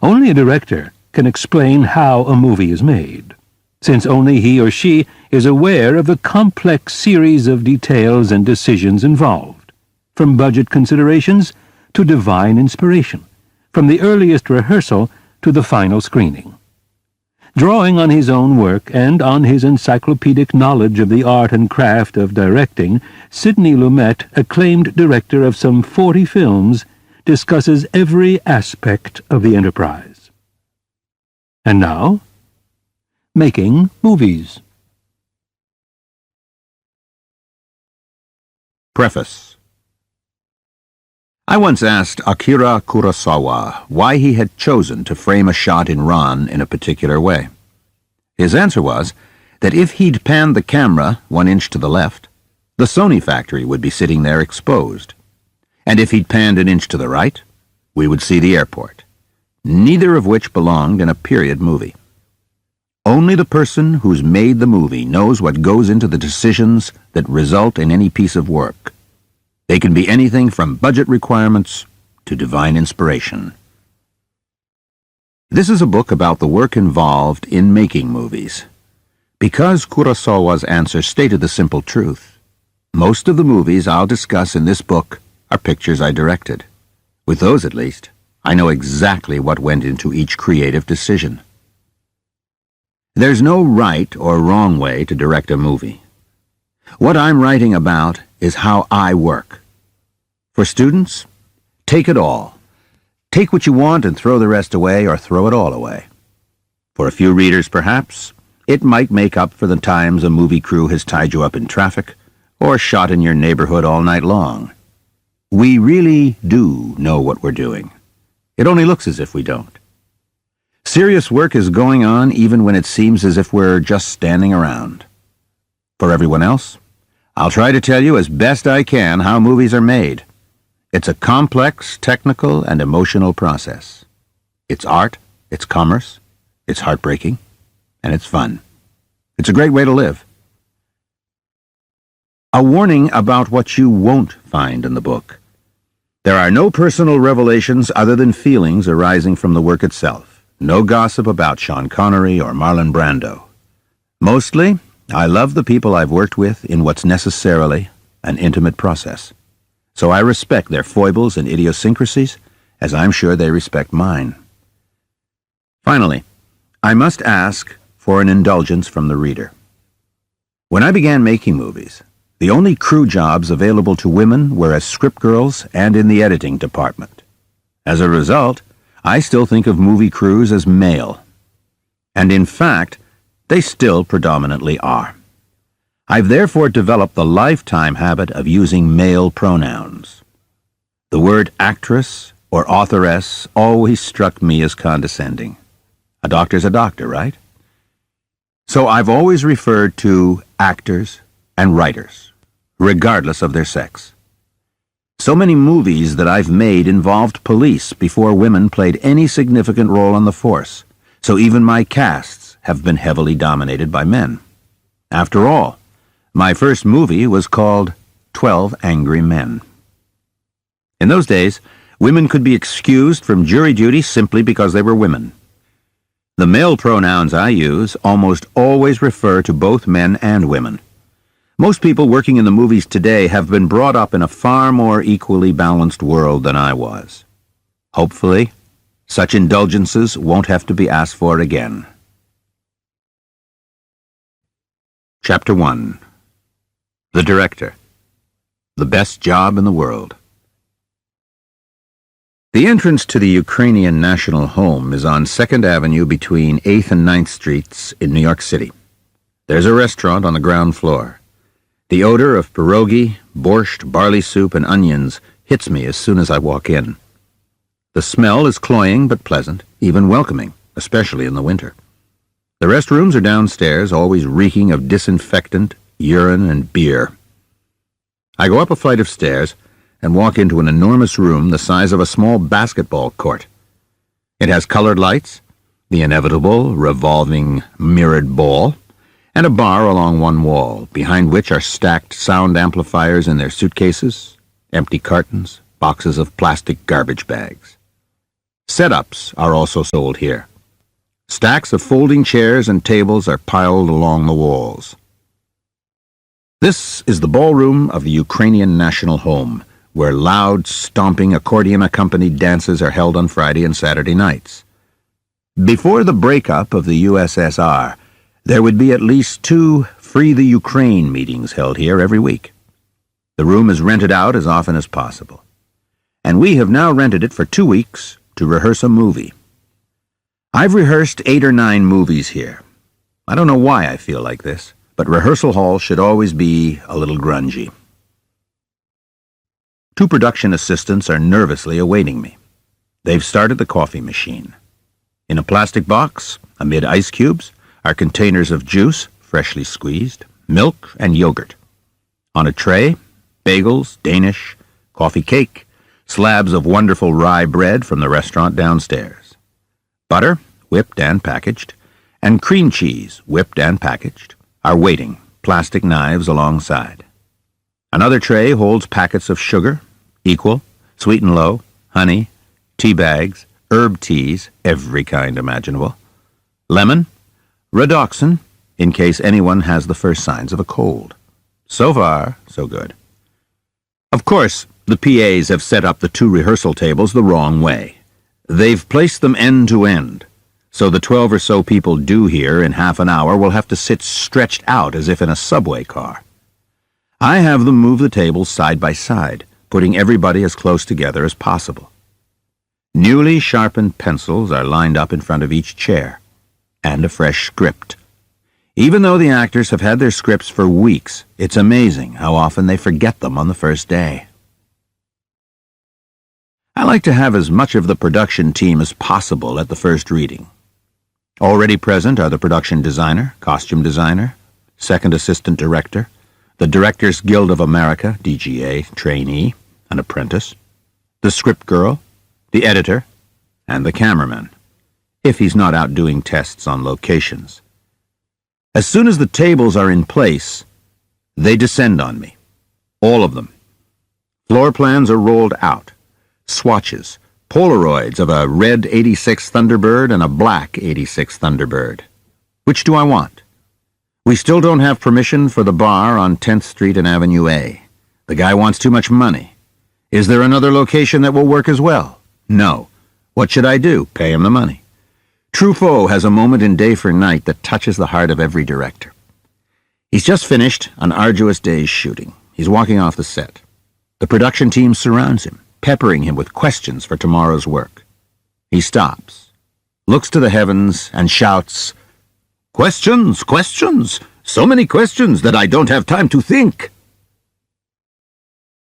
Only a director can explain how a movie is made, since only he or she is aware of the complex series of details and decisions involved, from budget considerations to divine inspiration, from the earliest rehearsal to the final screening. Drawing on his own work and on his encyclopedic knowledge of the art and craft of directing, Sidney Lumet, acclaimed director of some 40 films, discusses every aspect of the enterprise. And now, making movies. Preface. I once asked Akira Kurosawa why he had chosen to frame a shot in Ran in a particular way. His answer was that if he'd panned the camera 1 inch to the left, the Sony factory would be sitting there exposed. And if he'd panned 1 inch to the right, we would see the airport, neither of which belonged in a period movie. Only the person who's made the movie knows what goes into the decisions that result in any piece of work. They can be anything from budget requirements to divine inspiration. This is a book about the work involved in making movies. Because Kurosawa's answer stated the simple truth, most of the movies I'll discuss in this book are pictures I directed. With those, at least, I know exactly what went into each creative decision. There's no right or wrong way to direct a movie. What I'm writing about is how I work. For students, take it all. Take what you want and throw the rest away, or throw it all away. For a few readers, perhaps, it might make up for the times a movie crew has tied you up in traffic or shot in your neighborhood all night long. We really do know what we're doing. It only looks as if we don't. Serious work is going on even when it seems as if we're just standing around. For everyone else, I'll try to tell you as best I can how movies are made. It's a complex, technical, and emotional process. It's art, it's commerce, it's heartbreaking, and it's fun. It's a great way to live. A warning about what you won't find in the book. There are no personal revelations other than feelings arising from the work itself. No gossip about Sean Connery or Marlon Brando. Mostly, I love the people I've worked with in what's necessarily an intimate process. So I respect their foibles and idiosyncrasies, as I'm sure they respect mine. Finally, I must ask for an indulgence from the reader. When I began making movies, the only crew jobs available to women were as script girls and in the editing department. As a result, I still think of movie crews as male. And in fact, they still predominantly are. I've therefore developed the lifetime habit of using male pronouns. The word actress or authoress always struck me as condescending. A doctor's a doctor, right? So I've always referred to actors and writers, regardless of their sex. So many movies that I've made involved police before women played any significant role on the force, so even my casts have been heavily dominated by men. After all, my first movie was called 12 Angry Men. In those days, women could be excused from jury duty simply because they were women. The male pronouns I use almost always refer to both men and women. Most people working in the movies today have been brought up in a far more equally balanced world than I was. Hopefully, such indulgences won't have to be asked for again. Chapter 1. The Director. The best job in the world. The entrance to the Ukrainian National Home is on 2nd Avenue between 8th and 9th Streets in New York City. There's a restaurant on the ground floor. The odor of pierogi, borscht, barley soup, and onions hits me as soon as I walk in. The smell is cloying but pleasant, even welcoming, especially in the winter. The restrooms are downstairs, always reeking of disinfectant, urine, and beer. I go up a flight of stairs and walk into an enormous room the size of a small basketball court. It has colored lights, the inevitable revolving mirrored ball, and a bar along one wall, behind which are stacked sound amplifiers in their suitcases, empty cartons, boxes of plastic garbage bags. Setups are also sold here. Stacks of folding chairs and tables are piled along the walls. This is the ballroom of the Ukrainian National Home, where loud, stomping, accordion-accompanied dances are held on Friday and Saturday nights. Before the breakup of the USSR, there would be at least 2 Free the Ukraine meetings held here every week. The room is rented out as often as possible, and we have now rented it for 2 weeks to rehearse a movie. I've rehearsed 8 or 9 movies here. I don't know why I feel like this, but rehearsal hall should always be a little grungy. 2 production assistants are nervously awaiting me. They've started the coffee machine. In a plastic box, amid ice cubes, are containers of juice, freshly squeezed, milk, and yogurt. On a tray, bagels, Danish, coffee cake, slabs of wonderful rye bread from the restaurant downstairs. Butter, whipped and packaged, and cream cheese, whipped and packaged, are waiting, plastic knives alongside. Another tray holds packets of sugar, equal, sweet and low, honey, tea bags, herb teas, every kind imaginable, lemon, Redoxon, in case anyone has the first signs of a cold. So far, so good. Of course, the PAs have set up the 2 rehearsal tables the wrong way. They've placed them end to end, so the 12 or so people due here in half an hour will have to sit stretched out as if in a subway car. I have them move the tables side by side, putting everybody as close together as possible. Newly sharpened pencils are lined up in front of each chair, and a fresh script. Even though the actors have had their scripts for weeks, it's amazing how often they forget them on the first day. I like to have as much of the production team as possible at the first reading. Already present are the production designer, costume designer, second assistant director, the Directors Guild of America, DGA, trainee, an apprentice, the script girl, the editor, and the cameraman, if he's not out doing tests on locations. As soon as the tables are in place, they descend on me. All of them. Floor plans are rolled out. Swatches, Polaroids of a red 86 Thunderbird and a black 86 Thunderbird. Which do I want? We still don't have permission for the bar on 10th Street and Avenue A. The guy wants too much money. Is there another location that will work as well? No. What should I do? Pay him the money. Truffaut has a moment in Day for Night that touches the heart of every director. He's just finished an arduous day's shooting. He's walking off the set. The production team surrounds him, peppering him with questions for tomorrow's work. He stops, looks to the heavens, and shouts, "Questions, questions! So many questions that I don't have time to think!"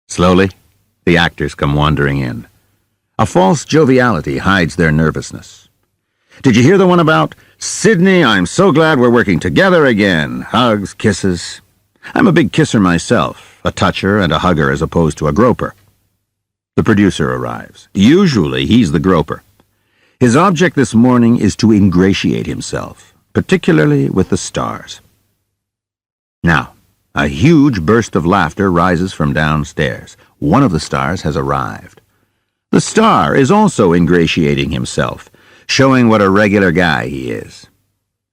Slowly, the actors come wandering in. A false joviality hides their nervousness. "Did you hear the one about, 'Sidney, I'm so glad we're working together again'? Hugs, kisses. I'm a big kisser myself, a toucher and a hugger as opposed to a groper." The producer arrives. Usually he's the groper. His object this morning is to ingratiate himself, particularly with the stars. Now, a huge burst of laughter rises from downstairs. One of the stars has arrived. The star is also ingratiating himself, showing what a regular guy he is.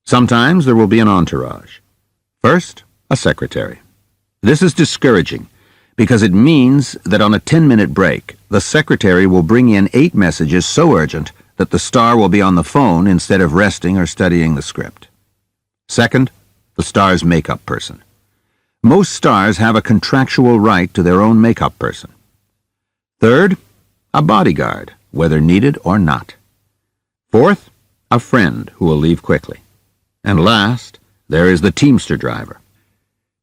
Sometimes there will be an entourage. First, a secretary. This is discouraging, because it means that on a 10-minute break, the secretary will bring in 8 messages so urgent that the star will be on the phone instead of resting or studying the script. Second, the star's makeup person. Most stars have a contractual right to their own makeup person. Third, a bodyguard, whether needed or not. Fourth, a friend who will leave quickly. And last, there is the Teamster driver.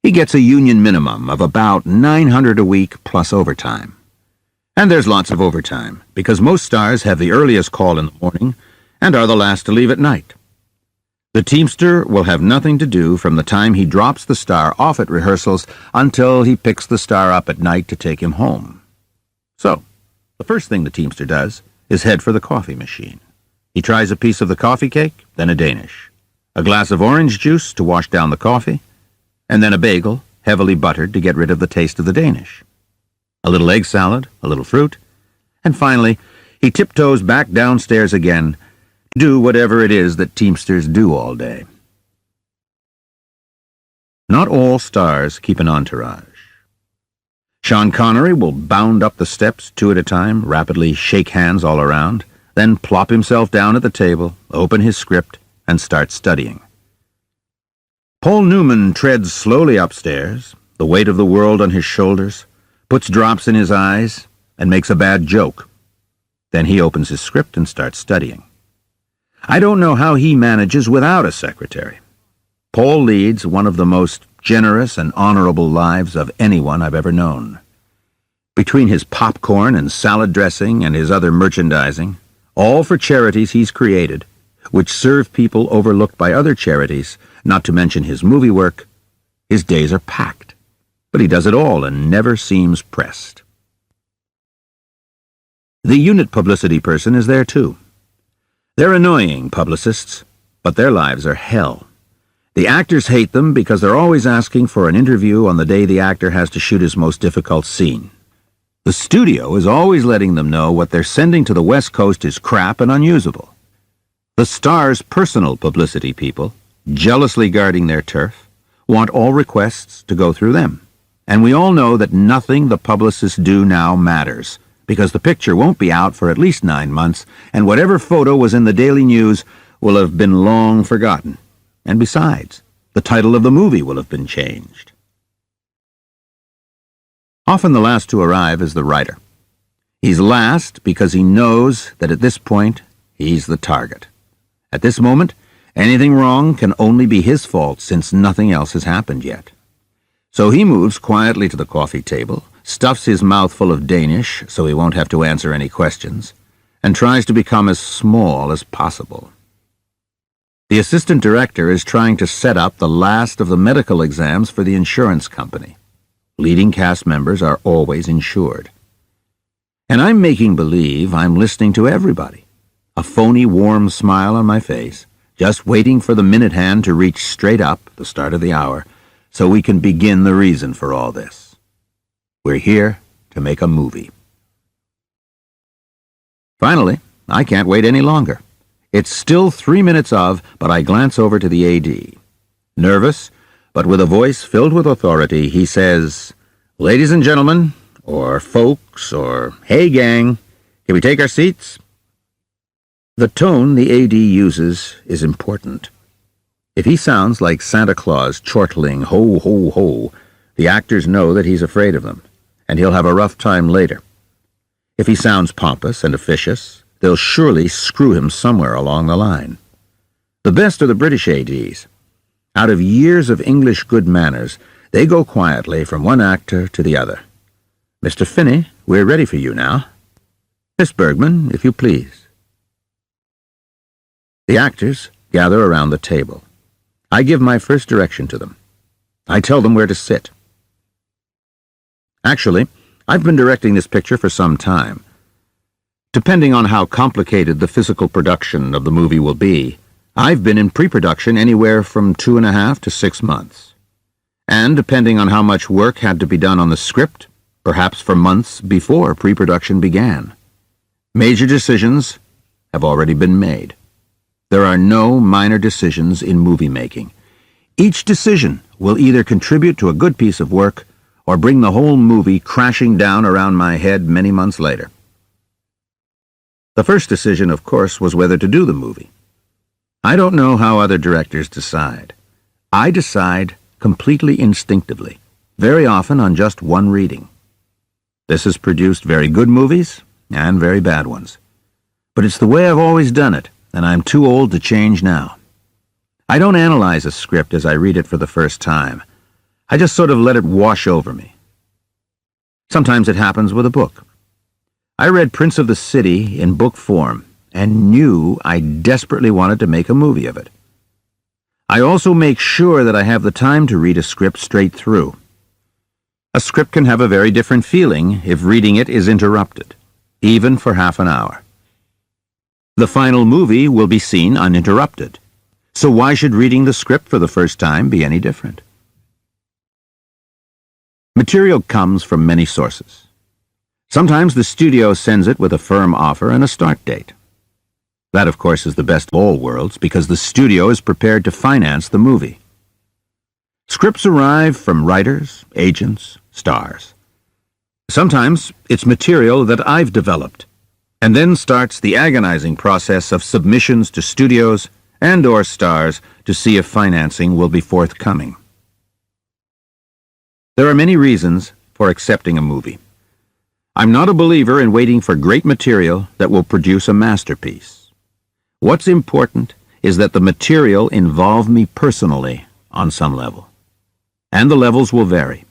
He gets a union minimum of about $900 a week plus overtime. And there's lots of overtime, because most stars have the earliest call in the morning and are the last to leave at night. The Teamster will have nothing to do from the time he drops the star off at rehearsals until he picks the star up at night to take him home. So, the first thing the Teamster does is head for the coffee machine. He tries a piece of the coffee cake, then a Danish, a glass of orange juice to wash down the coffee, and then a bagel, heavily buttered to get rid of the taste of the Danish. A little egg salad, a little fruit, and finally, He tiptoes back downstairs again, to do whatever it is that Teamsters do all day. Not all stars keep an entourage. Sean Connery will bound up the steps 2 at a time, rapidly shake hands all around, then plop himself down at the table, open his script, and start studying. Paul Newman treads slowly upstairs, the weight of the world on his shoulders, puts drops in his eyes, and makes a bad joke. Then he opens his script and starts studying. I don't know how he manages without a secretary. Paul leads one of the most generous and honorable lives of anyone I've ever known. Between his popcorn and salad dressing and his other merchandising, all for charities he's created, which serve people overlooked by other charities, not to mention his movie work, his days are packed. But he does it all and never seems pressed. The unit publicity person is there too. They're annoying publicists, but their lives are hell. The actors hate them because they're always asking for an interview on the day the actor has to shoot his most difficult scene. The studio is always letting them know what they're sending to the West Coast is crap and unusable. The star's personal publicity people, jealously guarding their turf, want all requests to go through them. And we all know that nothing the publicists do now matters, because the picture won't be out for at least 9 months, and whatever photo was in the Daily News will have been long forgotten. And besides, the title of the movie will have been changed. Often the last to arrive is the writer. He's last because he knows that at this point, he's the target. At this moment, anything wrong can only be his fault since nothing else has happened yet. So he moves quietly to the coffee table, stuffs his mouth full of Danish so he won't have to answer any questions, and tries to become as small as possible. The assistant director is trying to set up the last of the medical exams for the insurance company. Leading cast members are always insured. And I'm making believe I'm listening to everybody, a phony warm smile on my face, just waiting for the minute hand to reach straight up, the start of the hour, so we can begin the reason for all this. We're here to make a movie. Finally, I can't wait any longer. It's still 3 minutes of, but I glance over to the AD. Nervous, but with a voice filled with authority, he says, "Ladies and gentlemen, or folks, or hey gang, can we take our seats?" The tone the AD uses is important. If he sounds like Santa Claus chortling ho, ho, ho, the actors know that he's afraid of them, and he'll have a rough time later. If he sounds pompous and officious, they'll surely screw him somewhere along the line. The best are the British ADs. Out of years of English good manners, they go quietly from one actor to the other. "Mr. Finney, we're ready for you now. Miss Bergman, if you please." The actors gather around the table. I give my first direction to them. I tell them where to sit. Actually, I've been directing this picture for some time. Depending on how complicated the physical production of the movie will be, I've been in pre-production anywhere from 2.5 to 6 months. And depending on how much work had to be done on the script, perhaps for months before pre-production began. Major decisions have already been made. There are no minor decisions in movie making. Each decision will either contribute to a good piece of work or bring the whole movie crashing down around my head many months later. The first decision, of course, was whether to do the movie. I don't know how other directors decide. I decide completely instinctively, very often on just one reading. This has produced very good movies and very bad ones. But it's the way I've always done it, and I'm too old to change now. I don't analyze a script as I read it for the first time. I just sort of let it wash over me. Sometimes it happens with a book. I read Prince of the City in book form and knew I desperately wanted to make a movie of it. I also make sure that I have the time to read a script straight through. A script can have a very different feeling if reading it is interrupted, even for half an hour. The final movie will be seen uninterrupted, so why should reading the script for the first time be any different? Material comes from many sources. Sometimes the studio sends it with a firm offer and a start date. That, of course, is the best of all worlds because the studio is prepared to finance the movie. Scripts arrive from writers, agents, stars. Sometimes it's material that I've developed, and then starts the agonizing process of submissions to studios and/or stars to see if financing will be forthcoming. There are many reasons for accepting a movie. I'm not a believer in waiting for great material that will produce a masterpiece. What's important is that the material involve me personally on some level, and the levels will vary.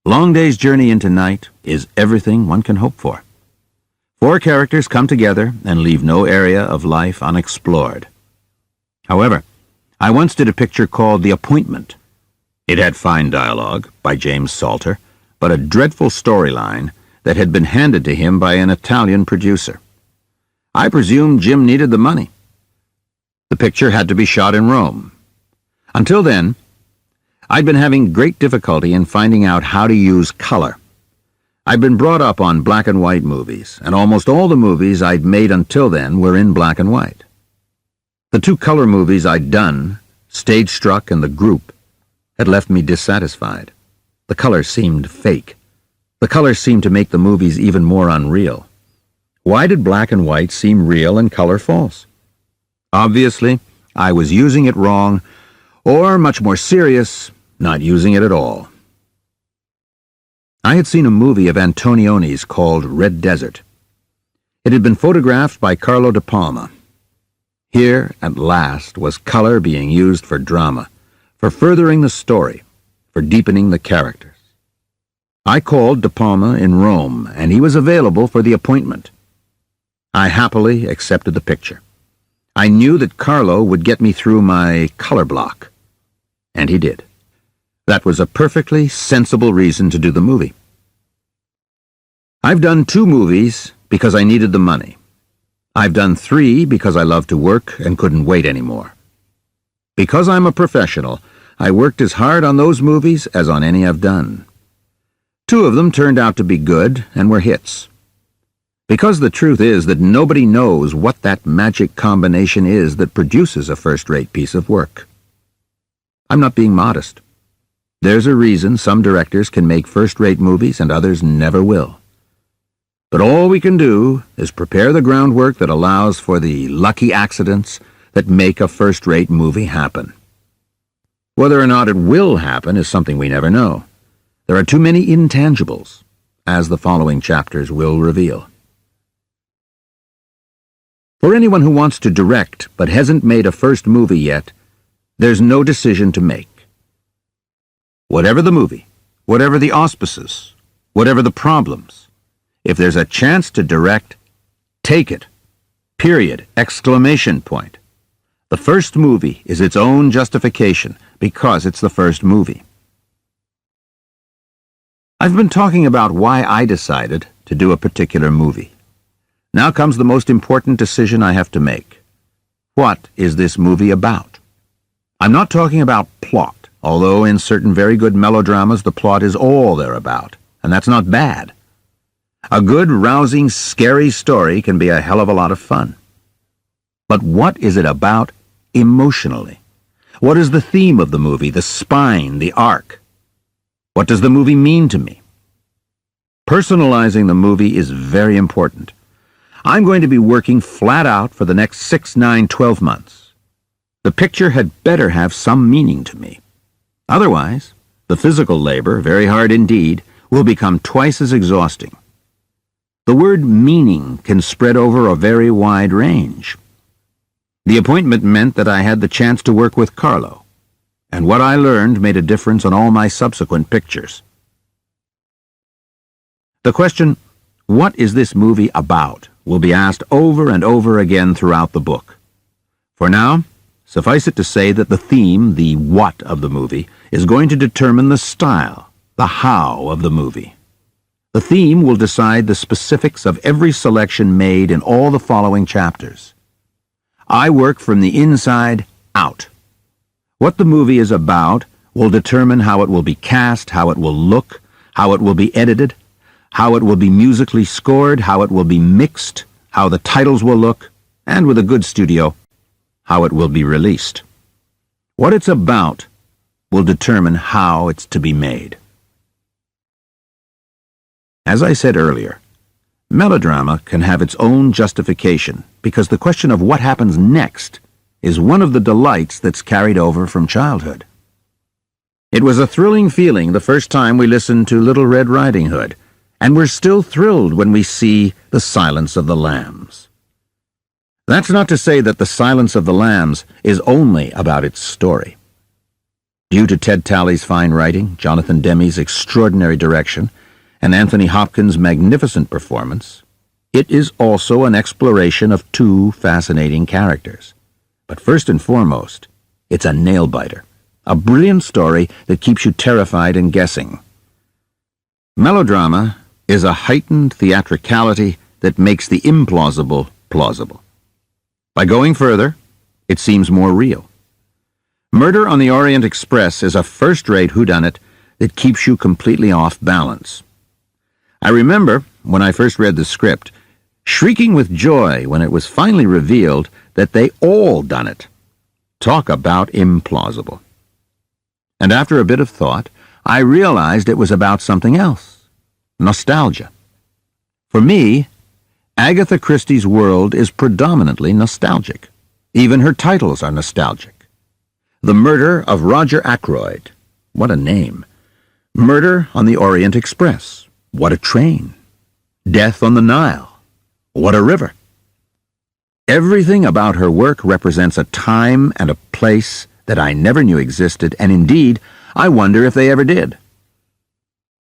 Long Day's Journey into Night is everything one can hope for. 4 characters come together and leave no area of life unexplored. However, I once did a picture called The Appointment. It had fine dialogue by James Salter, but a dreadful storyline that had been handed to him by an Italian producer. I presumed Jim needed the money. The picture had to be shot in Rome. Until then, I'd been having great difficulty in finding out how to use color. I'd been brought up on black and white movies, and almost all the movies I'd made until then were in black and white. The 2 color movies I'd done, Stage Struck and The Group, had left me dissatisfied. The colors seemed fake. The colors seemed to make the movies even more unreal. Why did black and white seem real and color false? Obviously, I was using it wrong, or, much more serious, not using it at all. I had seen a movie of Antonioni's called Red Desert. It had been photographed by Carlo De Palma. Here, at last, was color being used for drama, for furthering the story, for deepening the characters. I called De Palma in Rome, and he was available for The Appointment. I happily accepted the picture. I knew that Carlo would get me through my color block, and he did. That was a perfectly sensible reason to do the movie. I've done 2 movies because I needed the money. I've done 3 because I loved to work and couldn't wait anymore. Because I'm a professional, I worked as hard on those movies as on any I've done. 2 of them turned out to be good and were hits. Because the truth is that nobody knows what that magic combination is that produces a first-rate piece of work. I'm not being modest. There's a reason some directors can make first-rate movies and others never will. But all we can do is prepare the groundwork that allows for the lucky accidents that make a first-rate movie happen. Whether or not it will happen is something we never know. There are too many intangibles, as the following chapters will reveal. For anyone who wants to direct but hasn't made a first movie yet, there's no decision to make. Whatever the movie, whatever the auspices, whatever the problems, if there's a chance to direct, take it. Period. Exclamation point. The first movie is its own justification because it's the first movie. I've been talking about why I decided to do a particular movie. Now comes the most important decision I have to make. What is this movie about? I'm not talking about plot, although in certain very good melodramas the plot is all they're about, and that's not bad. A good, rousing, scary story can be a hell of a lot of fun. But what is it about emotionally? What is the theme of the movie, the spine, the arc? What does the movie mean to me? Personalizing the movie is very important. I'm going to be working flat out for the next 6, 9, 12 months. The picture had better have some meaning to me. Otherwise, the physical labor, very hard indeed, will become twice as exhausting. The word meaning can spread over a very wide range. The appointment meant that I had the chance to work with Carlo, and what I learned made a difference on all my subsequent pictures. The question, what is this movie about, will be asked over and over again throughout the book. For now, suffice it to say that the theme, the what of the movie, is going to determine the style, the how of the movie. The theme will decide the specifics of every selection made in all the following chapters. I work from the inside out. What the movie is about will determine how it will be cast, how it will look, how it will be edited, how it will be musically scored, how it will be mixed, how the titles will look, and with a good studio, how it will be released. What it's about will determine how it's to be made. As I said earlier, melodrama can have its own justification because the question of what happens next is one of the delights that's carried over from childhood. It was a thrilling feeling the first time we listened to Little Red Riding Hood, and we're still thrilled when we see The Silence of the Lambs. That's not to say that The Silence of the Lambs is only about its story. Due to Ted Talley's fine writing, Jonathan Demme's extraordinary direction, and Anthony Hopkins' magnificent performance, it is also an exploration of two fascinating characters. But first and foremost, it's a nail-biter, a brilliant story that keeps you terrified and guessing. Melodrama is a heightened theatricality that makes the implausible plausible. By going further, it seems more real. Murder on the Orient Express is a first-rate whodunit that keeps you completely off balance. I remember, when I first read the script, shrieking with joy when it was finally revealed that they all done it. Talk about implausible. And after a bit of thought, I realized it was about something else. Nostalgia. For me, Agatha Christie's world is predominantly nostalgic. Even her titles are nostalgic. The Murder of Roger Ackroyd. What a name. Murder on the Orient Express. What a train. Death on the Nile. What a river. Everything about her work represents a time and a place that I never knew existed, and indeed, I wonder if they ever did.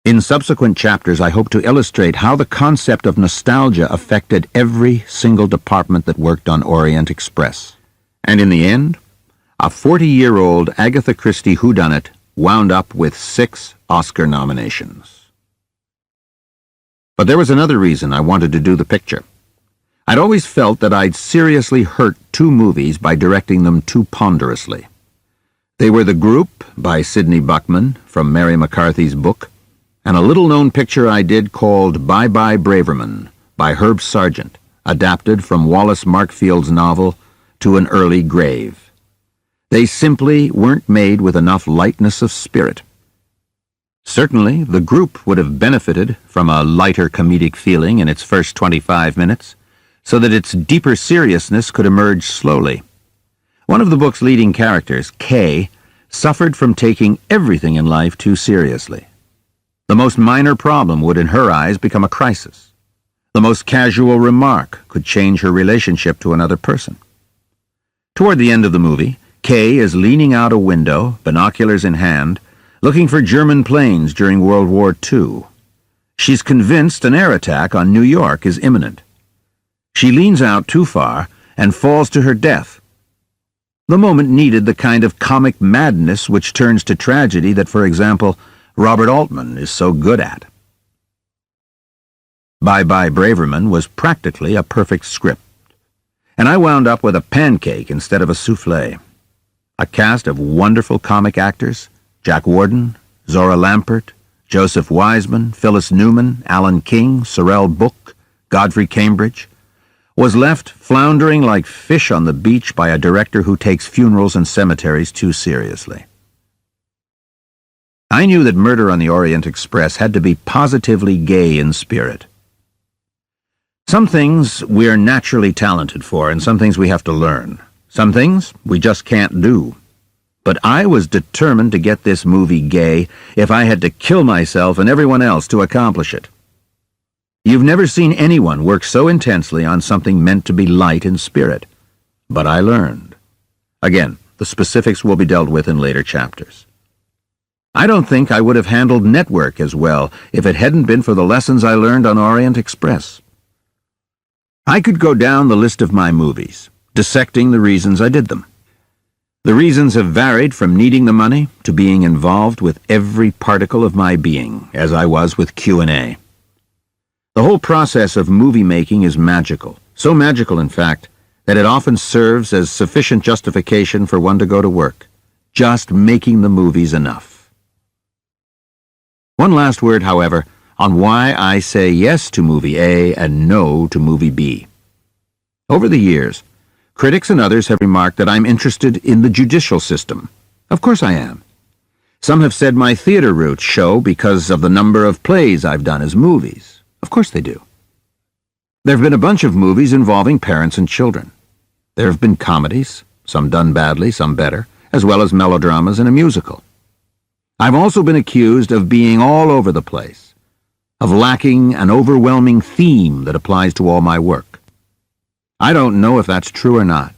In subsequent chapters, I hope to illustrate how the concept of nostalgia affected every single department that worked on Orient Express. And in the end, a 40-year-old Agatha Christie whodunit wound up with 6 Oscar nominations. But there was another reason I wanted to do the picture. I'd always felt that I'd seriously hurt 2 movies by directing them too ponderously. They were The Group by Sidney Buckman from Mary McCarthy's book, and a little-known picture I did called Bye-Bye Braverman by Herb Sargent, adapted from Wallace Markfield's novel To an Early Grave. They simply weren't made with enough lightness of spirit. Certainly, The Group would have benefited from a lighter comedic feeling in its first 25 minutes, so that its deeper seriousness could emerge slowly. One of the book's leading characters, Kay, suffered from taking everything in life too seriously. The most minor problem would, in her eyes, become a crisis. The most casual remark could change her relationship to another person. Toward the end of the movie, Kay is leaning out a window, binoculars in hand, looking for German planes during World War II. She's convinced an air attack on New York is imminent. She leans out too far and falls to her death. The moment needed the kind of comic madness which turns to tragedy that, for example, Robert Altman is so good at. Bye-Bye Braverman was practically a perfect script, and I wound up with a pancake instead of a souffle. A cast of wonderful comic actors, Jack Warden, Zora Lampert, Joseph Wiseman, Phyllis Newman, Alan King, Sorrell Booke, Godfrey Cambridge, was left floundering like fish on the beach by a director who takes funerals and cemeteries too seriously. I knew that Murder on the Orient Express had to be positively gay in spirit. Some things we're naturally talented for, and some things we have to learn. Some things we just can't do. But I was determined to get this movie gay if I had to kill myself and everyone else to accomplish it. You've never seen anyone work so intensely on something meant to be light in spirit. But I learned. Again, the specifics will be dealt with in later chapters. I don't think I would have handled Network as well if it hadn't been for the lessons I learned on Orient Express. I could go down the list of my movies, dissecting the reasons I did them. The reasons have varied from needing the money to being involved with every particle of my being, as I was with Q&A. The whole process of movie making is magical, so magical, in fact, that it often serves as sufficient justification for one to go to work, just making the movies enough. One last word, however, on why I say yes to movie A and no to movie B. Over the years, critics and others have remarked that I'm interested in the judicial system. Of course I am. Some have said my theater roots show because of the number of plays I've done as movies. Of course they do. There have been a bunch of movies involving parents and children. There have been comedies, some done badly, some better, as well as melodramas and a musical. I've also been accused of being all over the place, of lacking an overwhelming theme that applies to all my work. I don't know if that's true or not.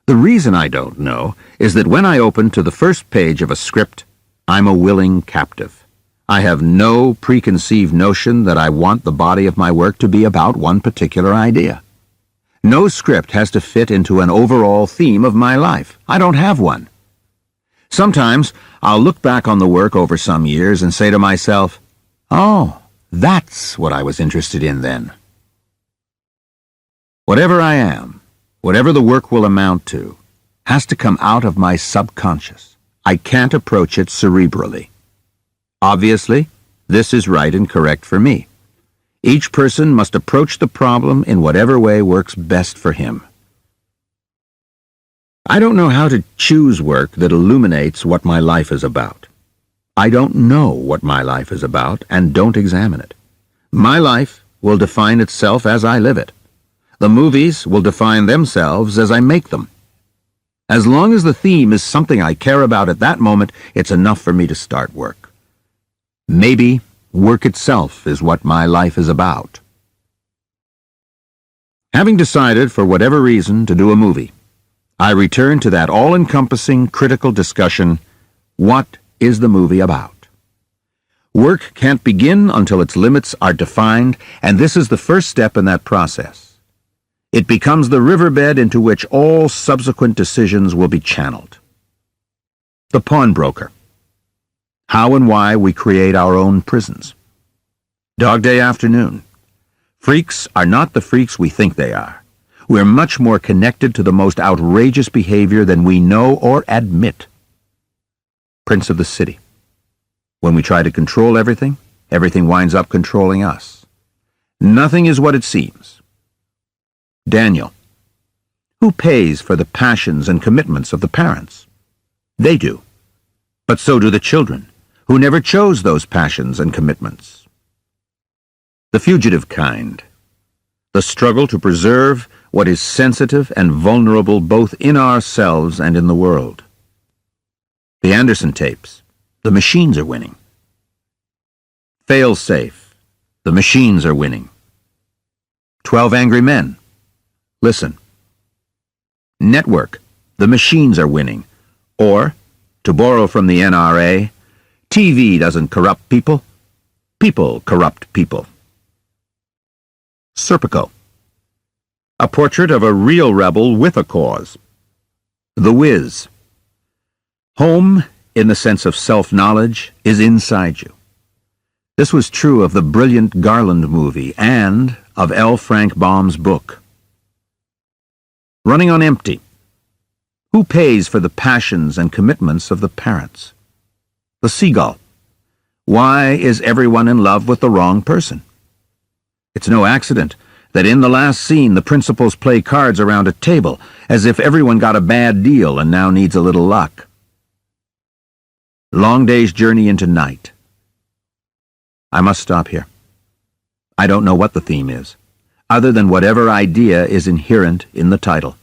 The reason I don't know is that when I open to the first page of a script, I'm a willing captive. I have no preconceived notion that I want the body of my work to be about one particular idea. No script has to fit into an overall theme of my life. I don't have one. Sometimes I'll look back on the work over some years and say to myself, oh, that's what I was interested in then. Whatever I am, whatever the work will amount to, has to come out of my subconscious. I can't approach it cerebrally. Obviously, this is right and correct for me. Each person must approach the problem in whatever way works best for him. I don't know how to choose work that illuminates what my life is about. I don't know what my life is about and don't examine it. My life will define itself as I live it. The movies will define themselves as I make them. As long as the theme is something I care about at that moment, it's enough for me to start work. Maybe work itself is what my life is about. Having decided, for whatever reason, to do a movie, I return to that all-encompassing critical discussion, what is the movie about? Work can't begin until its limits are defined, and this is the first step in that process. It becomes the riverbed into which all subsequent decisions will be channeled. The pawnbroker. How and why we create our own prisons. Dog Day Afternoon. Freaks are not the freaks we think they are. We're much more connected to the most outrageous behavior than we know or admit. Prince of the City. When we try to control everything, everything winds up controlling us. Nothing is what it seems. Daniel. Who pays for the passions and commitments of the parents? They do. But so do the children, who never chose those passions and commitments. The fugitive kind. The struggle to preserve what is sensitive and vulnerable both in ourselves and in the world. The Anderson tapes. The machines are winning. Fail-safe. The machines are winning. 12 Angry Men. Listen. Network. The machines are winning. Or, to borrow from the NRA, TV doesn't corrupt people. People corrupt people. Serpico. A portrait of a real rebel with a cause. The Wiz. Home, in the sense of self-knowledge, is inside you. This was true of the brilliant Garland movie and of L. Frank Baum's book. Running on empty. Who pays for the passions and commitments of the parents? The Seagull. Why is everyone in love with the wrong person? It's no accident that in the last scene the principals play cards around a table, as if everyone got a bad deal and now needs a little luck. Long day's journey into night. I must stop here. I don't know what the theme is, other than whatever idea is inherent in the title.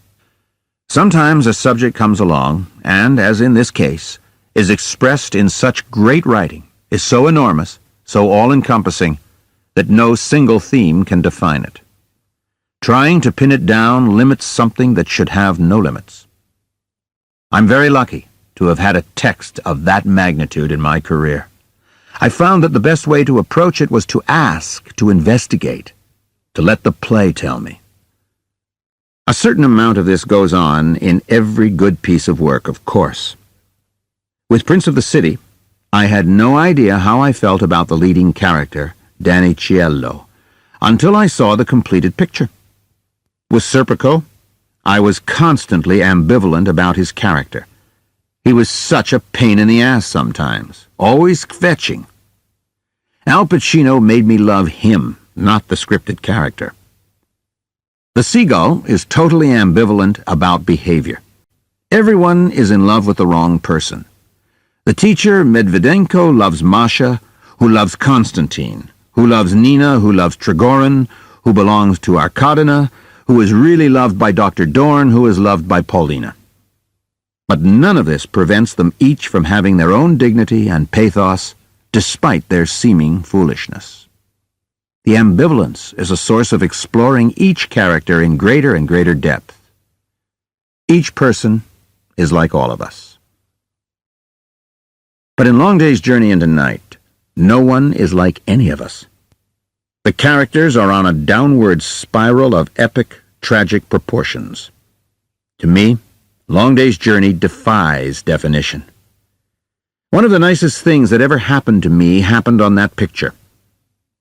Sometimes a subject comes along, and, as in this case, is expressed in such great writing, is so enormous, so all-encompassing, that no single theme can define it. Trying to pin it down limits something that should have no limits. I'm very lucky to have had a text of that magnitude in my career. I found that the best way to approach it was to ask, to investigate, to let the play tell me. A certain amount of this goes on in every good piece of work, of course. With Prince of the City, I had no idea how I felt about the leading character, Danny Ciello, until I saw the completed picture. With Serpico, I was constantly ambivalent about his character. He was such a pain in the ass sometimes, always kvetching. Al Pacino made me love him, not the scripted character. The seagull is totally ambivalent about behavior. Everyone is in love with the wrong person. The teacher, Medvedenko, loves Masha, who loves Konstantin, who loves Nina, who loves Trigorin, who belongs to Arkadina, who is really loved by Dr. Dorn, who is loved by Paulina. But none of this prevents them each from having their own dignity and pathos, despite their seeming foolishness. The ambivalence is a source of exploring each character in greater and greater depth. Each person is like all of us. But in Long Day's Journey into Night, no one is like any of us. The characters are on a downward spiral of epic, tragic proportions. To me, Long Day's Journey defies definition. One of the nicest things that ever happened to me happened on that picture.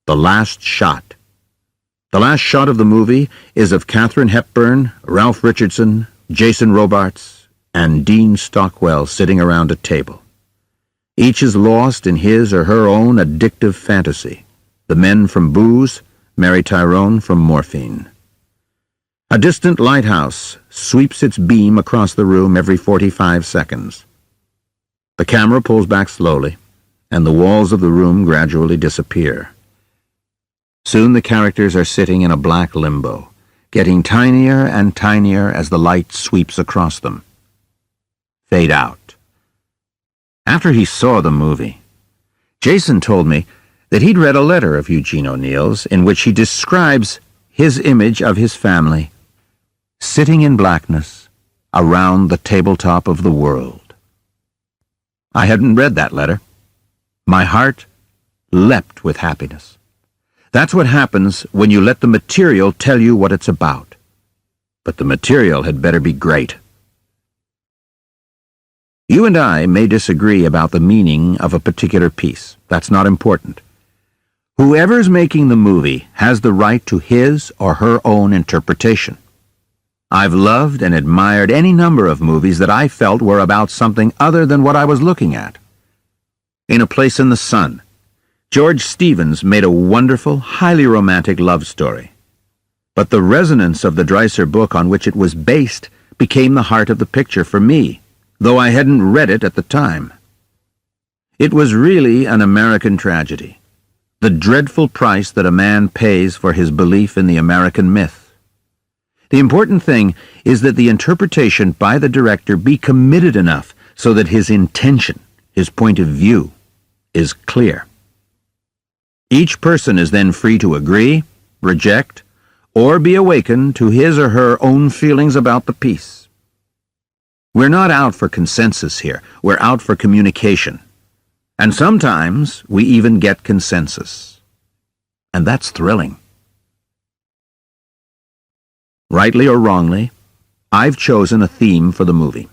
The last shot. The last shot of the movie is of Katharine Hepburn, Ralph Richardson, Jason Robards, and Dean Stockwell sitting around a table. Each is lost in his or her own addictive fantasy. The men from booze, Mary Tyrone from morphine. A distant lighthouse sweeps its beam across the room every 45 seconds. The camera pulls back slowly, and the walls of the room gradually disappear. Soon the characters are sitting in a black limbo, getting tinier and tinier as the light sweeps across them. Fade out. After he saw the movie, Jason told me that he'd read a letter of Eugene O'Neill's in which he describes his image of his family, sitting in blackness around the tabletop of the world. I hadn't read that letter. My heart leapt with happiness. That's what happens when you let the material tell you what it's about. But the material had better be great. You and I may disagree about the meaning of a particular piece. That's not important. Whoever's making the movie has the right to his or her own interpretation. I've loved and admired any number of movies that I felt were about something other than what I was looking at. In A Place in the Sun, George Stevens made a wonderful, highly romantic love story. But the resonance of the Dreiser book on which it was based became the heart of the picture for me, though I hadn't read it at the time. It was really an American tragedy, the dreadful price that a man pays for his belief in the American myth. The important thing is that the interpretation by the director be committed enough so that his intention, his point of view, is clear. Each person is then free to agree, reject, or be awakened to his or her own feelings about the piece. We're not out for consensus here. We're out for communication. And sometimes we even get consensus. And that's thrilling. Rightly or wrongly, I've chosen a theme for the movie.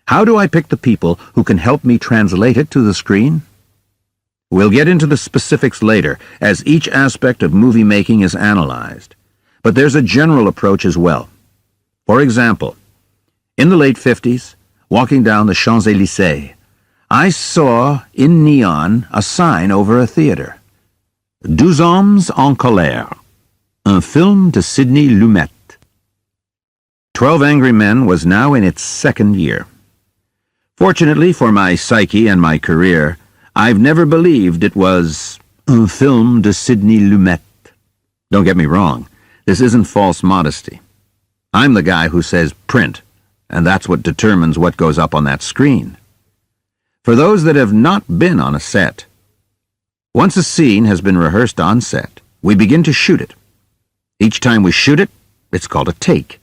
How do I pick the people who can help me translate it to the screen? We'll get into the specifics later, as each aspect of movie making is analyzed. But there's a general approach as well. For example, in the late 50s, walking down the Champs-Élysées, I saw in neon a sign over a theater. 12 hommes en colère, un film de Sidney Lumet. 12 Angry Men was now in its second year. Fortunately for my psyche and my career, I've never believed it was un film de Sidney Lumet. Don't get me wrong, this isn't false modesty. I'm the guy who says print, and that's what determines what goes up on that screen. For those that have not been on a set, once a scene has been rehearsed on set, we begin to shoot it. Each time we shoot it, it's called a take.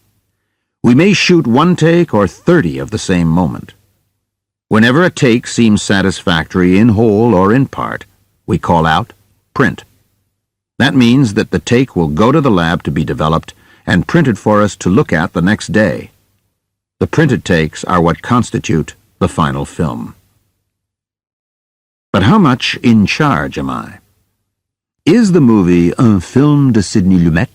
We may shoot 1 take or 30 of the same moment. Whenever a take seems satisfactory in whole or in part, we call out print. That means that the take will go to the lab to be developed and printed for us to look at the next day. The printed takes are what constitute the final film. But how much in charge am I? Is the movie un film de Sidney Lumet?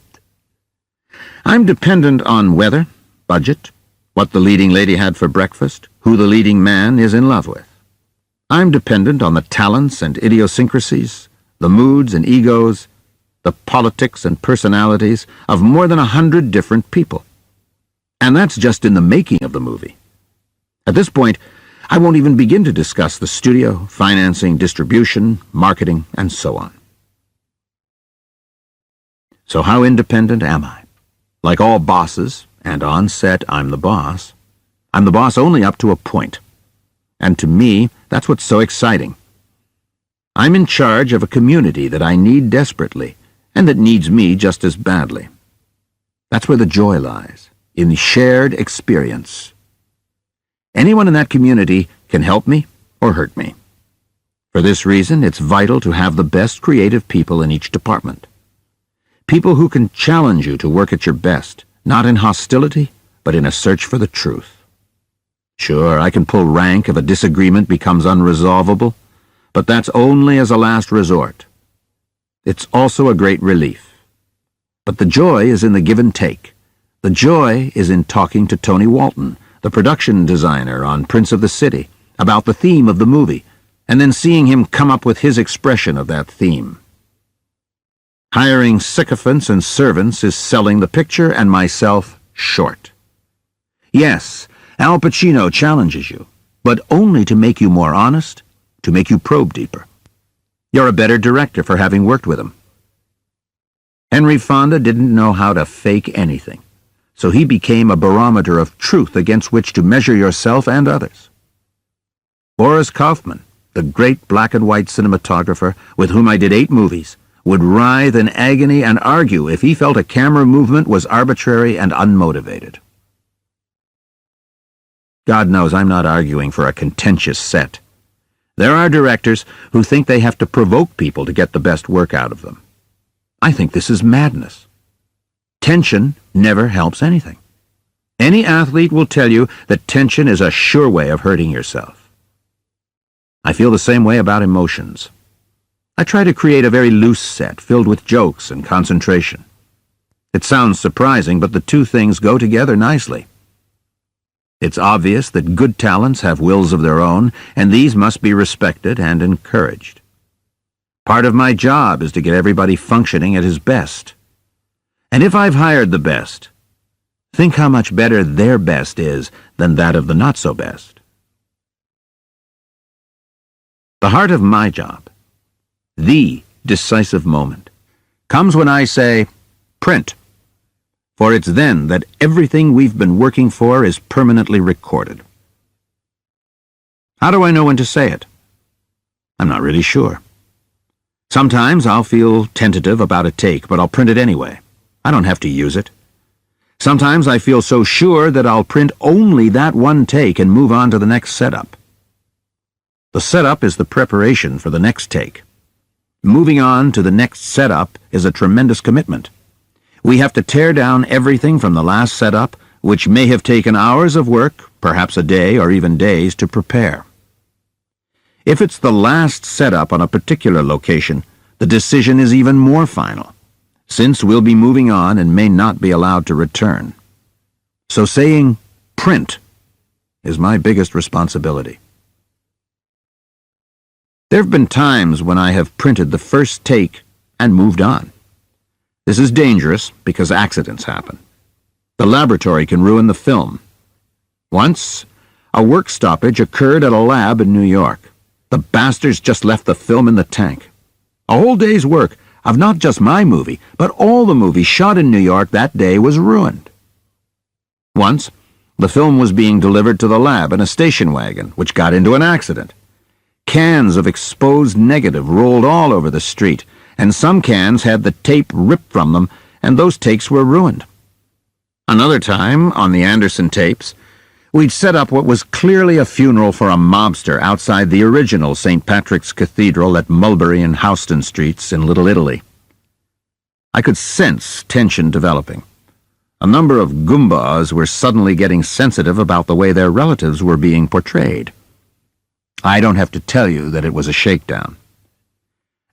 I'm dependent on weather, budget, what the leading lady had for breakfast, who the leading man is in love with. I'm dependent on the talents and idiosyncrasies, the moods and egos, the politics and personalities of more than 100 different people. And that's just in the making of the movie. At this point, I won't even begin to discuss the studio, financing, distribution, marketing, and so on. So how independent am I? Like all bosses, and on set I'm the boss, I'm the boss only up to a point. And to me, that's what's so exciting. I'm in charge of a community that I need desperately, and that needs me just as badly. That's where the joy lies, in the shared experience. Anyone in that community can help me or hurt me. For this reason, it's vital to have the best creative people in each department. People who can challenge you to work at your best, not in hostility, but in a search for the truth. Sure, I can pull rank if a disagreement becomes unresolvable, but that's only as a last resort. It's also a great relief. But the joy is in the give and take. The joy is in talking to Tony Walton, the production designer on Prince of the City, about the theme of the movie, and then seeing him come up with his expression of that theme. Hiring sycophants and servants is selling the picture and myself short. Yes, Al Pacino challenges you, but only to make you more honest, to make you probe deeper. You're a better director for having worked with him. Henry Fonda didn't know how to fake anything, so he became a barometer of truth against which to measure yourself and others. Boris Kaufman, the great black and white cinematographer with whom I did 8 movies, would writhe in agony and argue if he felt a camera movement was arbitrary and unmotivated. God knows I'm not arguing for a contentious set. There are directors who think they have to provoke people to get the best work out of them. I think this is madness. Tension never helps anything. Any athlete will tell you that tension is a sure way of hurting yourself. I feel the same way about emotions. I try to create a very loose set filled with jokes and concentration. It sounds surprising, but the two things go together nicely. It's obvious that good talents have wills of their own, and these must be respected and encouraged. Part of my job is to get everybody functioning at his best. And if I've hired the best, think how much better their best is than that of the not-so-best. The heart of my job, the decisive moment, comes when I say, print. For it's then that everything we've been working for is permanently recorded. How do I know when to say it? I'm not really sure. Sometimes I'll feel tentative about a take, but I'll print it anyway. I don't have to use it. Sometimes I feel so sure that I'll print only that one take and move on to the next setup. The setup is the preparation for the next take. Moving on to the next setup is a tremendous commitment. We have to tear down everything from the last setup, which may have taken hours of work, perhaps a day or even days, to prepare. If it's the last setup on a particular location, the decision is even more final, since we'll be moving on and may not be allowed to return. So saying print is my biggest responsibility. There have been times when I have printed the first take and moved on. This is dangerous because accidents happen. The laboratory can ruin the film. Once, a work stoppage occurred at a lab in New York. The bastards just left the film in the tank. A whole day's work of not just my movie, but all the movies shot in New York that day was ruined. Once, the film was being delivered to the lab in a station wagon, which got into an accident. Cans of exposed negative rolled all over the street, and some cans had the tape ripped from them, and those takes were ruined. Another time, on the Anderson tapes, we'd set up what was clearly a funeral for a mobster outside the original St. Patrick's Cathedral at Mulberry and Houston Streets in Little Italy. I could sense tension developing. A number of Goombas were suddenly getting sensitive about the way their relatives were being portrayed. I don't have to tell you that it was a shakedown.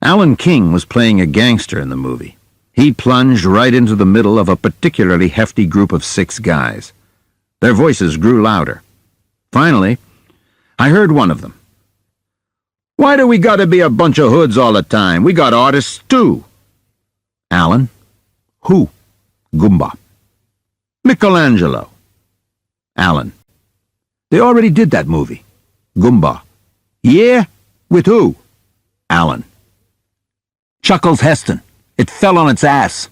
Alan King was playing a gangster in the movie. He plunged right into the middle of a particularly hefty group of 6 guys. Their voices grew louder. Finally, I heard one of them. Why do we gotta be a bunch of hoods all the time? We got artists too. Alan? Who? Goomba. Michelangelo. Alan. They already did that movie. Goomba. Yeah? With who? Alan. Chuckles Heston. It fell on its ass.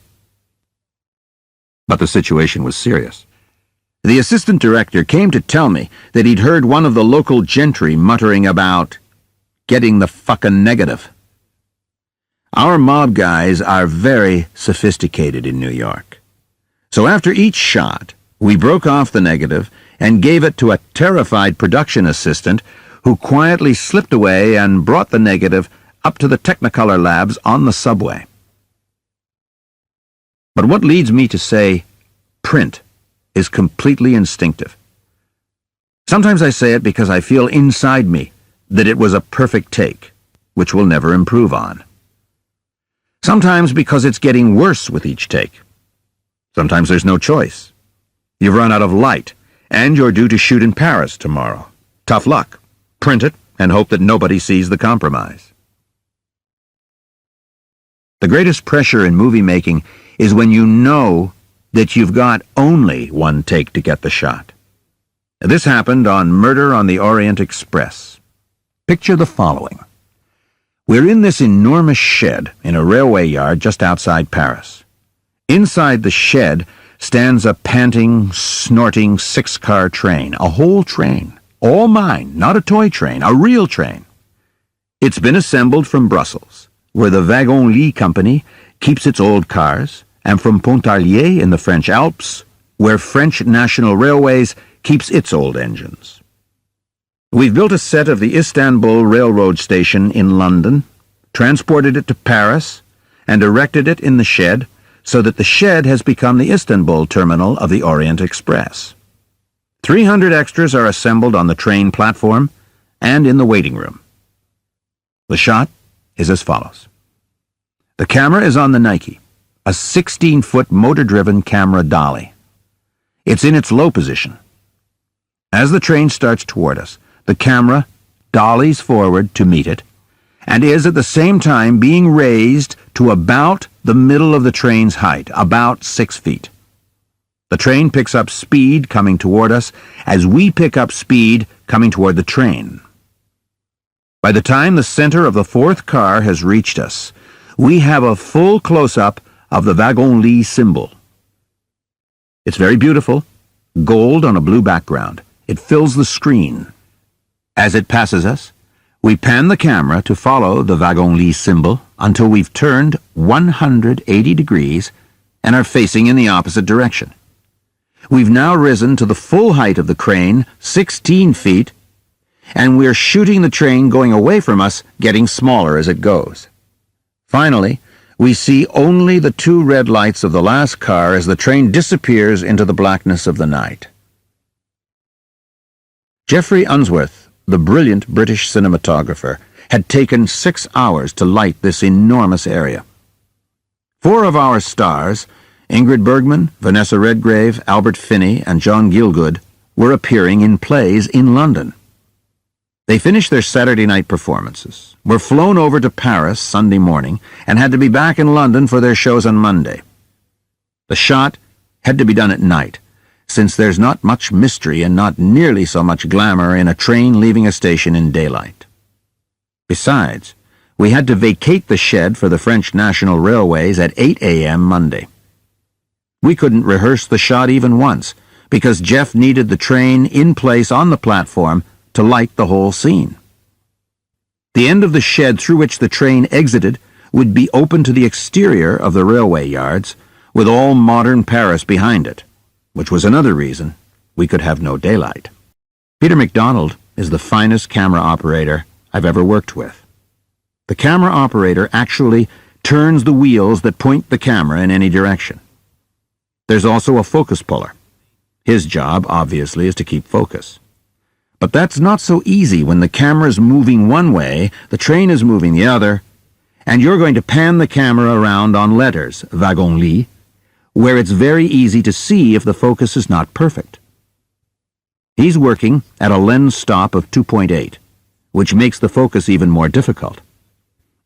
But the situation was serious. The assistant director came to tell me that he'd heard one of the local gentry muttering about getting the fucking negative. Our mob guys are very sophisticated in New York. So after each shot, we broke off the negative and gave it to a terrified production assistant who quietly slipped away and brought the negative up to the Technicolor labs on the subway. But what leads me to say print is completely instinctive. Sometimes I say it because I feel inside me that it was a perfect take, which we'll never improve on. Sometimes because it's getting worse with each take. Sometimes there's no choice. You've run out of light, and you're due to shoot in Paris tomorrow. Tough luck. Print it and hope that nobody sees the compromise. The greatest pressure in movie making is when you know that you've got only one take to get the shot. This happened on Murder on the Orient Express. Picture the following. We're in this enormous shed in a railway yard just outside Paris. Inside the shed stands a panting, snorting 6-car train, a whole train, all mine, not a toy train, a real train. It's been assembled from Brussels, where the Wagon-Lit Company keeps its old cars, and from Pontarlier in the French Alps, where French National Railways keeps its old engines. We've built a set of the Istanbul Railroad Station in London, transported it to Paris, and erected it in the shed so that the shed has become the Istanbul terminal of the Orient Express. 300 extras are assembled on the train platform and in the waiting room. The shot is as follows. The camera is on the Nike, a 16-foot motor-driven camera dolly. It's in its low position. As the train starts toward us, the camera dollies forward to meet it, and is at the same time being raised to about the middle of the train's height, about 6 feet. The train picks up speed coming toward us as we pick up speed coming toward the train. By the time the center of the fourth car has reached us, we have a full close-up of the Wagon-Lit symbol. It's very beautiful, gold on a blue background. It fills the screen. As it passes us, we pan the camera to follow the Wagon-Lit symbol until we've turned 180 degrees and are facing in the opposite direction. We've now risen to the full height of the crane, 16 feet, and we're shooting the train going away from us, getting smaller as it goes. Finally, we see only the 2 red lights of the last car as the train disappears into the blackness of the night. Geoffrey Unsworth, the brilliant British cinematographer, had taken 6 hours to light this enormous area. 4 of our stars, Ingrid Bergman, Vanessa Redgrave, Albert Finney, and John Gielgud, were appearing in plays in London. They finished their Saturday night performances, were flown over to Paris Sunday morning, and had to be back in London for their shows on Monday. The shot had to be done at night, since there's not much mystery and not nearly so much glamour in a train leaving a station in daylight. Besides, we had to vacate the shed for the French National Railways at 8 a.m. Monday. We couldn't rehearse the shot even once, because Jeff needed the train in place on the platform to light the whole scene. The end of the shed through which the train exited would be open to the exterior of the railway yards, with all modern Paris behind it, which was another reason we could have no daylight. Peter MacDonald is the finest camera operator I've ever worked with. The camera operator actually turns the wheels that point the camera in any direction. There's also a focus puller. His job, obviously, is to keep focus. But that's not so easy when the camera's moving one way, the train is moving the other, and you're going to pan the camera around on letters, Wagon-Lit, where it's very easy to see if the focus is not perfect. He's working at a lens stop of 2.8, which makes the focus even more difficult.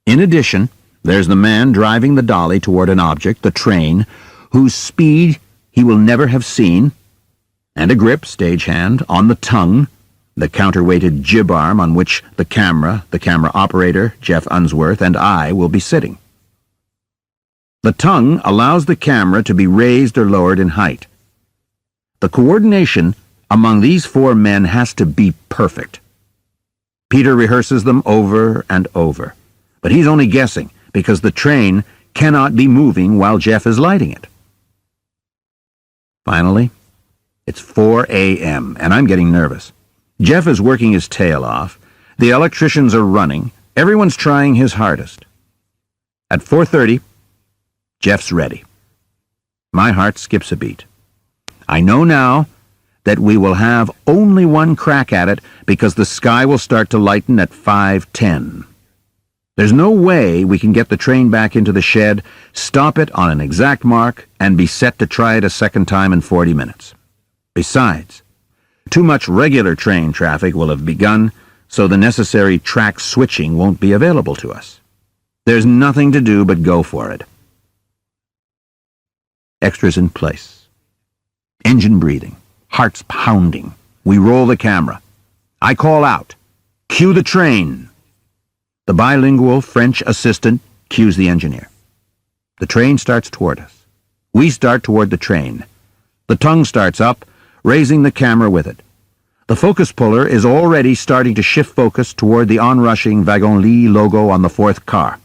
In addition, there's the man driving the dolly toward an object, the train, whose speed he will never have seen, and a grip, stagehand, on the tongue, the counterweighted jib arm on which the camera operator, Jeff Unsworth, and I will be sitting. The tongue allows the camera to be raised or lowered in height. The coordination among these four men has to be perfect. Peter rehearses them over and over, but he's only guessing because the train cannot be moving while Jeff is lighting it. Finally, it's 4 a.m., and I'm getting nervous. Jeff is working his tail off. The electricians are running. Everyone's trying his hardest. At 4:30, Jeff's ready. My heart skips a beat. I know now that we will have only one crack at it because the sky will start to lighten at 5:10. There's no way we can get the train back into the shed, stop it on an exact mark, and be set to try it a second time in 40 minutes. Besides, too much regular train traffic will have begun, so the necessary track switching won't be available to us. There's nothing to do but go for it. Extras in place. Engine breathing. Hearts pounding. We roll the camera. I call out, "Cue the train." The bilingual French assistant cues the engineer. The train starts toward us. We start toward the train. The tongue starts up, raising the camera with it. The focus puller is already starting to shift focus toward the onrushing Wagon-Lit logo on the fourth car.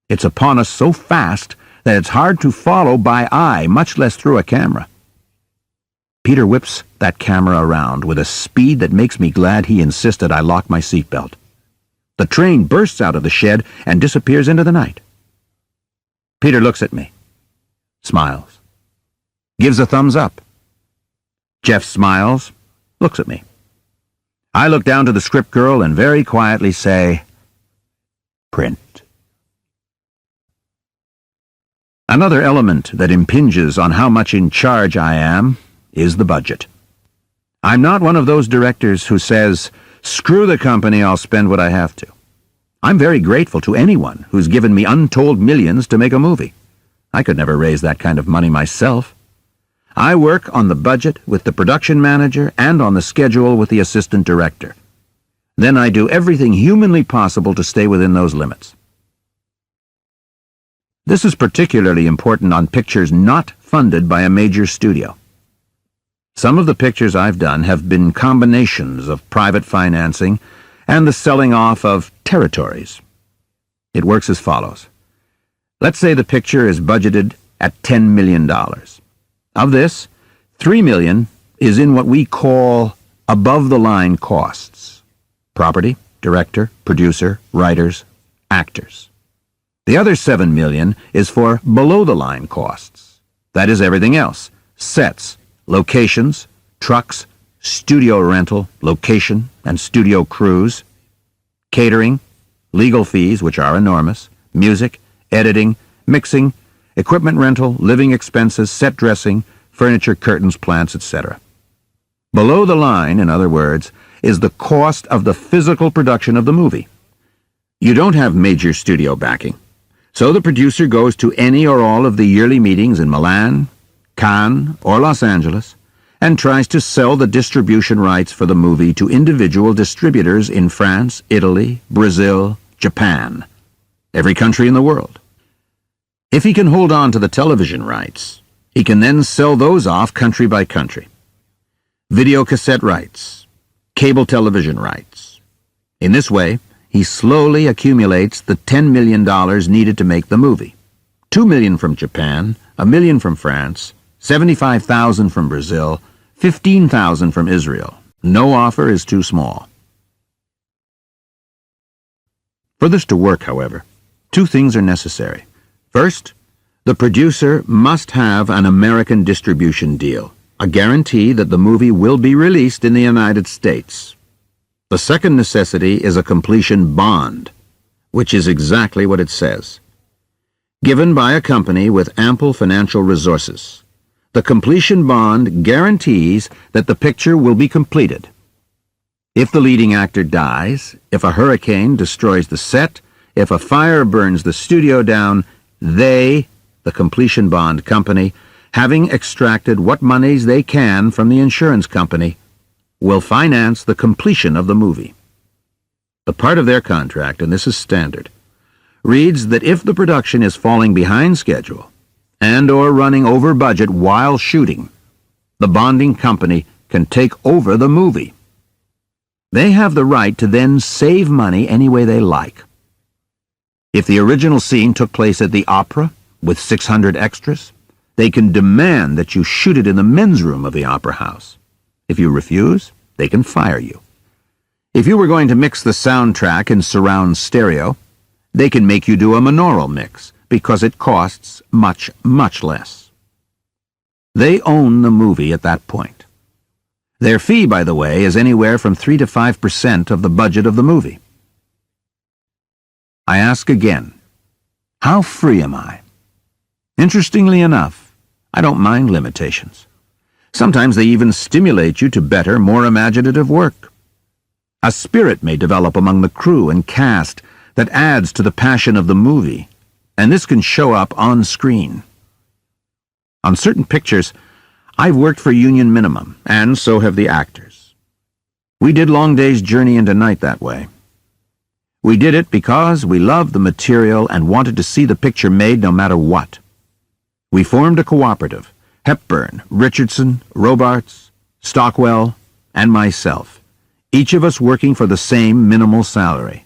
It's upon us so fast that it's hard to follow by eye, much less through a camera. Peter whips that camera around with a speed that makes me glad he insisted I lock my seatbelt. The train bursts out of the shed and disappears into the night. Peter looks at me, smiles, gives a thumbs up. Jeff smiles, looks at me. I look down to the script girl and very quietly say, "Print." Another element that impinges on how much in charge I am is the budget. I'm not one of those directors who says, "Screw the company, I'll spend what I have to." I'm very grateful to anyone who's given me untold millions to make a movie. I could never raise that kind of money myself. I work on the budget with the production manager and on the schedule with the assistant director. Then I do everything humanly possible to stay within those limits. This is particularly important on pictures not funded by a major studio. Some of the pictures I've done have been combinations of private financing and the selling off of territories. It works as follows. Let's say the picture is budgeted at $10 million. Of this, $3 million is in what we call above-the-line costs. Property, director, producer, writers, actors. The other $7 million is for below-the-line costs. That is everything else. Sets, locations, trucks, studio rental, location, and studio crews, catering, legal fees, which are enormous, music, editing, mixing, equipment rental, living expenses, set dressing, furniture, curtains, plants, etc. Below the line, in other words, is the cost of the physical production of the movie. You don't have major studio backing, so the producer goes to any or all of the yearly meetings in Milan, Cannes, or Los Angeles, and tries to sell the distribution rights for the movie to individual distributors in France, Italy, Brazil, Japan, every country in the world. If he can hold on to the television rights, he can then sell those off country by country. Video cassette rights, cable television rights. In this way, he slowly accumulates the $10 million needed to make the movie. $2 million from Japan, $1 million from France, $75,000 from Brazil, $15,000 from Israel. No offer is too small. For this to work, however, two things are necessary. First, the producer must have an American distribution deal, a guarantee that the movie will be released in the United States. The second necessity is a completion bond, which is exactly what it says. Given by a company with ample financial resources, the completion bond guarantees that the picture will be completed. If the leading actor dies, if a hurricane destroys the set, if a fire burns the studio down, they, the completion bond company, having extracted what monies they can from the insurance company, will finance the completion of the movie. The part of their contract, and this is standard, reads that if the production is falling behind schedule and or running over budget while shooting, the bonding company can take over the movie. They have the right to then save money any way they like. If the original scene took place at the opera with 600 extras, they can demand that you shoot it in the men's room of the opera house. If you refuse, they can fire you. If you were going to mix the soundtrack in surround stereo, they can make you do a monaural mix because it costs much, much less. They own the movie at that point. Their fee, by the way, is anywhere from 3 to 5% of the budget of the movie. I ask again, how free am I? Interestingly enough, I don't mind limitations. Sometimes they even stimulate you to better, more imaginative work. A spirit may develop among the crew and cast that adds to the passion of the movie, and this can show up on screen. On certain pictures, I've worked for union minimum, and so have the actors. We did Long Day's Journey into Night that way. We did it because we loved the material and wanted to see the picture made no matter what. We formed a cooperative, Hepburn, Richardson, Robarts, Stockwell, and myself, each of us working for the same minimal salary.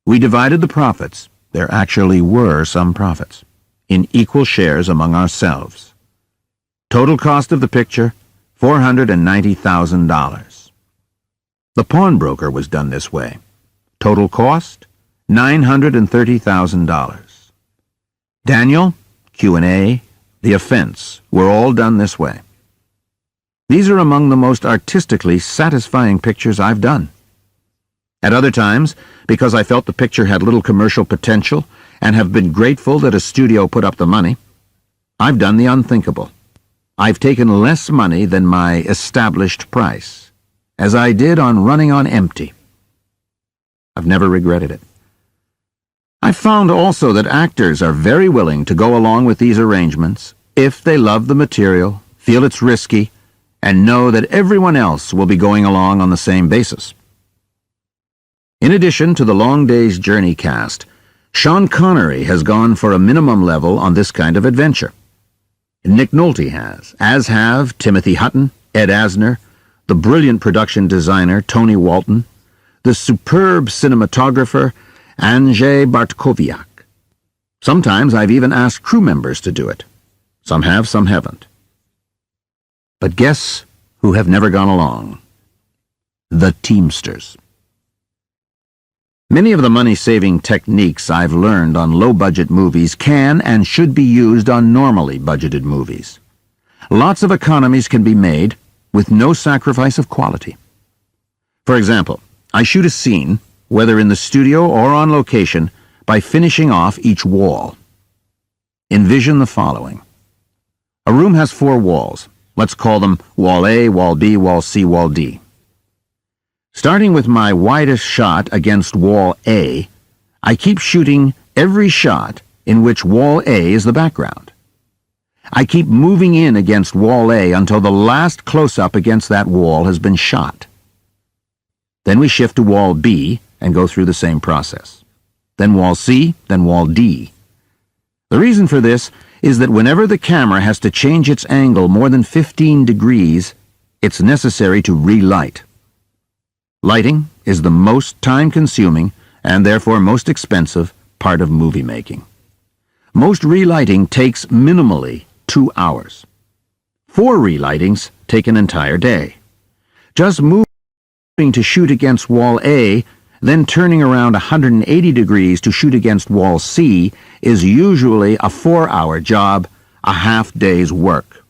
We divided the profits, there actually were some profits, in equal shares among ourselves. Total cost of the picture, $490,000. The pawnbroker was done this way. Total cost, $930,000. Daniel, Q&A, The Offense were all done this way. These are among the most artistically satisfying pictures I've done. At other times, because I felt the picture had little commercial potential and have been grateful that a studio put up the money, I've done the unthinkable. I've taken less money than my established price, as I did on Running on Empty. I've never regretted it. I've found also that actors are very willing to go along with these arrangements if they love the material, feel it's risky, and know that everyone else will be going along on the same basis. In addition to the Long Day's Journey cast, Sean Connery has gone for a minimum level on this kind of adventure. Nick Nolte has, as have Timothy Hutton, Ed Asner, the brilliant production designer Tony Walton, the superb cinematographer Andrzej Bartkowiak. Sometimes I've even asked crew members to do it. Some have, some haven't. But guess who have never gone along? The Teamsters. Many of the money-saving techniques I've learned on low-budget movies can and should be used on normally budgeted movies. Lots of economies can be made with no sacrifice of quality. For example, I shoot a scene, whether in the studio or on location, by finishing off each wall. Envision the following. A room has 4 walls. Let's call them Wall A, Wall B, Wall C, Wall D. Starting with my widest shot against Wall A, I keep shooting every shot in which Wall A is the background. I keep moving in against Wall A until the last close-up against that wall has been shot. Then we shift to Wall B and go through the same process. Then Wall C, then Wall D. The reason for this is that whenever the camera has to change its angle more than 15 degrees, it's necessary to relight. Lighting is the most time-consuming and therefore most expensive part of movie making. Most relighting takes minimally 2 hours. 4 relightings take an entire day. Just moving to shoot against Wall A, then turning around 180 degrees to shoot against Wall C is usually a 4-hour job, a half-day's work.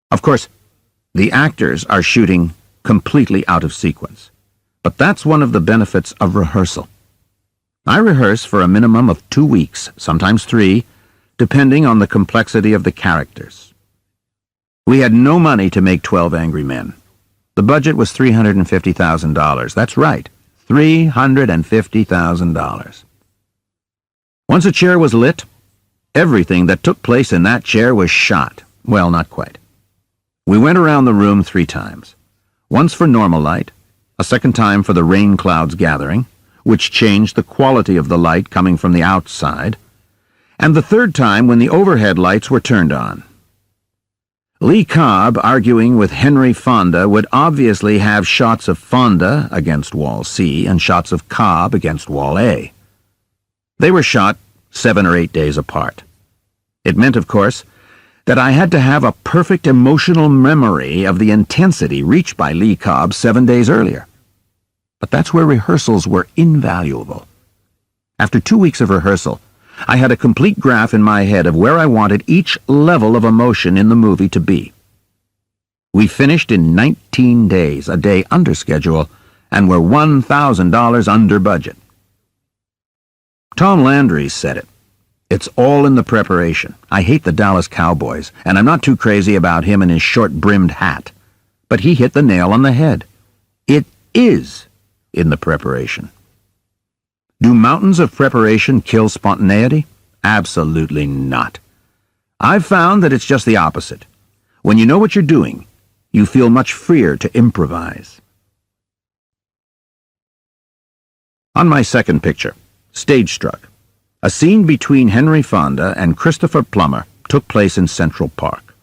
Of course, the actors are shooting completely out of sequence, but that's one of the benefits of rehearsal. I rehearse for a minimum of 2 weeks, sometimes 3, depending on the complexity of the characters. We had no money to make 12 Angry Men. The budget was $350,000. That's right, $350,000. Once a chair was lit, everything that took place in that chair was shot. Well, not quite. We went around the room 3 times. Once for normal light, a second time for the rain clouds gathering, which changed the quality of the light coming from the outside, and the third time when the overhead lights were turned on. Lee Cobb, arguing with Henry Fonda, would obviously have shots of Fonda against wall C and shots of Cobb against wall A. They were shot 7 or 8 days apart. It meant, of course, that I had to have a perfect emotional memory of the intensity reached by Lee Cobb 7 days earlier. But that's where rehearsals were invaluable. After 2 weeks of rehearsal, I had a complete graph in my head of where I wanted each level of emotion in the movie to be. We finished in 19 days, a day under schedule, and were $1,000 under budget. Tom Landry said it. It's all in the preparation. I hate the Dallas Cowboys, and I'm not too crazy about him and his short-brimmed hat. But he hit the nail on the head. It is in the preparation. Do mountains of preparation kill spontaneity? Absolutely not. I've found that it's just the opposite. When you know what you're doing, you feel much freer to improvise. On my second picture, Stage Struck, a scene between Henry Fonda and Christopher Plummer took place in Central Park.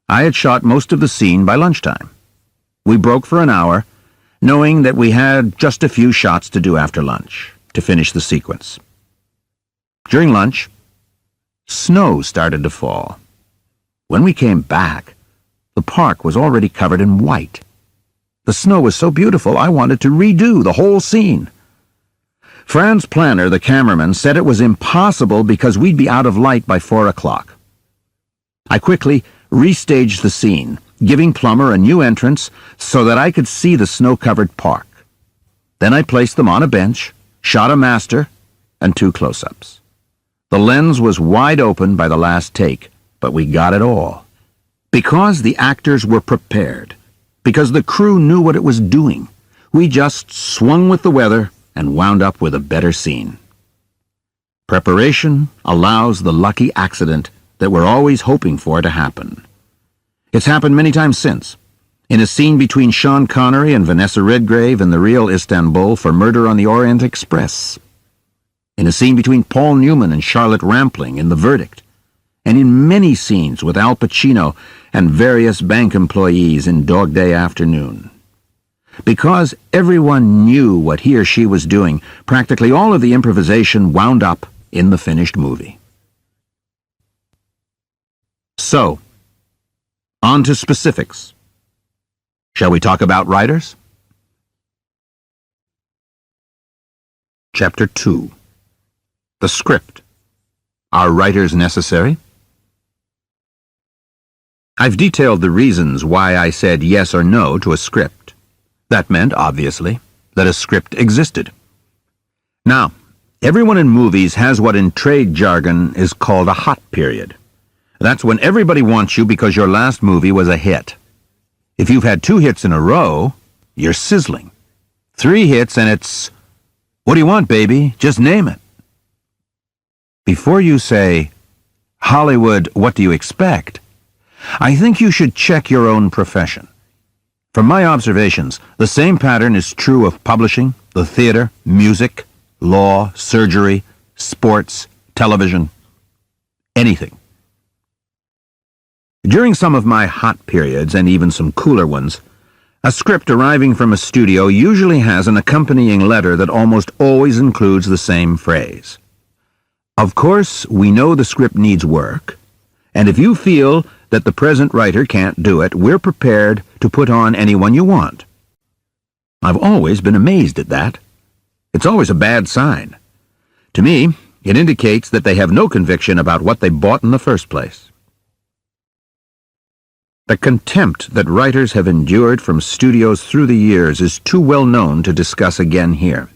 I had shot most of the scene by lunchtime. We broke for an hour, knowing that we had just a few shots to do after lunch to finish the sequence. During lunch, snow started to fall. When we came back, the park was already covered in white. The snow was so beautiful I wanted to redo the whole scene. Franz Planner, the cameraman, said it was impossible because we'd be out of light by 4 o'clock. I quickly restaged the scene, giving Plummer a new entrance so that I could see the snow-covered park. Then I placed them on a bench, shot a master, and 2 close-ups. The lens was wide open by the last take, but we got it all. Because the actors were prepared, because the crew knew what it was doing, we just swung with the weather and wound up with a better scene. Preparation allows the lucky accident that we're always hoping for to happen. It's happened many times since. In a scene between Sean Connery and Vanessa Redgrave in the real Istanbul for Murder on the Orient Express. In a scene between Paul Newman and Charlotte Rampling in The Verdict. And in many scenes with Al Pacino and various bank employees in Dog Day Afternoon. Because everyone knew what he or she was doing, practically all of the improvisation wound up in the finished movie. So, on to specifics. Shall we talk about writers? Chapter 2. The script. Are writers necessary? I've detailed the reasons why I said yes or no to a script. That meant, obviously, that a script existed. Now, everyone in movies has what in trade jargon is called a hot period. That's when everybody wants you because your last movie was a hit. If you've had 2 hits in a row, you're sizzling. 3 hits and it's, what do you want, baby? Just name it. Before you say, Hollywood, what do you expect? I think you should check your own profession. From my observations, the same pattern is true of publishing, the theater, music, law, surgery, sports, television, anything. During some of my hot periods, and even some cooler ones, a script arriving from a studio usually has an accompanying letter that almost always includes the same phrase. Of course, we know the script needs work, and if you feel that the present writer can't do it, we're prepared to put on anyone you want. I've always been amazed at that. It's always a bad sign. To me, it indicates that they have no conviction about what they bought in the first place. The contempt that writers have endured from studios through the years is too well known to discuss again here.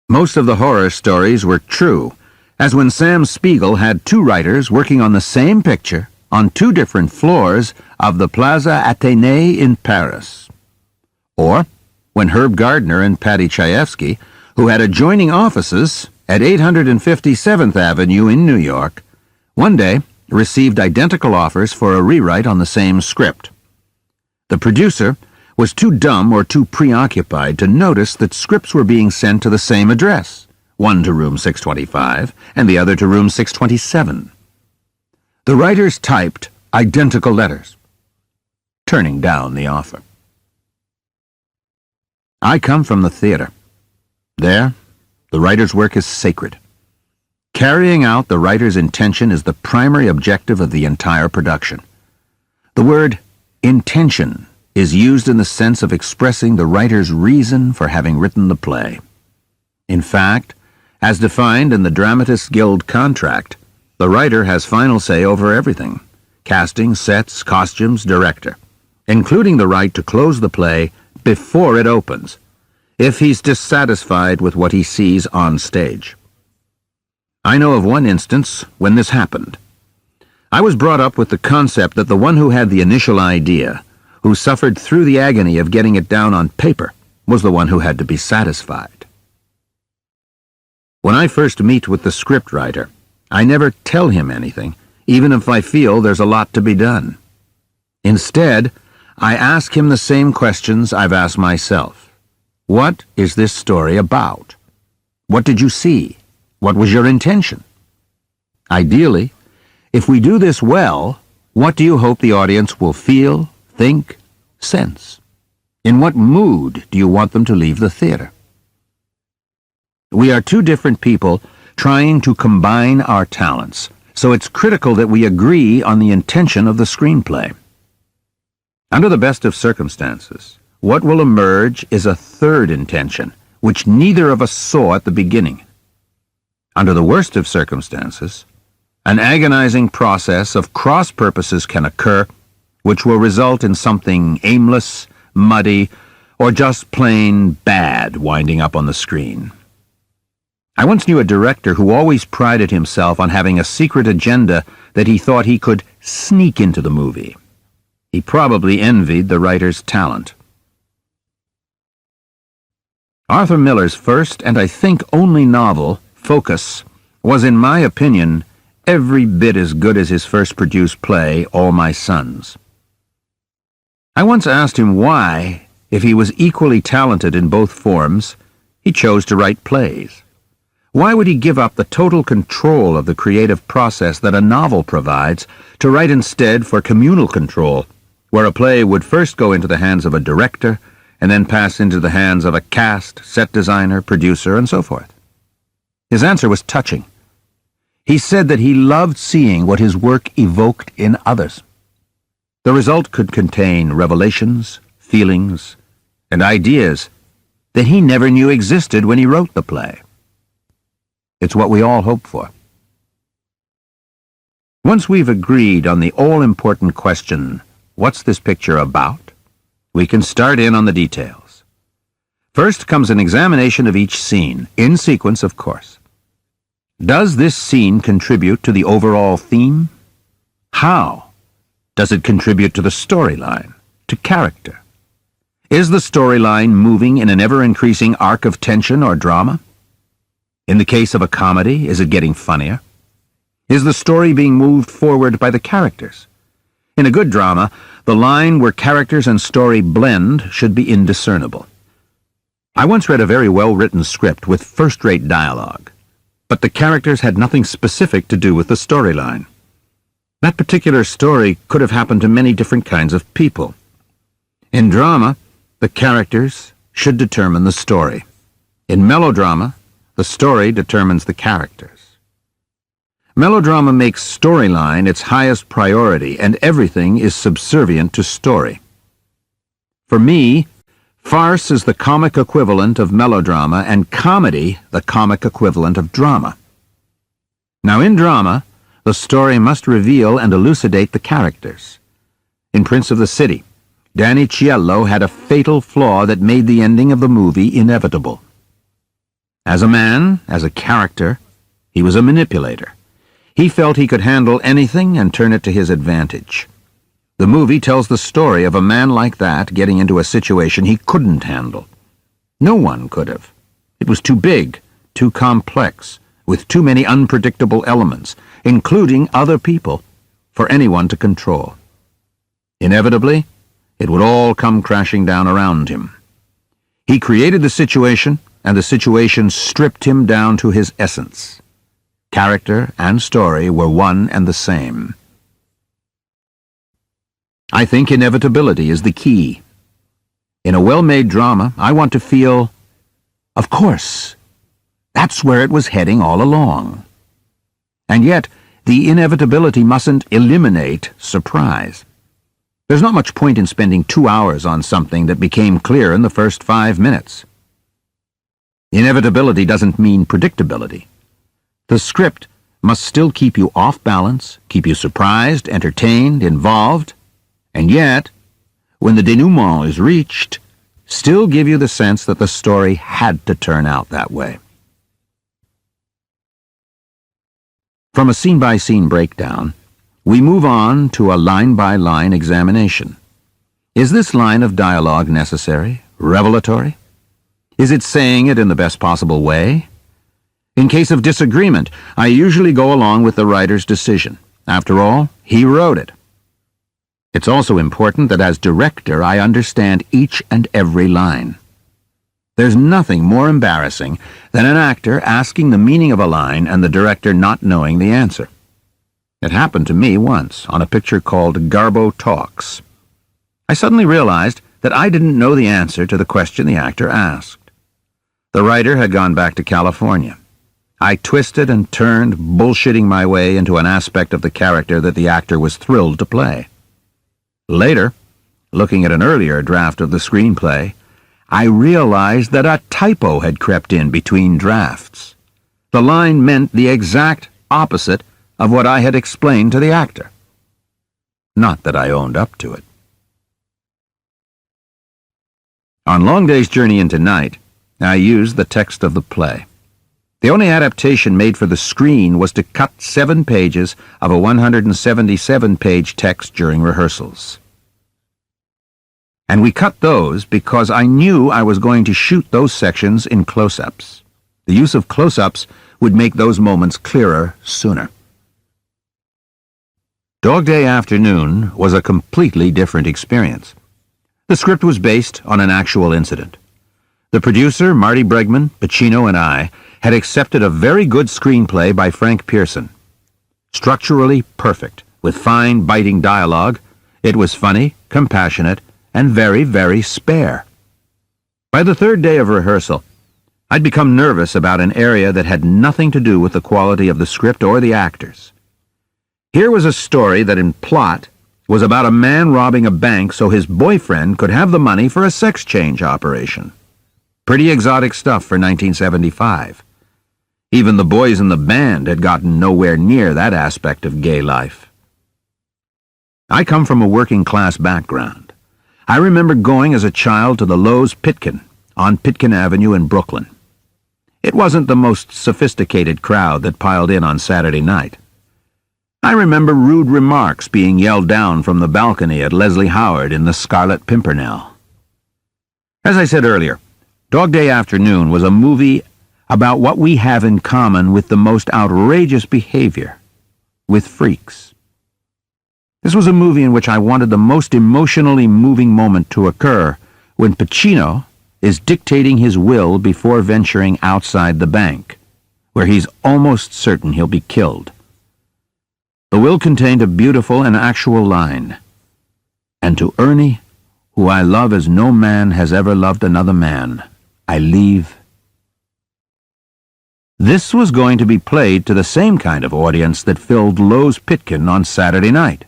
Most of the horror stories were true, as when Sam Spiegel had 2 writers working on the same picture on 2 different floors of the Plaza Athénée in Paris. Or when Herb Gardner and Patty Chayefsky, who had adjoining offices at 857th Avenue in New York, one day received identical offers for a rewrite on the same script. The producer was too dumb or too preoccupied to notice that scripts were being sent to the same address, one to room 625 and the other to room 627. The writers typed identical letters, turning down the offer. I come from the theater. There, the writer's work is sacred. Carrying out the writer's intention is the primary objective of the entire production. The word intention is used in the sense of expressing the writer's reason for having written the play. In fact, as defined in the Dramatists Guild contract, the writer has final say over everything: casting, sets, costumes, director, including the right to close the play before it opens, if he's dissatisfied with what he sees on stage. I know of one instance when this happened. I was brought up with the concept that the one who had the initial idea, who suffered through the agony of getting it down on paper, was the one who had to be satisfied. When I first meet with the scriptwriter, I never tell him anything, even if I feel there's a lot to be done. Instead, I ask him the same questions I've asked myself. What is this story about? What did you see? What was your intention? Ideally, if we do this well, what do you hope the audience will feel, think, sense? In what mood do you want them to leave the theater? We are 2 different people trying to combine our talents, so it's critical that we agree on the intention of the screenplay. Under the best of circumstances, what will emerge is a 3rd intention, which neither of us saw at the beginning. Under the worst of circumstances, an agonizing process of cross-purposes can occur, which will result in something aimless, muddy, or just plain bad winding up on the screen. I once knew a director who always prided himself on having a secret agenda that he thought he could sneak into the movie. He probably envied the writer's talent. Arthur Miller's first and I think only novel, Focus, was, in my opinion, every bit as good as his first produced play, All My Sons. I once asked him why, if he was equally talented in both forms, he chose to write plays. Why would he give up the total control of the creative process that a novel provides to write instead for communal control, where a play would first go into the hands of a director and then pass into the hands of a cast, set designer, producer, and so forth? His answer was touching. He said that he loved seeing what his work evoked in others. The result could contain revelations, feelings, and ideas that he never knew existed when he wrote the play. It's what we all hope for. Once we've agreed on the all-important question, what's this picture about, we can start in on the details. First comes an examination of each scene, in sequence, of course. Does this scene contribute to the overall theme? How? Does it contribute to the storyline, to character? Is the storyline moving in an ever-increasing arc of tension or drama? In the case of a comedy, is it getting funnier? Is the story being moved forward by the characters? In a good drama, the line where characters and story blend should be indiscernible. I once read a very well-written script with first-rate dialogue, but the characters had nothing specific to do with the storyline. That particular story could have happened to many different kinds of people. In drama, the characters should determine the story. In melodrama, the story determines the characters. Melodrama makes storyline its highest priority, and everything is subservient to story. For me, farce is the comic equivalent of melodrama, and comedy the comic equivalent of drama. Now, in drama, the story must reveal and elucidate the characters. In Prince of the City, Danny Ciello had a fatal flaw that made the ending of the movie inevitable. As a man, as a character, he was a manipulator. He felt he could handle anything and turn it to his advantage. The movie tells the story of a man like that getting into a situation he couldn't handle. No one could have. It was too big, too complex, with too many unpredictable elements, including other people, for anyone to control. Inevitably, it would all come crashing down around him. He created the situation, and the situation stripped him down to his essence. Character and story were one and the same. I think inevitability is the key. In a well-made drama, I want to feel, of course, that's where it was heading all along. And yet, the inevitability mustn't eliminate surprise. There's not much point in spending 2 hours on something that became clear in the first 5 minutes. Inevitability doesn't mean predictability. The script must still keep you off balance, keep you surprised, entertained, involved, and yet, when the denouement is reached, still give you the sense that the story had to turn out that way. From a scene-by-scene breakdown, we move on to a line-by-line examination. Is this line of dialogue necessary, revelatory? Is it saying it in the best possible way? In case of disagreement, I usually go along with the writer's decision. After all, he wrote it. It's also important that as director I understand each and every line. There's nothing more embarrassing than an actor asking the meaning of a line and the director not knowing the answer. It happened to me once on a picture called Garbo Talks. I suddenly realized that I didn't know the answer to the question the actor asked. The writer had gone back to California. I twisted and turned, bullshitting my way into an aspect of the character that the actor was thrilled to play. Later, looking at an earlier draft of the screenplay, I realized that a typo had crept in between drafts. The line meant the exact opposite of what I had explained to the actor. Not that I owned up to it. On Long Day's Journey into Night, I used the text of the play. The only adaptation made for the screen was to cut 7 pages of a 177-page text during rehearsals. And we cut those because I knew I was going to shoot those sections in close-ups. The use of close-ups would make those moments clearer sooner. Dog Day Afternoon was a completely different experience. The script was based on an actual incident. The producer, Marty Bregman, Pacino, and I had accepted a very good screenplay by Frank Pearson. Structurally perfect, with fine, biting dialogue, it was funny, compassionate, and very, very spare. By the 3rd day of rehearsal, I'd become nervous about an area that had nothing to do with the quality of the script or the actors. Here was a story that in plot was about a man robbing a bank so his boyfriend could have the money for a sex change operation. Pretty exotic stuff for 1975. Even the boys in the band had gotten nowhere near that aspect of gay life. I come from a working-class background. I remember going as a child to the Lowe's Pitkin on Pitkin Avenue in Brooklyn. It wasn't the most sophisticated crowd that piled in on Saturday night. I remember rude remarks being yelled down from the balcony at Leslie Howard in the Scarlet Pimpernel. As I said earlier, Dog Day Afternoon was a movie about what we have in common with the most outrageous behavior, with freaks. This was a movie in which I wanted the most emotionally moving moment to occur when Pacino is dictating his will before venturing outside the bank, where he's almost certain he'll be killed. The will contained a beautiful and actual line, "And to Ernie, who I love as no man has ever loved another man, I leave." This was going to be played to the same kind of audience that filled Lowe's Pitkin on Saturday night.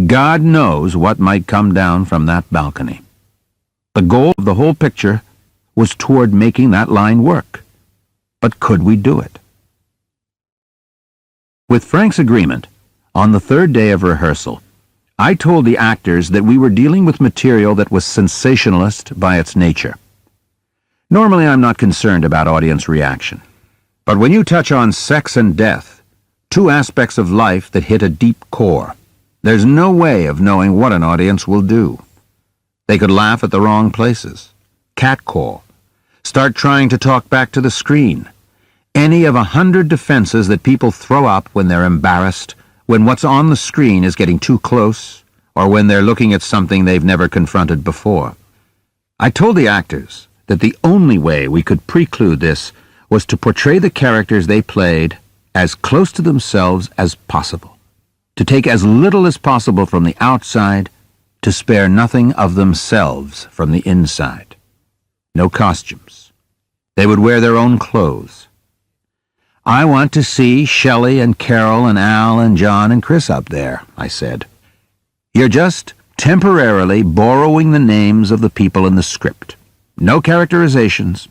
God knows what might come down from that balcony. The goal of the whole picture was toward making that line work. But could we do it? With Frank's agreement, on the 3rd day of rehearsal, I told the actors that we were dealing with material that was sensationalist by its nature. Normally I'm not concerned about audience reaction. But when you touch on sex and death, Two aspects of life that hit a deep core. There's no way of knowing what an audience will do. They could laugh at the wrong places, catcall, start trying to talk back to the screen. Any of 100 defenses that people throw up when they're embarrassed, when what's on the screen is getting too close, or when they're looking at something they've never confronted before. I told the actors that the only way we could preclude this was to portray the characters they played as close to themselves as possible, to take as little as possible from the outside, to spare nothing of themselves from the inside. No costumes. They would wear their own clothes. I want to see Shelley and Carol and Al and John and Chris up there, I said. You're just temporarily borrowing the names of the people in the script. No characterizations,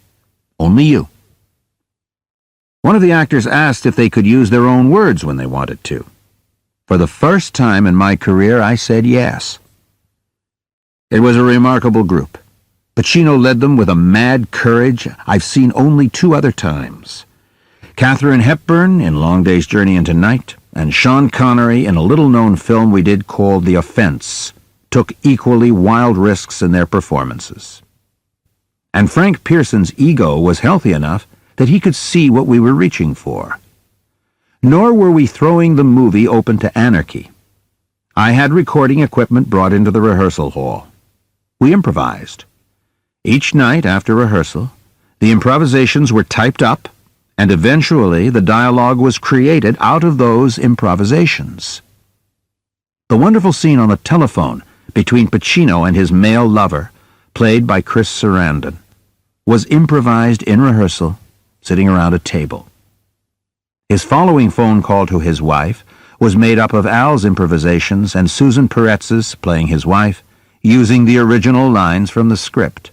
only you. One of the actors asked if they could use their own words when they wanted to. For the first time in my career, I said yes. It was a remarkable group. Pacino led them with a mad courage I've seen only 2 other times. Katharine Hepburn in Long Day's Journey into Night, and Sean Connery in a little-known film we did called The Offense, took equally wild risks in their performances. And Frank Pearson's ego was healthy enough that he could see what we were reaching for. Nor were we throwing the movie open to anarchy. I had recording equipment brought into the rehearsal hall. We improvised. Each night after rehearsal, the improvisations were typed up, and eventually the dialogue was created out of those improvisations. The wonderful scene on the telephone between Pacino and his male lover, played by Chris Sarandon, was improvised in rehearsal, sitting around a table. His following phone call to his wife was made up of Al's improvisations and Susan Peretz's, playing his wife, using the original lines from the script.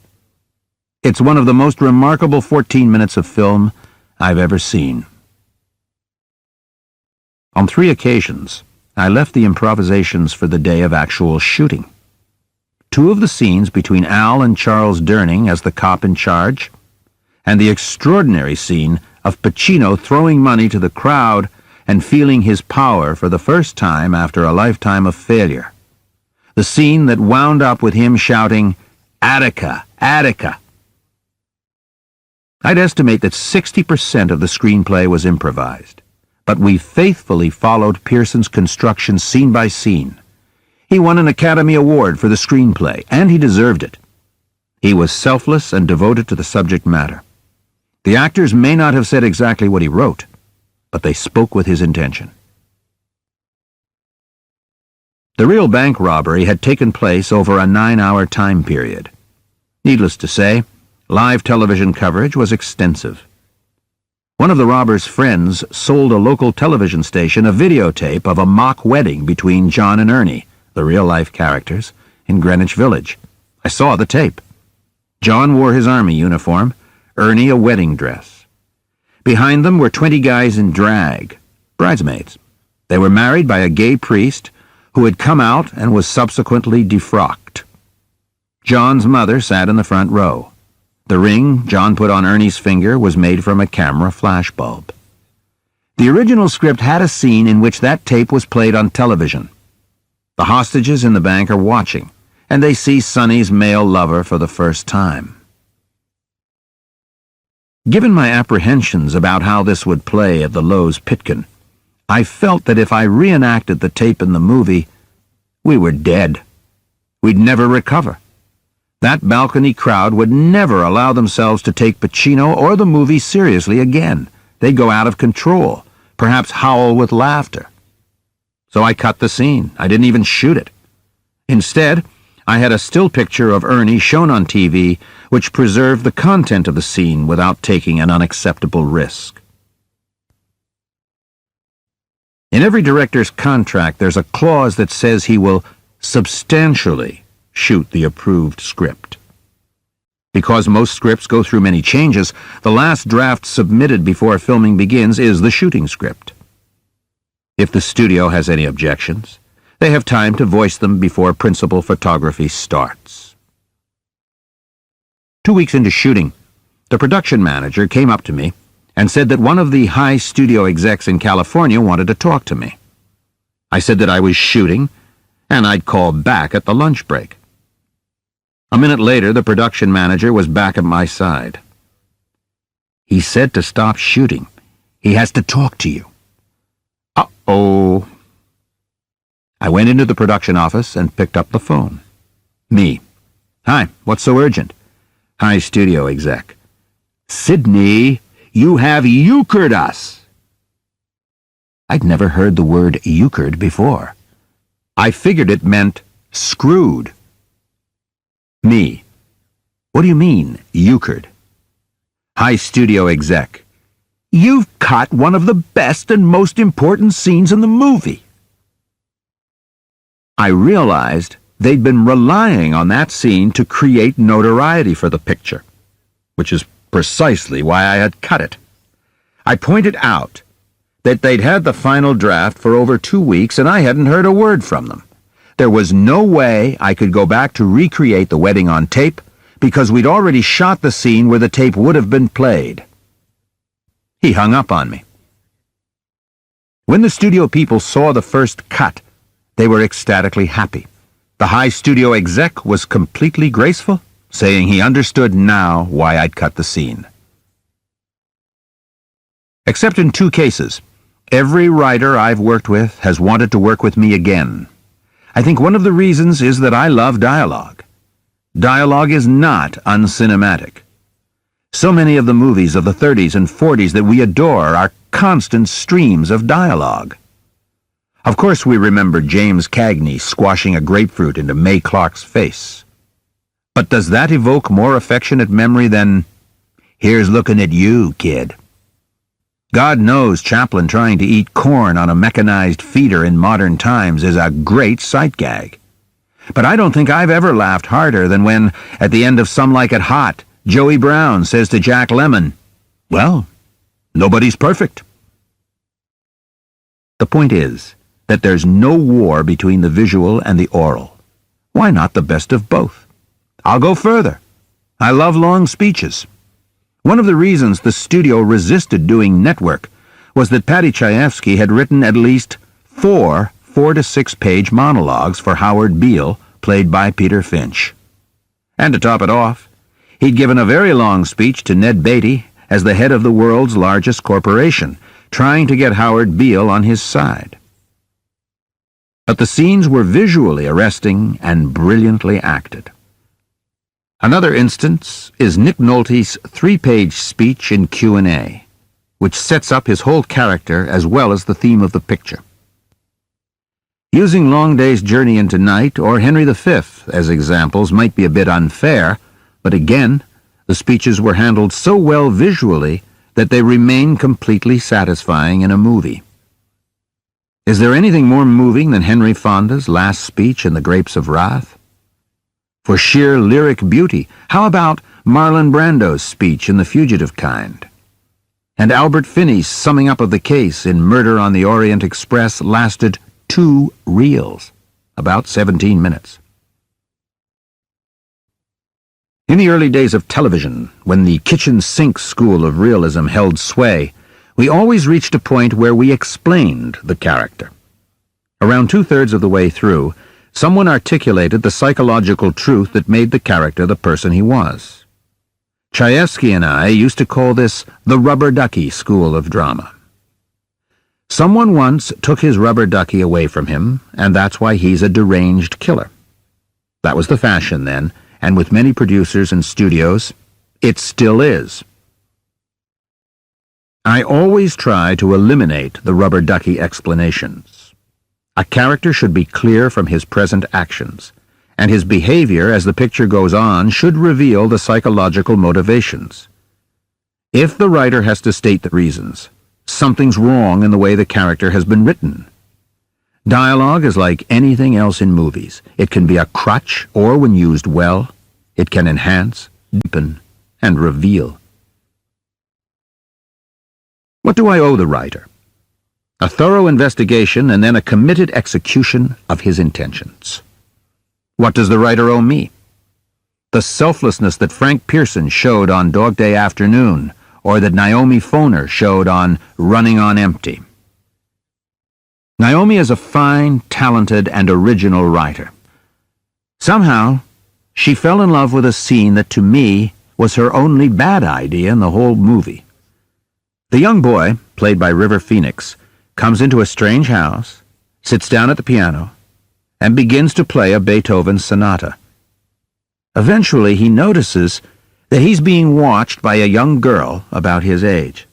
It's one of the most remarkable 14 minutes of film I've ever seen. On 3 occasions, I left the improvisations for the day of actual shooting. 2 of the scenes between Al and Charles Durning as the cop in charge, and the extraordinary scene of Pacino throwing money to the crowd and feeling his power for the first time after a lifetime of failure. The scene that wound up with him shouting, "Attica, Attica!" I'd estimate that 60% of the screenplay was improvised, but we faithfully followed Pearson's construction scene by scene. He won an Academy Award for the screenplay, and he deserved it. He was selfless and devoted to the subject matter. The actors may not have said exactly what he wrote, but they spoke with his intention. The real bank robbery had taken place over a 9-hour time period. Needless to say, live television coverage was extensive. One of the robbers' friends sold a local television station a videotape of a mock wedding between John and Ernie, the real-life characters, in Greenwich Village. I saw the tape. John wore his army uniform, Ernie a wedding dress. Behind them were 20 guys in drag, bridesmaids. They were married by a gay priest who had come out and was subsequently defrocked. John's mother sat in the front row. The ring John put on Ernie's finger was made from a camera flashbulb. The original script had a scene in which that tape was played on television. The hostages in the bank are watching, and they see Sonny's male lover for the first time. Given my apprehensions about how this would play at the Lowe's Pitkin, I felt that if I reenacted the tape in the movie, we were dead. We'd never recover. That balcony crowd would never allow themselves to take Pacino or the movie seriously again. They'd go out of control, perhaps howl with laughter. So I cut the scene. I didn't even shoot it. Instead, I had a still picture of Ernie shown on TV, which preserved the content of the scene without taking an unacceptable risk. In every director's contract, there's a clause that says he will substantially shoot the approved script. Because most scripts go through many changes, the last draft submitted before filming begins is the shooting script. If the studio has any objections, they have time to voice them before principal photography starts. 2 weeks into shooting, the production manager came up to me and said that one of the high studio execs in California wanted to talk to me. I said that I was shooting, and I'd call back at the lunch break. A minute later, the production manager was back at my side. He said to stop shooting. He has to talk to you. Uh-oh. I went into the production office and picked up the phone. Me. Hi, what's so urgent? Hi, studio exec. Sidney, you have euchred us. I'd never heard the word euchred before. I figured it meant screwed. Me. What do you mean, euchred? Hi, studio exec. You've cut one of the best and most important scenes in the movie. I realized they'd been relying on that scene to create notoriety for the picture, which is precisely why I had cut it. I pointed out that they'd had the final draft for over 2 weeks and I hadn't heard a word from them. There was no way I could go back to recreate the wedding on tape because we'd already shot the scene where the tape would have been played. He hung up on me. When the studio people saw the first cut, they were ecstatically happy. The high studio exec was completely graceful, saying he understood now why I'd cut the scene. Except in 2 cases, every writer I've worked with has wanted to work with me again. I think one of the reasons is that I love dialogue. Dialogue is not uncinematic. So many of the movies of the 30s and 40s that we adore are constant streams of dialogue. Of course we remember James Cagney squashing a grapefruit into May Clark's face. But does that evoke more affectionate memory than, "Here's looking at you, kid"? God knows Chaplin trying to eat corn on a mechanized feeder in modern times is a great sight gag. But I don't think I've ever laughed harder than when, at the end of Some Like It Hot, Joey Brown says to Jack Lemmon, "Well, nobody's perfect." The point is that there's no war between the visual and the oral. Why not the best of both? I'll go further. I love long speeches. One of the reasons the studio resisted doing network was that Paddy Chayefsky had written at least 4 to 6-page monologues for Howard Beale, played by Peter Finch. And to top it off, he'd given a very long speech to Ned Beatty as the head of the world's largest corporation, trying to get Howard Beale on his side. But the scenes were visually arresting and brilliantly acted. Another instance is Nick Nolte's 3-page speech in Q&A, which sets up his whole character as well as the theme of the picture. Using Long Day's Journey into Night or Henry V as examples might be a bit unfair, but again, the speeches were handled so well visually that they remain completely satisfying in a movie. Is there anything more moving than Henry Fonda's last speech in The Grapes of Wrath? For sheer lyric beauty, how about Marlon Brando's speech in The Fugitive Kind? And Albert Finney's summing up of the case in Murder on the Orient Express lasted 2 reels, about 17 minutes. In the early days of television, when the kitchen sink school of realism held sway, we always reached a point where we explained the character. Around 2/3 of the way through, someone articulated the psychological truth that made the character the person he was. Chayefsky and I used to call this the rubber ducky school of drama. Someone once took his rubber ducky away from him, and that's why he's a deranged killer. That was the fashion then, and with many producers and studios, it still is. I always try to eliminate the rubber ducky explanations. A character should be clear from his present actions, and his behavior as the picture goes on should reveal the psychological motivations. If the writer has to state the reasons, something's wrong in the way the character has been written. Dialogue is like anything else in movies. It can be a crutch, or when used well, it can enhance, deepen, and reveal. What do I owe the writer? A thorough investigation and then a committed execution of his intentions. What does the writer owe me? The selflessness that Frank Pearson showed on Dog Day Afternoon, or that Naomi Foner showed on Running on Empty. Naomi is a fine, talented, and original writer. Somehow, she fell in love with a scene that to me was her only bad idea in the whole movie. The young boy, played by River Phoenix, comes into a strange house, sits down at the piano, and begins to play a Beethoven sonata. Eventually, he notices that he's being watched by a young girl about his age.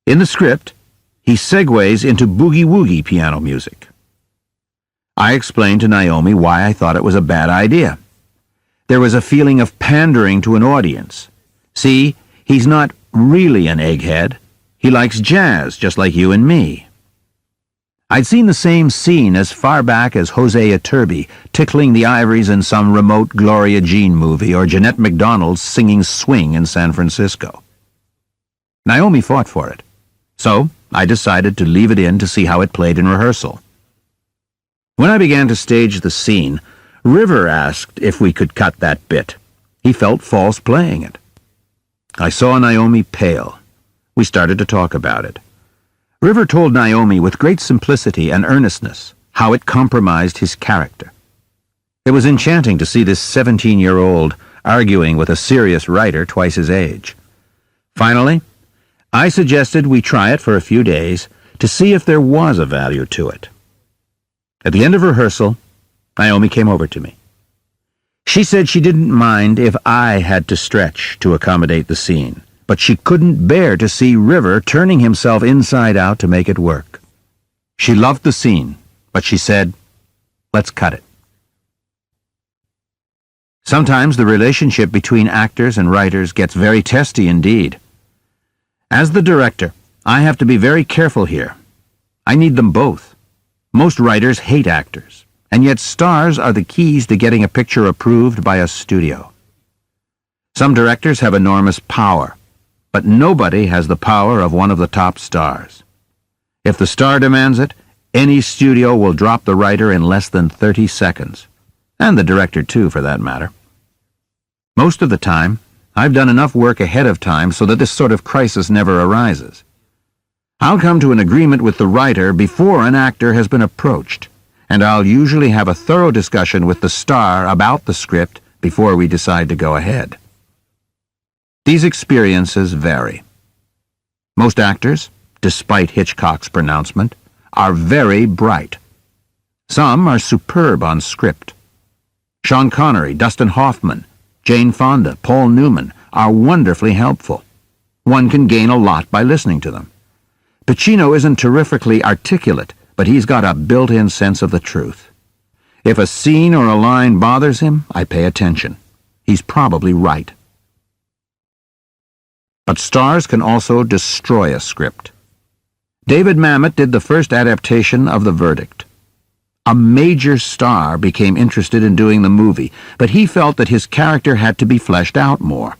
In the script, he segues into boogie-woogie piano music. I explained to Naomi why I thought it was a bad idea. There was a feeling of pandering to an audience. See, he's not really an egghead. He likes jazz, just like you and me. I'd seen the same scene as far back as Hosea Turby tickling the ivories in some remote Gloria Jean movie or Jeanette MacDonald singing swing in San Francisco. Naomi fought for it, so I decided to leave it in to see how it played in rehearsal. When I began to stage the scene, River asked if we could cut that bit. He felt false playing it. I saw Naomi pale. We started to talk about it. River told Naomi with great simplicity and earnestness how it compromised his character. It was enchanting to see this 17-year-old arguing with a serious writer twice his age. Finally, I suggested we try it for a few days to see if there was a value to it. At the end of rehearsal, Naomi came over to me. She said she didn't mind if I had to stretch to accommodate the scene, but she couldn't bear to see River turning himself inside out to make it work. She loved the scene, but she said, "Let's cut it." Sometimes the relationship between actors and writers gets very testy indeed. As the director, I have to be very careful here. I need them both. Most writers hate actors, and yet stars are the keys to getting a picture approved by a studio. Some directors have enormous power, but nobody has the power of one of the top stars. If the star demands it, any studio will drop the writer in less than 30 seconds, and the director too, for that matter. Most of the time, I've done enough work ahead of time so that this sort of crisis never arises. I'll come to an agreement with the writer before an actor has been approached, and I'll usually have a thorough discussion with the star about the script before we decide to go ahead. These experiences vary. Most actors, despite Hitchcock's pronouncement, are very bright. Some are superb on script. Sean Connery, Dustin Hoffman, Jane Fonda, Paul Newman are wonderfully helpful. One can gain a lot by listening to them. Pacino isn't terrifically articulate, but he's got a built-in sense of the truth. If a scene or a line bothers him, I pay attention. He's probably right. But stars can also destroy a script. David Mamet did the first adaptation of The Verdict. A major star became interested in doing the movie, but he felt that his character had to be fleshed out more.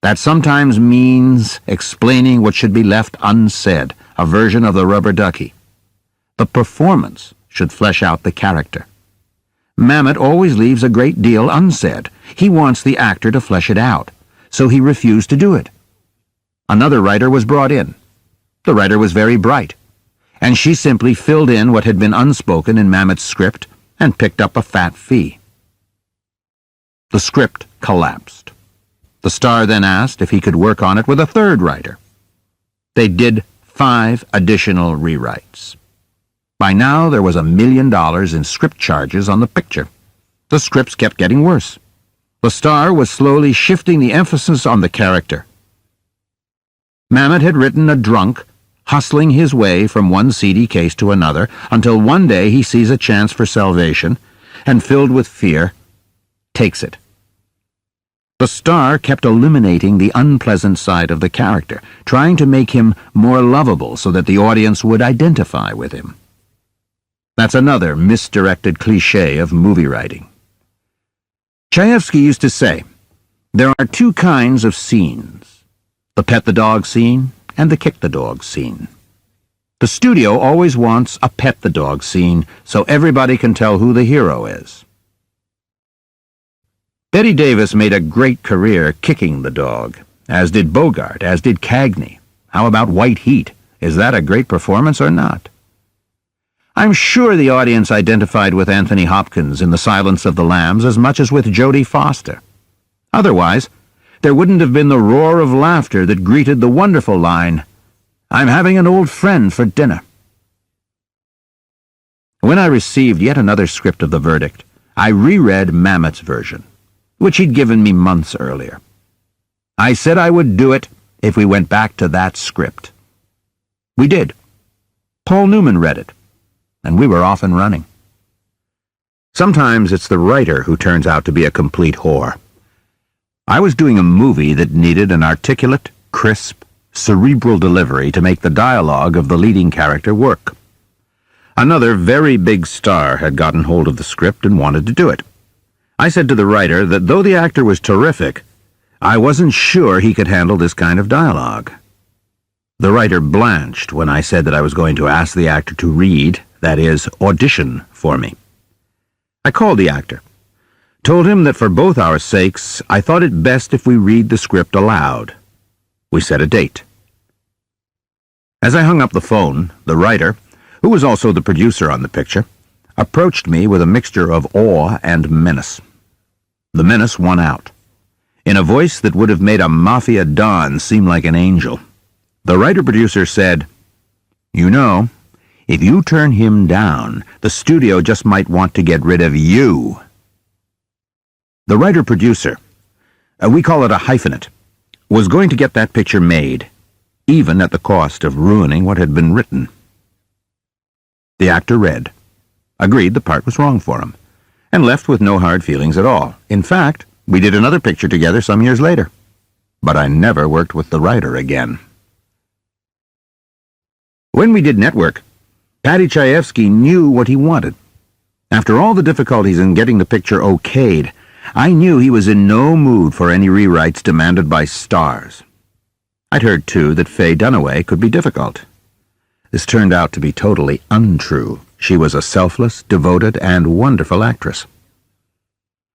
That sometimes means explaining what should be left unsaid, a version of the rubber ducky. The performance should flesh out the character. Mamet always leaves a great deal unsaid. He wants the actor to flesh it out, so he refused to do it. Another writer was brought in. The writer was very bright, and she simply filled in what had been unspoken in Mamet's script and picked up a fat fee. The script collapsed. The star then asked if he could work on it with a third writer. They did 5 additional rewrites. By now there was $1 million in script charges on the picture. The scripts kept getting worse. The star was slowly shifting the emphasis on the character. Mamet had written a drunk, hustling his way from one CD case to another, until one day he sees a chance for salvation, and filled with fear, takes it. The star kept eliminating the unpleasant side of the character, trying to make him more lovable so that the audience would identify with him. That's another misdirected cliché of movie writing. Chayefsky used to say, there are 2 kinds of scenes, the pet the dog scene and the kick the dog scene. The studio always wants a pet the dog scene so everybody can tell who the hero is. Bette Davis made a great career kicking the dog, as did Bogart, as did Cagney. How about White Heat? Is that a great performance or not? I'm sure the audience identified with Anthony Hopkins in The Silence of the Lambs as much as with Jodie Foster. Otherwise, there wouldn't have been the roar of laughter that greeted the wonderful line, "I'm having an old friend for dinner." When I received yet another script of the verdict, I reread Mamet's version, which he'd given me months earlier. I said I would do it if we went back to that script. We did. Paul Newman read it, and we were off and running. Sometimes it's the writer who turns out to be a complete whore. I was doing a movie that needed an articulate, crisp, cerebral delivery to make the dialogue of the leading character work. Another very big star had gotten hold of the script and wanted to do it. I said to the writer that though the actor was terrific, I wasn't sure he could handle this kind of dialogue. The writer blanched when I said that I was going to ask the actor to read, that is, audition, for me. I called the actor, told him that for both our sakes, I thought it best if we read the script aloud. We set a date. As I hung up the phone, the writer, who was also the producer on the picture, approached me with a mixture of awe and menace. The menace won out. In a voice that would have made a mafia don seem like an angel, the writer-producer said, "You know, if you turn him down, the studio just might want to get rid of you." The writer-producer, we call it a hyphenate, was going to get that picture made, even at the cost of ruining what had been written. The actor read, agreed the part was wrong for him, and left with no hard feelings at all. In fact, we did another picture together some years later, but I never worked with the writer again. When we did Network, Paddy Chayefsky knew what he wanted. After all the difficulties in getting the picture okayed, I knew he was in no mood for any rewrites demanded by stars. I'd heard, too, that Faye Dunaway could be difficult. This turned out to be totally untrue. She was a selfless, devoted, and wonderful actress.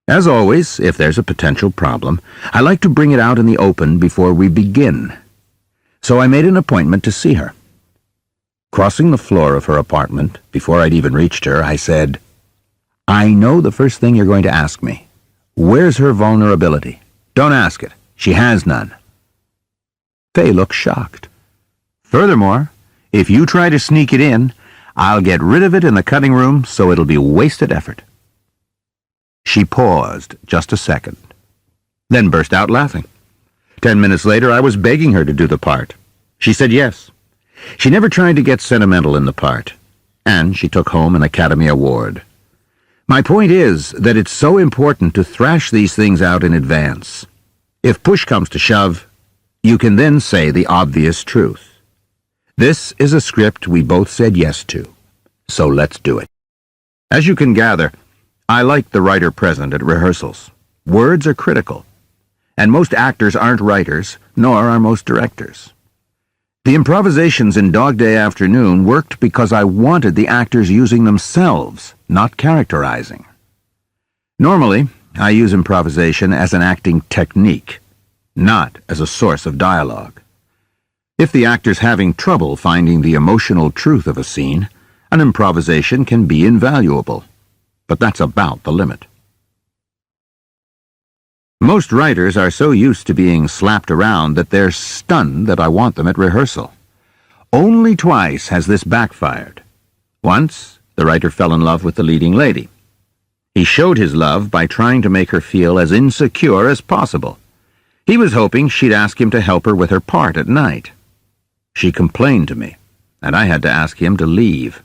As always, if there's a potential problem, I like to bring it out in the open before we begin. So I made an appointment to see her. Crossing the floor of her apartment, before I'd even reached her, I said, "I know the first thing you're going to ask me. Where's her vulnerability? Don't ask it. She has none." Faye looked shocked. "Furthermore, if you try to sneak it in, I'll get rid of it in the cutting room so it'll be wasted effort." She paused just a second, then burst out laughing. 10 minutes later, I was begging her to do the part. She said yes. She never tried to get sentimental in the part, and she took home an Academy Award. My point is that it's so important to thrash these things out in advance. If push comes to shove, you can then say the obvious truth. This is a script we both said yes to, so let's do it. As you can gather, I like the writer present at rehearsals. Words are critical, and most actors aren't writers, nor are most directors. The improvisations in Dog Day Afternoon worked because I wanted the actors using themselves, not characterizing. Normally, I use improvisation as an acting technique, not as a source of dialogue. If the actor's having trouble finding the emotional truth of a scene, an improvisation can be invaluable, but that's about the limit. Most writers are so used to being slapped around that they're stunned that I want them at rehearsal. Only twice has this backfired. Once, the writer fell in love with the leading lady. He showed his love by trying to make her feel as insecure as possible. He was hoping she'd ask him to help her with her part at night. She complained to me, and I had to ask him to leave.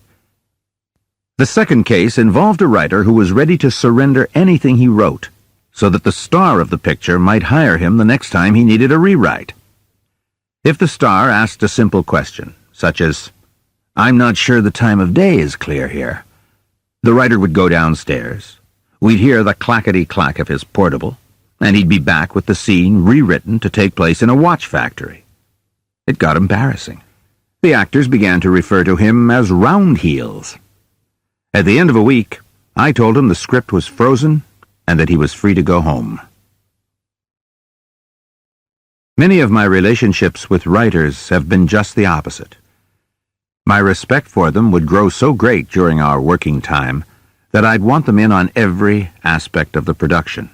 The second case involved a writer who was ready to surrender anything he wrote, so that the star of the picture might hire him the next time he needed a rewrite. If the star asked a simple question, such as, "I'm not sure the time of day is clear here," the writer would go downstairs, we'd hear the clackety-clack of his portable, and he'd be back with the scene rewritten to take place in a watch factory. It got embarrassing. The actors began to refer to him as Roundheels. At the end of a week, I told him the script was frozen and that he was free to go home. Many of my relationships with writers have been just the opposite. My respect for them would grow so great during our working time that I'd want them in on every aspect of the production.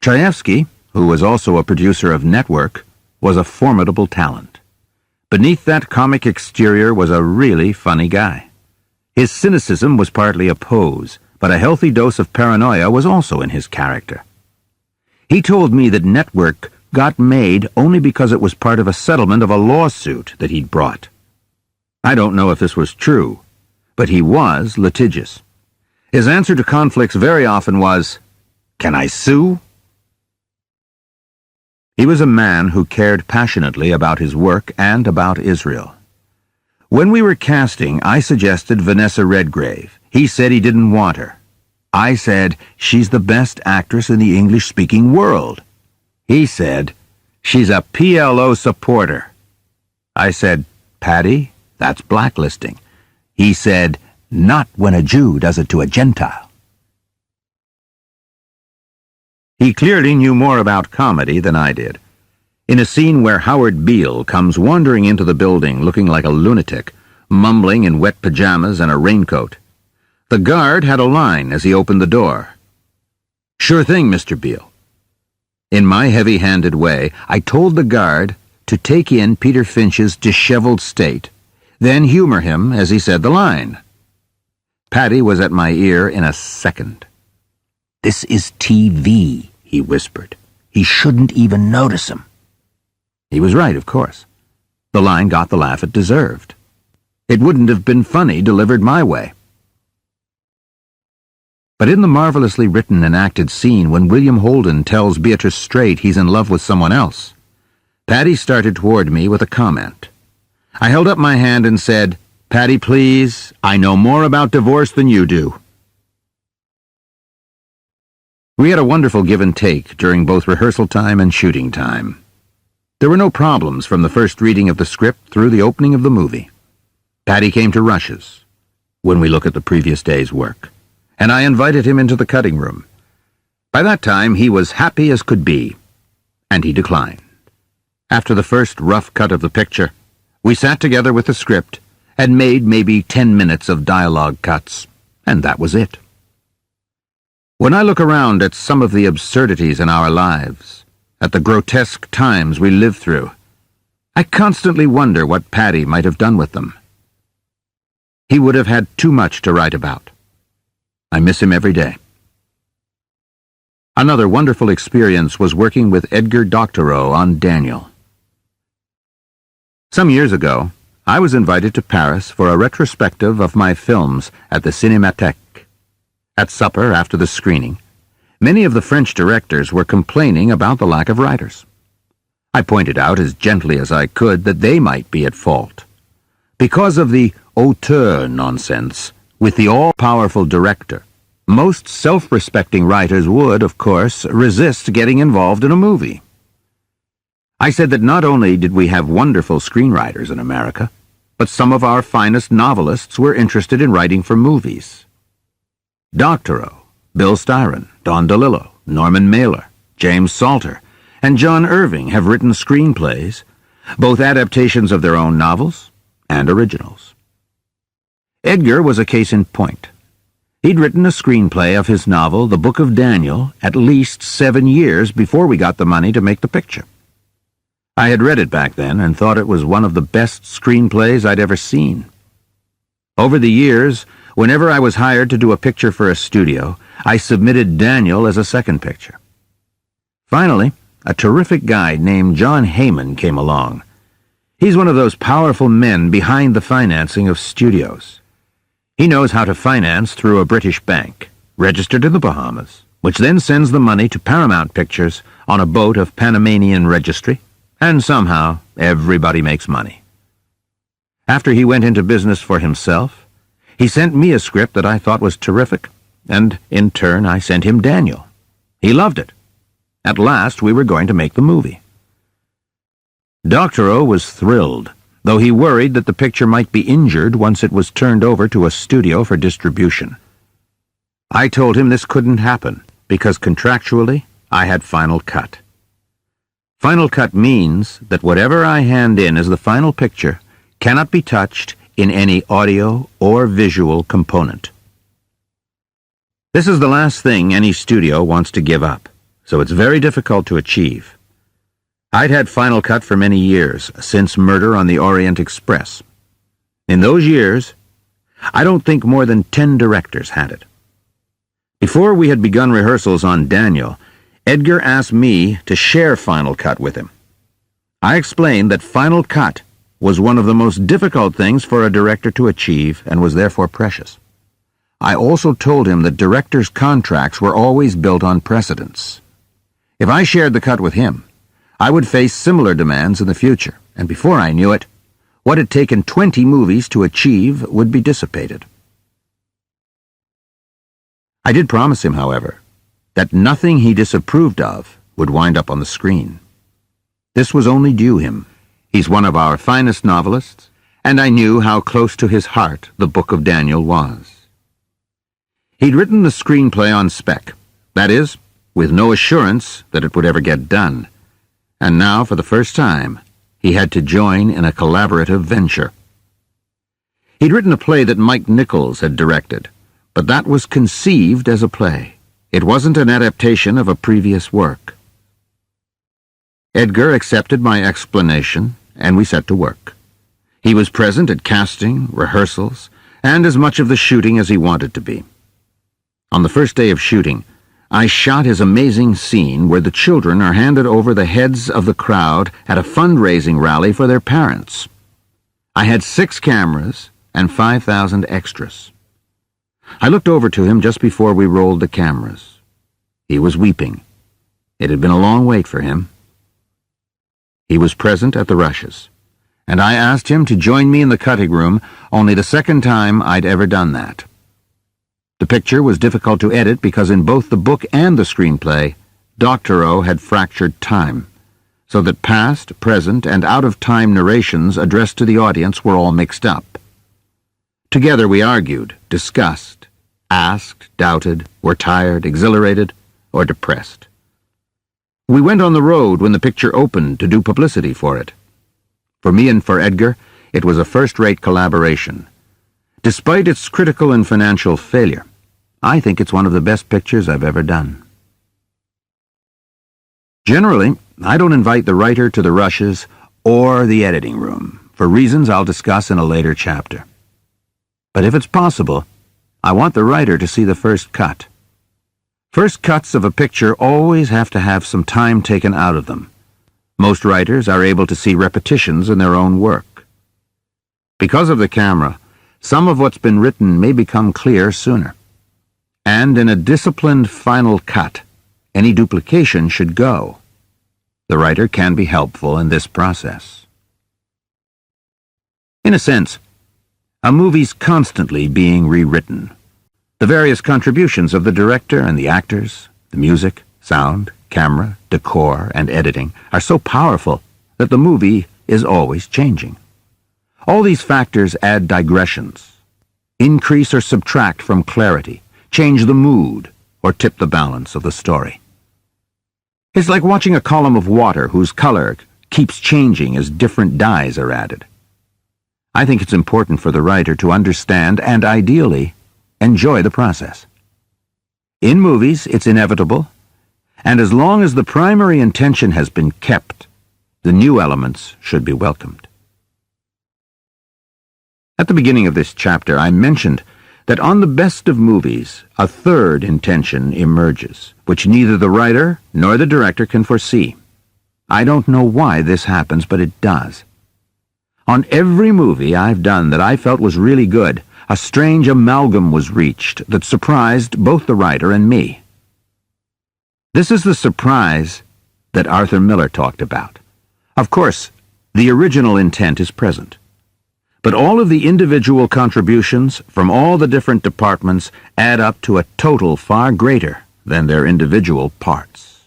Chayefsky, who was also a producer of Network, was a formidable talent. Beneath that comic exterior was a really funny guy. His cynicism was partly a pose, but a healthy dose of paranoia was also in his character. He told me that Network got made only because it was part of a settlement of a lawsuit that he'd brought. I don't know if this was true, but he was litigious. His answer to conflicts very often was, "Can I sue?" He was a man who cared passionately about his work and about Israel. When we were casting, I suggested Vanessa Redgrave. He said he didn't want her. I said, "She's the best actress in the English-speaking world." He said, "She's a PLO supporter." I said, "Paddy, that's blacklisting." He said, "Not when a Jew does it to a Gentile." He clearly knew more about comedy than I did. In a scene where Howard Beale comes wandering into the building looking like a lunatic, mumbling in wet pajamas and a raincoat, the guard had a line as he opened the door. "Sure thing, Mr. Beale." In my heavy-handed way, I told the guard to take in Peter Finch's disheveled state, then humor him as he said the line. Paddy was at my ear in a second. "This is TV," he whispered. "He shouldn't even notice him." He was right, of course. The line got the laugh it deserved. It wouldn't have been funny delivered my way. But in the marvelously written and acted scene when William Holden tells Beatrice Straight he's in love with someone else, Paddy started toward me with a comment. I held up my hand and said, "Paddy, please, I know more about divorce than you do." We had a wonderful give and take during both rehearsal time and shooting time. There were no problems from the first reading of the script through the opening of the movie. Paddy came to rushes, when we look at the previous day's work, and I invited him into the cutting room. By that time, he was happy as could be, and he declined. After the first rough cut of the picture, we sat together with the script and made maybe 10 minutes of dialogue cuts, and that was it. When I look around at some of the absurdities in our lives, at the grotesque times we live through, I constantly wonder what Paddy might have done with them. He would have had too much to write about. I miss him every day. Another wonderful experience was working with Edgar Doctorow on Daniel. Some years ago, I was invited to Paris for a retrospective of my films at the Cinémathèque. At supper after the screening, many of the French directors were complaining about the lack of writers. I pointed out as gently as I could that they might be at fault. Because of the auteur nonsense with the all-powerful director, most self-respecting writers would, of course, resist getting involved in a movie. I said that not only did we have wonderful screenwriters in America, but some of our finest novelists were interested in writing for movies. Doctorow, Bill Styron, Don DeLillo, Norman Mailer, James Salter, and John Irving have written screenplays, both adaptations of their own novels and originals. Edgar was a case in point. He'd written a screenplay of his novel, The Book of Daniel, at least 7 years before we got the money to make the picture. I had read it back then and thought it was one of the best screenplays I'd ever seen. Over the years, whenever I was hired to do a picture for a studio, I submitted Daniel as a second picture. Finally, a terrific guy named John Heyman came along. He's one of those powerful men behind the financing of studios. He knows how to finance through a British bank, registered in the Bahamas, which then sends the money to Paramount Pictures on a boat of Panamanian registry, and somehow everybody makes money. After he went into business for himself, he sent me a script that I thought was terrific, and in turn I sent him Daniel. He loved it. At last we were going to make the movie. Doctorow was thrilled, though he worried that the picture might be injured once it was turned over to a studio for distribution. I told him this couldn't happen, because contractually I had final cut. Final cut means that whatever I hand in as the final picture cannot be touched in any audio or visual component. This is the last thing any studio wants to give up, so it's very difficult to achieve. I'd had Final Cut for many years, since Murder on the Orient Express. In those years, I don't think more than 10 directors had it. Before we had begun rehearsals on Daniel, Edgar asked me to share Final Cut with him. I explained that Final Cut was one of the most difficult things for a director to achieve and was therefore precious. I also told him that directors' contracts were always built on precedents. If I shared the cut with him, I would face similar demands in the future, and before I knew it, what had taken 20 movies to achieve would be dissipated. I did promise him, however, that nothing he disapproved of would wind up on the screen. This was only due him. He's one of our finest novelists, and I knew how close to his heart the Book of Daniel was. He'd written the screenplay on spec, that is, with no assurance that it would ever get done, and now, for the first time, he had to join in a collaborative venture. He'd written a play that Mike Nichols had directed, but that was conceived as a play. It wasn't an adaptation of a previous work. Edgar accepted my explanation, and we set to work. He was present at casting, rehearsals, and as much of the shooting as he wanted to be. On the first day of shooting, I shot his amazing scene where the children are handed over the heads of the crowd at a fundraising rally for their parents. I had 6 cameras and 5,000 extras. I looked over to him just before we rolled the cameras. He was weeping. It had been a long wait for him. He was present at the rushes, and I asked him to join me in the cutting room, only the second time I'd ever done that. The picture was difficult to edit because in both the book and the screenplay, Doctorow had fractured time, so that past, present, and out-of-time narrations addressed to the audience were all mixed up. Together we argued, discussed, asked, doubted, were tired, exhilarated, or depressed. We went on the road when the picture opened to do publicity for it. For me and for Edgar, it was a first-rate collaboration. Despite its critical and financial failure, I think it's one of the best pictures I've ever done. Generally, I don't invite the writer to the rushes or the editing room, for reasons I'll discuss in a later chapter. But if it's possible, I want the writer to see the first cut. First cuts of a picture always have to have some time taken out of them. Most writers are able to see repetitions in their own work. Because of the camera, some of what's been written may become clear sooner. And in a disciplined final cut, any duplication should go. The writer can be helpful in this process. In a sense, a movie's constantly being rewritten. The various contributions of the director and the actors, the music, sound, camera, decor, and editing are so powerful that the movie is always changing. All these factors add digressions, increase or subtract from clarity, change the mood, or tip the balance of the story. It's like watching a column of water whose color keeps changing as different dyes are added. I think it's important for the writer to understand and, ideally, enjoy the process. In movies, it's inevitable, and as long as the primary intention has been kept, the new elements should be welcomed. At the beginning of this chapter, I mentioned that on the best of movies, a third intention emerges, which neither the writer nor the director can foresee. I don't know why this happens, but it does. On every movie I've done that I felt was really good, a strange amalgam was reached that surprised both the writer and me. This is the surprise that Arthur Miller talked about. Of course, the original intent is present, but all of the individual contributions from all the different departments add up to a total far greater than their individual parts.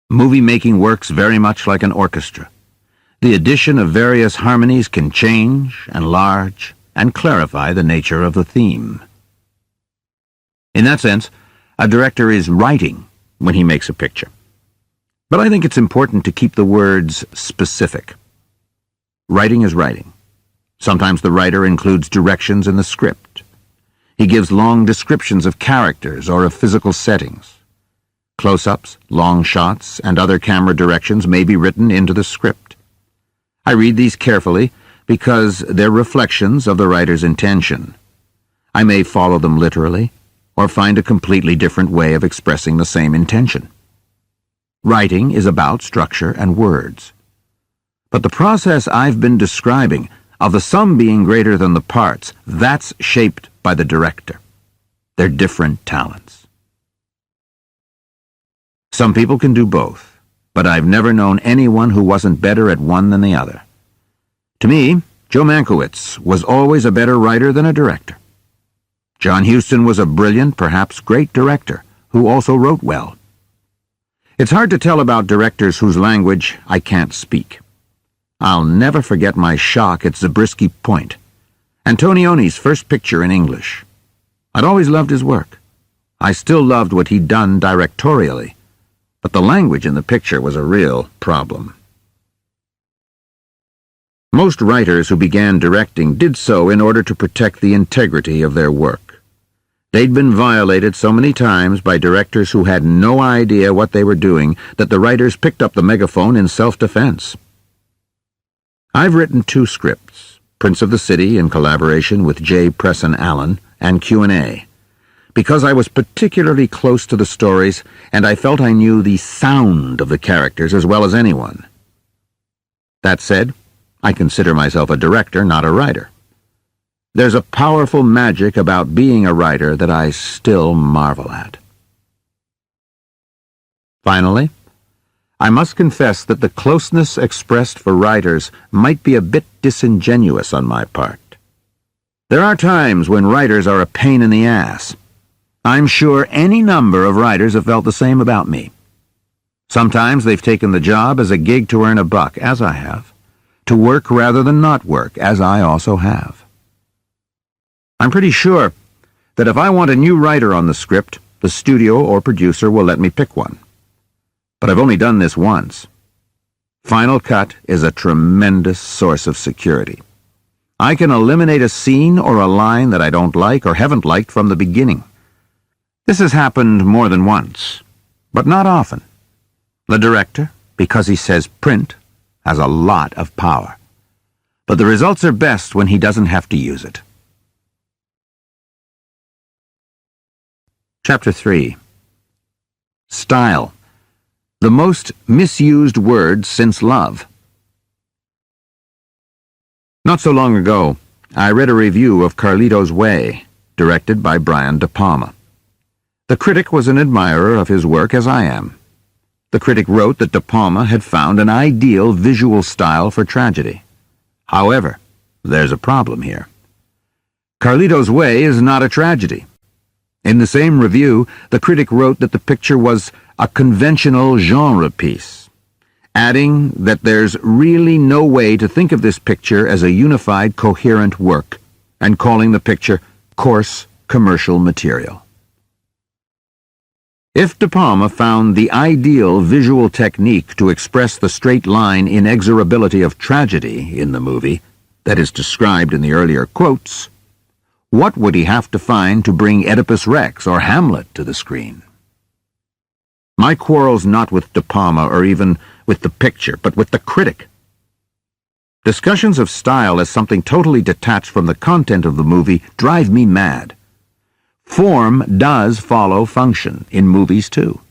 Movie-making works very much like an orchestra. The addition of various harmonies can change, enlarge, and clarify the nature of the theme. In that sense, a director is writing when he makes a picture. But I think it's important to keep the words specific. Writing is writing. Sometimes the writer includes directions in the script. He gives long descriptions of characters or of physical settings. Close-ups, long shots, and other camera directions may be written into the script. I read these carefully because they're reflections of the writer's intention. I may follow them literally, or find a completely different way of expressing the same intention. Writing is about structure and words. But the process I've been describing, of the sum being greater than the parts, that's shaped by the director. They're different talents. Some people can do both, but I've never known anyone who wasn't better at one than the other. To me, Joe Mankiewicz was always a better writer than a director. John Huston was a brilliant, perhaps great director, who also wrote well. It's hard to tell about directors whose language I can't speak. I'll never forget my shock at Zabriskie Point, Antonioni's first picture in English. I'd always loved his work. I still loved what he'd done directorially, but the language in the picture was a real problem. Most writers who began directing did so in order to protect the integrity of their work. They'd been violated so many times by directors who had no idea what they were doing that the writers picked up the megaphone in self-defense. I've written 2 scripts, Prince of the City in collaboration with J. Presson Allen, and Q&A, because I was particularly close to the stories and I felt I knew the sound of the characters as well as anyone. That said, I consider myself a director, not a writer. There's a powerful magic about being a writer that I still marvel at. Finally, I must confess that the closeness expressed for writers might be a bit disingenuous on my part. There are times when writers are a pain in the ass. I'm sure any number of writers have felt the same about me. Sometimes they've taken the job as a gig to earn a buck, as I have, to work rather than not work, as I also have. I'm pretty sure that if I want a new writer on the script, the studio or producer will let me pick one. But I've only done this once. Final Cut is a tremendous source of security. I can eliminate a scene or a line that I don't like or haven't liked from the beginning. This has happened more than once, but not often. The director, because he says print, has a lot of power. But the results are best when he doesn't have to use it. Chapter 3. Style. The most misused word since love. Not so long ago, I read a review of Carlito's Way, directed by Brian De Palma. The critic was an admirer of his work, as I am. The critic wrote that De Palma had found an ideal visual style for tragedy. However, there's a problem here. Carlito's Way is not a tragedy. In the same review, the critic wrote that the picture was a conventional genre piece, adding that there's really no way to think of this picture as a unified, coherent work, and calling the picture coarse commercial material. If De Palma found the ideal visual technique to express the straight-line inexorability of tragedy in the movie that is described in the earlier quotes, what would he have to find to bring Oedipus Rex or Hamlet to the screen? My quarrel's not with De Palma or even with the picture, but with the critic. Discussions of style as something totally detached from the content of the movie drive me mad. Form does follow function in movies, too.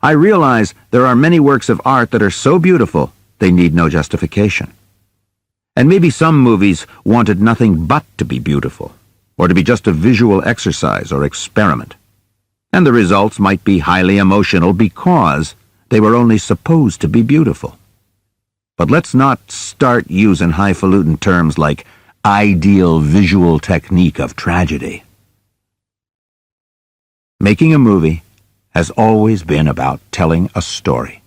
I realize there are many works of art that are so beautiful they need no justification. And maybe some movies wanted nothing but to be beautiful, or to be just a visual exercise or experiment. And the results might be highly emotional because they were only supposed to be beautiful. But let's not start using highfalutin terms like ideal visual technique of tragedy. Making a movie has always been about telling a story.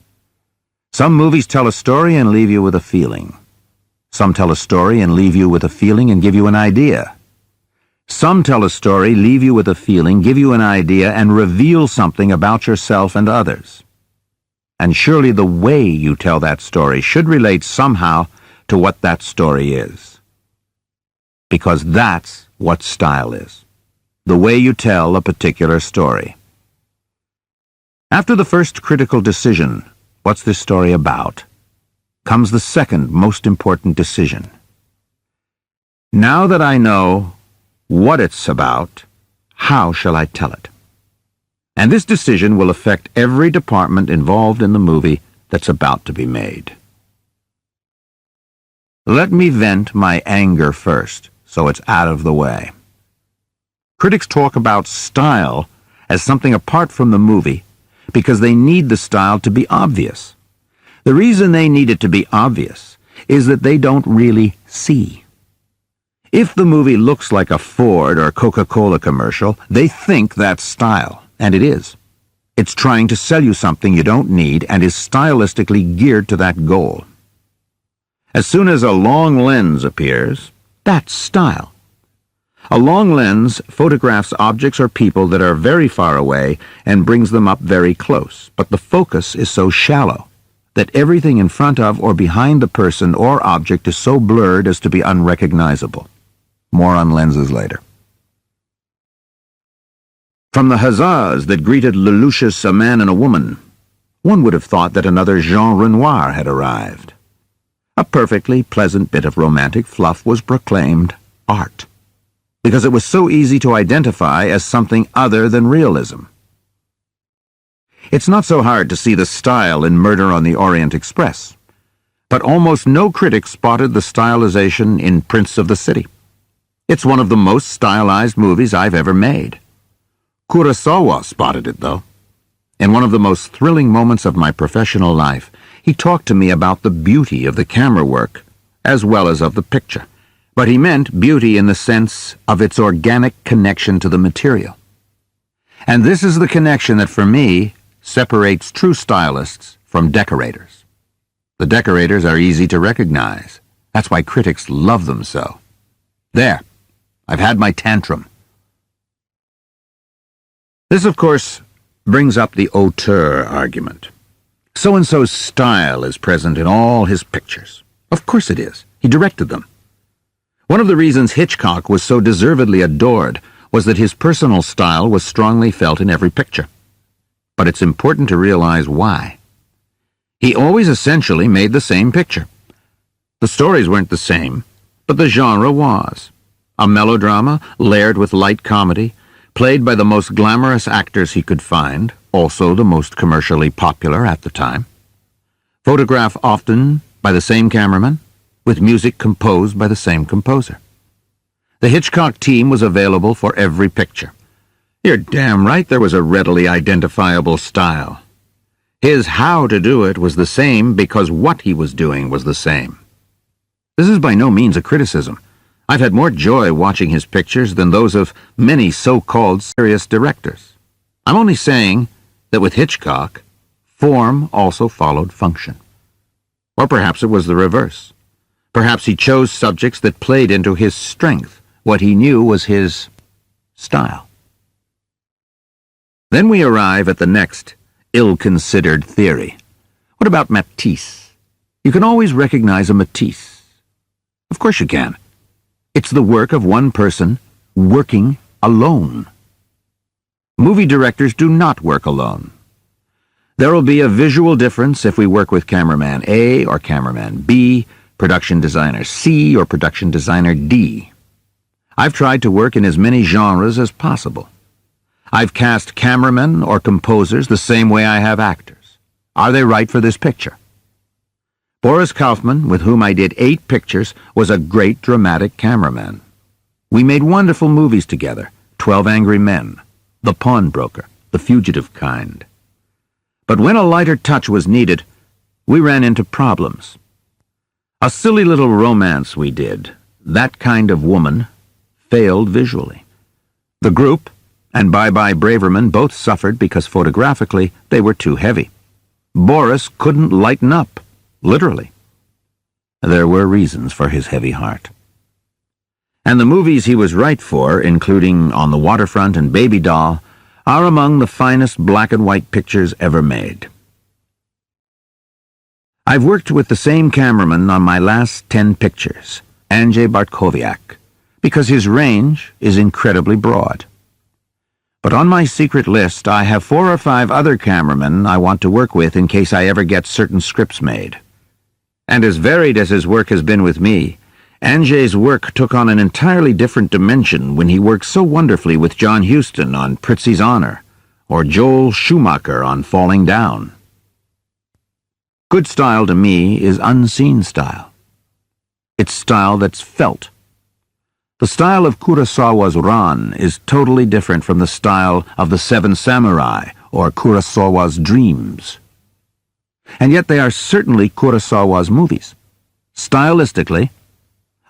Some movies tell a story and leave you with a feeling. Some tell a story and leave you with a feeling and give you an idea. Some tell a story, leave you with a feeling, give you an idea, and reveal something about yourself and others. And surely the way you tell that story should relate somehow to what that story is. Because that's what style is. The way you tell a particular story. After the first critical decision, what's this story about, comes the second most important decision. Now that I know what it's about, how shall I tell it? And this decision will affect every department involved in the movie that's about to be made. Let me vent my anger first, so it's out of the way. Critics talk about style as something apart from the movie because they need the style to be obvious. The reason they need it to be obvious is that they don't really see. If the movie looks like a Ford or Coca-Cola commercial, they think that's style. And it is. It's trying to sell you something you don't need and is stylistically geared to that goal. As soon as a long lens appears, that's style. A long lens photographs objects or people that are very far away and brings them up very close, but the focus is so shallow that everything in front of or behind the person or object is so blurred as to be unrecognizable. More on lenses later. From the huzzas that greeted Lelouch's A Man and a Woman, one would have thought that another Jean Renoir had arrived. A perfectly pleasant bit of romantic fluff was proclaimed art, because it was so easy to identify as something other than realism. It's not so hard to see the style in Murder on the Orient Express, but almost no critic spotted the stylization in Prince of the City. It's one of the most stylized movies I've ever made. Kurosawa spotted it, though. In one of the most thrilling moments of my professional life, he talked to me about the beauty of the camera work, as well as of the picture. But he meant beauty in the sense of its organic connection to the material. And this is the connection that, for me, separates true stylists from decorators. The decorators are easy to recognize. That's why critics love them so. There, I've had my tantrum. This, of course, brings up the auteur argument. So-and-so's style is present in all his pictures. Of course it is. He directed them. One of the reasons Hitchcock was so deservedly adored was that his personal style was strongly felt in every picture. But it's important to realize why. He always essentially made the same picture. The stories weren't the same, but the genre was. A melodrama layered with light comedy, played by the most glamorous actors he could find, also the most commercially popular at the time. Photographed often by the same cameraman, with music composed by the same composer. The Hitchcock team was available for every picture. You're damn right there was a readily identifiable style. His how to do it was the same because what he was doing was the same. This is by no means a criticism. I've had more joy watching his pictures than those of many so-called serious directors. I'm only saying that with Hitchcock, form also followed function. Or perhaps it was the reverse. Perhaps he chose subjects that played into his strength, what he knew was his style. Then we arrive at the next ill-considered theory. What about Matisse? You can always recognize a Matisse. Of course you can. It's the work of one person working alone. Movie directors do not work alone. There will be a visual difference if we work with cameraman A or cameraman B, production designer C or production designer D. I've tried to work in as many genres as possible. I've cast cameramen or composers the same way I have actors. Are they right for this picture? Boris Kaufman, with whom I did 8 pictures, was a great dramatic cameraman. We made wonderful movies together, 12 Angry Men, The Pawnbroker, The Fugitive Kind. But when a lighter touch was needed, we ran into problems. A silly little romance we did, That Kind of Woman, failed visually. The group and Bye Bye Braverman both suffered because photographically they were too heavy. Boris couldn't lighten up, literally. There were reasons for his heavy heart. And the movies he was right for, including On the Waterfront and Baby Doll, are among the finest black and white pictures ever made. I've worked with the same cameraman on my last 10 pictures, Andrzej Bartkowiak, because his range is incredibly broad. But on my secret list, I have 4 or 5 other cameramen I want to work with in case I ever get certain scripts made. And as varied as his work has been with me, Andrzej's work took on an entirely different dimension when he worked so wonderfully with John Huston on Prizzi's Honor, or Joel Schumacher on Falling Down. Good style to me is unseen style. It's style that's felt. The style of Kurosawa's Ran is totally different from the style of The Seven Samurai or Kurosawa's Dreams. And yet they are certainly Kurosawa's movies. Stylistically,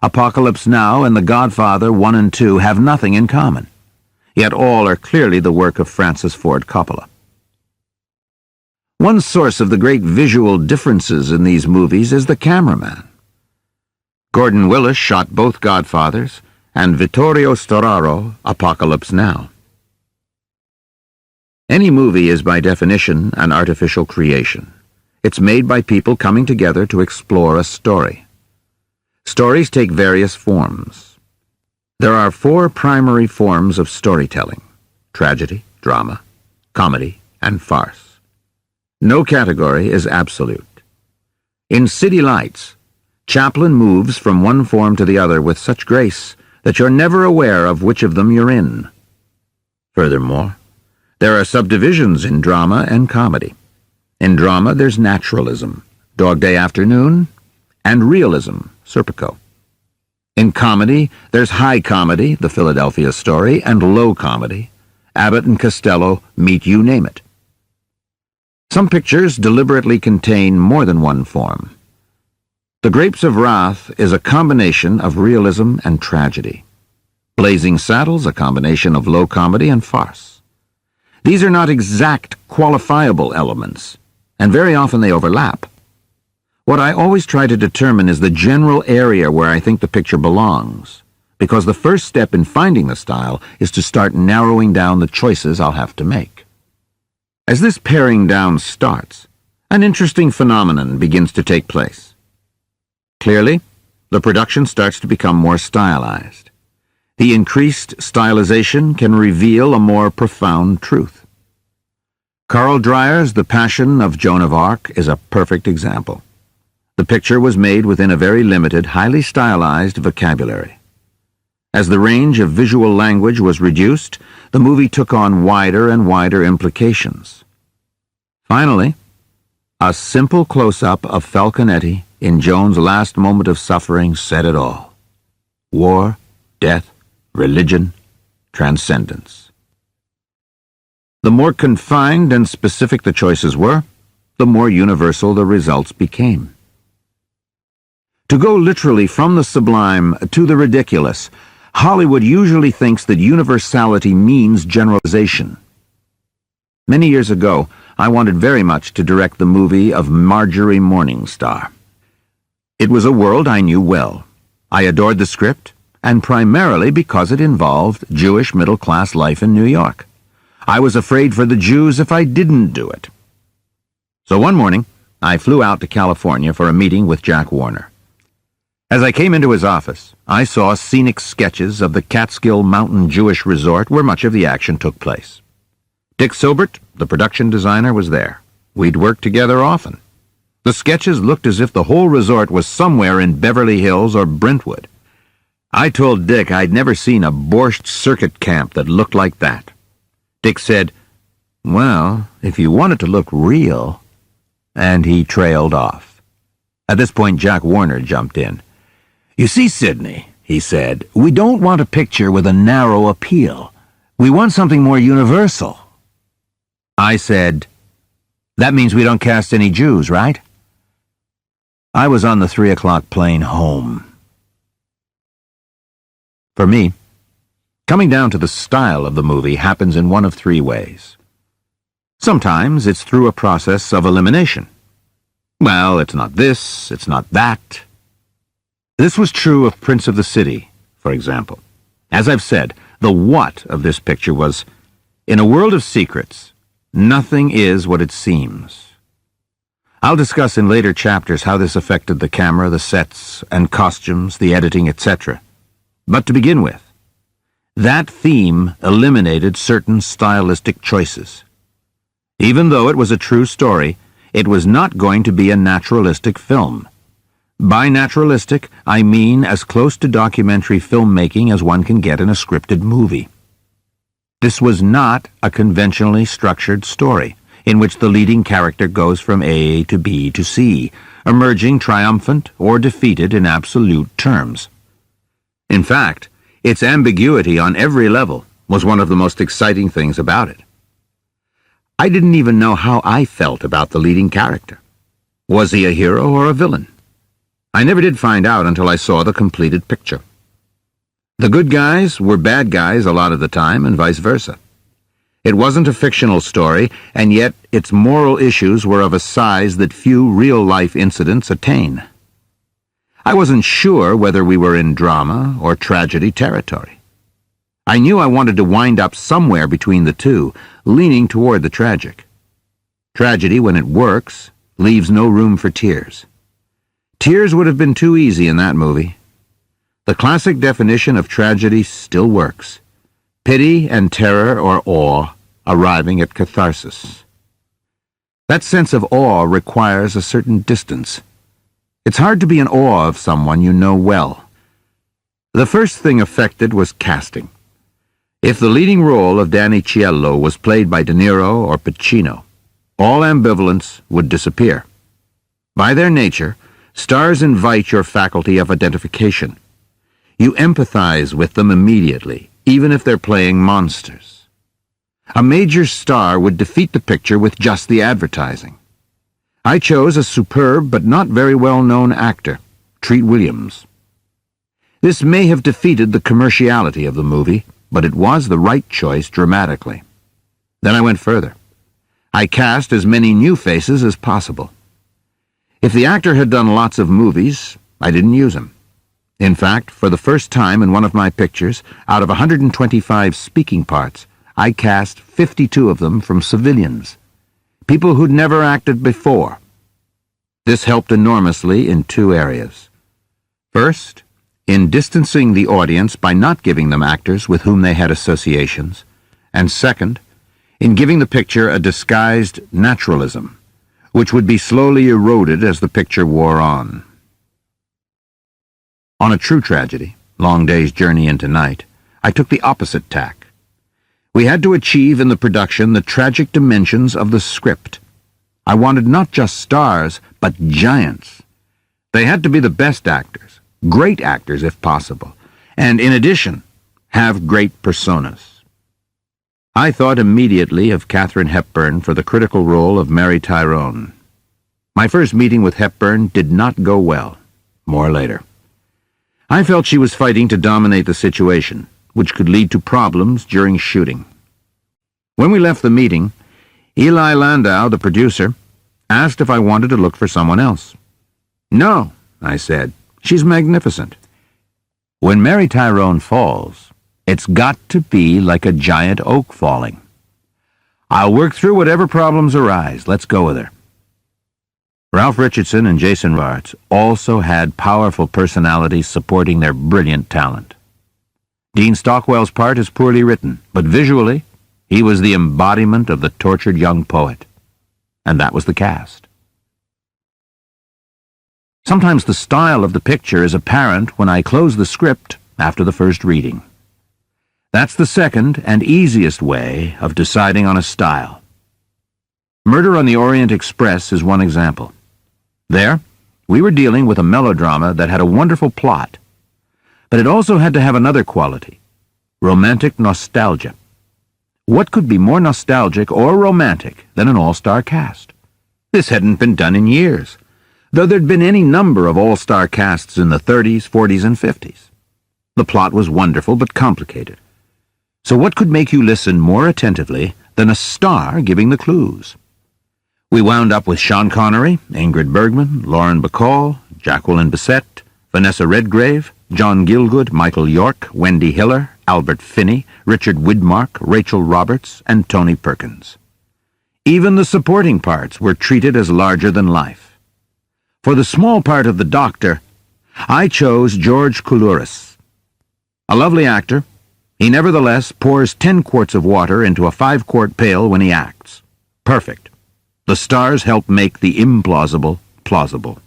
Apocalypse Now and The Godfather 1 and 2 have nothing in common, yet all are clearly the work of Francis Ford Coppola. One source of the great visual differences in these movies is the cameraman. Gordon Willis shot both Godfathers, and Vittorio Storaro, Apocalypse Now. Any movie is by definition an artificial creation. It's made by people coming together to explore a story. Stories take various forms. There are 4 primary forms of storytelling: tragedy, drama, comedy, and farce. No category is absolute. In City Lights, Chaplin moves from one form to the other with such grace that you're never aware of which of them you're in. Furthermore, there are subdivisions in drama and comedy. In drama, there's naturalism, Dog Day Afternoon, and realism, Serpico. In comedy, there's high comedy, The Philadelphia Story, and low comedy, Abbott and Costello Meet You Name It. Some pictures deliberately contain more than one form. The Grapes of Wrath is a combination of realism and tragedy. Blazing Saddles, a combination of low comedy and farce. These are not exact, qualifiable elements, and very often they overlap. What I always try to determine is the general area where I think the picture belongs, because the first step in finding the style is to start narrowing down the choices I'll have to make. As this paring down starts, an interesting phenomenon begins to take place. Clearly, the production starts to become more stylized. The increased stylization can reveal a more profound truth. Carl Dreyer's The Passion of Joan of Arc is a perfect example. The picture was made within a very limited, highly stylized vocabulary. As the range of visual language was reduced, the movie took on wider and wider implications. Finally, a simple close-up of Falconetti in Joan's last moment of suffering said it all. War, death, religion, transcendence. The more confined and specific the choices were, the more universal the results became. To go literally from the sublime to the ridiculous, Hollywood usually thinks that universality means generalization. Many years ago, I wanted very much to direct the movie of Marjorie Morningstar. It was a world I knew well. I adored the script, and primarily because it involved Jewish middle-class life in New York. I was afraid for the Jews if I didn't do it. So one morning, I flew out to California for a meeting with Jack Warner. As I came into his office, I saw scenic sketches of the Catskill Mountain Jewish Resort where much of the action took place. Dick Silbert, the production designer, was there. We'd worked together often. The sketches looked as if the whole resort was somewhere in Beverly Hills or Brentwood. I told Dick I'd never seen a borscht circuit camp that looked like that. Dick said, "Well, if you want it to look real," and he trailed off. At this point, Jack Warner jumped in. "You see, Sidney," he said, "we don't want a picture with a narrow appeal. We want something more universal." I said, "That means we don't cast any Jews, right?" I was on the 3 o'clock plane home. For me, coming down to the style of the movie happens in one of 3 ways. Sometimes it's through a process of elimination. Well, it's not this, it's not that. This was true of Prince of the City, for example. As I've said, the what of this picture was, in a world of secrets, nothing is what it seems. I'll discuss in later chapters how this affected the camera, the sets, and costumes, the editing, etc. But to begin with, that theme eliminated certain stylistic choices. Even though it was a true story, it was not going to be a naturalistic film. By naturalistic, I mean as close to documentary filmmaking as one can get in a scripted movie. This was not a conventionally structured story, in which the leading character goes from A to B to C, emerging triumphant or defeated in absolute terms. In fact, its ambiguity on every level was one of the most exciting things about it. I didn't even know how I felt about the leading character. Was he a hero or a villain? I never did find out until I saw the completed picture. The good guys were bad guys a lot of the time, and vice versa. It wasn't a fictional story, and yet its moral issues were of a size that few real-life incidents attain. I wasn't sure whether we were in drama or tragedy territory. I knew I wanted to wind up somewhere between the two, leaning toward the tragic. Tragedy, when it works, leaves no room for tears. Tears would have been too easy in that movie. The classic definition of tragedy still works. Pity and terror or awe arriving at catharsis. That sense of awe requires a certain distance. It's hard to be in awe of someone you know well. The first thing affected was casting. If the leading role of Danny Ciello was played by De Niro or Pacino, all ambivalence would disappear. By their nature, stars invite your faculty of identification. You empathize with them immediately, even if they're playing monsters. A major star would defeat the picture with just the advertising. I chose a superb but not very well-known actor, Treat Williams. This may have defeated the commerciality of the movie, but it was the right choice dramatically. Then I went further. I cast as many new faces as possible. If the actor had done lots of movies, I didn't use him. In fact, for the first time in one of my pictures, out of 125 speaking parts, I cast 52 of them from civilians, people who'd never acted before. This helped enormously in two areas. First, in distancing the audience by not giving them actors with whom they had associations, and second, in giving the picture a disguised naturalism, which would be slowly eroded as the picture wore on. On A True Tragedy, Long Day's Journey into Night, I took the opposite tack. We had to achieve in the production the tragic dimensions of the script. I wanted not just stars, but giants. They had to be the best actors, great actors if possible, and in addition, have great personas. I thought immediately of Katharine Hepburn for the critical role of Mary Tyrone. My first meeting with Hepburn did not go well. More later. I felt she was fighting to dominate the situation, which could lead to problems during shooting. When we left the meeting, Eli Landau, the producer, asked if I wanted to look for someone else. No, I said. She's magnificent. When Mary Tyrone falls, it's got to be like a giant oak falling. I'll work through whatever problems arise. Let's go with her. Ralph Richardson and Jason Robards also had powerful personalities supporting their brilliant talent. Dean Stockwell's part is poorly written, but visually, he was the embodiment of the tortured young poet. And that was the cast. Sometimes the style of the picture is apparent when I close the script after the first reading. That's the second and easiest way of deciding on a style. Murder on the Orient Express is one example. There, we were dealing with a melodrama that had a wonderful plot, but it also had to have another quality, romantic nostalgia. What could be more nostalgic or romantic than an all-star cast? This hadn't been done in years, though there'd been any number of all-star casts in the 30s, 40s, and 50s. The plot was wonderful but complicated. So what could make you listen more attentively than a star giving the clues? We wound up with Sean Connery, Ingrid Bergman, Lauren Bacall, Jacqueline Bisset, Vanessa Redgrave, John Gielgud, Michael York, Wendy Hiller, Albert Finney, Richard Widmark, Rachel Roberts, and Tony Perkins. Even the supporting parts were treated as larger than life. For the small part of the doctor, I chose George Coulouris. A lovely actor, he nevertheless pours 10 quarts of water into a 5-quart pail when he acts. Perfect. The stars help make the implausible plausible.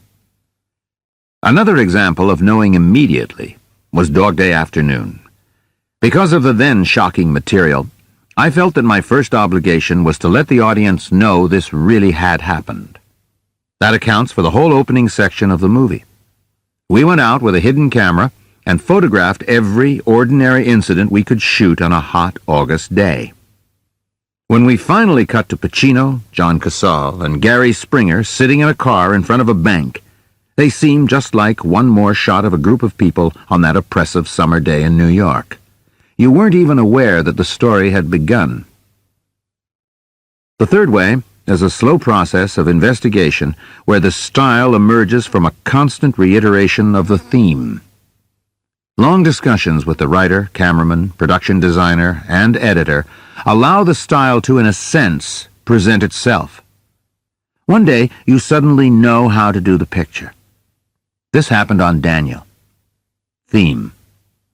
Another example of knowing immediately was Dog Day Afternoon. Because of the then shocking material, I felt that my first obligation was to let the audience know this really had happened. That accounts for the whole opening section of the movie. We went out with a hidden camera and photographed every ordinary incident we could shoot on a hot August day. When we finally cut to Pacino, John Casal, and Gary Springer sitting in a car in front of a bank, they seemed just like one more shot of a group of people on that oppressive summer day in New York. You weren't even aware that the story had begun. The third way is a slow process of investigation where the style emerges from a constant reiteration of the theme. Long discussions with the writer, cameraman, production designer, and editor allow the style to, in a sense, present itself. One day, you suddenly know how to do the picture. This happened on Daniel. Theme.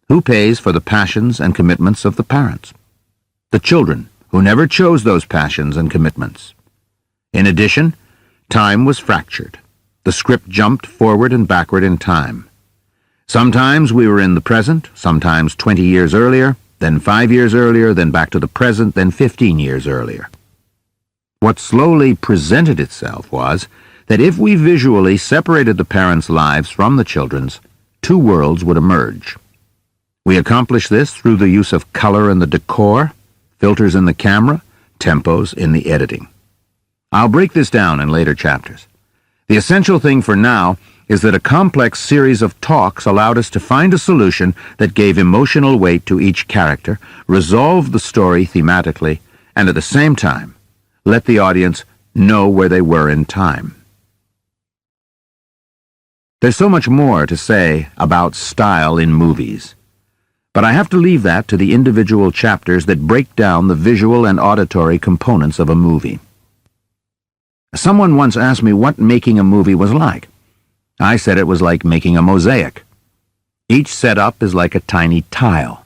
Who pays for the passions and commitments of the parents? The children, who never chose those passions and commitments. In addition, time was fractured. The script jumped forward and backward in time. Sometimes we were in the present, sometimes 20 years earlier, then 5 years earlier, then back to the present, then 15 years earlier. What slowly presented itself was that if we visually separated the parents' lives from the children's, 2 worlds would emerge. We accomplished this through the use of color in the decor, filters in the camera, tempos in the editing. I'll break this down in later chapters. The essential thing for now is that a complex series of talks allowed us to find a solution that gave emotional weight to each character, resolved the story thematically, and at the same time, let the audience know where they were in time. There's so much more to say about style in movies, but I have to leave that to the individual chapters that break down the visual and auditory components of a movie. Someone once asked me what making a movie was like. I said it was like making a mosaic. Each setup is like a tiny tile.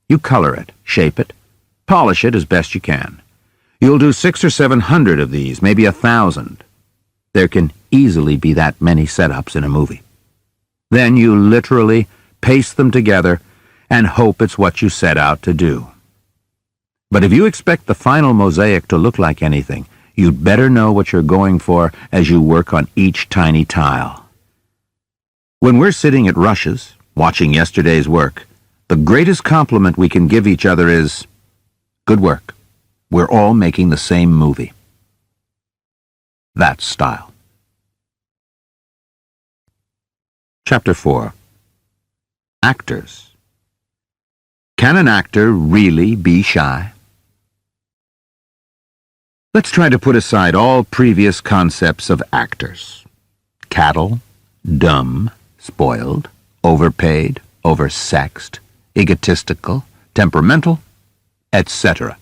You color it, shape it, polish it as best you can. You'll do 600 or 700 of these, maybe 1,000. There can easily be that many setups in a movie. Then you literally paste them together and hope it's what you set out to do. But if you expect the final mosaic to look like anything, you'd better know what you're going for as you work on each tiny tile. When we're sitting at Rush's, watching yesterday's work, the greatest compliment we can give each other is, "Good work. We're all making the same movie." That's style. Chapter 4. Actors. Can an actor really be shy? Let's try to put aside all previous concepts of actors. Cattle, dumb, spoiled, overpaid, oversexed, egotistical, temperamental, etc.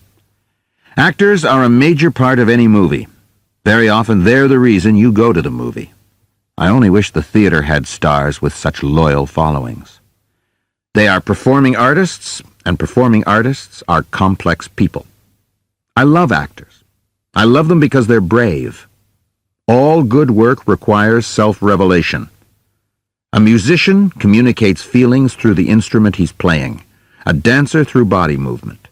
Actors are a major part of any movie. Very often they're the reason you go to the movie. I only wish the theater had stars with such loyal followings. They are performing artists, and performing artists are complex people. I love actors. I love them because they're brave. All good work requires self-revelation. A musician communicates feelings through the instrument he's playing, a dancer through body movement.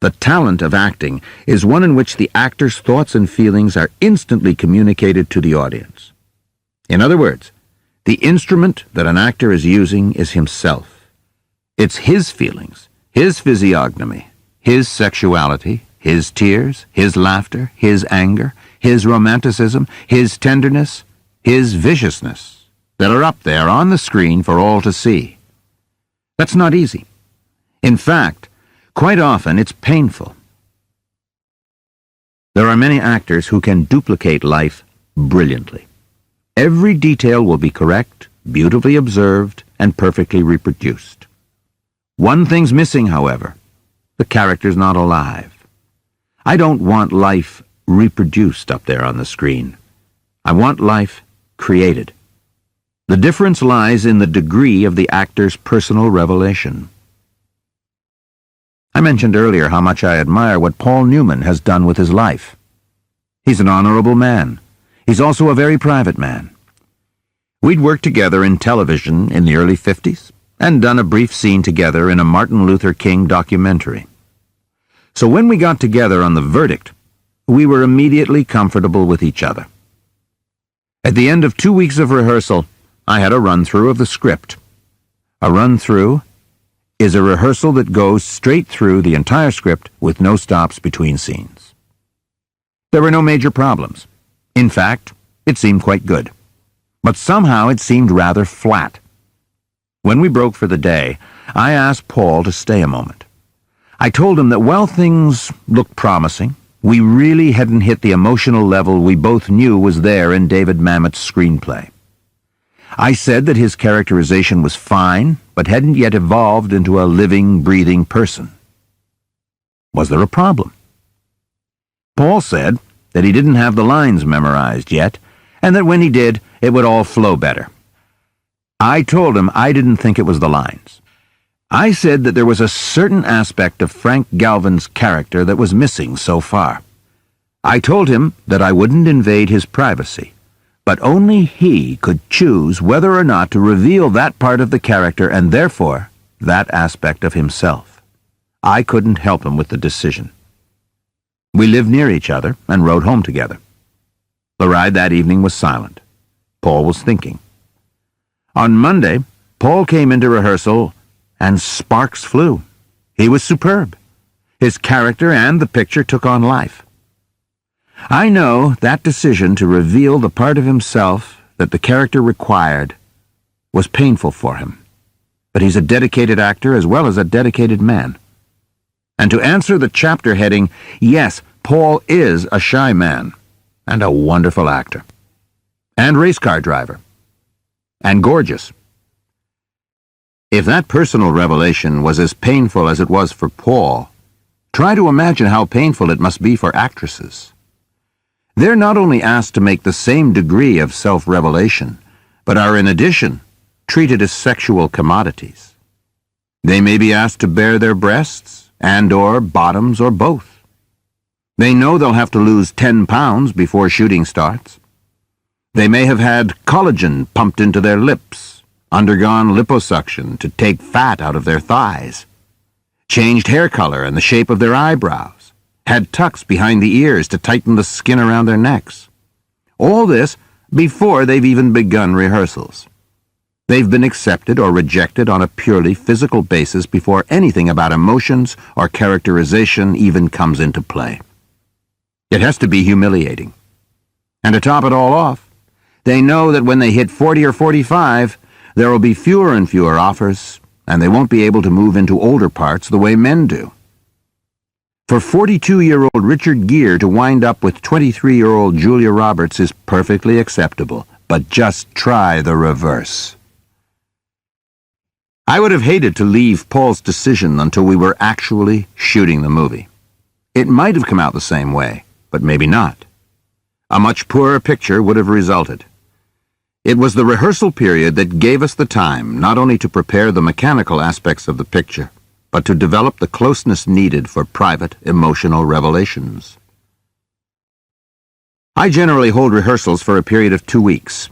The talent of acting is one in which the actor's thoughts and feelings are instantly communicated to the audience. In other words, the instrument that an actor is using is himself. It's his feelings, his physiognomy, his sexuality, his tears, his laughter, his anger, his romanticism, his tenderness, his viciousness that are up there on the screen for all to see. That's not easy. In fact, quite often it's painful. There are many actors who can duplicate life brilliantly. Every detail will be correct, beautifully observed, and perfectly reproduced. One thing's missing, however. The character's not alive. I don't want life reproduced up there on the screen. I want life created. The difference lies in the degree of the actor's personal revelation. I mentioned earlier how much I admire what Paul Newman has done with his life. He's an honorable man. He's also a very private man. We'd worked together in television in the early 50s and done a brief scene together in a Martin Luther King documentary. So when we got together on The Verdict, we were immediately comfortable with each other. At the end of 2 weeks of rehearsal, I had a run-through of the script. A run-through is a rehearsal that goes straight through the entire script with no stops between scenes. There were no major problems. In fact, it seemed quite good. But somehow it seemed rather flat. When we broke for the day, I asked Paul to stay a moment. I told him that while things looked promising, we really hadn't hit the emotional level we both knew was there in David Mamet's screenplay. I said that his characterization was fine, but hadn't yet evolved into a living, breathing person. Was there a problem? Paul said that he didn't have the lines memorized yet, and that when he did, it would all flow better. I told him I didn't think it was the lines. I said that there was a certain aspect of Frank Galvin's character that was missing so far. I told him that I wouldn't invade his privacy, but only he could choose whether or not to reveal that part of the character and therefore that aspect of himself. I couldn't help him with the decision. We lived near each other and rode home together. The ride that evening was silent. Paul was thinking. On Monday, Paul came into rehearsal and sparks flew. He was superb. His character and the picture took on life. I know that decision to reveal the part of himself that the character required was painful for him. But he's a dedicated actor as well as a dedicated man. And to answer the chapter heading, yes, Paul is a shy man and a wonderful actor. And race car driver. And gorgeous. If that personal revelation was as painful as it was for Paul, try to imagine how painful it must be for actresses. They're not only asked to make the same degree of self-revelation, but are in addition treated as sexual commodities. They may be asked to bare their breasts, and/or bottoms, or both. They know they'll have to lose 10 pounds before shooting starts. They may have had collagen pumped into their lips, undergone liposuction to take fat out of their thighs, changed hair color and the shape of their eyebrows, had tucks behind the ears to tighten the skin around their necks. All this before they've even begun rehearsals. They've been accepted or rejected on a purely physical basis before anything about emotions or characterization even comes into play. It has to be humiliating. And to top it all off, they know that when they hit 40 or 45, there will be fewer and fewer offers, and they won't be able to move into older parts the way men do. For 42-year-old Richard Gere to wind up with 23-year-old Julia Roberts is perfectly acceptable, but just try the reverse. I would have hated to leave Paul's decision until we were actually shooting the movie. It might have come out the same way, but maybe not. A much poorer picture would have resulted. It was the rehearsal period that gave us the time not only to prepare the mechanical aspects of the picture, but to develop the closeness needed for private, emotional revelations. I generally hold rehearsals for a period of 2 weeks.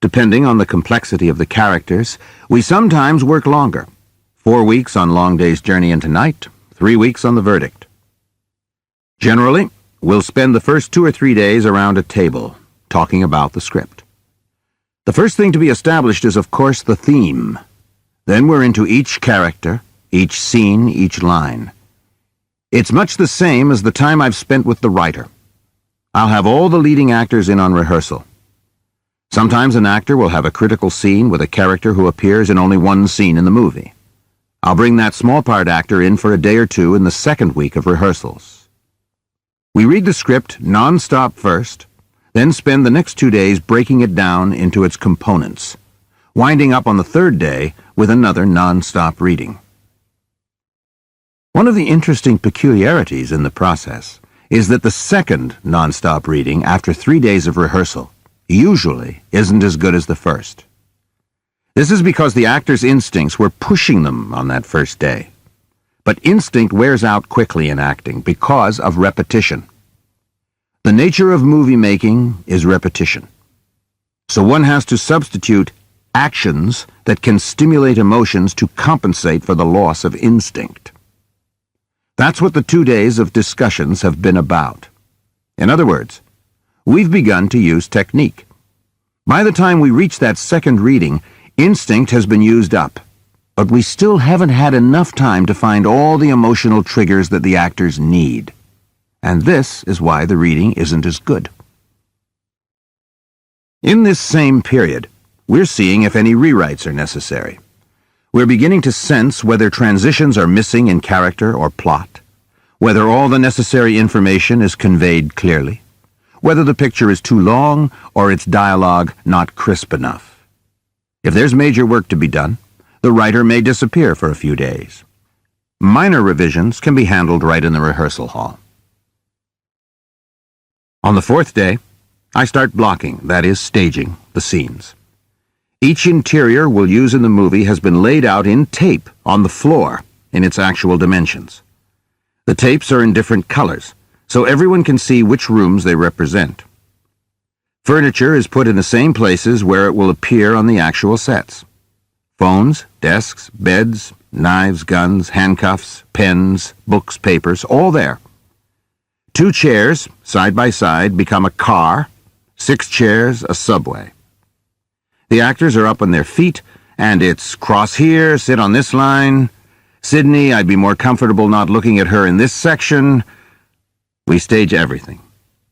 Depending on the complexity of the characters, we sometimes work longer. 4 weeks on Long Day's Journey into Night, 3 weeks on The Verdict. Generally, we'll spend the first 2 or 3 days around a table, talking about the script. The first thing to be established is, of course, the theme. Then we're into each character, each scene, each line. It's much the same as the time I've spent with the writer. I'll have all the leading actors in on rehearsal. Sometimes an actor will have a critical scene with a character who appears in only one scene in the movie. I'll bring that small part actor in for a day or two in the second week of rehearsals. We read the script non-stop first, then spend the next 2 days breaking it down into its components, winding up on the third day with another non-stop reading. One of the interesting peculiarities in the process is that the second nonstop reading after 3 days of rehearsal usually isn't as good as the first. This is because the actors' instincts were pushing them on that first day. But instinct wears out quickly in acting because of repetition. The nature of movie making is repetition. So one has to substitute actions that can stimulate emotions to compensate for the loss of instinct. That's what the 2 days of discussions have been about. In other words, we've begun to use technique. By the time we reach that second reading, instinct has been used up, but we still haven't had enough time to find all the emotional triggers that the actors need. And this is why the reading isn't as good. In this same period, we're seeing if any rewrites are necessary. We're beginning to sense whether transitions are missing in character or plot, whether all the necessary information is conveyed clearly, whether the picture is too long or its dialogue not crisp enough. If there's major work to be done, the writer may disappear for a few days. Minor revisions can be handled right in the rehearsal hall. On the 4th day, I start blocking, that is, staging, the scenes. Each interior we'll use in the movie has been laid out in tape on the floor in its actual dimensions. The tapes are in different colors, so everyone can see which rooms they represent. Furniture is put in the same places where it will appear on the actual sets. Phones, desks, beds, knives, guns, handcuffs, pens, books, papers, all there. 2 chairs, side by side, become a car, 6 chairs, a subway. The actors are up on their feet, and it's cross here, sit on this line. Sidney, I'd be more comfortable not looking at her in this section. We stage everything.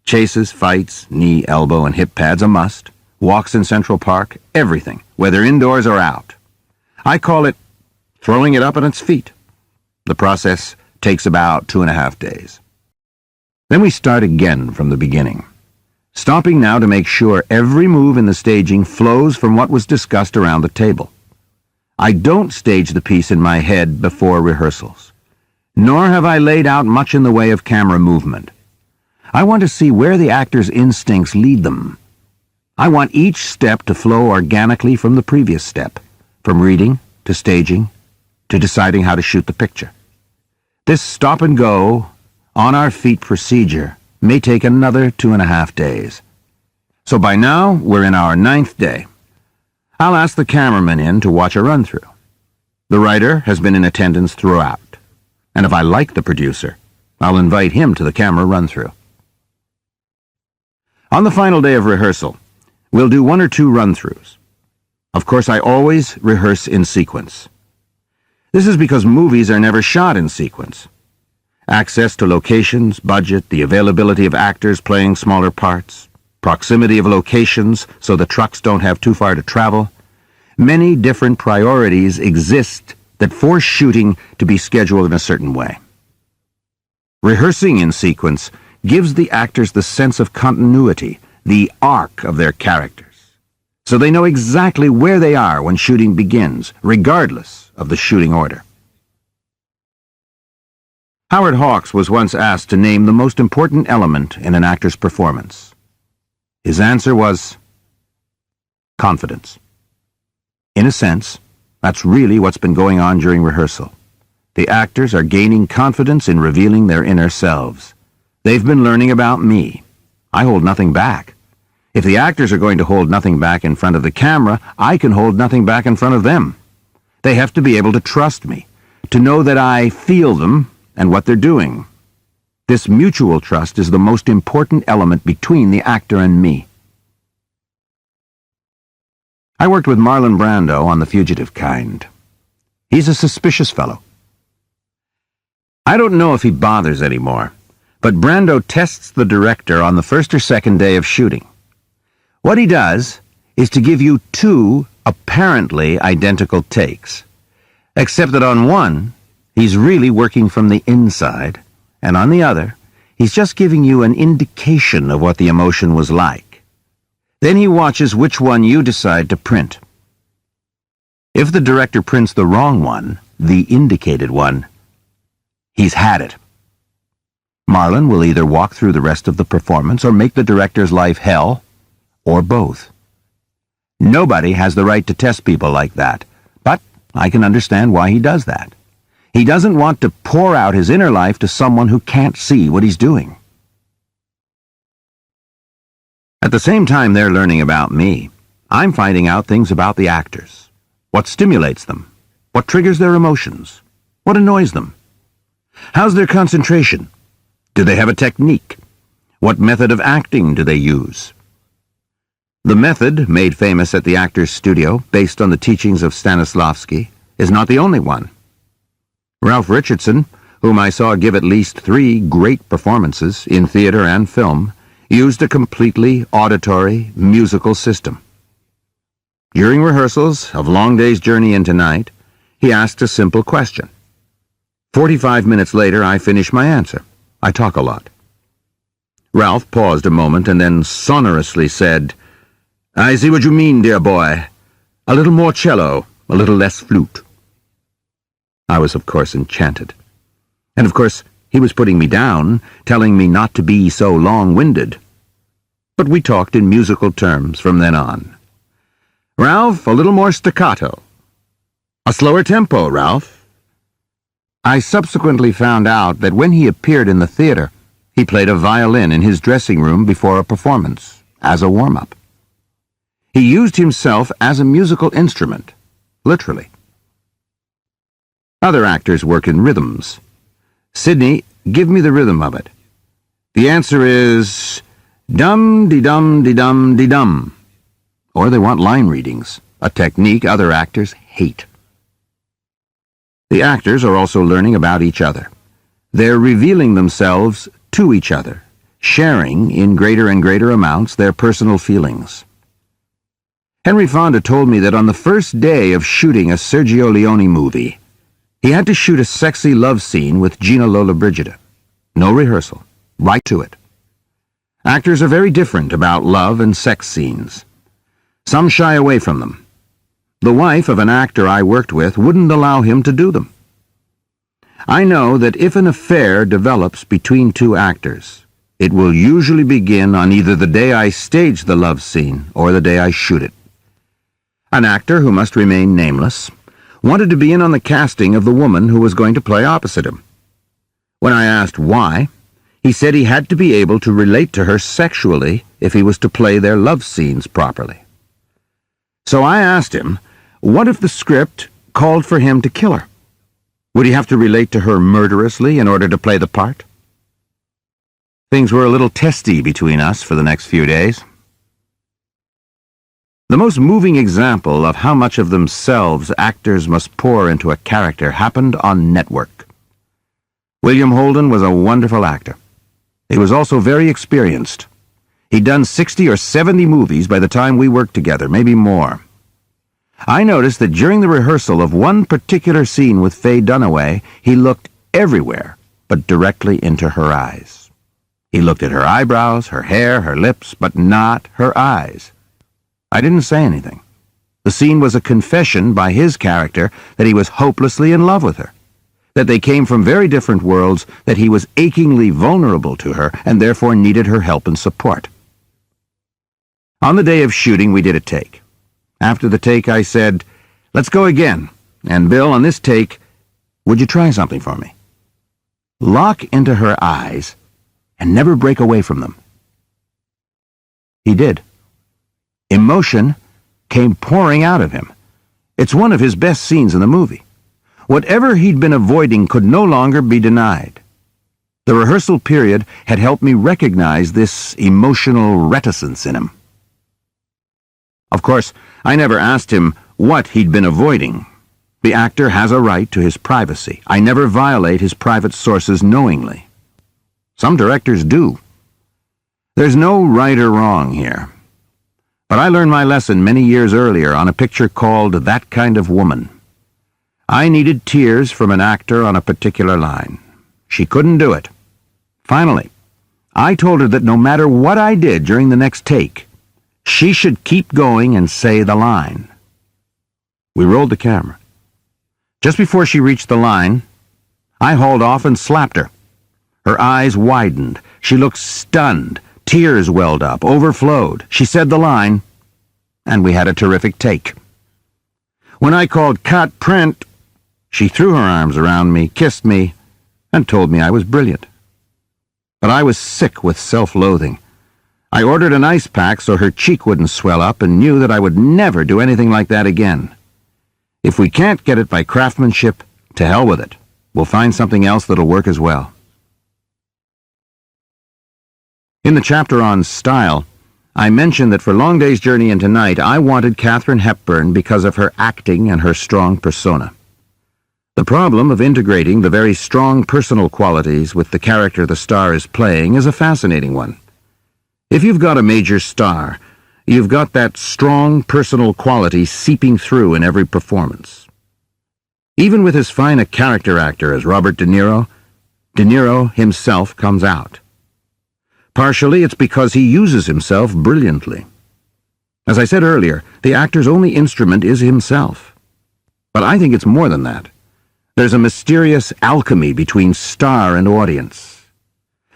Chases, fights, knee, elbow, and hip pads a must. Walks in Central Park, everything, whether indoors or out. I call it throwing it up on its feet. The process takes about 2.5 days. Then we start again from the beginning, stopping now to make sure every move in the staging flows from what was discussed around the table. I don't stage the piece in my head before rehearsals, nor have I laid out much in the way of camera movement. I want to see where the actors' instincts lead them. I want each step to flow organically from the previous step, from reading to staging to deciding how to shoot the picture. This stop-and-go, on-our-feet procedure may take another 2.5 days. So by now, we're in our 9th day. I'll ask the cameraman in to watch a run-through. The writer has been in attendance throughout, and if I like the producer, I'll invite him to the camera run-through. On the final day of rehearsal, we'll do 1 or 2 run-throughs. Of course, I always rehearse in sequence. This is because movies are never shot in sequence. Access to locations, budget, the availability of actors playing smaller parts, proximity of locations so the trucks don't have too far to travel. Many different priorities exist that force shooting to be scheduled in a certain way. Rehearsing in sequence gives the actors the sense of continuity, the arc of their characters, so they know exactly where they are when shooting begins, regardless of the shooting order. Howard Hawks was once asked to name the most important element in an actor's performance. His answer was confidence. In a sense, that's really what's been going on during rehearsal. The actors are gaining confidence in revealing their inner selves. They've been learning about me. I hold nothing back. If the actors are going to hold nothing back in front of the camera, I can hold nothing back in front of them. They have to be able to trust me, to know that I feel them and what they're doing. This mutual trust is the most important element between the actor and me. I worked with Marlon Brando on The Fugitive Kind. He's a suspicious fellow. I don't know if he bothers anymore, but Brando tests the director on the 1st or 2nd day of shooting. What he does is to give you 2 apparently identical takes, except that on one, he's really working from the inside, and on the other, he's just giving you an indication of what the emotion was like. Then he watches which one you decide to print. If the director prints the wrong one, the indicated one, he's had it. Marlon will either walk through the rest of the performance or make the director's life hell, or both. Nobody has the right to test people like that, but I can understand why he does that. He doesn't want to pour out his inner life to someone who can't see what he's doing. At the same time they're learning about me, I'm finding out things about the actors. What stimulates them? What triggers their emotions? What annoys them? How's their concentration? Do they have a technique? What method of acting do they use? The method, made famous at the Actors Studio, based on the teachings of Stanislavski, is not the only one. Ralph Richardson, whom I saw give at least 3 great performances in theater and film, used a completely auditory, musical system. During rehearsals of Long Day's Journey into Night, he asked a simple question. 45 minutes later, I finished my answer. I talk a lot. Ralph paused a moment and then sonorously said, "I see what you mean, dear boy. A little more cello, a little less flute." I was, of course, enchanted. And, of course, he was putting me down, telling me not to be so long-winded. But we talked in musical terms from then on. "Ralph, a little more staccato. A slower tempo, Ralph." I subsequently found out that when he appeared in the theater, he played a violin in his dressing room before a performance, as a warm-up. He used himself as a musical instrument, literally. Other actors work in rhythms. "Sidney, give me the rhythm of it." The answer is dum-de-dum-de-dum-de-dum. Or they want line readings, a technique other actors hate. The actors are also learning about each other. They're revealing themselves to each other, sharing in greater and greater amounts their personal feelings. Henry Fonda told me that on the first day of shooting a Sergio Leone movie, he had to shoot a sexy love scene with Gina Lollobrigida. No rehearsal, right to it. Actors are very different about love and sex scenes. Some shy away from them. The wife of an actor I worked with wouldn't allow him to do them. I know that if an affair develops between 2 actors, it will usually begin on either the day I stage the love scene or the day I shoot it. An actor, who must remain nameless, wanted to be in on the casting of the woman who was going to play opposite him. When I asked why, he said he had to be able to relate to her sexually if he was to play their love scenes properly. So I asked him, what if the script called for him to kill her? Would he have to relate to her murderously in order to play the part? Things were a little testy between us for the next few days. The most moving example of how much of themselves actors must pour into a character happened on Network. William Holden was a wonderful actor. He was also very experienced. He'd done 60 or 70 movies by the time we worked together, maybe more. I noticed that during the rehearsal of one particular scene with Faye Dunaway, he looked everywhere but directly into her eyes. He looked at her eyebrows, her hair, her lips, but not her eyes. I didn't say anything. The scene was a confession by his character that he was hopelessly in love with her, that they came from very different worlds, that he was achingly vulnerable to her and therefore needed her help and support. On the day of shooting, we did a take. After the take, I said, "Let's go again. And Bill, on this take, would you try something for me? Lock into her eyes and never break away from them." He did. Emotion came pouring out of him. It's one of his best scenes in the movie. Whatever he'd been avoiding could no longer be denied. The rehearsal period had helped me recognize this emotional reticence in him. Of course, I never asked him what he'd been avoiding. The actor has a right to his privacy. I never violate his private sources knowingly. Some directors do. There's no right or wrong here. But I learned my lesson many years earlier on a picture called That Kind of Woman. I needed tears from an actor on a particular line. She couldn't do it. Finally, I told her that no matter what I did during the next take, she should keep going and say the line. We rolled the camera. Just before she reached the line, I hauled off and slapped her. Her eyes widened. She looked stunned. Tears welled up, overflowed. She said the line, and we had a terrific take. When I called cut print, she threw her arms around me, kissed me, and told me I was brilliant. But I was sick with self-loathing. I ordered an ice pack so her cheek wouldn't swell up and knew that I would never do anything like that again. If we can't get it by craftsmanship, to hell with it. We'll find something else that'll work as well. In the chapter on style, I mentioned that for Long Day's Journey into Night, I wanted Katharine Hepburn because of her acting and her strong persona. The problem of integrating the very strong personal qualities with the character the star is playing is a fascinating one. If you've got a major star, you've got that strong personal quality seeping through in every performance. Even with as fine a character actor as Robert De Niro himself comes out. Partially, it's because he uses himself brilliantly. As I said earlier, the actor's only instrument is himself. But I think it's more than that. There's a mysterious alchemy between star and audience.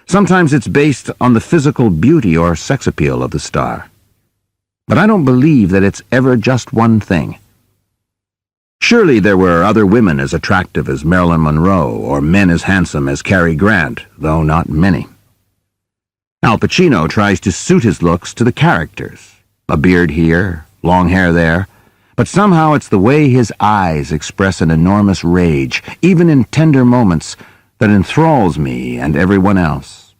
Sometimes it's based on the physical beauty or sex appeal of the star. But I don't believe that it's ever just one thing. Surely there were other women as attractive as Marilyn Monroe or men as handsome as Cary Grant, though not many. Al Pacino tries to suit his looks to the characters. A beard here, long hair there, but somehow it's the way his eyes express an enormous rage, even in tender moments, that enthralls me and everyone else.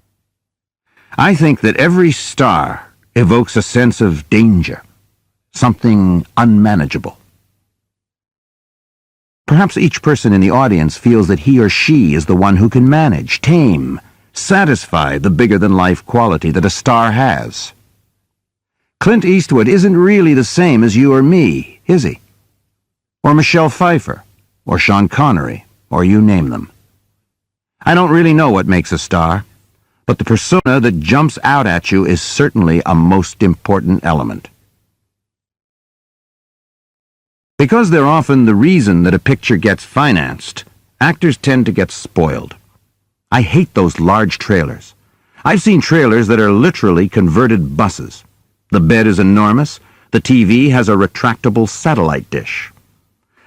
I think that every star evokes a sense of danger, something unmanageable. Perhaps each person in the audience feels that he or she is the one who can manage, tame, satisfy the bigger-than-life quality that a star has. Clint Eastwood isn't really the same as you or me, is he? Or Michelle Pfeiffer, or Sean Connery, or you name them. I don't really know what makes a star, but the persona that jumps out at you is certainly a most important element. Because they're often the reason that a picture gets financed, actors tend to get spoiled. I hate those large trailers. I've seen trailers that are literally converted buses. The bed is enormous. The TV has a retractable satellite dish.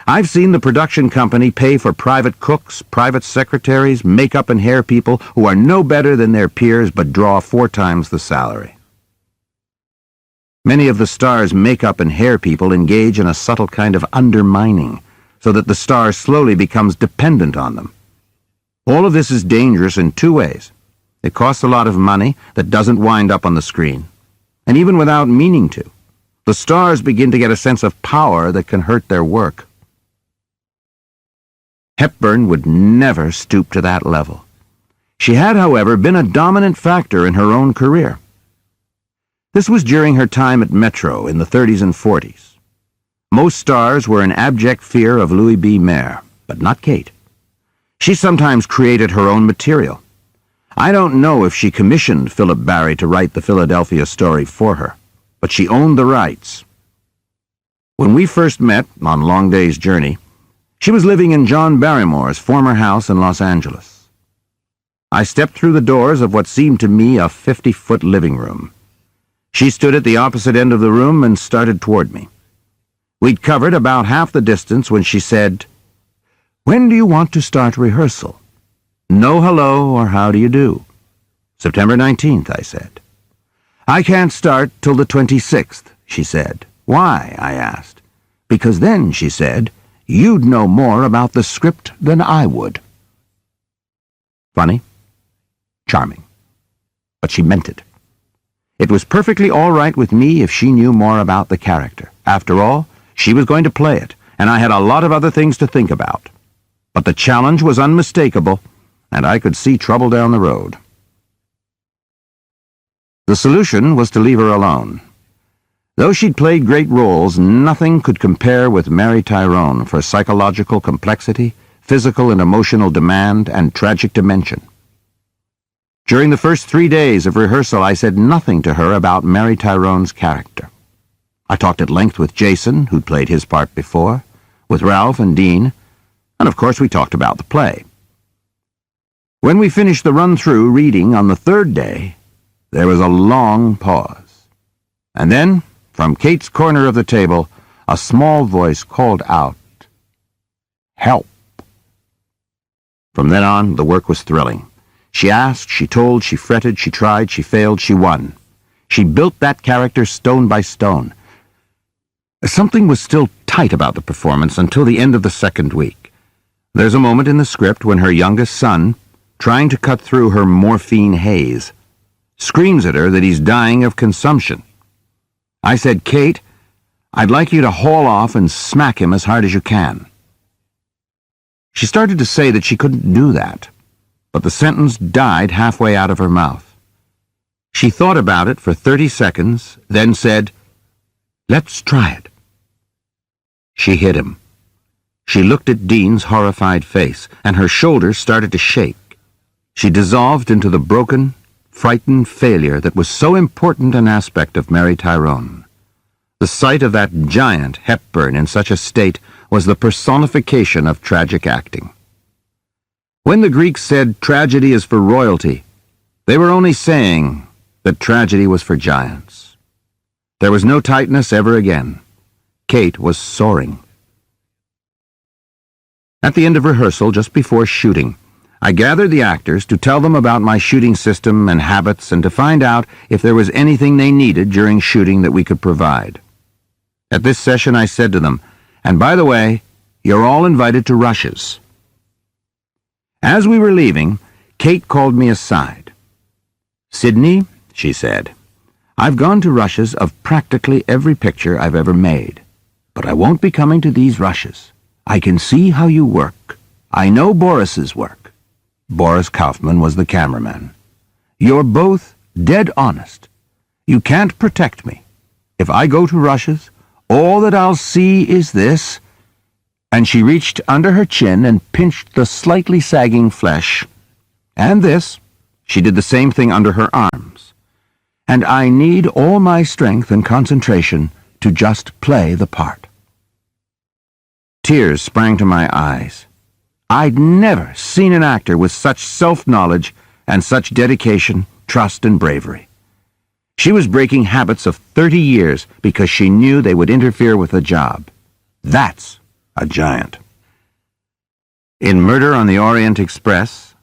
I've seen the production company pay for private cooks, private secretaries, makeup and hair people who are no better than their peers but draw 4 times the salary. Many of the star's makeup and hair people engage in a subtle kind of undermining, so that the star slowly becomes dependent on them. All of this is dangerous in 2 ways. It costs a lot of money that doesn't wind up on the screen. And even without meaning to, the stars begin to get a sense of power that can hurt their work. Hepburn would never stoop to that level. She had, however, been a dominant factor in her own career. This was during her time at Metro in the 30s and 40s. Most stars were in abject fear of Louis B. Mayer, but not Kate. She sometimes created her own material. I don't know if she commissioned Philip Barry to write the Philadelphia story for her, but she owned the rights. When we first met on Long Day's Journey, she was living in John Barrymore's former house in Los Angeles. I stepped through the doors of what seemed to me a 50-foot living room. She stood at the opposite end of the room and started toward me. We'd covered about half the distance when she said, "When do you want to start rehearsal?" "No hello or how do you do." "September 19th, I said. "I can't start till the 26th, she said. "Why?" I asked. "Because then," she said, "you'd know more about the script than I would." Funny? Charming. But she meant it. It was perfectly all right with me if she knew more about the character. After all, she was going to play it, and I had a lot of other things to think about. But the challenge was unmistakable, and I could see trouble down the road. The solution was to leave her alone. Though she'd played great roles, nothing could compare with Mary Tyrone for psychological complexity, physical and emotional demand, and tragic dimension. During the first 3 days of rehearsal, I said nothing to her about Mary Tyrone's character. I talked at length with Jason, who'd played his part before, with Ralph and Dean, and of course we talked about the play. When we finished the run-through reading on the third day, there was a long pause. And then, from Kate's corner of the table, a small voice called out, "Help." From then on, the work was thrilling. She asked, she told, she fretted, she tried, she failed, she won. She built that character stone by stone. Something was still tight about the performance until the end of the second week. There's a moment in the script when her youngest son, trying to cut through her morphine haze, screams at her that he's dying of consumption. I said, "Kate, I'd like you to haul off and smack him as hard as you can." She started to say that she couldn't do that, but the sentence died halfway out of her mouth. She thought about it for 30 seconds, then said, "Let's try it." She hit him. She looked at Dean's horrified face, and her shoulders started to shake. She dissolved into the broken, frightened failure that was so important an aspect of Mary Tyrone. The sight of that giant Hepburn in such a state was the personification of tragic acting. When the Greeks said tragedy is for royalty, they were only saying that tragedy was for giants. There was no tightness ever again. Kate was soaring. At the end of rehearsal, just before shooting, I gathered the actors to tell them about my shooting system and habits and to find out if there was anything they needed during shooting that we could provide. At this session, I said to them, "And by the way, you're all invited to rushes." As we were leaving, Kate called me aside. "Sidney," she said, "I've gone to rushes of practically every picture I've ever made, but I won't be coming to these rushes. I can see how you work. I know Boris's work." Boris Kaufman was the cameraman. "You're both dead honest. You can't protect me. If I go to rushes, all that I'll see is this," and she reached under her chin and pinched the slightly sagging flesh, "and this." She did the same thing under her arms. "And I need all my strength and concentration to just play the part." Tears sprang to my eyes. I'd never seen an actor with such self-knowledge and such dedication, trust, and bravery. She was breaking habits of 30 years because she knew they would interfere with the job. That's a giant. In Murder on the Orient Express,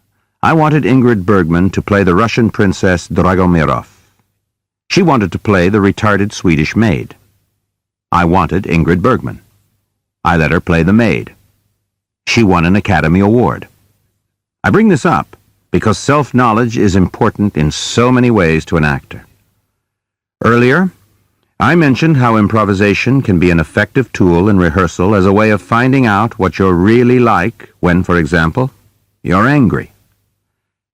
I wanted Ingrid Bergman to play the Russian princess Dragomirov. She wanted to play the retarded Swedish maid. I wanted Ingrid Bergman. I let her play the maid. She won an Academy Award. I bring this up because self-knowledge is important in so many ways to an actor. Earlier, I mentioned how improvisation can be an effective tool in rehearsal as a way of finding out what you're really like when, for example, you're angry.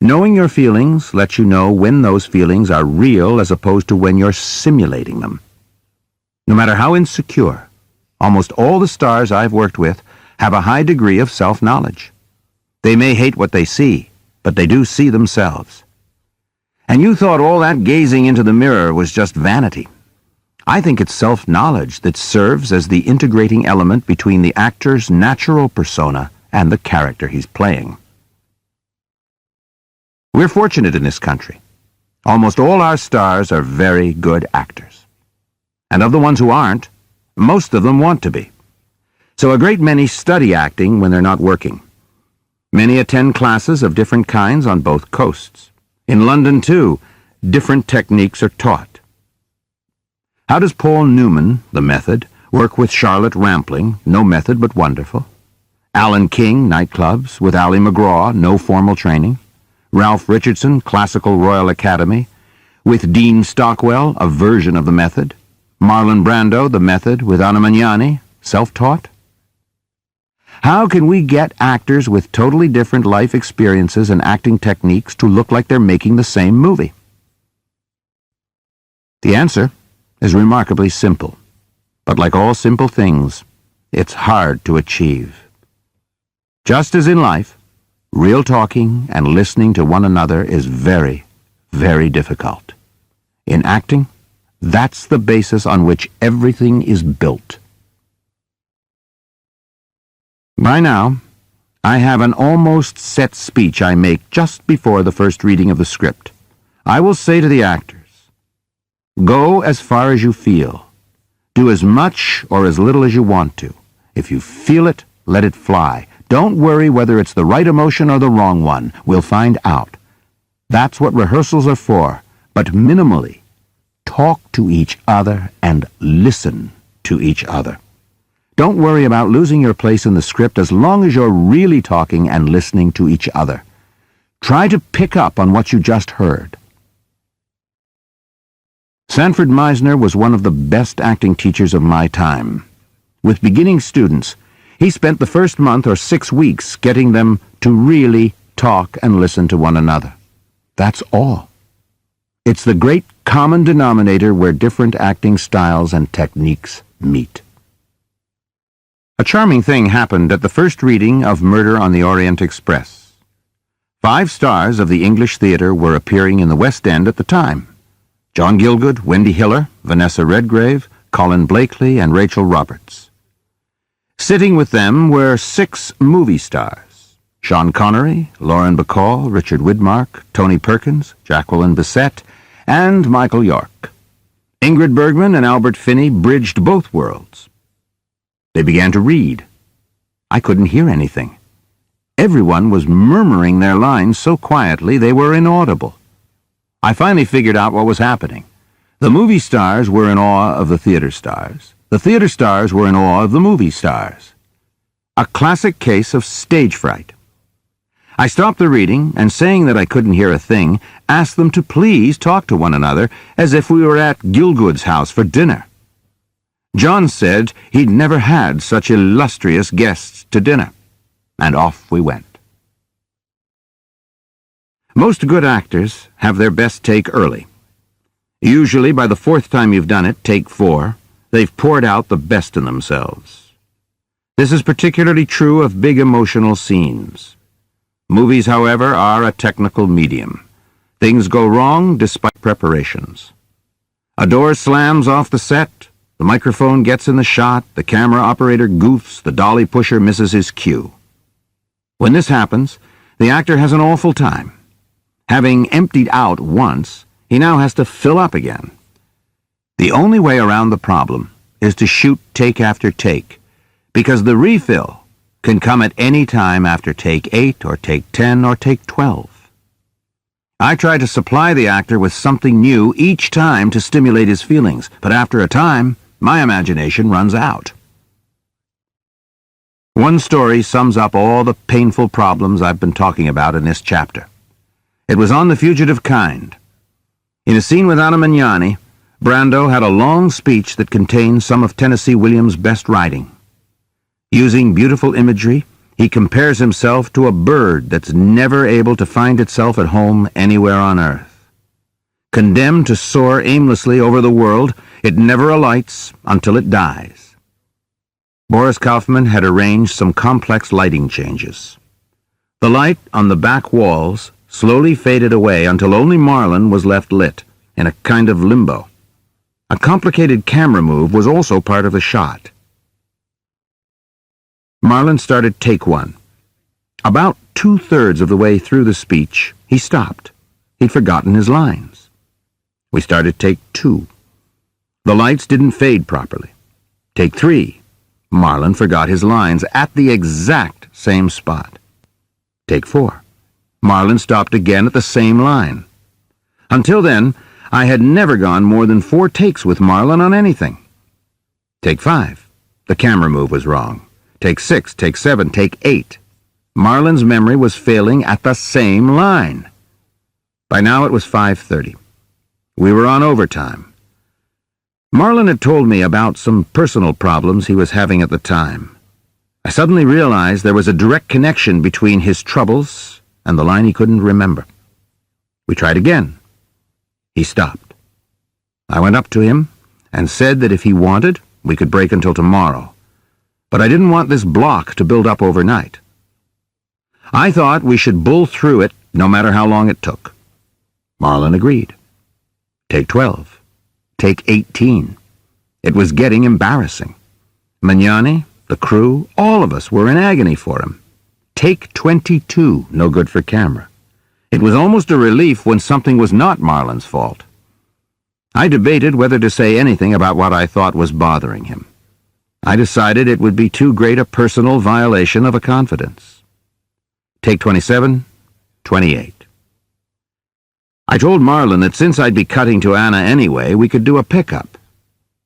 Knowing your feelings lets you know when those feelings are real as opposed to when you're simulating them. No matter how insecure, almost all the stars I've worked with have a high degree of self-knowledge. They may hate what they see, but they do see themselves. And you thought all that gazing into the mirror was just vanity. I think it's self-knowledge that serves as the integrating element between the actor's natural persona and the character he's playing. We're fortunate in this country. Almost all our stars are very good actors. And of the ones who aren't, most of them want to be. So a great many study acting when they're not working. Many attend classes of different kinds on both coasts. In London, too, different techniques are taught. How does Paul Newman, the method, work with Charlotte Rampling, no method but wonderful? Alan King, nightclubs, with Ali McGraw, no formal training? Ralph Richardson, Classical Royal Academy, with Dean Stockwell, a version of the method? Marlon Brando, the method, with Anna Magnani, self-taught? How can we get actors with totally different life experiences and acting techniques to look like they're making the same movie? The answer is remarkably simple, but like all simple things, it's hard to achieve. Just as in life, real talking and listening to one another is very, very difficult. In acting, that's the basis on which everything is built. By now, I have an almost set speech I make just before the first reading of the script. I will say to the actors, "Go as far as you feel. Do as much or as little as you want to. If you feel it, let it fly. Don't worry whether it's the right emotion or the wrong one. We'll find out. That's what rehearsals are for. But minimally, talk to each other and listen to each other. Don't worry about losing your place in the script as long as you're really talking and listening to each other. Try to pick up on what you just heard." Sanford Meisner was one of the best acting teachers of my time. With beginning students, he spent the first month or 6 weeks getting them to really talk and listen to one another. That's all. It's the great common denominator where different acting styles and techniques meet. A charming thing happened at the first reading of Murder on the Orient Express. 5 stars of the English theater were appearing in the West End at the time. John Gielgud, Wendy Hiller, Vanessa Redgrave, Colin Blakely, and Rachel Roberts. Sitting with them were 6 movie stars: Sean Connery, Lauren Bacall, Richard Widmark, Tony Perkins, Jacqueline Bisset, and Michael York. Ingrid Bergman and Albert Finney bridged both worlds. They began to read. I couldn't hear anything. Everyone was murmuring their lines so quietly they were inaudible. I finally figured out what was happening. The movie stars were in awe of the theater stars. The theater stars were in awe of the movie stars. A classic case of stage fright. I stopped the reading and, saying that I couldn't hear a thing, asked them to please talk to one another as if we were at Gielgud's house for dinner. John said he'd never had such illustrious guests to dinner, and off we went. Most good actors have their best take early. Usually by the 4th time you've done it, take 4, they've poured out the best in themselves. This is particularly true of big emotional scenes. Movies, however, are a technical medium. Things go wrong despite preparations. A door slams off the set, the microphone gets in the shot, the camera operator goofs, the dolly pusher misses his cue. When this happens, the actor has an awful time. Having emptied out once, he now has to fill up again. The only way around the problem is to shoot take after take, because the refill can come at any time after take 8 or take 10 or take 12. I try to supply the actor with something new each time to stimulate his feelings, but after a time, my imagination runs out. One story sums up all the painful problems I've been talking about in this chapter. It was on The Fugitive Kind. In a scene with Anna Magnani, Brando had a long speech that contained some of Tennessee Williams' best writing. Using beautiful imagery, he compares himself to a bird that's never able to find itself at home anywhere on earth. Condemned to soar aimlessly over the world, it never alights until it dies. Boris Kaufman had arranged some complex lighting changes. The light on the back walls slowly faded away until only Marlon was left lit, in a kind of limbo. A complicated camera move was also part of the shot. Marlon started take 1. About 2/3 of the way through the speech, he stopped. He'd forgotten his lines. We started take 2. The lights didn't fade properly. Take 3. Marlon forgot his lines at the exact same spot. Take 4. Marlon stopped again at the same line. Until then, I had never gone more than 4 takes with Marlon on anything. Take 5. The camera move was wrong. Take 6, take 7, take 8. Marlon's memory was failing at the same line. By now it was 5:30. We were on overtime. Marlon had told me about some personal problems he was having at the time. I suddenly realized there was a direct connection between his troubles and the line he couldn't remember. We tried again. He stopped. I went up to him and said that if he wanted, we could break until tomorrow. But I didn't want this block to build up overnight. I thought we should bull through it no matter how long it took. Marlon agreed. Take 12. Take 18. It was getting embarrassing. Magnani, the crew, all of us were in agony for him. Take 22, no good for camera. It was almost a relief when something was not Marlon's fault. I debated whether to say anything about what I thought was bothering him. I decided it would be too great a personal violation of a confidence. Take 27, 28. I told Marlon that since I'd be cutting to Anna anyway, we could do a pickup.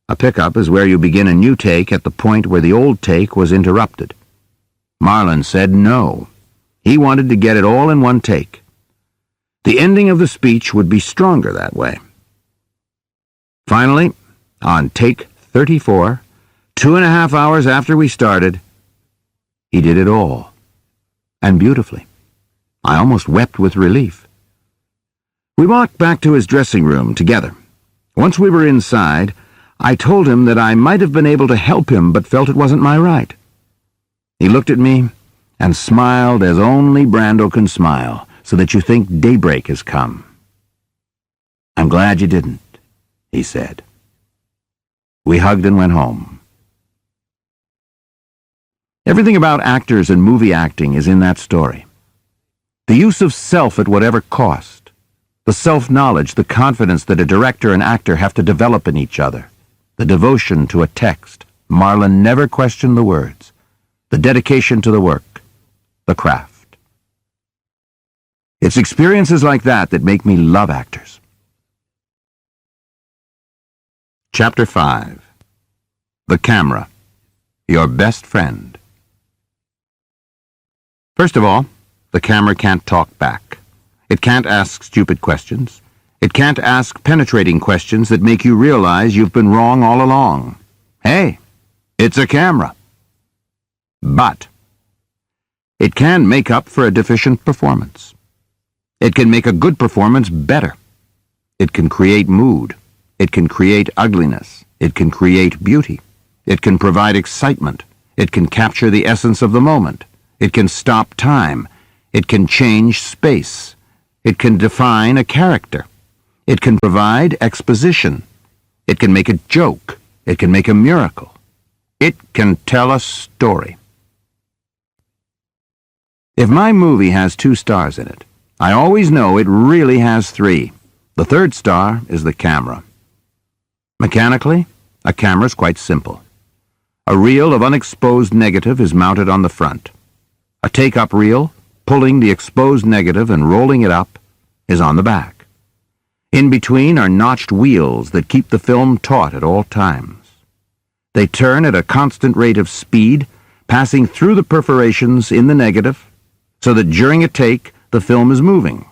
A pickup is where you begin a new take at the point where the old take was interrupted. Marlon said no. He wanted to get it all in one take. The ending of the speech would be stronger that way. Finally, on take 34, 2.5 hours after we started, he did it all. And beautifully. I almost wept with relief. We walked back to his dressing room together. Once we were inside, I told him that I might have been able to help him but felt it wasn't my right. He looked at me and smiled as only Brando can smile, so that you think daybreak has come. "I'm glad you didn't," he said. We hugged and went home. Everything about actors and movie acting is in that story. The use of self at whatever cost. The self-knowledge, the confidence that a director and actor have to develop in each other. The devotion to a text. Marlon never questioned the words. The dedication to the work. The craft. It's experiences like that that make me love actors. Chapter 5. The Camera. Your best friend. First of all, the camera can't talk back. It can't ask stupid questions. It can't ask penetrating questions that make you realize you've been wrong all along. Hey, it's a camera. But it can make up for a deficient performance. It can make a good performance better. It can create mood. It can create ugliness. It can create beauty. It can provide excitement. It can capture the essence of the moment. It can stop time. It can change space. It can define a character. It can provide exposition. It can make a joke. It can make a miracle. It can tell a story. If my movie has 2 stars in it, I always know it really has 3. The 3rd star is the camera. Mechanically, a camera is quite simple. A reel of unexposed negative is mounted on the front. A take-up reel, pulling the exposed negative and rolling it up, is on the back. In between are notched wheels that keep the film taut at all times. They turn at a constant rate of speed, passing through the perforations in the negative, so that during a take, the film is moving.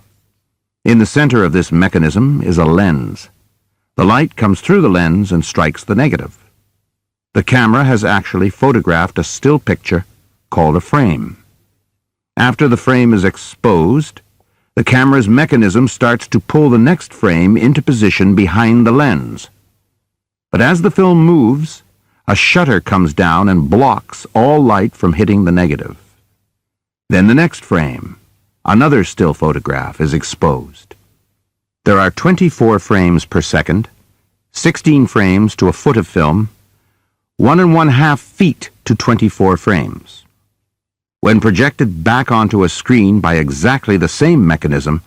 In the center of this mechanism is a lens. The light comes through the lens and strikes the negative. The camera has actually photographed a still picture called a frame. After the frame is exposed, the camera's mechanism starts to pull the next frame into position behind the lens. But as the film moves, a shutter comes down and blocks all light from hitting the negative. Then the next frame, another still photograph, is exposed. There are 24 frames per second, 16 frames to a foot of film, 1 1/2 feet to 24 frames. When projected back onto a screen by exactly the same mechanism,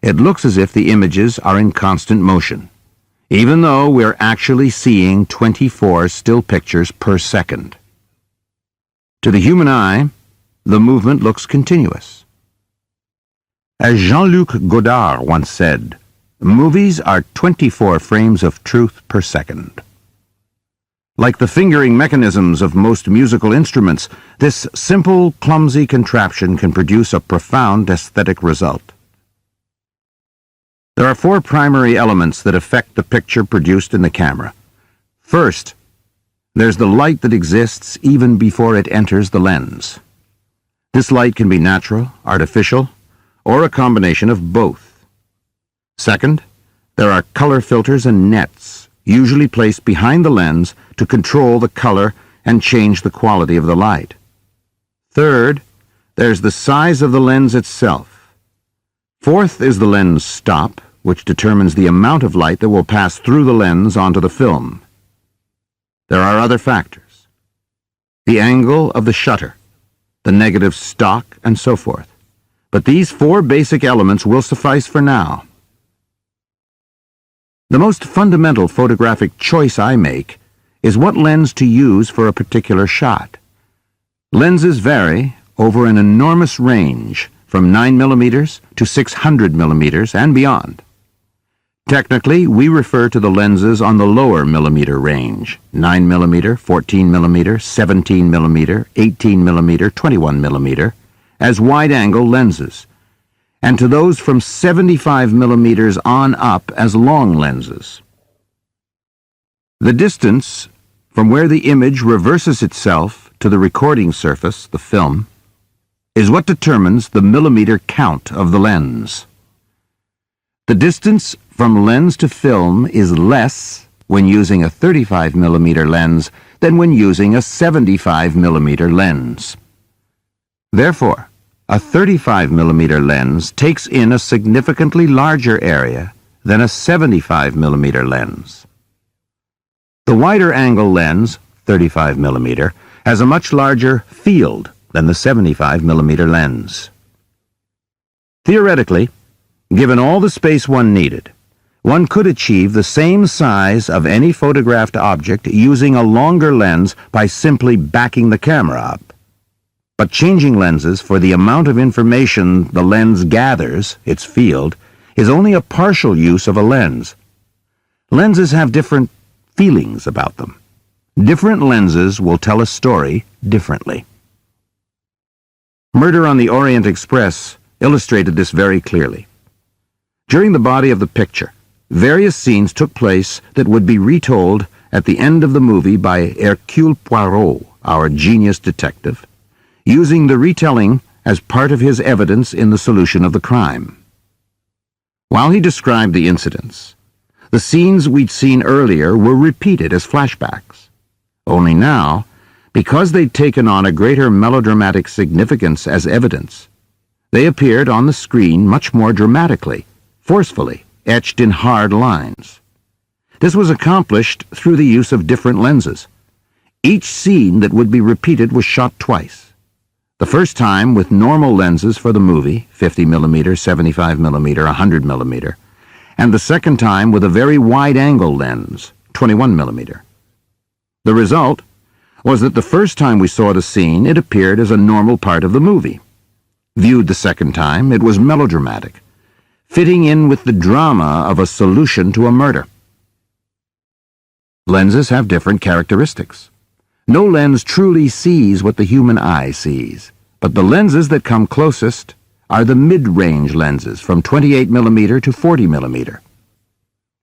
it looks as if the images are in constant motion, even though we're actually seeing 24 still pictures per second. To the human eye, the movement looks continuous. As Jean-Luc Godard once said, movies are 24 frames of truth per second. Like the fingering mechanisms of most musical instruments, this simple, clumsy contraption can produce a profound aesthetic result. There are 4 primary elements that affect the picture produced in the camera. First, there's the light that exists even before it enters the lens. This light can be natural, artificial, or a combination of both. Second, there are color filters and nets, usually placed behind the lens to control the color and change the quality of the light. Third, there's the size of the lens itself. Fourth is the lens stop, which determines the amount of light that will pass through the lens onto the film. There are other factors. The angle of the shutter, the negative stock, and so forth. But these 4 basic elements will suffice for now. The most fundamental photographic choice I make is what lens to use for a particular shot. Lenses vary over an enormous range from 9mm to 600mm and beyond. Technically, we refer to the lenses on the lower millimeter range, 9mm, 14mm, 17mm, 18mm, 21mm, as wide-angle lenses, and to those from 75mm on up as long lenses. The distance from where the image reverses itself to the recording surface, the film, is what determines the millimeter count of the lens. The distance from lens to film is less when using a 35mm lens than when using a 75mm lens. Therefore, a 35mm lens takes in a significantly larger area than a 75mm lens. The wider angle lens, 35mm, has a much larger field than the 75mm lens. Theoretically, given all the space one needed, one could achieve the same size of any photographed object using a longer lens by simply backing the camera up. But changing lenses for the amount of information the lens gathers, its field, is only a partial use of a lens. Lenses have different feelings about them. Different lenses will tell a story differently. Murder on the Orient Express illustrated this very clearly. During the body of the picture, various scenes took place that would be retold at the end of the movie by Hercule Poirot, our genius detective, using the retelling as part of his evidence in the solution of the crime. While he described the incidents, the scenes we'd seen earlier were repeated as flashbacks. Only now, because they'd taken on a greater melodramatic significance as evidence, they appeared on the screen much more dramatically, forcefully, etched in hard lines. This was accomplished through the use of different lenses. Each scene that would be repeated was shot twice. The first time with normal lenses for the movie, 50mm, 75mm, 100mm, and the second time with a very wide-angle lens, 21mm. The result was that the first time we saw the scene, it appeared as a normal part of the movie. Viewed the second time, it was melodramatic, fitting in with the drama of a solution to a murder. Lenses have different characteristics. No lens truly sees what the human eye sees, but the lenses that come closest are the mid-range lenses from 28mm to 40mm.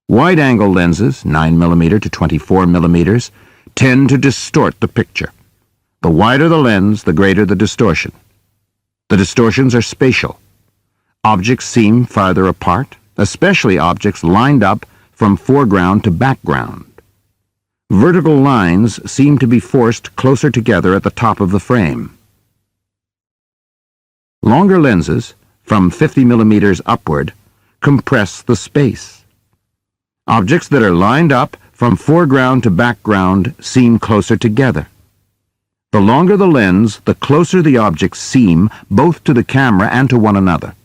Wide-angle lenses, 9mm to 24mm, tend to distort the picture. The wider the lens, the greater the distortion. The distortions are spatial. Objects seem farther apart, especially objects lined up from foreground to background. Vertical lines seem to be forced closer together at the top of the frame. Longer lenses, from 50mm upward, compress the space. Objects that are lined up from foreground to background seem closer together. The longer the lens, the closer the objects seem, both to the camera and to one another.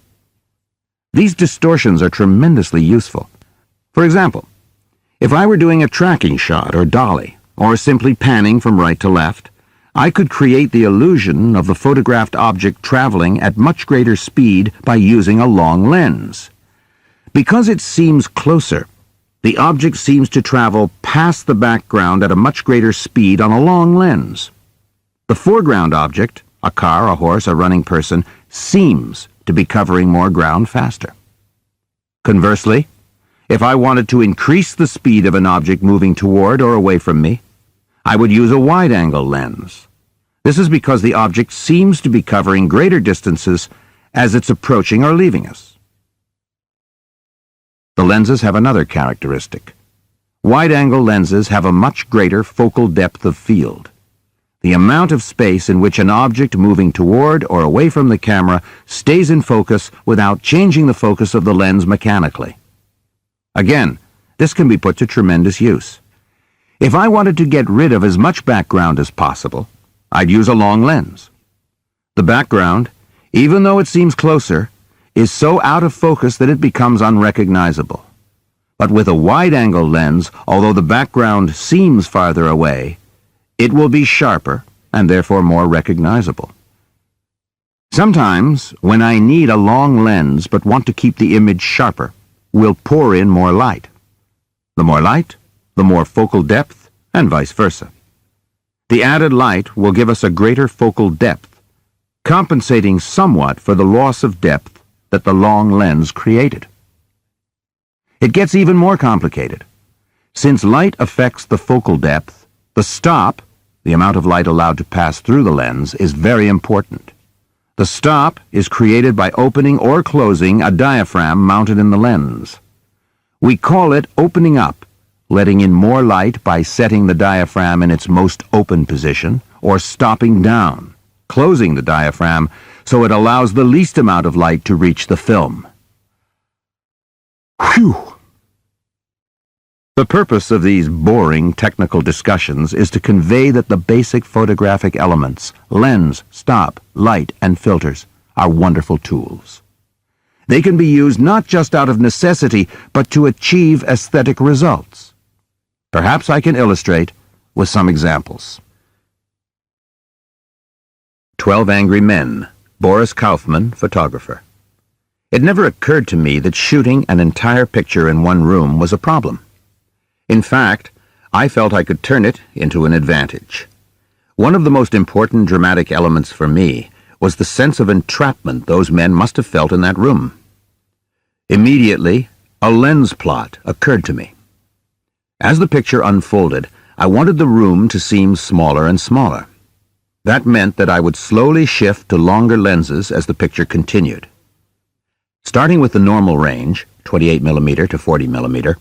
These distortions are tremendously useful. For example, if I were doing a tracking shot or dolly, or simply panning from right to left, I could create the illusion of the photographed object traveling at much greater speed by using a long lens. Because it seems closer, the object seems to travel past the background at a much greater speed on a long lens. The foreground object, a car, a horse, a running person, seems to be covering more ground faster. Conversely, if I wanted to increase the speed of an object moving toward or away from me, I would use a wide-angle lens. This is because the object seems to be covering greater distances as it's approaching or leaving us. The lenses have another characteristic. Wide-angle lenses have a much greater focal depth of field. The amount of space in which an object moving toward or away from the camera stays in focus without changing the focus of the lens mechanically. Again, this can be put to tremendous use. If I wanted to get rid of as much background as possible, I'd use a long lens. The background, even though it seems closer, is so out of focus that it becomes unrecognizable. But with a wide-angle lens, although the background seems farther away, it will be sharper and therefore more recognizable. Sometimes, when I need a long lens but want to keep the image sharper, we'll pour in more light. The more light, the more focal depth, and vice versa. The added light will give us a greater focal depth, compensating somewhat for the loss of depth that the long lens created. It gets even more complicated. Since light affects the focal depth, the stop, the amount of light allowed to pass through the lens, is very important. The stop is created by opening or closing a diaphragm mounted in the lens. We call it opening up, letting in more light by setting the diaphragm in its most open position, or stopping down, closing the diaphragm so it allows the least amount of light to reach the film. Phew! The purpose of these boring technical discussions is to convey that the basic photographic elements, lens, stop, light, and filters, are wonderful tools. They can be used not just out of necessity, but to achieve aesthetic results. Perhaps I can illustrate with some examples. 12 Angry Men, Boris Kaufman, photographer. It never occurred to me that shooting an entire picture in one room was a problem. In fact, I felt I could turn it into an advantage. One of the most important dramatic elements for me was the sense of entrapment those men must have felt in that room. Immediately, a lens plot occurred to me. As the picture unfolded, I wanted the room to seem smaller and smaller. That meant that I would slowly shift to longer lenses as the picture continued. Starting with the normal range, 28mm to 40mm,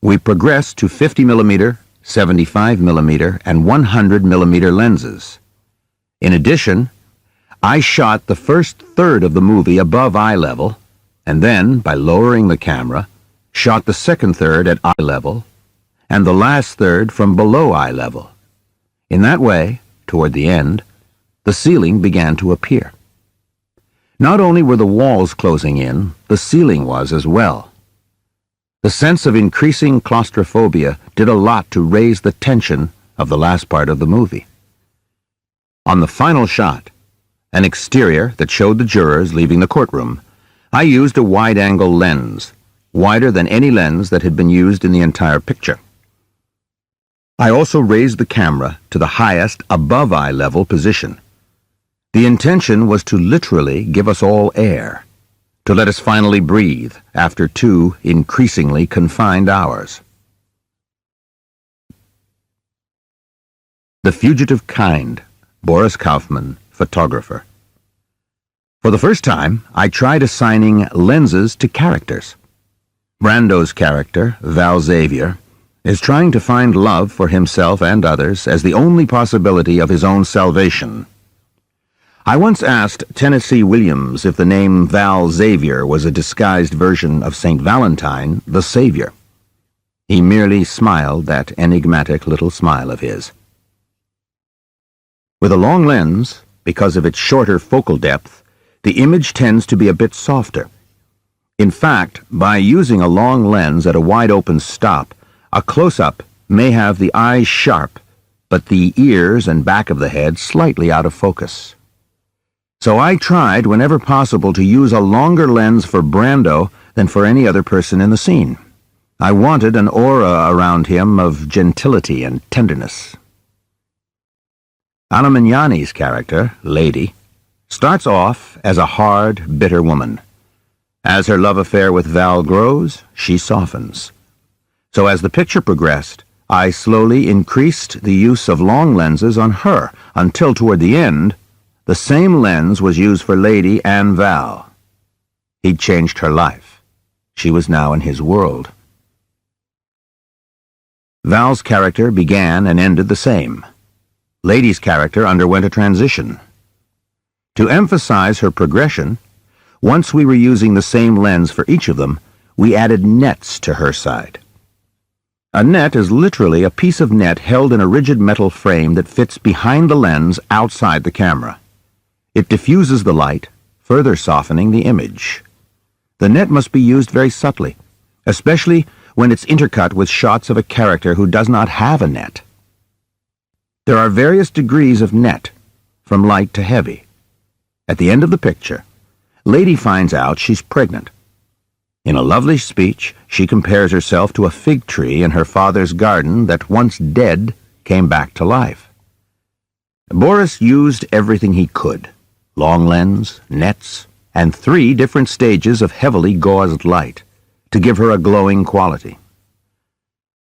we progressed to 50mm, 75mm, and 100mm lenses. In addition, I shot the first third of the movie above eye level, and then, by lowering the camera, shot the second third at eye level, and the last third from below eye level. In that way, toward the end, the ceiling began to appear. Not only were the walls closing in, the ceiling was as well. The sense of increasing claustrophobia did a lot to raise the tension of the last part of the movie. On the final shot, an exterior that showed the jurors leaving the courtroom, I used a wide-angle lens, wider than any lens that had been used in the entire picture. I also raised the camera to the highest above-eye level position. The intention was to literally give us all air, to let us finally breathe after 2 increasingly confined hours. The Fugitive Kind, Boris Kaufman, photographer. For the first time, I tried assigning lenses to characters. Brando's character, Val Xavier, is trying to find love for himself and others as the only possibility of his own salvation. I once asked Tennessee Williams if the name Val Xavier was a disguised version of St. Valentine, the Savior. He merely smiled that enigmatic little smile of his. With a long lens, because of its shorter focal depth, the image tends to be a bit softer. In fact, by using a long lens at a wide-open stop, a close-up may have the eyes sharp, but the ears and back of the head slightly out of focus. So I tried whenever possible to use a longer lens for Brando than for any other person in the scene. I wanted an aura around him of gentility and tenderness. Anna Magnani's character, Lady, starts off as a hard, bitter woman. As her love affair with Val grows, she softens. So as the picture progressed, I slowly increased the use of long lenses on her until toward the end, the same lens was used for Lady and Val. He'd changed her life. She was now in his world. Val's character began and ended the same. Lady's character underwent a transition. To emphasize her progression, once we were using the same lens for each of them, we added nets to her side. A net is literally a piece of net held in a rigid metal frame that fits behind the lens outside the camera. It diffuses the light, further softening the image. The net must be used very subtly, especially when it's intercut with shots of a character who does not have a net. There are various degrees of net, from light to heavy. At the end of the picture, Lady finds out she's pregnant. In a lovely speech, she compares herself to a fig tree in her father's garden that, once dead, came back to life. Boris used everything he could: long lens, nets, and 3 different stages of heavily gauzed light to give her a glowing quality.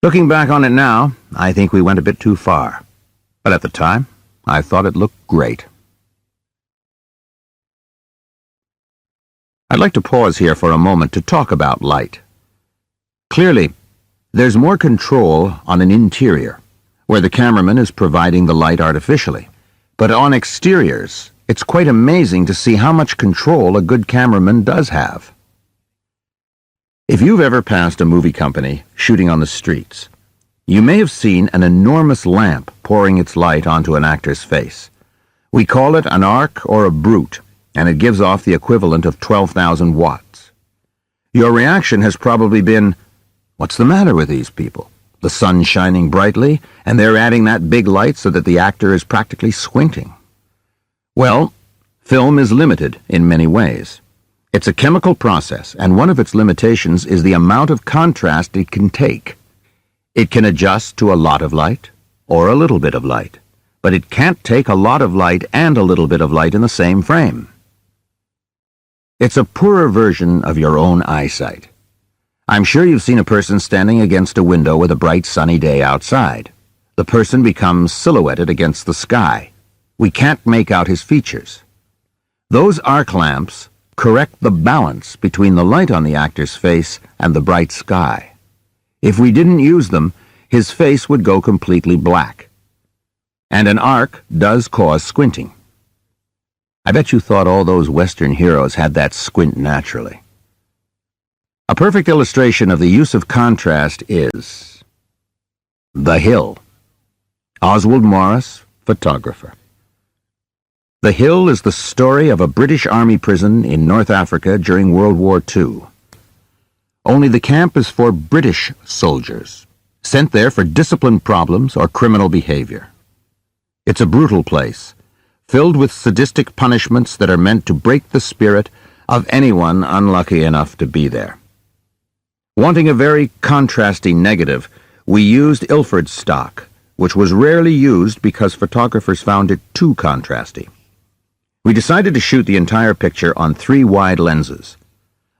Looking back on it now, I think we went a bit too far, but at the time, I thought it looked great. I'd like to pause here for a moment to talk about light. Clearly, there's more control on an interior, where the cameraman is providing the light artificially. But on exteriors, it's quite amazing to see how much control a good cameraman does have. If you've ever passed a movie company shooting on the streets, you may have seen an enormous lamp pouring its light onto an actor's face. We call it an arc or a brute, and it gives off the equivalent of 12,000 watts. Your reaction has probably been, "What's the matter with these people? The sun's shining brightly, and they're adding that big light so that the actor is practically squinting." Well, film is limited in many ways. It's a chemical process, and one of its limitations is the amount of contrast it can take. It can adjust to a lot of light, or a little bit of light, but it can't take a lot of light and a little bit of light in the same frame. It's a poorer version of your own eyesight. I'm sure you've seen a person standing against a window with a bright sunny day outside. The person becomes silhouetted against the sky. We can't make out his features. Those arc lamps correct the balance between the light on the actor's face and the bright sky. If we didn't use them, his face would go completely black. And an arc does cause squinting. I bet you thought all those Western heroes had that squint naturally. A perfect illustration of the use of contrast is The Hill. Oswald Morris, photographer. The Hill is the story of a British Army prison in North Africa during World War II. Only the camp is for British soldiers, sent there for discipline problems or criminal behavior. It's a brutal place, filled with sadistic punishments that are meant to break the spirit of anyone unlucky enough to be there. Wanting a very contrasty negative, we used Ilford stock, which was rarely used because photographers found it too contrasty. We decided to shoot the entire picture on 3 wide lenses.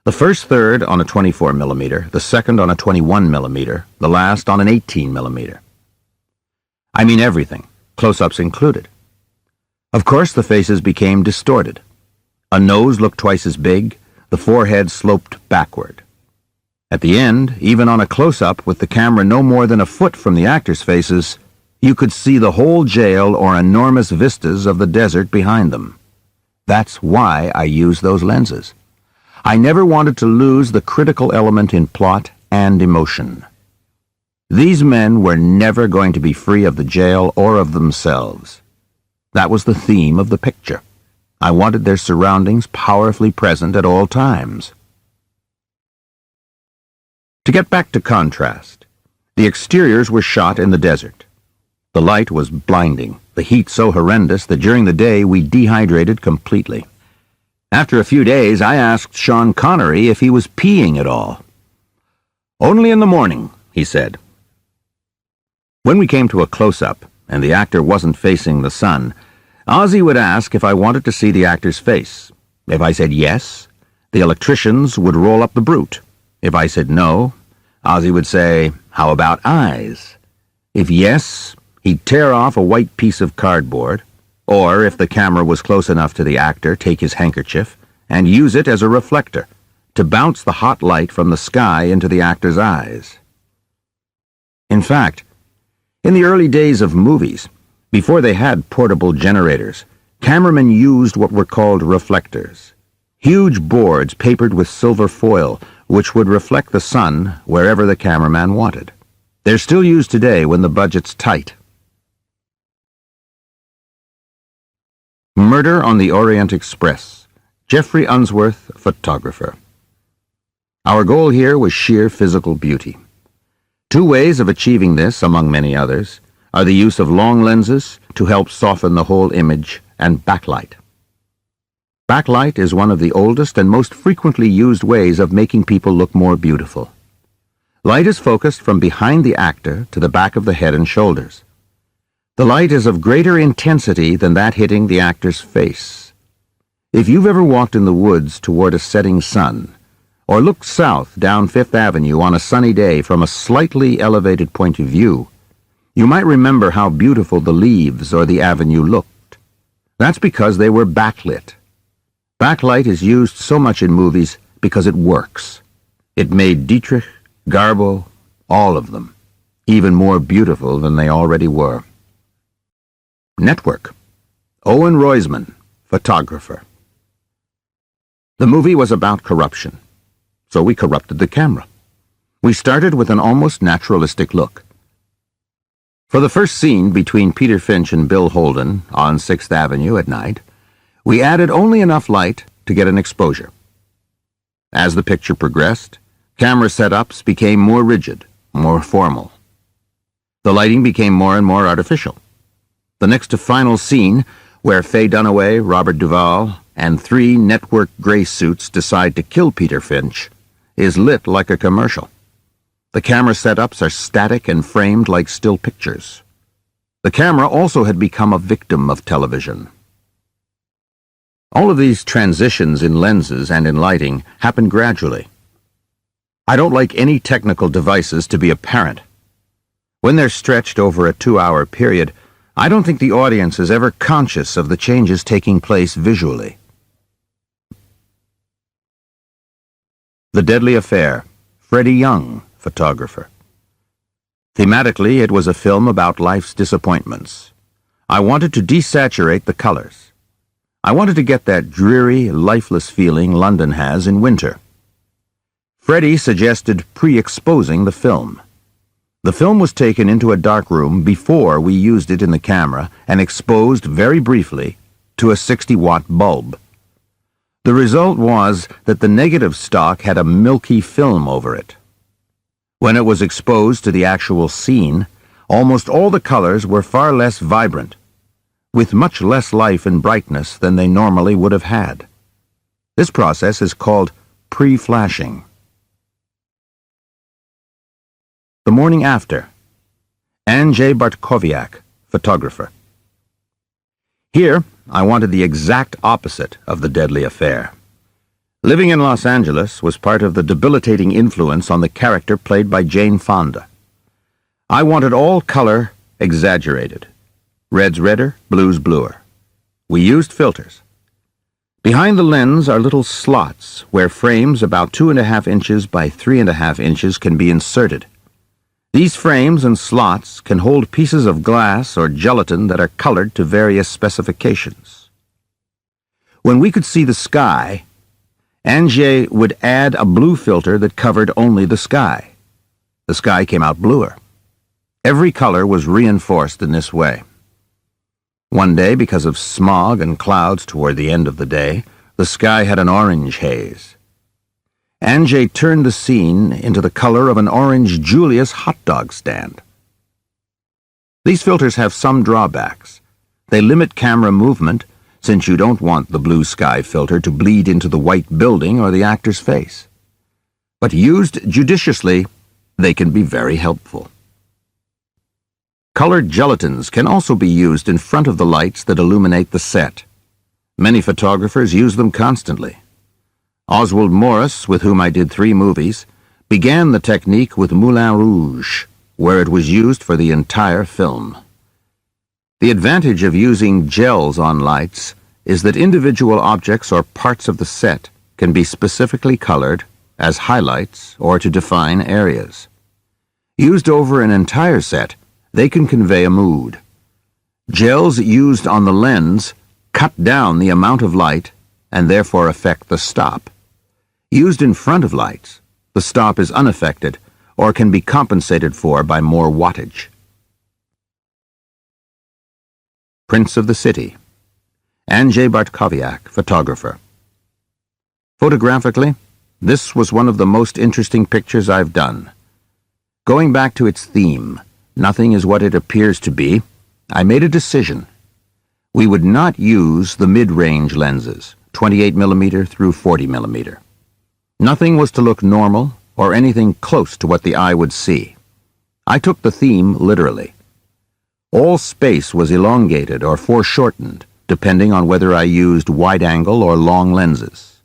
The first third on a 24mm, the second on a 21mm, the last on an 18mm. I mean everything, close-ups included. Of course, the faces became distorted. A nose looked twice as big, the forehead sloped backward. At the end, even on a close-up with the camera no more than a foot from the actors' faces, you could see the whole jail or enormous vistas of the desert behind them. That's why I used those lenses. I never wanted to lose the critical element in plot and emotion. These men were never going to be free of the jail or of themselves. That was the theme of the picture. I wanted their surroundings powerfully present at all times. To get back to contrast, the exteriors were shot in the desert. The light was blinding, the heat so horrendous that during the day we dehydrated completely. After a few days, I asked Sean Connery if he was peeing at all. "Only in the morning," he said. When we came to a close-up, and the actor wasn't facing the sun, Ozzy would ask if I wanted to see the actor's face. If I said yes, the electricians would roll up the brute. If I said no, Ozzy would say, "How about eyes?" If yes, he'd tear off a white piece of cardboard, or if the camera was close enough to the actor, take his handkerchief and use it as a reflector to bounce the hot light from the sky into the actor's eyes. In fact, in the early days of movies, before they had portable generators, cameramen used what were called reflectors, huge boards papered with silver foil which would reflect the sun wherever the cameraman wanted. They're still used today when the budget's tight. Murder on the Orient Express. Jeffrey Unsworth, photographer. Our goal here was sheer physical beauty. Two ways of achieving this, among many others, are the use of long lenses to help soften the whole image and backlight. Backlight is one of the oldest and most frequently used ways of making people look more beautiful. Light is focused from behind the actor to the back of the head and shoulders. The light is of greater intensity than that hitting the actor's face. If you've ever walked in the woods toward a setting sun, or looked south down Fifth Avenue on a sunny day from a slightly elevated point of view, you might remember how beautiful the leaves or the avenue looked. That's because they were backlit. Backlight is used so much in movies because it works. It made Dietrich, Garbo, all of them, even more beautiful than they already were. Network. Owen Roisman, photographer. The movie was about corruption, so we corrupted the camera. We started with an almost naturalistic look. For the first scene between Peter Finch and Bill Holden on 6th Avenue at night, we added only enough light to get an exposure. As the picture progressed, camera setups became more rigid, more formal. The lighting became more and more artificial. The next to final scene, where Faye Dunaway, Robert Duvall, and 3 network gray suits decide to kill Peter Finch, is lit like a commercial. The camera setups are static and framed like still pictures. The camera also had become a victim of television. All of these transitions in lenses and in lighting happen gradually. I don't like any technical devices to be apparent. When they're stretched over a 2-hour period, I don't think the audience is ever conscious of the changes taking place visually. The Deadly Affair. Freddie Young, photographer. Thematically, it was a film about life's disappointments. I wanted to desaturate the colors. I wanted to get that dreary, lifeless feeling London has in winter. Freddie suggested pre-exposing the film. The film was taken into a dark room before we used it in the camera and exposed very briefly to a 60-watt bulb. The result was that the negative stock had a milky film over it. When it was exposed to the actual scene, almost all the colors were far less vibrant, with much less life and brightness than they normally would have had. This process is called pre-flashing. The Morning After. Andrzej Bartkowiak, photographer. Here, I wanted the exact opposite of The Deadly Affair. Living in Los Angeles was part of the debilitating influence on the character played by Jane Fonda. I wanted all color exaggerated. Red's redder, blue's bluer. We used filters. Behind the lens are little slots where frames about 2.5 inches by 3.5 inches can be inserted. These frames and slots can hold pieces of glass or gelatin that are colored to various specifications. When we could see the sky, Andrzej would add a blue filter that covered only the sky. The sky came out bluer. Every color was reinforced in this way. One day, because of smog and clouds toward the end of the day, the sky had an orange haze. Andrzej turned the scene into the color of an orange Julius hot dog stand. These filters have some drawbacks. They limit camera movement, since you don't want the blue sky filter to bleed into the white building or the actor's face. But used judiciously, they can be very helpful. Colored gelatins can also be used in front of the lights that illuminate the set. Many photographers use them constantly. Oswald Morris, with whom I did 3 movies, began the technique with Moulin Rouge, where it was used for the entire film. The advantage of using gels on lights is that individual objects or parts of the set can be specifically colored as highlights or to define areas. Used over an entire set, they can convey a mood. Gels used on the lens cut down the amount of light and therefore affect the stop. Used in front of lights, the stop is unaffected or can be compensated for by more wattage. Prince of the City. Andrzej Bartkowiak, photographer. Photographically, this was one of the most interesting pictures I've done. Going back to its theme, nothing is what it appears to be, I made a decision. We would not use the mid-range lenses, 28mm through 40mm. Nothing was to look normal or anything close to what the eye would see. I took the theme literally. All space was elongated or foreshortened, depending on whether I used wide-angle or long lenses.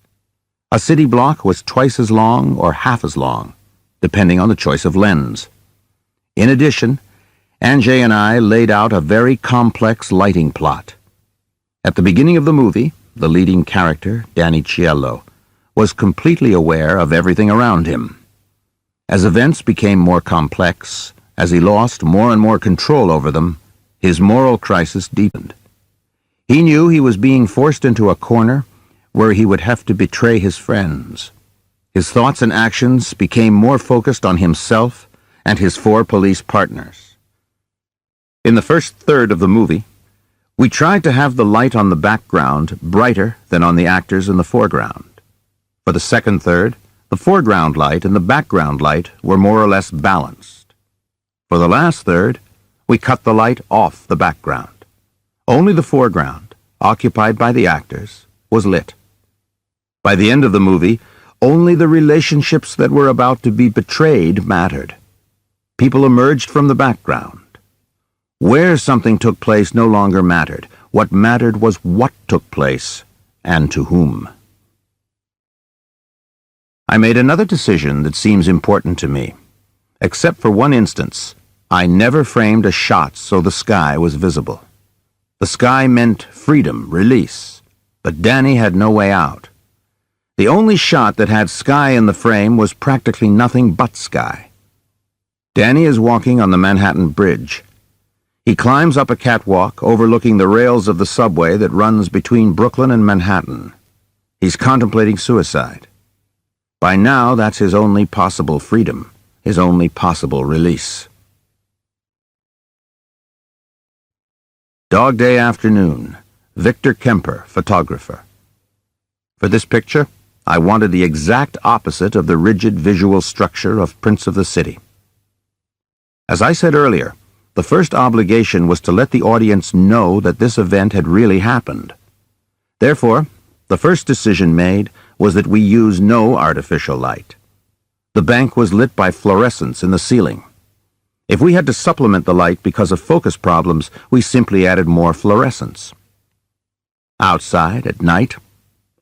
A city block was twice as long or half as long, depending on the choice of lens. In addition, Andrzej and I laid out a very complex lighting plot. At the beginning of the movie, the leading character, Danny Ciello, was completely aware of everything around him. As events became more complex, as he lost more and more control over them, his moral crisis deepened. He knew he was being forced into a corner where he would have to betray his friends. His thoughts and actions became more focused on himself and his 4 police partners. In the first third of the movie, we tried to have the light on the background brighter than on the actors in the foreground. For the second third, the foreground light and the background light were more or less balanced. For the last third, we cut the light off the background. Only the foreground, occupied by the actors, was lit. By the end of the movie, only the relationships that were about to be betrayed mattered. People emerged from the background. Where something took place no longer mattered. What mattered was what took place, and to whom. I made another decision that seems important to me. Except for one instance, I never framed a shot so the sky was visible. The sky meant freedom, release, but Danny had no way out. The only shot that had sky in the frame was practically nothing but sky. Danny is walking on the Manhattan Bridge. He climbs up a catwalk overlooking the rails of the subway that runs between Brooklyn and Manhattan. He's contemplating suicide. By now, that's his only possible freedom, his only possible release. Dog Day Afternoon, Victor Kemper, photographer. For this picture, I wanted the exact opposite of the rigid visual structure of Prince of the City. As I said earlier, the first obligation was to let the audience know that this event had really happened. Therefore, the first decision made was that we use no artificial light. The bank was lit by fluorescence in the ceiling. If we had to supplement the light because of focus problems, we simply added more fluorescence. Outside, at night,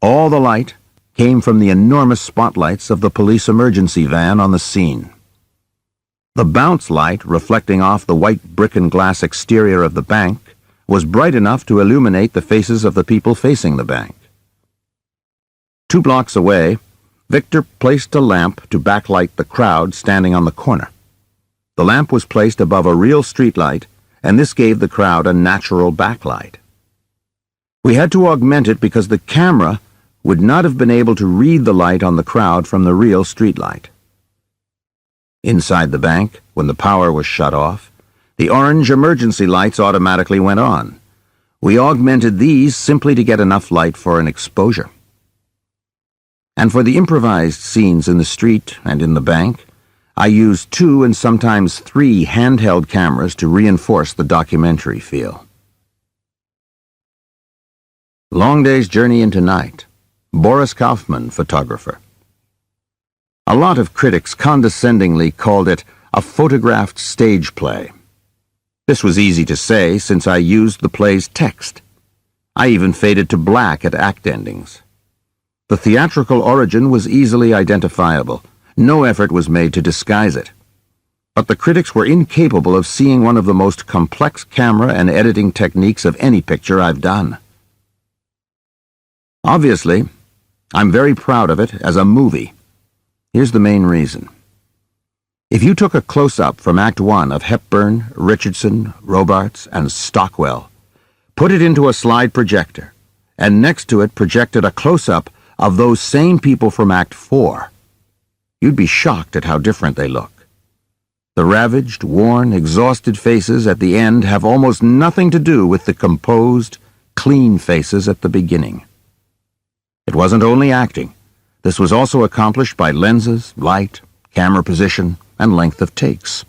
all the light came from the enormous spotlights of the police emergency van on the scene. The bounce light, reflecting off the white brick and glass exterior of the bank, was bright enough to illuminate the faces of the people facing the bank. 2 blocks away, Victor placed a lamp to backlight the crowd standing on the corner. The lamp was placed above a real streetlight, and this gave the crowd a natural backlight. We had to augment it because the camera would not have been able to read the light on the crowd from the real streetlight. Inside the bank, when the power was shut off, the orange emergency lights automatically went on. We augmented these simply to get enough light for an exposure. And for the improvised scenes in the street and in the bank, I used 2 and sometimes 3 handheld cameras to reinforce the documentary feel. Long Day's Journey into Night, Boris Kaufman, photographer. A lot of critics condescendingly called it a photographed stage play. This was easy to say since I used the play's text. I even faded to black at act endings. The theatrical origin was easily identifiable. No effort was made to disguise it. But the critics were incapable of seeing one of the most complex camera and editing techniques of any picture I've done. Obviously, I'm very proud of it as a movie. Here's the main reason. If you took a close-up from Act 1 of Hepburn, Richardson, Robarts, and Stockwell, put it into a slide projector, and next to it projected a close-up of those same people from Act 4, you'd be shocked at how different they look. The ravaged, worn, exhausted faces at the end have almost nothing to do with the composed, clean faces at the beginning. It wasn't only acting. This was also accomplished by lenses, light, camera position, and length of takes.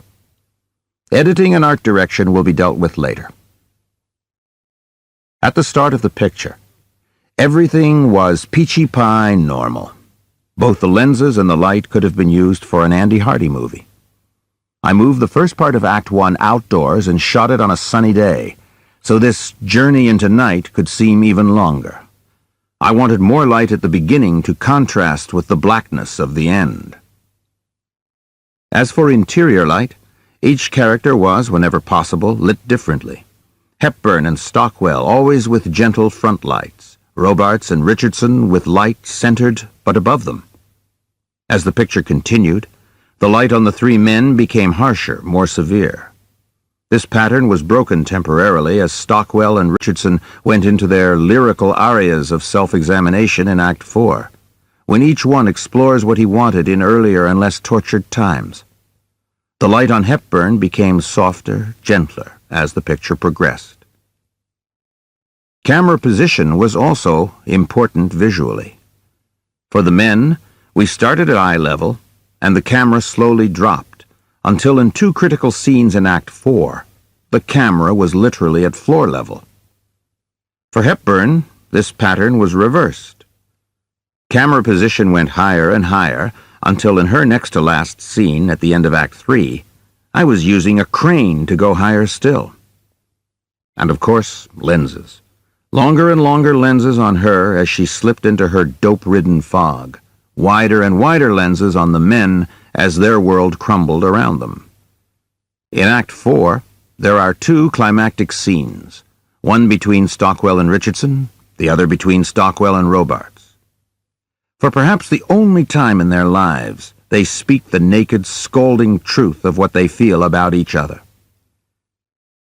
Editing and art direction will be dealt with later. At the start of the picture, everything was peachy pie normal. Both the lenses and the light could have been used for an Andy Hardy movie. I moved the first part of Act 1 outdoors and shot it on a sunny day, so this journey into night could seem even longer. I wanted more light at the beginning to contrast with the blackness of the end. As for interior light, each character was, whenever possible, lit differently. Hepburn and Stockwell always with gentle front lights, Robarts and Richardson with light centered but above them. As the picture continued, the light on the three men became harsher, more severe. This pattern was broken temporarily as Stockwell and Richardson went into their lyrical arias of self-examination in Act 4, when each one explores what he wanted in earlier and less tortured times. The light on Hepburn became softer, gentler, as the picture progressed. Camera position was also important visually. For the men, we started at eye level, and the camera slowly dropped, until in two critical scenes in Act 4, the camera was literally at floor level. For Hepburn, this pattern was reversed. Camera position went higher and higher, until in her next-to-last scene at the end of Act 3, I was using a crane to go higher still. And of course, lenses. Longer and longer lenses on her as she slipped into her dope-ridden fog. Wider and wider lenses on the men as their world crumbled around them. In Act 4, there are two climactic scenes, one between Stockwell and Richardson, the other between Stockwell and Robarts. For perhaps the only time in their lives, they speak the naked, scalding truth of what they feel about each other.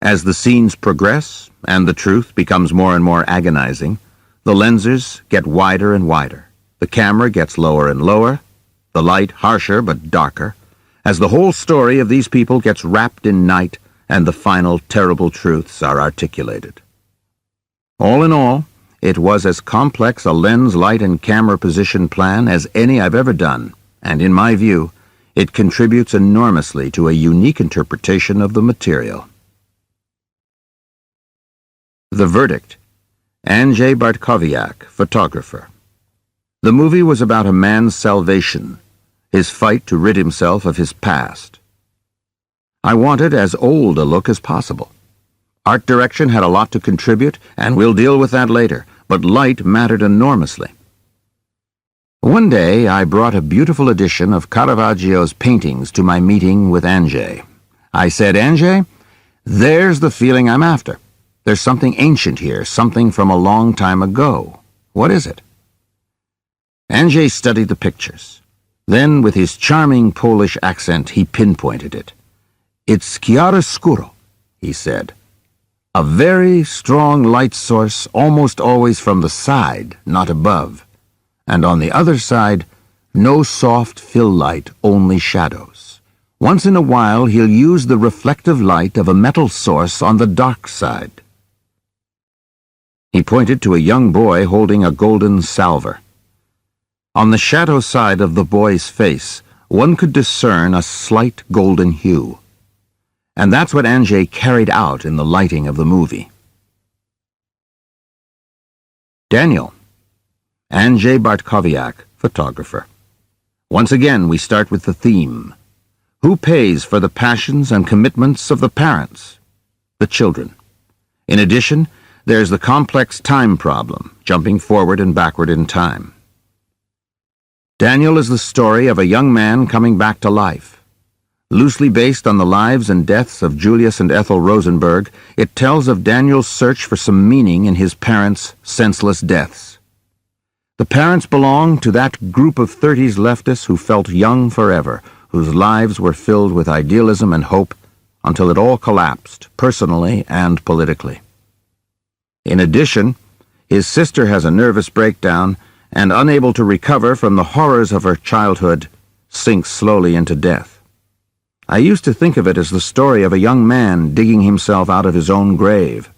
As the scenes progress, and the truth becomes more and more agonizing, the lenses get wider and wider. The camera gets lower and lower, the light harsher but darker, as the whole story of these people gets wrapped in night and the final terrible truths are articulated. All in all, it was as complex a lens, light, and camera position plan as any I've ever done, and in my view, it contributes enormously to a unique interpretation of the material. The verdict. Andrzej Bartkowiak, photographer. The movie was about a man's salvation, his fight to rid himself of his past. I wanted as old a look as possible. Art direction had a lot to contribute, and we'll deal with that later, but light mattered enormously. One day, I brought a beautiful edition of Caravaggio's paintings to my meeting with Andrzej. I said, "Andrzej, there's the feeling I'm after. There's something ancient here, something from a long time ago. What is it?" Andrzej studied the pictures. Then, with his charming Polish accent, he pinpointed it. "It's chiaroscuro," he said. "A very strong light source, almost always from the side, not above. And on the other side, no soft fill light, only shadows. Once in a while, he'll use the reflective light of a metal source on the dark side." He pointed to a young boy holding a golden salver. On the shadow side of the boy's face, one could discern a slight golden hue. And that's what Andrzej carried out in the lighting of the movie. Daniel. Andrzej Bartkowiak, photographer. Once again, we start with the theme. Who pays for the passions and commitments of the parents? The children. In addition, there's the complex time problem, jumping forward and backward in time. Daniel is the story of a young man coming back to life. Loosely based on the lives and deaths of Julius and Ethel Rosenberg, it tells of Daniel's search for some meaning in his parents' senseless deaths. The parents belong to that group of 30s leftists who felt young forever, whose lives were filled with idealism and hope until it all collapsed, personally and politically. In addition, his sister has a nervous breakdown and, unable to recover from the horrors of her childhood, sinks slowly into death. I used to think of it as the story of a young man digging himself out of his own grave.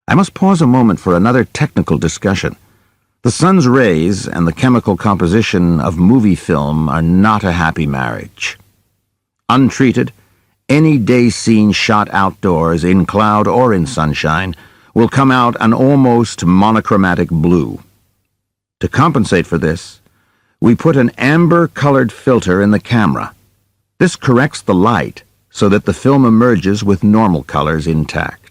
I must pause a moment for another technical discussion. The sun's rays and the chemical composition of movie film are not a happy marriage. Untreated, any day scene shot outdoors, in cloud or in sunshine, will come out an almost monochromatic blue. To compensate for this, we put an amber-colored filter in the camera. This corrects the light so that the film emerges with normal colors intact.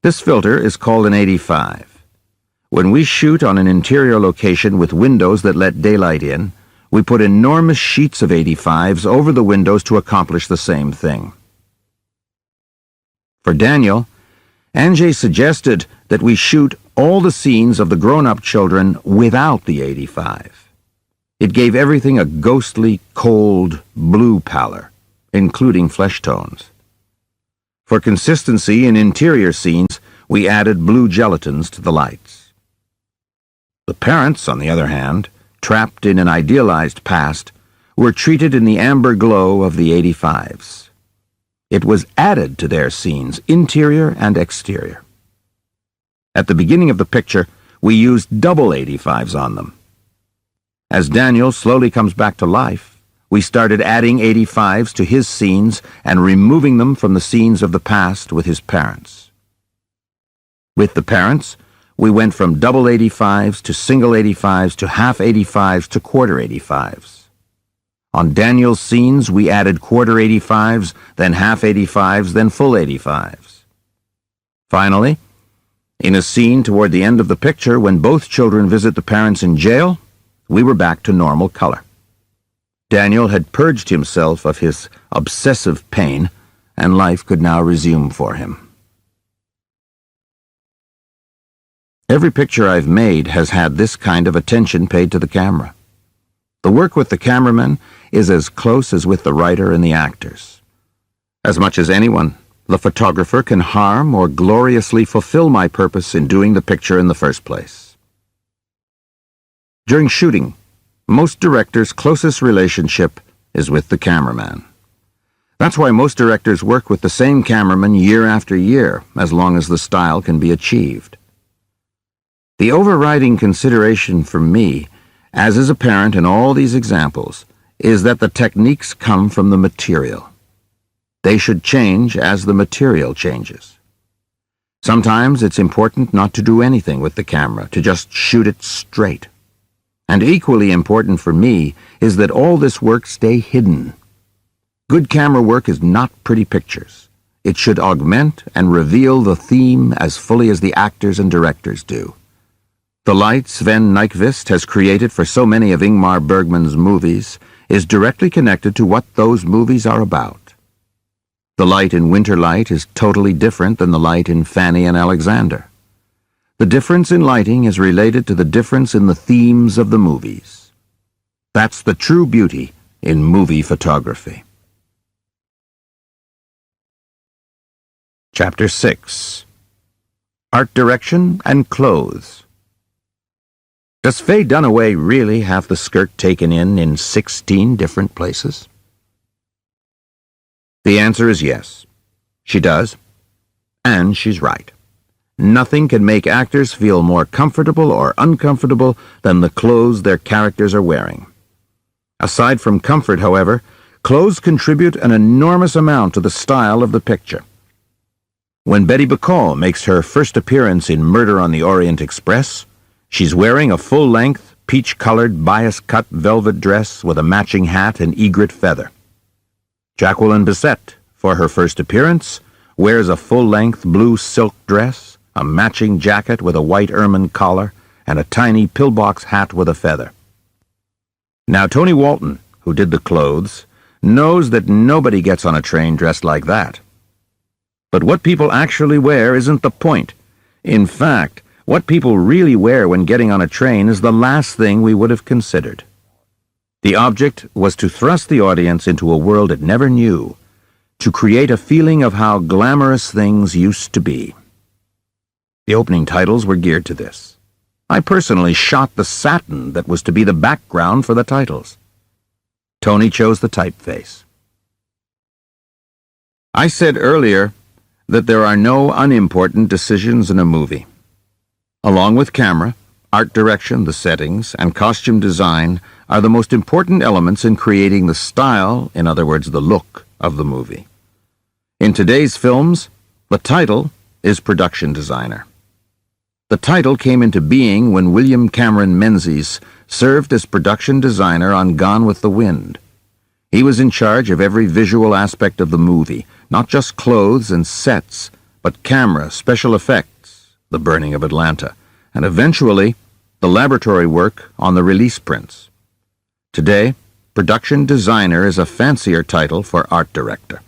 This filter is called an 85. When we shoot on an interior location with windows that let daylight in, we put enormous sheets of 85s over the windows to accomplish the same thing. For Daniel, Angie suggested that we shoot all the scenes of the grown-up children without the 85. It gave everything a ghostly, cold, blue pallor, including flesh tones. For consistency in interior scenes, we added blue gelatins to the lights. The parents, on the other hand, trapped in an idealized past, were treated in the amber glow of the 85s. It was added to their scenes, interior and exterior. At the beginning of the picture, we used double 85s on them. As Daniel slowly comes back to life, we started adding 85s to his scenes and removing them from the scenes of the past with his parents. With the parents, we went from double 85s to single 85s to half 85s to quarter 85s. On Daniel's scenes, we added quarter 85s, then half 85s, then full 85s. Finally, in a scene toward the end of the picture, when both children visit the parents in jail, we were back to normal color. Daniel had purged himself of his obsessive pain, and life could now resume for him. Every picture I've made has had this kind of attention paid to the camera. The work with the cameraman is as close as with the writer and the actors. As much as anyone, the photographer can harm or gloriously fulfill my purpose in doing the picture in the first place. During shooting, most directors' closest relationship is with the cameraman. That's why most directors work with the same cameraman year after year, as long as the style can be achieved. The overriding consideration for me, as is apparent in all these examples, is that the techniques come from the material. They should change as the material changes. Sometimes it's important not to do anything with the camera, to just shoot it straight. And equally important for me is that all this work stay hidden. Good camera work is not pretty pictures. It should augment and reveal the theme as fully as the actors and directors do. The light Sven Nykvist has created for so many of Ingmar Bergman's movies is directly connected to what those movies are about. The light in Winterlight is totally different than the light in Fanny and Alexander. The difference in lighting is related to the difference in the themes of the movies. That's the true beauty in movie photography. Chapter 6. Art Direction and Clothes. Does Faye Dunaway really have the skirt taken in 16 different places? The answer is yes. She does. And she's right. Nothing can make actors feel more comfortable or uncomfortable than the clothes their characters are wearing. Aside from comfort, however, clothes contribute an enormous amount to the style of the picture. When Betty Bacall makes her first appearance in Murder on the Orient Express, she's wearing a full-length, peach-colored, bias-cut velvet dress with a matching hat and egret feather. Jacqueline Bisset, for her first appearance, wears a full-length blue silk dress, a matching jacket with a white ermine collar, and a tiny pillbox hat with a feather. Now, Tony Walton, who did the clothes, knows that nobody gets on a train dressed like that. But what people actually wear isn't the point. In fact, what people really wear when getting on a train is the last thing we would have considered. The object was to thrust the audience into a world it never knew, to create a feeling of how glamorous things used to be. The opening titles were geared to this. I personally shot the satin that was to be the background for the titles. Tony chose the typeface. I said earlier, that there are no unimportant decisions in a movie. Along with camera, art direction, the settings, and costume design are the most important elements in creating the style, in other words, the look, of the movie. In today's films, the title is production designer. The title came into being when William Cameron Menzies served as production designer on Gone with the Wind. He was in charge of every visual aspect of the movie, not just clothes and sets, but camera, special effects, the burning of Atlanta, and eventually the laboratory work on the release prints. Today, production designer is a fancier title for art director.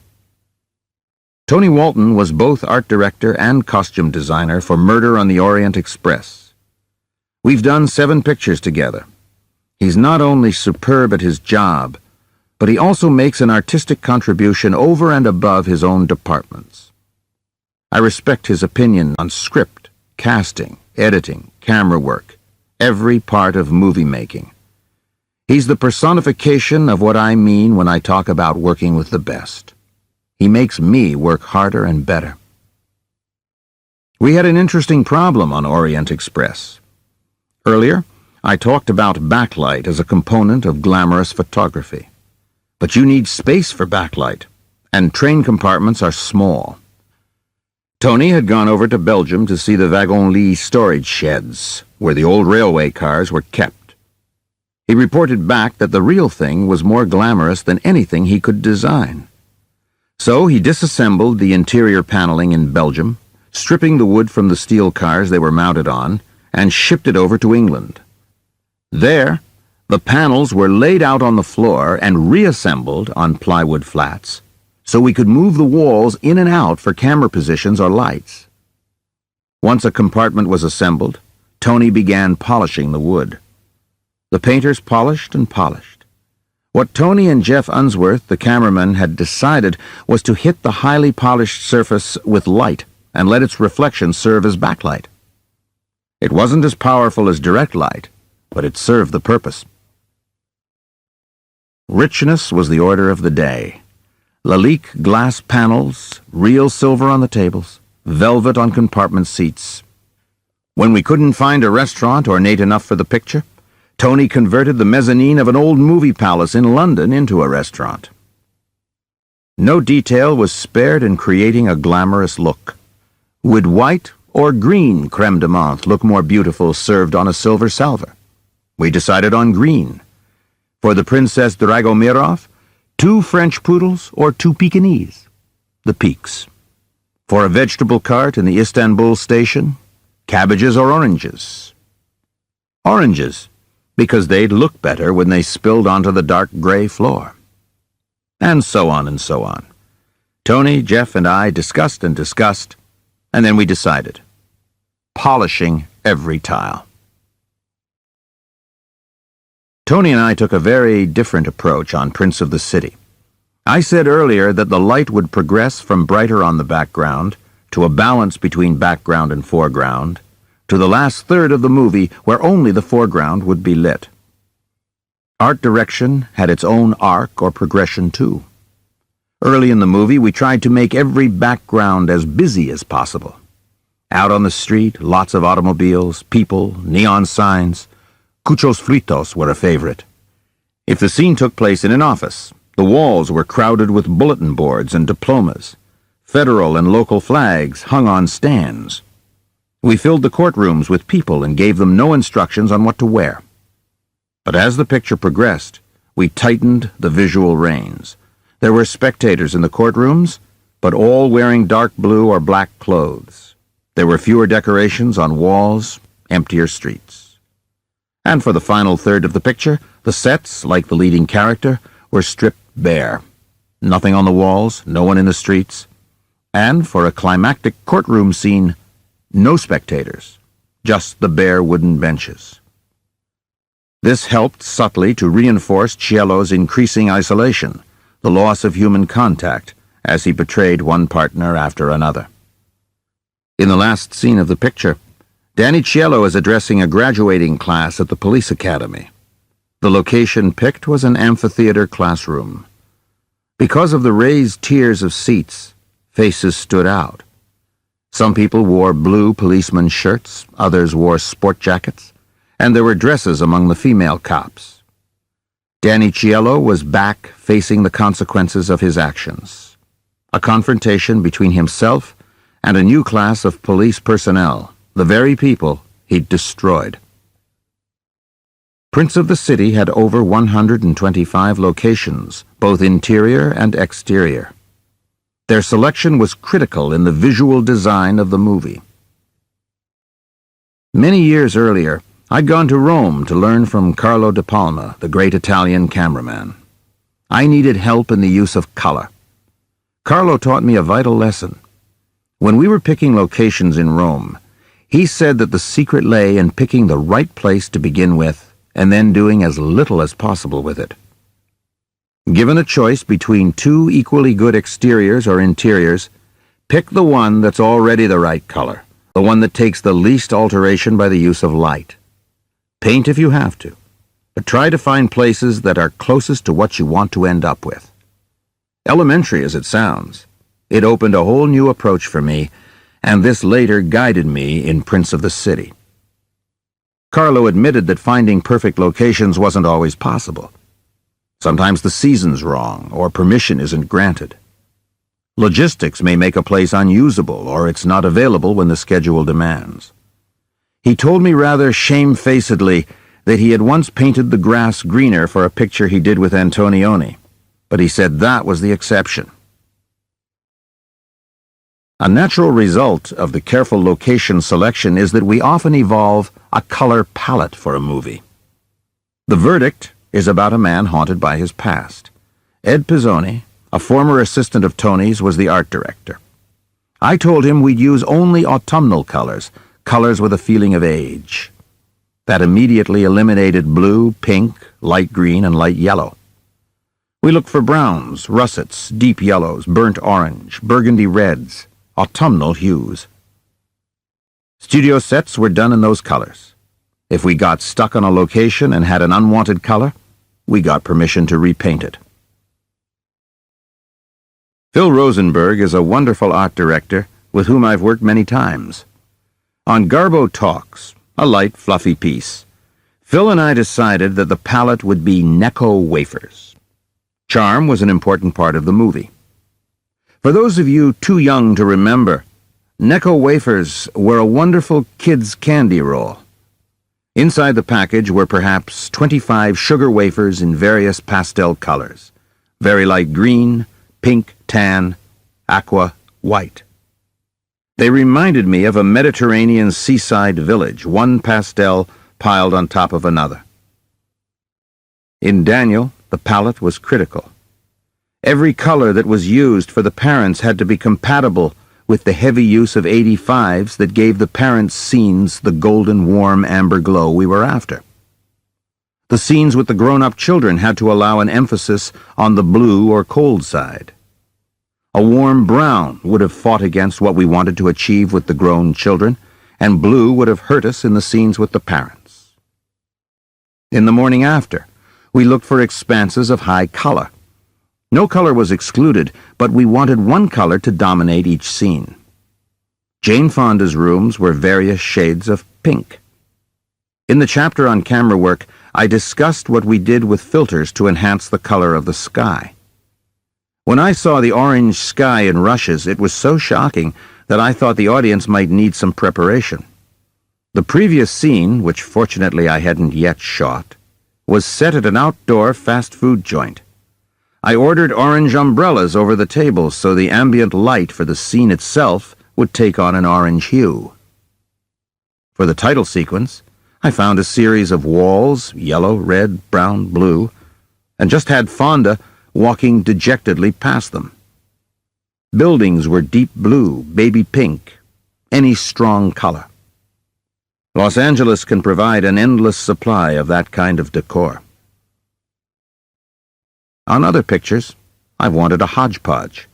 Tony Walton was both art director and costume designer for Murder on the Orient Express. We've done 7 pictures together. He's not only superb at his job, but he also makes an artistic contribution over and above his own departments. I respect his opinion on script, casting, editing, camera work, every part of movie making. He's the personification of what I mean when I talk about working with the best. He makes me work harder and better. We had an interesting problem on Orient Express. Earlier, I talked about backlight as a component of glamorous photography. But you need space for backlight, and train compartments are small. Tony had gone over to Belgium to see the wagon-lit storage sheds, where the old railway cars were kept. He reported back that the real thing was more glamorous than anything he could design. So he disassembled the interior paneling in Belgium, stripping the wood from the steel cars they were mounted on, and shipped it over to England. There, the panels were laid out on the floor and reassembled on plywood flats, so we could move the walls in and out for camera positions or lights. Once a compartment was assembled, Tony began polishing the wood. The painters polished and polished. What Tony and Jeff Unsworth, the cameraman, had decided was to hit the highly polished surface with light and let its reflection serve as backlight. It wasn't as powerful as direct light, but it served the purpose. Richness was the order of the day. Lalique glass panels, real silver on the tables, velvet on compartment seats. When we couldn't find a restaurant ornate enough for the picture, Tony converted the mezzanine of an old movie palace in London into a restaurant. No detail was spared in creating a glamorous look. Would white or green creme de menthe look more beautiful served on a silver salver? We decided on green. For the Princess Dragomirov, 2 French poodles or 2 Pekingese, the Peaks. For a vegetable cart in the Istanbul station, cabbages or oranges. Oranges, because they'd look better when they spilled onto the dark gray floor. And so on and so on. Tony, Jeff, and I discussed and discussed, and then we decided. Polishing every tile. Tony and I took a very different approach on Prince of the City. I said earlier that the light would progress from brighter on the background to a balance between background and foreground, to the last third of the movie where only the foreground would be lit. Art direction had its own arc or progression too. Early in the movie, we tried to make every background as busy as possible. Out on the street, lots of automobiles, people, neon signs. Cuchos fritos were a favorite. If the scene took place in an office, the walls were crowded with bulletin boards and diplomas. Federal and local flags hung on stands. We filled the courtrooms with people and gave them no instructions on what to wear. But as the picture progressed, we tightened the visual reins. There were spectators in the courtrooms, but all wearing dark blue or black clothes. There were fewer decorations on walls, emptier streets. And for the final third of the picture, the sets, like the leading character, were stripped bare. Nothing on the walls, no one in the streets. And for a climactic courtroom scene, no spectators, just the bare wooden benches. This helped subtly to reinforce Ciello's increasing isolation, the loss of human contact, as he betrayed one partner after another. In the last scene of the picture, Danny Ciello is addressing a graduating class at the police academy. The location picked was an amphitheater classroom. Because of the raised tiers of seats, faces stood out, Some people wore blue policeman shirts, others wore sport jackets, and there were dresses among the female cops. Danny Cielo was back facing the consequences of his actions. A confrontation between himself and a new class of police personnel, the very people he'd destroyed. Prince of the City had over 125 locations, both interior and exterior. Their selection was critical in the visual design of the movie. Many years earlier, I'd gone to Rome to learn from Carlo de Palma, the great Italian cameraman. I needed help in the use of color. Carlo taught me a vital lesson. When we were picking locations in Rome, he said that the secret lay in picking the right place to begin with and then doing as little as possible with it. Given a choice between two equally good exteriors or interiors, pick the one that's already the right color, the one that takes the least alteration by the use of light. Paint if you have to, but try to find places that are closest to what you want to end up with. Elementary as it sounds, it opened a whole new approach for me, and this later guided me in Prince of the City. Carlo admitted that finding perfect locations wasn't always possible. Sometimes the season's wrong, or permission isn't granted. Logistics may make a place unusable, or it's not available when the schedule demands. He told me rather shamefacedly that he had once painted the grass greener for a picture he did with Antonioni, but he said that was the exception. A natural result of the careful location selection is that we often evolve a color palette for a movie. The verdict is about a man haunted by his past. Ed Pizzoni, a former assistant of Tony's, was the art director. I told him we'd use only autumnal colors, colors with a feeling of age. That immediately eliminated blue, pink, light green, and light yellow. We looked for browns, russets, deep yellows, burnt orange, burgundy reds, autumnal hues. Studio sets were done in those colors. If we got stuck on a location and had an unwanted color, we got permission to repaint it. Phil Rosenberg is a wonderful art director with whom I've worked many times. On Garbo Talks, a light, fluffy piece, Phil and I decided that the palette would be Necco wafers. Charm was an important part of the movie. For those of you too young to remember, Necco wafers were a wonderful kids' candy roll. Inside the package were perhaps 25 sugar wafers in various pastel colors, very light green, pink, tan, aqua, white. They reminded me of a Mediterranean seaside village, one pastel piled on top of another. In Daniel, the palette was critical. Every color that was used for the parents had to be compatible with the heavy use of 85s that gave the parents' scenes the golden, warm amber glow we were after. The scenes with the grown-up children had to allow an emphasis on the blue or cold side. A warm brown would have fought against what we wanted to achieve with the grown children, and blue would have hurt us in the scenes with the parents. In the morning after, we looked for expanses of high color. No color was excluded, but we wanted one color to dominate each scene. Jane Fonda's rooms were various shades of pink. In the chapter on camera work, I discussed what we did with filters to enhance the color of the sky. When I saw the orange sky in rushes, it was so shocking that I thought the audience might need some preparation. The previous scene, which fortunately I hadn't yet shot, was set at an outdoor fast food joint. I ordered orange umbrellas over the tables so the ambient light for the scene itself would take on an orange hue. For the title sequence, I found a series of walls, yellow, red, brown, blue, and just had Fonda walking dejectedly past them. Buildings were deep blue, baby pink, any strong color. Los Angeles can provide an endless supply of that kind of decor. On other pictures, I've wanted a hodgepodge.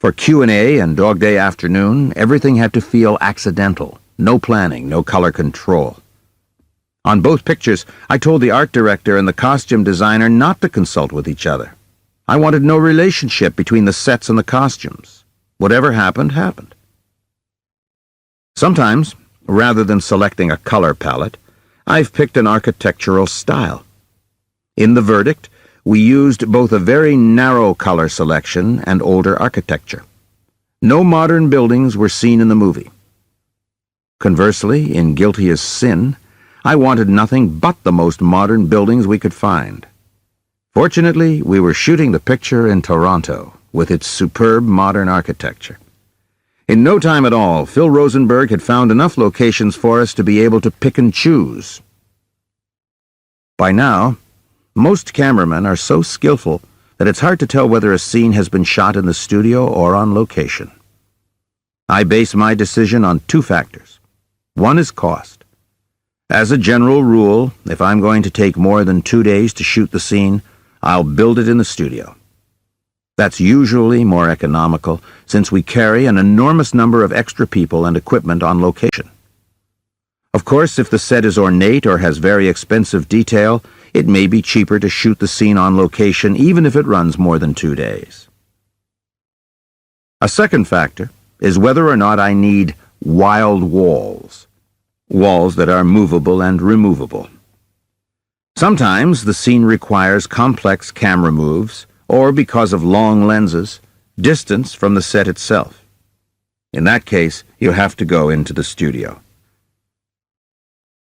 For Q&A and Dog Day Afternoon, everything had to feel accidental, no planning, no color control. On both pictures, I told the art director and the costume designer not to consult with each other. I wanted no relationship between the sets and the costumes. Whatever happened, happened. Sometimes, rather than selecting a color palette, I've picked an architectural style. In the verdict, we used both a very narrow color selection and older architecture. No modern buildings were seen in the movie. Conversely, in Guilty as Sin, I wanted nothing but the most modern buildings we could find. Fortunately, we were shooting the picture in Toronto, with its superb modern architecture. In no time at all, Phil Rosenberg had found enough locations for us to be able to pick and choose. By now, most cameramen are so skillful that it's hard to tell whether a scene has been shot in the studio or on location. I base my decision on two factors. One is cost. As a general rule, if I'm going to take more than 2 days to shoot the scene, I'll build it in the studio. That's usually more economical, since we carry an enormous number of extra people and equipment on location. Of course, if the set is ornate or has very expensive detail, it may be cheaper to shoot the scene on location even if it runs more than 2 days. A second factor is whether or not I need wild walls that are movable and removable. Sometimes the scene requires complex camera moves, or because of long lenses, distance from the set itself. In that case, you have to go into the studio.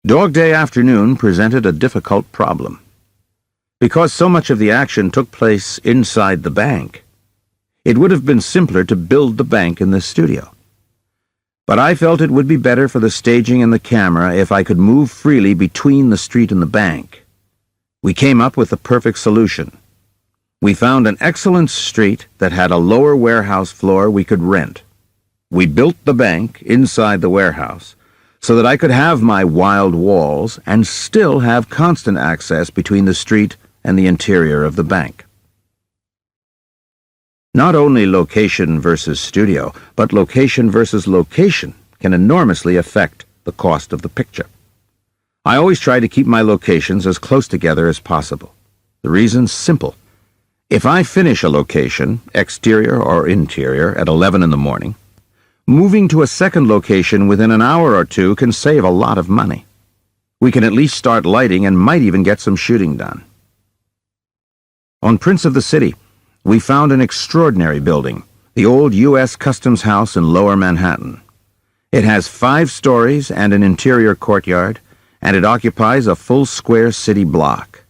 Dog Day Afternoon presented a difficult problem. Because so much of the action took place inside the bank, it would have been simpler to build the bank in the studio. But I felt it would be better for the staging and the camera if I could move freely between the street and the bank. We came up with the perfect solution. We found an excellent street that had a lower warehouse floor we could rent. We built the bank inside the warehouse so that I could have my wild walls and still have constant access between the street and the interior of the bank. Not only location versus studio, but location versus location can enormously affect the cost of the picture. I always try to keep my locations as close together as possible. The reason's simple. If I finish a location, exterior or interior, at 11 in the morning, moving to a second location within an hour or two can save a lot of money. We can at least start lighting and might even get some shooting done. On Prince of the City, we found an extraordinary building, the old U.S. Customs House in Lower Manhattan. It has 5 stories and an interior courtyard, and it occupies a full square city block.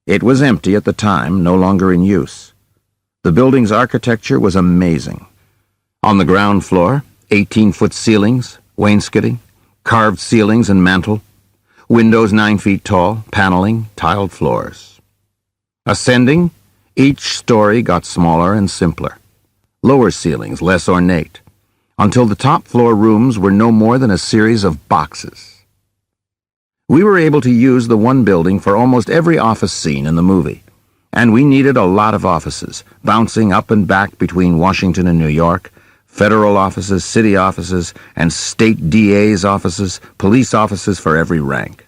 It was empty at the time, no longer in use. The building's architecture was amazing. On the ground floor, 18-foot ceilings, wainscoting, carved ceilings and mantel, windows 9 feet tall, paneling, tiled floors. Ascending, each story got smaller and simpler. Lower ceilings, less ornate, until the top floor rooms were no more than a series of boxes. We were able to use the one building for almost every office scene in the movie, and we needed a lot of offices, bouncing up and back between Washington and New York, federal offices, city offices, and state DA's offices, police offices for every rank.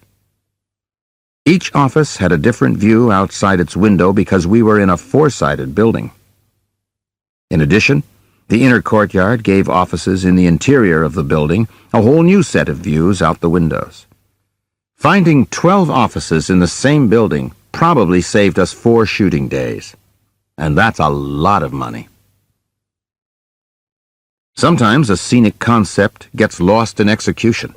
Each office had a different view outside its window because we were in a 4-sided building. In addition, the inner courtyard gave offices in the interior of the building a whole new set of views out the windows. Finding 12 offices in the same building probably saved us 4 shooting days, and that's a lot of money. Sometimes a scenic concept gets lost in execution.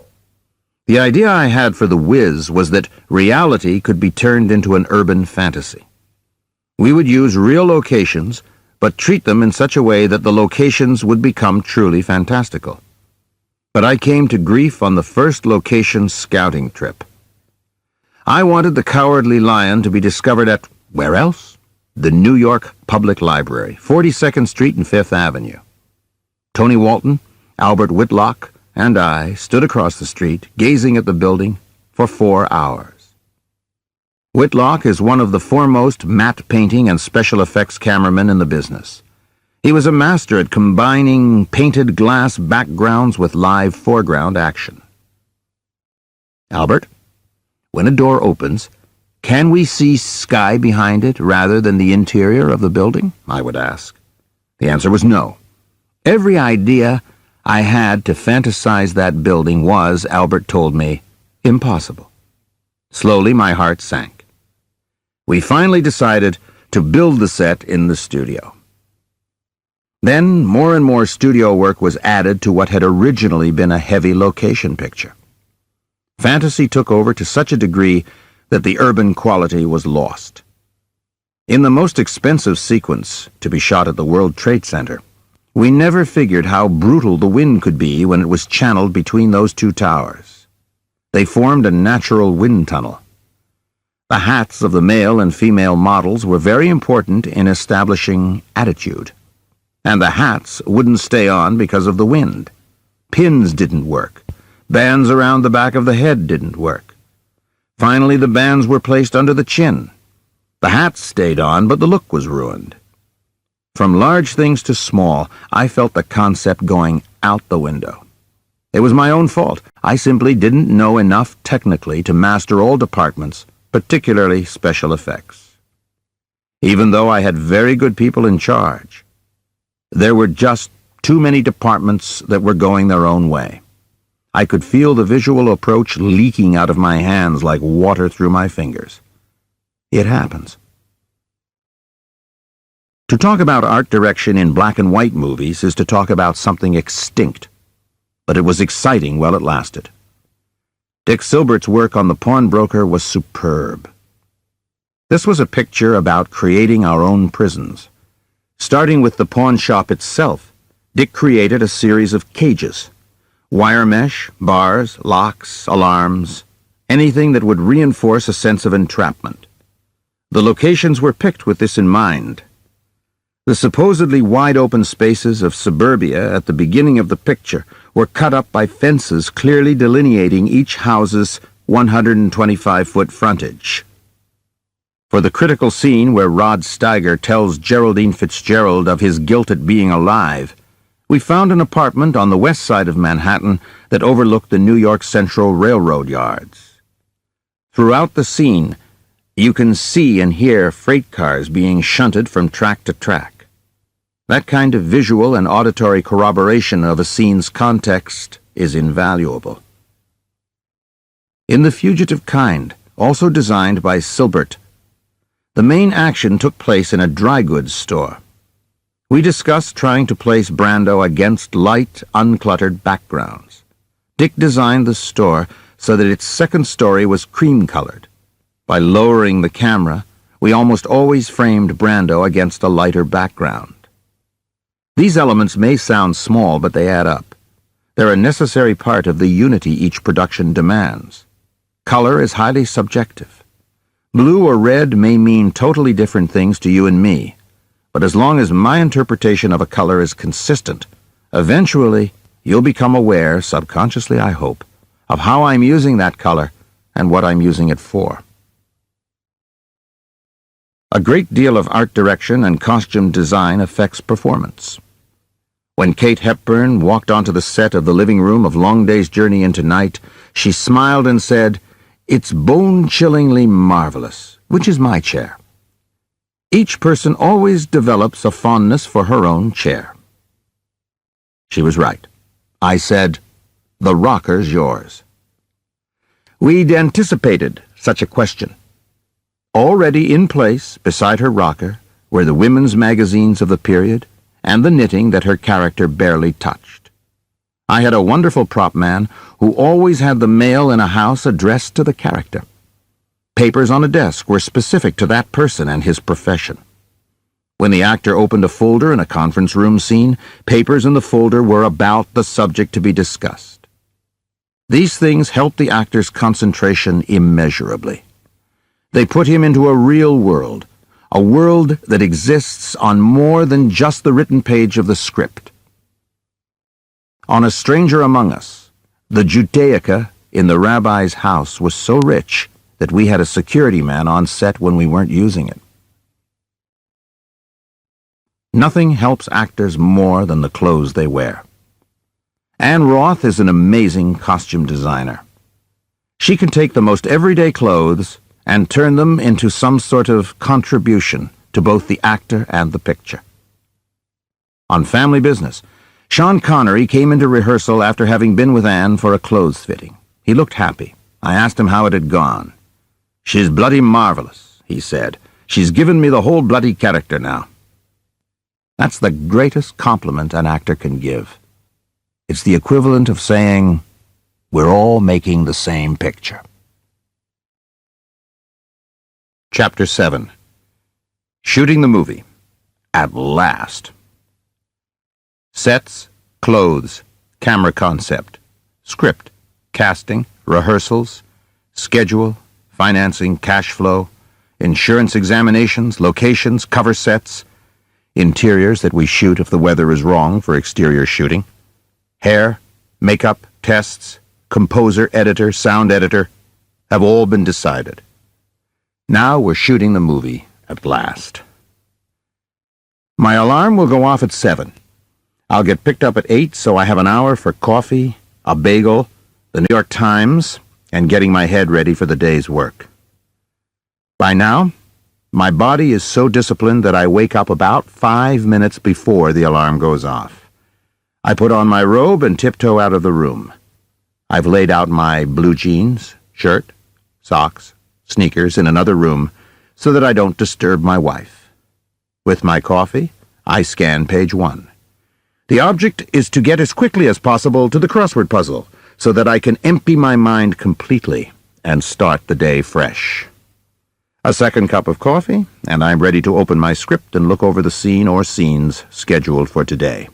The idea I had for The Wiz was that reality could be turned into an urban fantasy. We would use real locations, but treat them in such a way that the locations would become truly fantastical. But I came to grief on the first location scouting trip. I wanted the Cowardly Lion to be discovered at, where else? The New York Public Library, 42nd Street and 5th Avenue. Tony Walton, Albert Whitlock, and I stood across the street, gazing at the building, for 4 hours. Whitlock is one of the foremost matte painting and special effects cameramen in the business. He was a master at combining painted glass backgrounds with live foreground action. Albert, when a door opens, can we see sky behind it rather than the interior of the building? I would ask. The answer was no. Every idea I had to fantasize that building was, Albert told me, impossible. Slowly, my heart sank. We finally decided to build the set in the studio. Then, more and more studio work was added to what had originally been a heavy location picture. Fantasy took over to such a degree that the urban quality was lost. In the most expensive sequence, to be shot at the World Trade Center, we never figured how brutal the wind could be when it was channeled between those two towers. They formed a natural wind tunnel. The hats of the male and female models were very important in establishing attitude. And the hats wouldn't stay on because of the wind. Pins didn't work. Bands around the back of the head didn't work. Finally, the bands were placed under the chin. The hats stayed on, but the look was ruined. From large things to small, I felt the concept going out the window. It was my own fault. I simply didn't know enough technically to master all departments, particularly special effects. Even though I had very good people in charge, there were just too many departments that were going their own way. I could feel the visual approach leaking out of my hands like water through my fingers. It happens. To talk about art direction in black and white movies is to talk about something extinct, but it was exciting while it lasted. Dick Silbert's work on The Pawnbroker was superb. This was a picture about creating our own prisons. Starting with the pawn shop itself, Dick created a series of cages. Wire mesh, bars, locks, alarms, anything that would reinforce a sense of entrapment. The locations were picked with this in mind. The supposedly wide-open spaces of suburbia at the beginning of the picture were cut up by fences clearly delineating each house's 125-foot frontage. For the critical scene where Rod Steiger tells Geraldine Fitzgerald of his guilt at being alive, we found an apartment on the west side of Manhattan that overlooked the New York Central Railroad yards. Throughout the scene, you can see and hear freight cars being shunted from track to track. That kind of visual and auditory corroboration of a scene's context is invaluable. In The Fugitive Kind, also designed by Silbert, the main action took place in a dry goods store. We discussed trying to place Brando against light, uncluttered backgrounds. Dick designed the store so that its second story was cream-colored. By lowering the camera, we almost always framed Brando against a lighter background. These elements may sound small, but they add up. They're a necessary part of the unity each production demands. Color is highly subjective. Blue or red may mean totally different things to you and me, but as long as my interpretation of a color is consistent, eventually you'll become aware, subconsciously I hope, of how I'm using that color and what I'm using it for. A great deal of art direction and costume design affects performance. When Kate Hepburn walked onto the set of the living room of Long Day's Journey into Night, she smiled and said, "It's bone-chillingly marvelous," which is my chair. Each person always develops a fondness for her own chair. She was right. I said, "The rocker's yours." We'd anticipated such a question. Already in place, beside her rocker, were the women's magazines of the period and the knitting that her character barely touched. I had a wonderful prop man who always had the mail in a house addressed to the character. Papers on a desk were specific to that person and his profession. When the actor opened a folder in a conference room scene, papers in the folder were about the subject to be discussed. These things helped the actor's concentration immeasurably. They put him into a real world, a world that exists on more than just the written page of the script. On A Stranger Among Us, the Judaica in the rabbi's house was so rich that we had a security man on set when we weren't using it. Nothing helps actors more than the clothes they wear. Anne Roth is an amazing costume designer. She can take the most everyday clothes and turn them into some sort of contribution to both the actor and the picture. On Family Business, Sean Connery came into rehearsal after having been with Anne for a clothes fitting. He looked happy. I asked him how it had gone. "She's bloody marvelous," he said. "She's given me the whole bloody character now." That's the greatest compliment an actor can give. It's the equivalent of saying, "We're all making the same picture." Chapter 7. Shooting the movie. At last. Sets, clothes, camera concept, script, casting, rehearsals, schedule, financing, cash flow, insurance examinations, locations, cover sets, interiors that we shoot if the weather is wrong for exterior shooting, hair, makeup, tests, composer, editor, sound editor, have all been decided. Now we're shooting the movie at last. My alarm will go off at 7. I'll get picked up at 8, so I have an hour for coffee, a bagel, the New York Times, and getting my head ready for the day's work. By now, my body is so disciplined that I wake up about 5 minutes before the alarm goes off. I put on my robe and tiptoe out of the room. I've laid out my blue jeans, shirt, socks, sneakers in another room so that I don't disturb my wife. With my coffee, I scan page 1. The object is to get as quickly as possible to the crossword puzzle so that I can empty my mind completely and start the day fresh. A second cup of coffee, and I'm ready to open my script and look over the scene or scenes scheduled for today.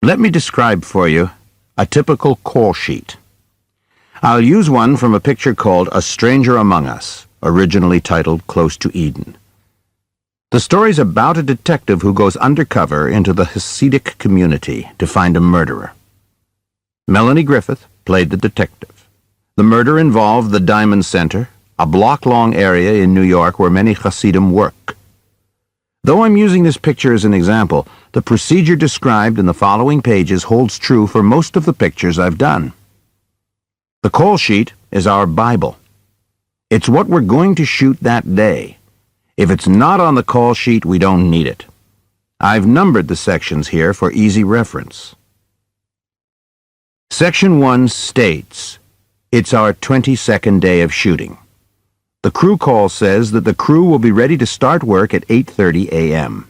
Let me describe for you a typical call sheet. I'll use one from a picture called A Stranger Among Us, originally titled Close to Eden. The story's about a detective who goes undercover into the Hasidic community to find a murderer. Melanie Griffith played the detective. The murder involved the Diamond Center, a block-long area in New York where many Hasidim work. Though I'm using this picture as an example, the procedure described in the following pages holds true for most of the pictures I've done. The call sheet is our Bible. It's what we're going to shoot that day. If it's not on the call sheet, we don't need it. I've numbered the sections here for easy reference. Section 1 states, it's our 22nd day of shooting. The crew call says that the crew will be ready to start work at 8:30 a.m.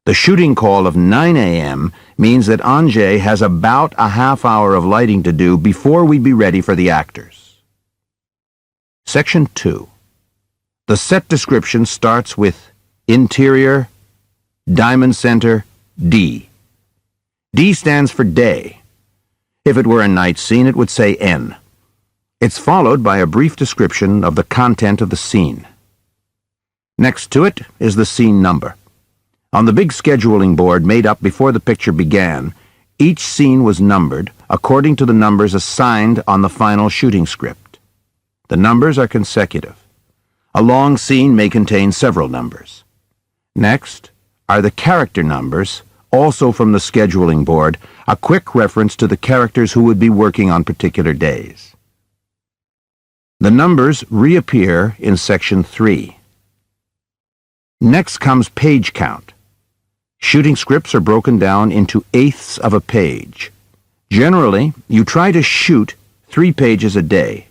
The shooting call of 9 a.m. means that Anjay has about a half hour of lighting to do before we'd be ready for the actors. Section 2. The set description starts with Interior, Diamond Center, D. D stands for day. If it were a night scene, it would say N. It's followed by a brief description of the content of the scene. Next to it is the scene number. On the big scheduling board made up before the picture began, each scene was numbered according to the numbers assigned on the final shooting script. The numbers are consecutive. A long scene may contain several numbers. Next are the character numbers, also from the scheduling board, a quick reference to the characters who would be working on particular days. The numbers reappear in Section 3. Next comes page count. Shooting scripts are broken down into eighths of a page. Generally, you try to shoot 3 pages a day.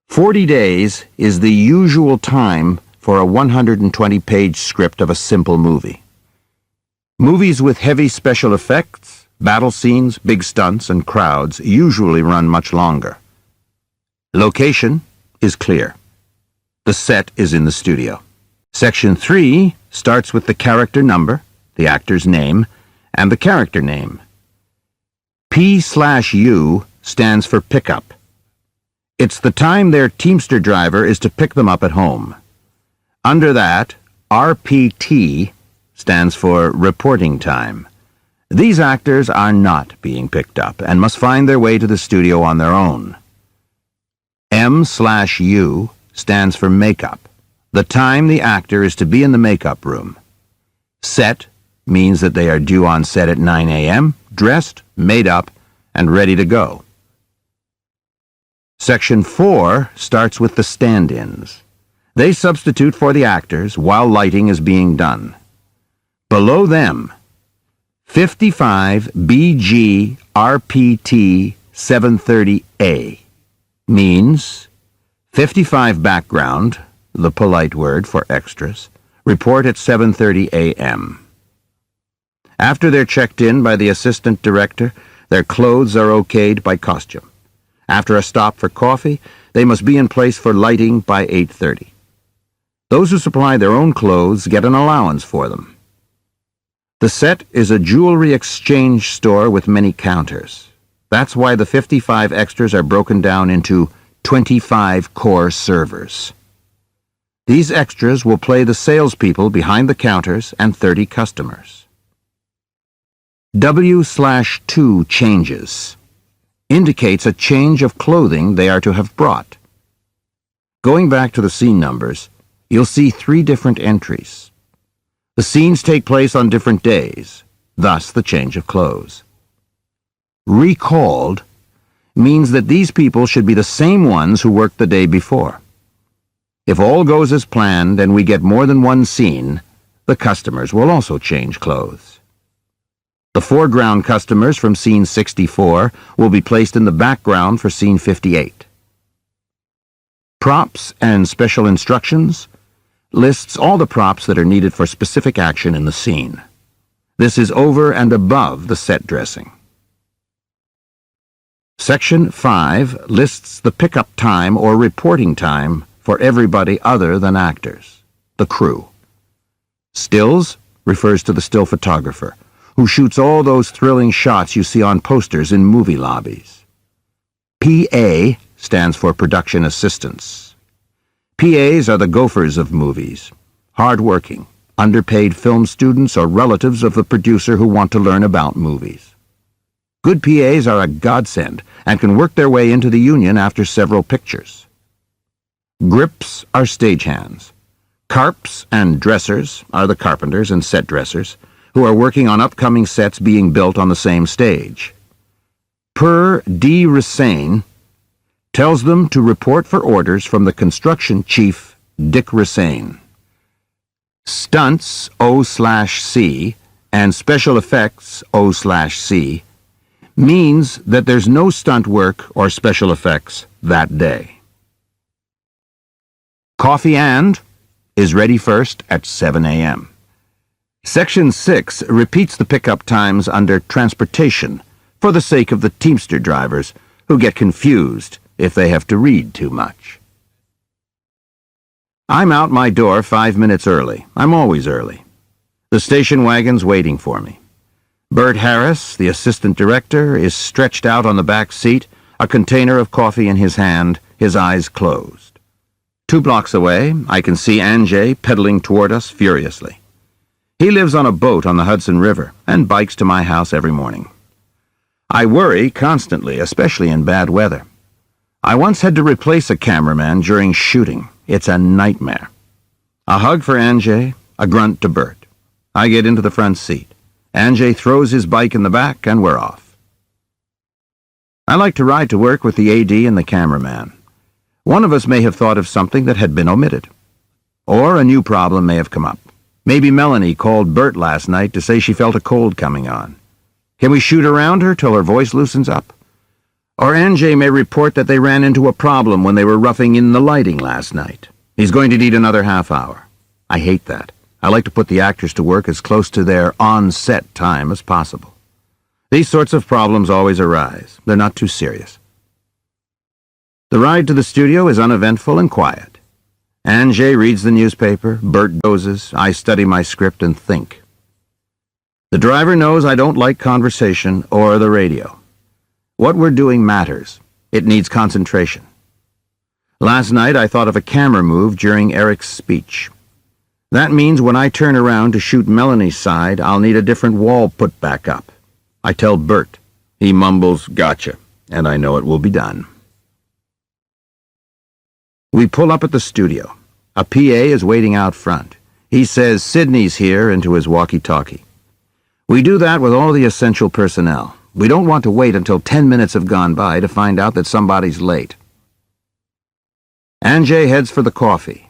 40 days is the usual time for a 120-page script of a simple movie. Movies with heavy special effects, battle scenes, big stunts, and crowds usually run much longer. Location is clear. The set is in the studio. Section 3 starts with the character number, the actor's name, and the character name. P/U stands for pickup. It's the time their Teamster driver is to pick them up at home. Under that, RPT stands for reporting time. These actors are not being picked up and must find their way to the studio on their own. M/U stands for makeup, the time the actor is to be in the makeup room. Set means that they are due on set at 9 a.m., dressed, made up, and ready to go. Section 4 starts with the stand-ins. They substitute for the actors while lighting is being done. Below them 55 BG RPT 730A means 55 background, the polite word for extras, report at 7:30 a.m. After they're checked in by the assistant director, their clothes are okayed by costume. After a stop for coffee, they must be in place for lighting by 8:30. Those who supply their own clothes get an allowance for them. The set is a jewelry exchange store with many counters. That's why the 55 extras are broken down into 25 core servers. These extras will play the salespeople behind the counters and 30 customers. W/2 changes indicates a change of clothing they are to have brought. Going back to the scene numbers, you'll see 3 different entries. The scenes take place on different days, thus the change of clothes. Recalled means that these people should be the same ones who worked the day before. If all goes as planned and we get more than one scene, the customers will also change clothes. The foreground customers from scene 64 will be placed in the background for scene 58. Props and special instructions lists all the props that are needed for specific action in the scene. This is over and above the set dressing. Section 5 lists the pickup time or reporting time for everybody other than actors, the crew. Stills refers to the still photographer, who shoots all those thrilling shots you see on posters in movie lobbies. PA stands for production assistants. PAs are the gophers of movies, hard-working, underpaid film students or relatives of the producer who want to learn about movies. Good PAs are a godsend and can work their way into the union after several pictures. Grips are stagehands. Carps and dressers are the carpenters and set dressers who are working on upcoming sets being built on the same stage. Per D. Rassane tells them to report for orders from the construction chief, Dick Rassane. Stunts, O/C, and special effects, O/C, means that there's no stunt work or special effects that day. Coffee and is ready first at 7 a.m. Section 6 repeats the pickup times under transportation for the sake of the Teamster drivers who get confused if they have to read too much. I'm out my door 5 minutes early. I'm always early. The station wagon's waiting for me. Bert Harris, the assistant director, is stretched out on the back seat, a container of coffee in his hand, his eyes closed. 2 blocks away, I can see Anjay pedaling toward us furiously. He lives on a boat on the Hudson River and bikes to my house every morning. I worry constantly, especially in bad weather. I once had to replace a cameraman during shooting. It's a nightmare. A hug for Anjay, a grunt to Bert. I get into the front seat. Anjay throws his bike in the back, and we're off. I like to ride to work with the AD and the cameraman. One of us may have thought of something that had been omitted. Or a new problem may have come up. Maybe Melanie called Bert last night to say she felt a cold coming on. Can we shoot around her till her voice loosens up? Or Anjay may report that they ran into a problem when they were roughing in the lighting last night. He's going to need another half hour. I hate that. I like to put the actors to work as close to their on-set time as possible. These sorts of problems always arise. They're not too serious. The ride to the studio is uneventful and quiet. Anjay reads the newspaper, Bert dozes, I study my script and think. The driver knows I don't like conversation or the radio. What we're doing matters. It needs concentration. Last night I thought of a camera move during Eric's speech. That means when I turn around to shoot Melanie's side, I'll need a different wall put back up. I tell Bert. He mumbles, "Gotcha," and I know it will be done. We pull up at the studio. A PA is waiting out front. He says Sidney's here into his walkie-talkie. We do that with all the essential personnel. We don't want to wait until 10 minutes have gone by to find out that somebody's late. Anjay heads for the coffee,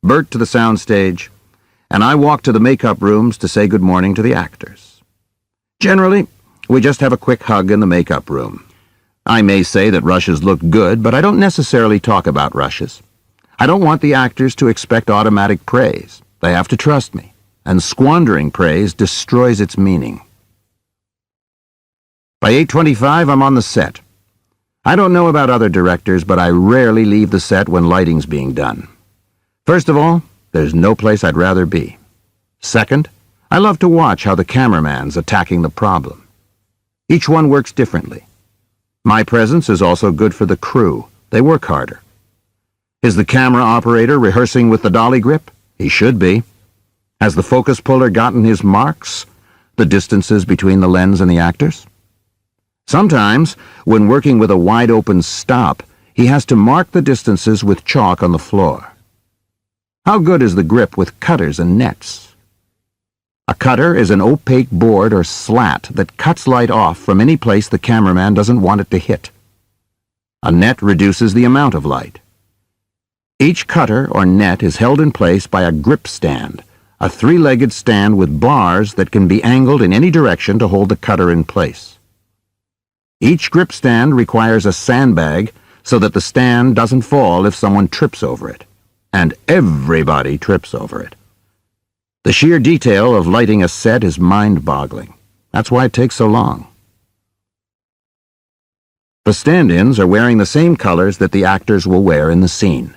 Bert to the soundstage, and I walk to the makeup rooms to say good morning to the actors. Generally, we just have a quick hug in the makeup room. I may say that rushes look good, but I don't necessarily talk about rushes. I don't want the actors to expect automatic praise. They have to trust me, and squandering praise destroys its meaning. By 8:25, I'm on the set. I don't know about other directors, but I rarely leave the set when lighting's being done. First of all, there's no place I'd rather be. Second, I love to watch how the cameraman's attacking the problem. Each one works differently. My presence is also good for the crew. They work harder. Is the camera operator rehearsing with the dolly grip? He should be. Has the focus puller gotten his marks? The distances between the lens and the actors? Sometimes, when working with a wide-open stop, he has to mark the distances with chalk on the floor. How good is the grip with cutters and nets? A cutter is an opaque board or slat that cuts light off from any place the cameraman doesn't want it to hit. A net reduces the amount of light. Each cutter or net is held in place by a grip stand, a three-legged stand with bars that can be angled in any direction to hold the cutter in place. Each grip stand requires a sandbag so that the stand doesn't fall if someone trips over it. And everybody trips over it. The sheer detail of lighting a set is mind-boggling. That's why it takes so long. The stand-ins are wearing the same colors that the actors will wear in the scene.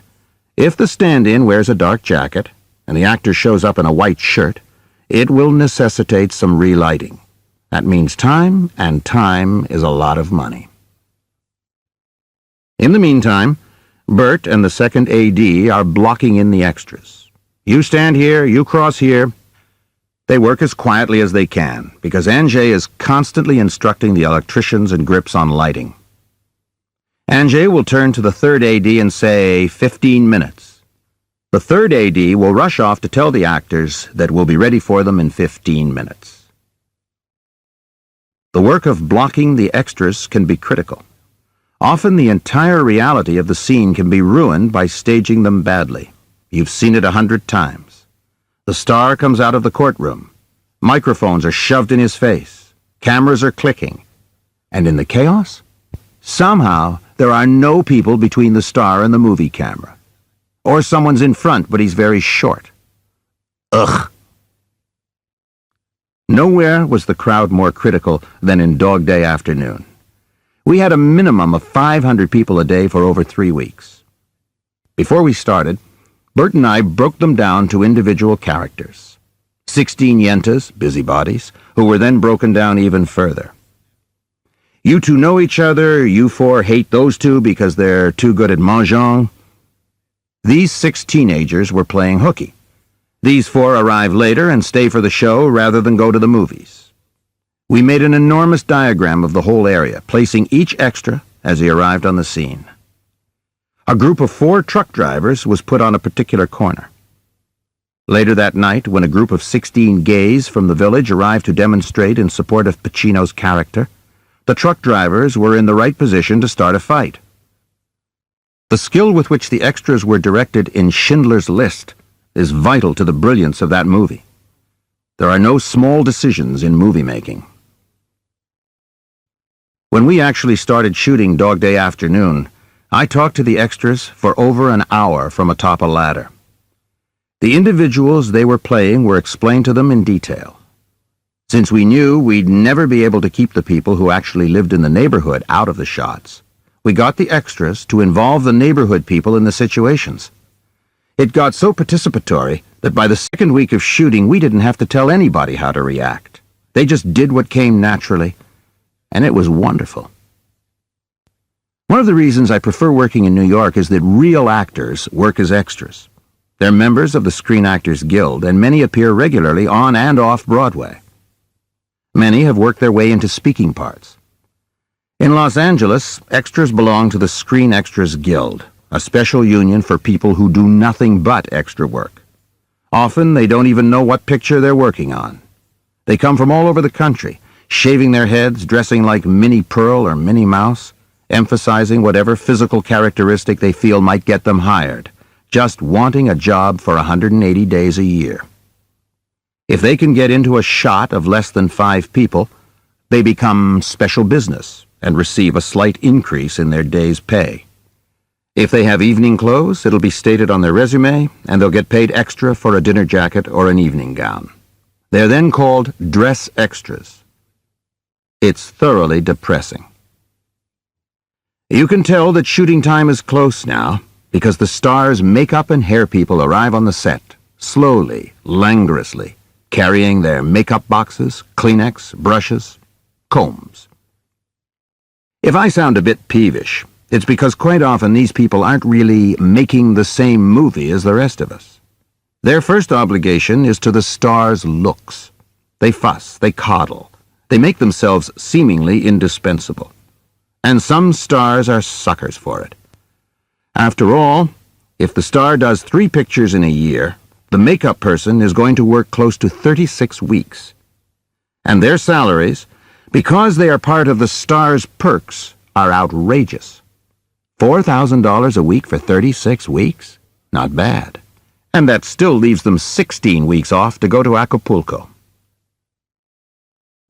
If the stand-in wears a dark jacket, and the actor shows up in a white shirt, it will necessitate some relighting. That means time, and time is a lot of money. In the meantime, Bert and the second AD are blocking in the extras. You stand here, you cross here. They work as quietly as they can, because Anjay is constantly instructing the electricians and grips on lighting. Anjay will turn to the third AD and say, 15 minutes. The third AD will rush off to tell the actors that we'll be ready for them in 15 minutes. The work of blocking the extras can be critical. Often the entire reality of the scene can be ruined by staging them badly. You've seen it 100 times. The star comes out of the courtroom. Microphones are shoved in his face. Cameras are clicking. And in the chaos, somehow there are no people between the star and the movie camera. Or someone's in front, but he's very short. Ugh. Nowhere was the crowd more critical than in Dog Day afternoon. We had a minimum of 500 people a day for over 3 weeks. Before we started, Bert and I broke them down to individual characters. 16 yentas, busybodies, who were then broken down even further. You two know each other, you four hate those two because they're too good at mahjong. These 6 teenagers were playing hooky. These 4 arrive later and stay for the show rather than go to the movies. We made an enormous diagram of the whole area, placing each extra as he arrived on the scene. A group of 4 truck drivers was put on a particular corner. Later that night, when a group of 16 gays from the village arrived to demonstrate in support of Pacino's character, the truck drivers were in the right position to start a fight. The skill with which the extras were directed in Schindler's List is vital to the brilliance of that movie. There are no small decisions in movie making. When we actually started shooting Dog Day Afternoon, I talked to the extras for over an hour from atop a ladder. The individuals they were playing were explained to them in detail. Since we knew we'd never be able to keep the people who actually lived in the neighborhood out of the shots, we got the extras to involve the neighborhood people in the situations. It got so participatory that by the second week of shooting, we didn't have to tell anybody how to react. They just did what came naturally, and it was wonderful. One of the reasons I prefer working in New York is that real actors work as extras. They're members of the Screen Actors Guild, and many appear regularly on and off Broadway. Many have worked their way into speaking parts. In Los Angeles, extras belong to the Screen Actors Guild, a special union for people who do nothing but extra work. Often they don't even know what picture they're working on. They come from all over the country, shaving their heads, dressing like Minnie Pearl or Minnie Mouse, emphasizing whatever physical characteristic they feel might get them hired, just wanting a job for 180 days a year. If they can get into a shot of less than 5 people, They become special business and receive a slight increase in their day's pay. If they have evening clothes, it'll be stated on their resume, and they'll get paid extra for a dinner jacket or an evening gown. They're then called dress extras. It's thoroughly depressing. You can tell that shooting time is close now, because the stars' makeup and hair people arrive on the set, slowly, languorously, carrying their makeup boxes, Kleenex, brushes, combs. If I sound a bit peevish, it's because quite often these people aren't really making the same movie as the rest of us. Their first obligation is to the stars' looks. They fuss, they coddle, they make themselves seemingly indispensable. And some stars are suckers for it. After all, if the star does 3 pictures in a year, the makeup person is going to work close to 36 weeks. And their salaries, because they are part of the star's perks, are outrageous. $4,000 a week for 36 weeks? Not bad. And that still leaves them 16 weeks off to go to Acapulco.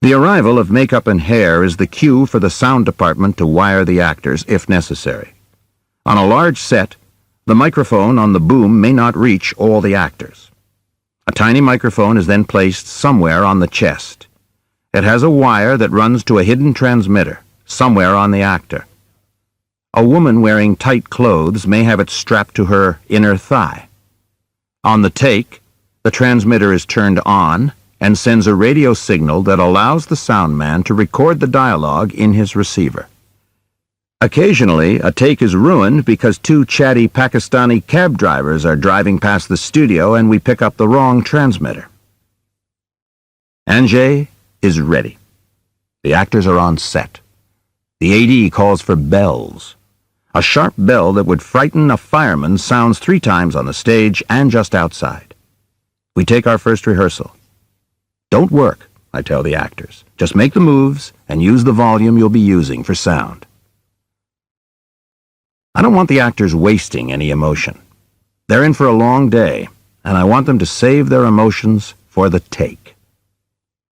The arrival of makeup and hair is the cue for the sound department to wire the actors if necessary. On a large set, the microphone on the boom may not reach all the actors. A tiny microphone is then placed somewhere on the chest. It has a wire that runs to a hidden transmitter, somewhere on the actor. A woman wearing tight clothes may have it strapped to her inner thigh. On the take, the transmitter is turned on and sends a radio signal that allows the sound man to record the dialogue in his receiver. Occasionally, a take is ruined because 2 chatty Pakistani cab drivers are driving past the studio and we pick up the wrong transmitter. Anjay is ready. The actors are on set. The AD calls for bells. A sharp bell that would frighten a fireman sounds 3 times on the stage and just outside. We take our first rehearsal. Don't work, I tell the actors. Just make the moves and use the volume you'll be using for sound. I don't want the actors wasting any emotion. They're in for a long day, and I want them to save their emotions for the take.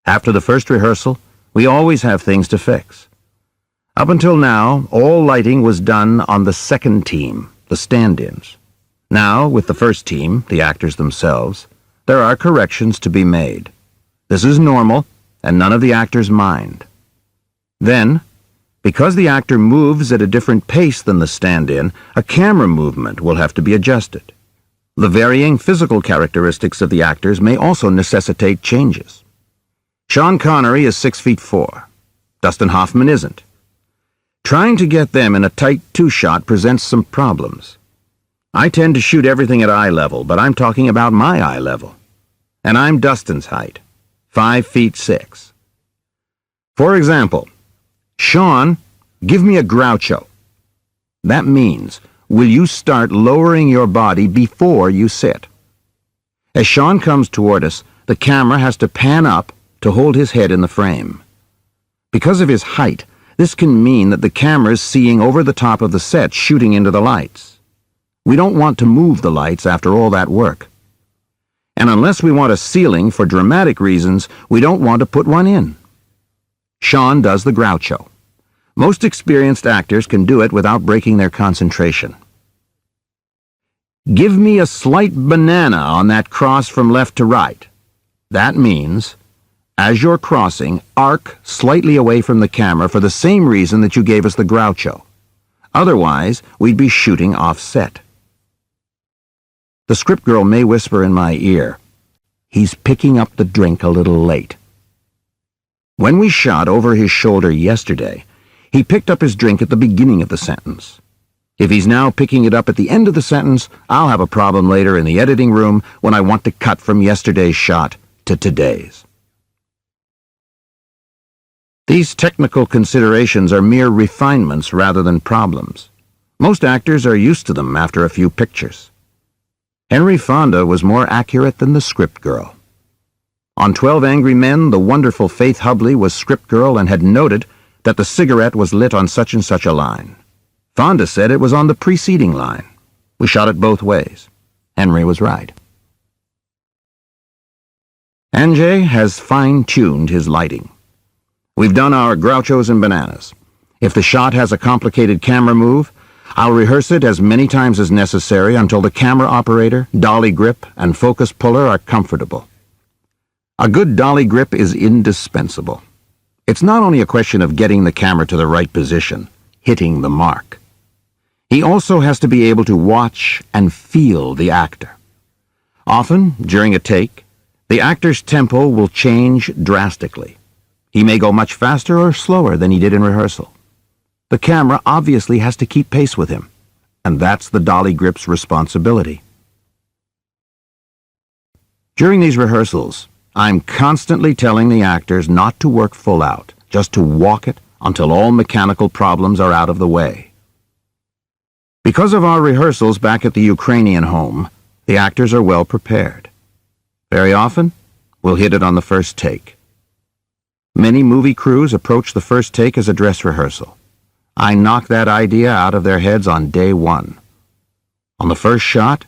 After the first rehearsal, we always have things to fix. Up until now, all lighting was done on the second team, the stand-ins. Now, with the first team, the actors themselves, there are corrections to be made. This is normal, and none of the actors mind. Then, because the actor moves at a different pace than the stand-in, a camera movement will have to be adjusted. The varying physical characteristics of the actors may also necessitate changes. Sean Connery is 6'4". Dustin Hoffman isn't. Trying to get them in a tight 2-shot presents some problems. I tend to shoot everything at eye level, but I'm talking about my eye level. And I'm Dustin's height, 5'6". For example, Sean, give me a Groucho. That means, will you start lowering your body before you sit? As Sean comes toward us, the camera has to pan up to hold his head in the frame. Because of his height, this can mean that the camera's seeing over the top of the set, shooting into the lights. We don't want to move the lights after all that work. And unless we want a ceiling for dramatic reasons, we don't want to put one in. Sean does the Groucho. Most experienced actors can do it without breaking their concentration. Give me a slight banana on that cross from left to right. That means, as you're crossing, arc slightly away from the camera for the same reason that you gave us the Groucho. Otherwise, we'd be shooting off-set. The script girl may whisper in my ear, "He's picking up the drink a little late." When we shot over his shoulder yesterday, he picked up his drink at the beginning of the sentence. If he's now picking it up at the end of the sentence, I'll have a problem later in the editing room when I want to cut from yesterday's shot to today's. These technical considerations are mere refinements rather than problems. Most actors are used to them after a few pictures. Henry Fonda was more accurate than the script girl. On 12 Angry Men, the wonderful Faith Hubley was script girl and had noted that the cigarette was lit on such and such a line. Fonda said it was on the preceding line. We shot it both ways. Henry was right. Anjay has fine-tuned his lighting. We've done our Grouchos and Bananas. If the shot has a complicated camera move, I'll rehearse it as many times as necessary until the camera operator, dolly grip, and focus puller are comfortable. A good dolly grip is indispensable. It's not only a question of getting the camera to the right position, hitting the mark. He also has to be able to watch and feel the actor. Often, during a take, the actor's tempo will change drastically. He may go much faster or slower than he did in rehearsal. The camera obviously has to keep pace with him, and that's the dolly grip's responsibility. During these rehearsals, I'm constantly telling the actors not to work full out, just to walk it until all mechanical problems are out of the way. Because of our rehearsals back at the Ukrainian home, the actors are well prepared. Very often, we'll hit it on the first take. Many movie crews approach the first take as a dress rehearsal. I knock that idea out of their heads on day one. On the first shot,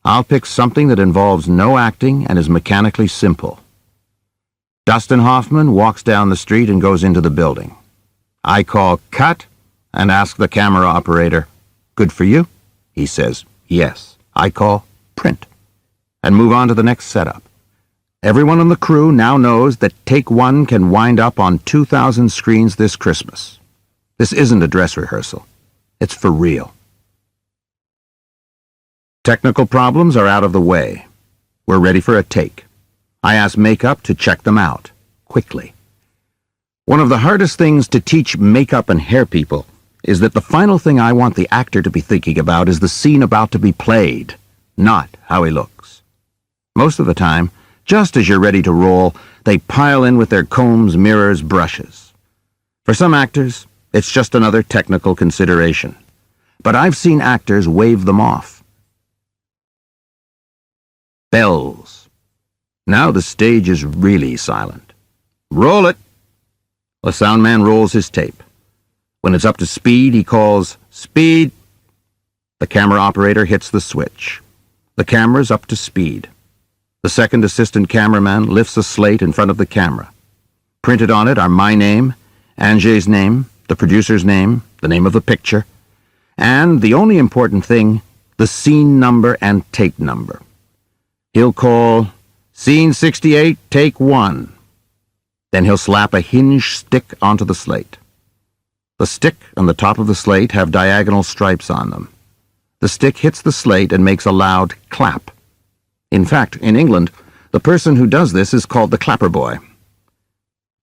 I'll pick something that involves no acting and is mechanically simple. Dustin Hoffman walks down the street and goes into the building. I call cut and ask the camera operator, "Good for you?" He says, "Yes." I call print and move on to the next setup. Everyone on the crew now knows that take one can wind up on 2,000 screens this Christmas. This isn't a dress rehearsal. It's for real. Technical problems are out of the way. We're ready for a take. I ask makeup to check them out, quickly. One of the hardest things to teach makeup and hair people is that the final thing I want the actor to be thinking about is the scene about to be played, not how he looks. Most of the time, just as you're ready to roll, they pile in with their combs, mirrors, brushes. For some actors, it's just another technical consideration. But I've seen actors wave them off. Bells. Now the stage is really silent. Roll it! The sound man rolls his tape. When it's up to speed, he calls, "Speed!" The camera operator hits the switch. The camera's up to speed. The second assistant cameraman lifts a slate in front of the camera. Printed on it are my name, Angé's name, the producer's name, the name of the picture, and, the only important thing, the scene number and take number. He'll call, "Scene 68, take 1. Then he'll slap a hinge stick onto the slate. The stick and the top of the slate have diagonal stripes on them. The stick hits the slate and makes a loud clap. In fact, in England, the person who does this is called the clapper boy.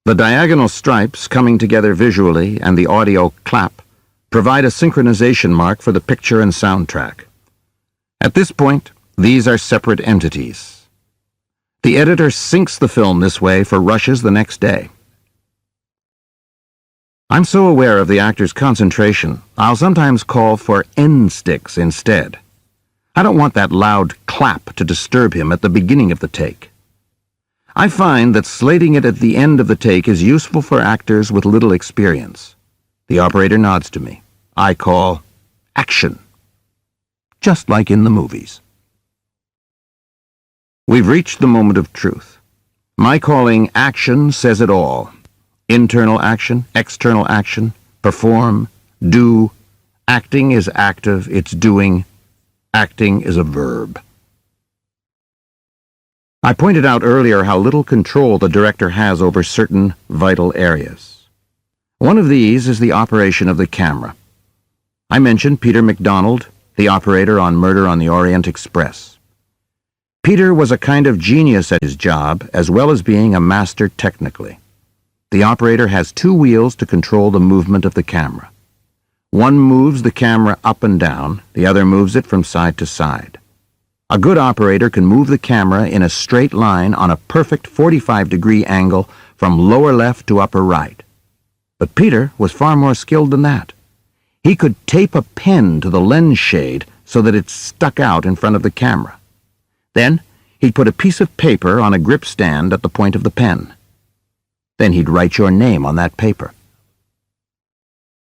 The diagonal stripes coming together visually and the audio clap provide a synchronization mark for the picture and soundtrack. At this point, these are separate entities. The editor syncs the film this way for rushes the next day. I'm so aware of the actor's concentration, I'll sometimes call for end sticks instead. I don't want that loud clap to disturb him at the beginning of the take. I find that slating it at the end of the take is useful for actors with little experience. The operator nods to me. I call action. Just like in the movies. We've reached the moment of truth. My calling action says it all. Internal action, external action, perform, do. Acting is active, it's doing. Acting is a verb. I pointed out earlier how little control the director has over certain vital areas. One of these is the operation of the camera. I mentioned Peter MacDonald, the operator on Murder on the Orient Express. Peter was a kind of genius at his job, as well as being a master technically. The operator has 2 wheels to control the movement of the camera. One moves the camera up and down, the other moves it from side to side. A good operator can move the camera in a straight line on a perfect 45-degree angle from lower left to upper right. But Peter was far more skilled than that. He could tape a pen to the lens shade so that it stuck out in front of the camera. Then he'd put a piece of paper on a grip stand at the point of the pen. Then he'd write your name on that paper.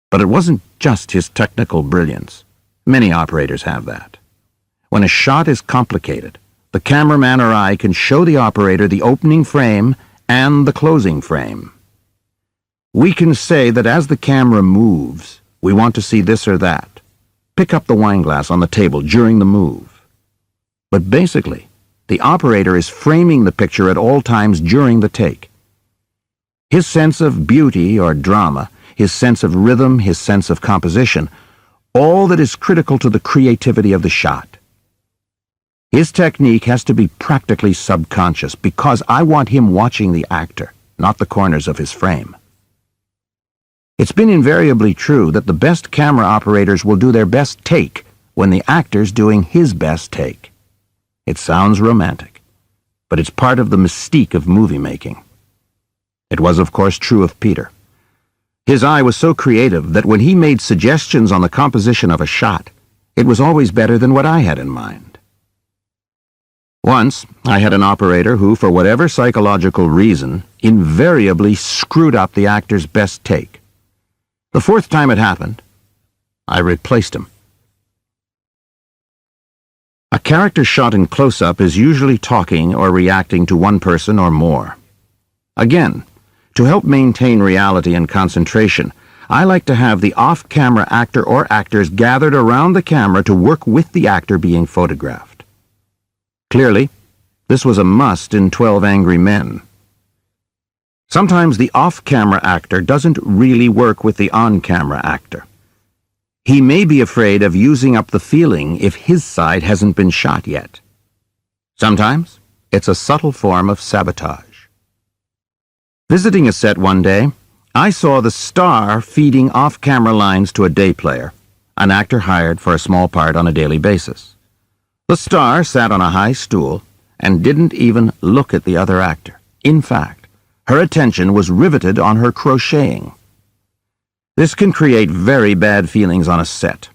But it wasn't just his technical brilliance. Many operators have that. When a shot is complicated, the cameraman or I can show the operator the opening frame and the closing frame. We can say that as the camera moves, we want to see this or that. Pick up the wine glass on the table during the move. But basically, the operator is framing the picture at all times during the take. His sense of beauty or drama, his sense of rhythm, his sense of composition, all that is critical to the creativity of the shot. His technique has to be practically subconscious because I want him watching the actor, not the corners of his frame. It's been invariably true that the best camera operators will do their best take when the actor's doing his best take. It sounds romantic, but it's part of the mystique of movie making. It was, of course, true of Peter. His eye was so creative that when he made suggestions on the composition of a shot, it was always better than what I had in mind. Once, I had an operator who, for whatever psychological reason, invariably screwed up the actor's best take. The fourth time it happened, I replaced him. A character shot in close-up is usually talking or reacting to one person or more. Again, to help maintain reality and concentration, I like to have the off-camera actor or actors gathered around the camera to work with the actor being photographed. Clearly, this was a must in 12 Angry Men. Sometimes the off-camera actor doesn't really work with the on-camera actor. He may be afraid of using up the feeling if his side hasn't been shot yet. Sometimes it's a subtle form of sabotage. Visiting a set one day, I saw the star feeding off-camera lines to a day player, an actor hired for a small part on a daily basis. The star sat on a high stool and didn't even look at the other actor. In fact, her attention was riveted on her crocheting. This can create very bad feelings on a set.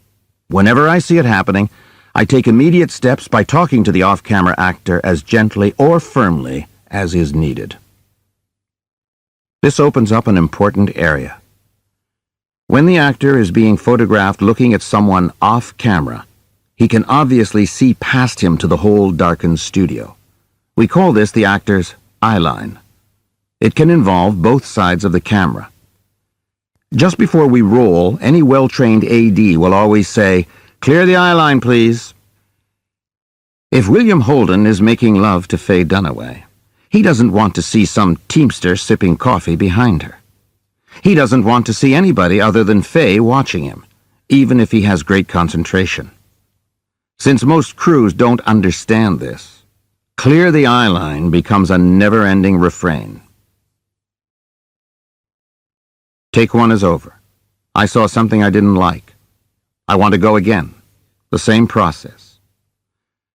Whenever I see it happening, I take immediate steps by talking to the off-camera actor as gently or firmly as is needed. This opens up an important area. When the actor is being photographed looking at someone off-camera, he can obviously see past him to the whole darkened studio. We call this the actor's eye line. It can involve both sides of the camera. Just before we roll, any well-trained AD will always say, "Clear the eye line, please." If William Holden is making love to Faye Dunaway, he doesn't want to see some teamster sipping coffee behind her. He doesn't want to see anybody other than Faye watching him, even if he has great concentration. Since most crews don't understand this, clear the eye line becomes a never-ending refrain. Take one is over. I saw something I didn't like. I want to go again. The same process.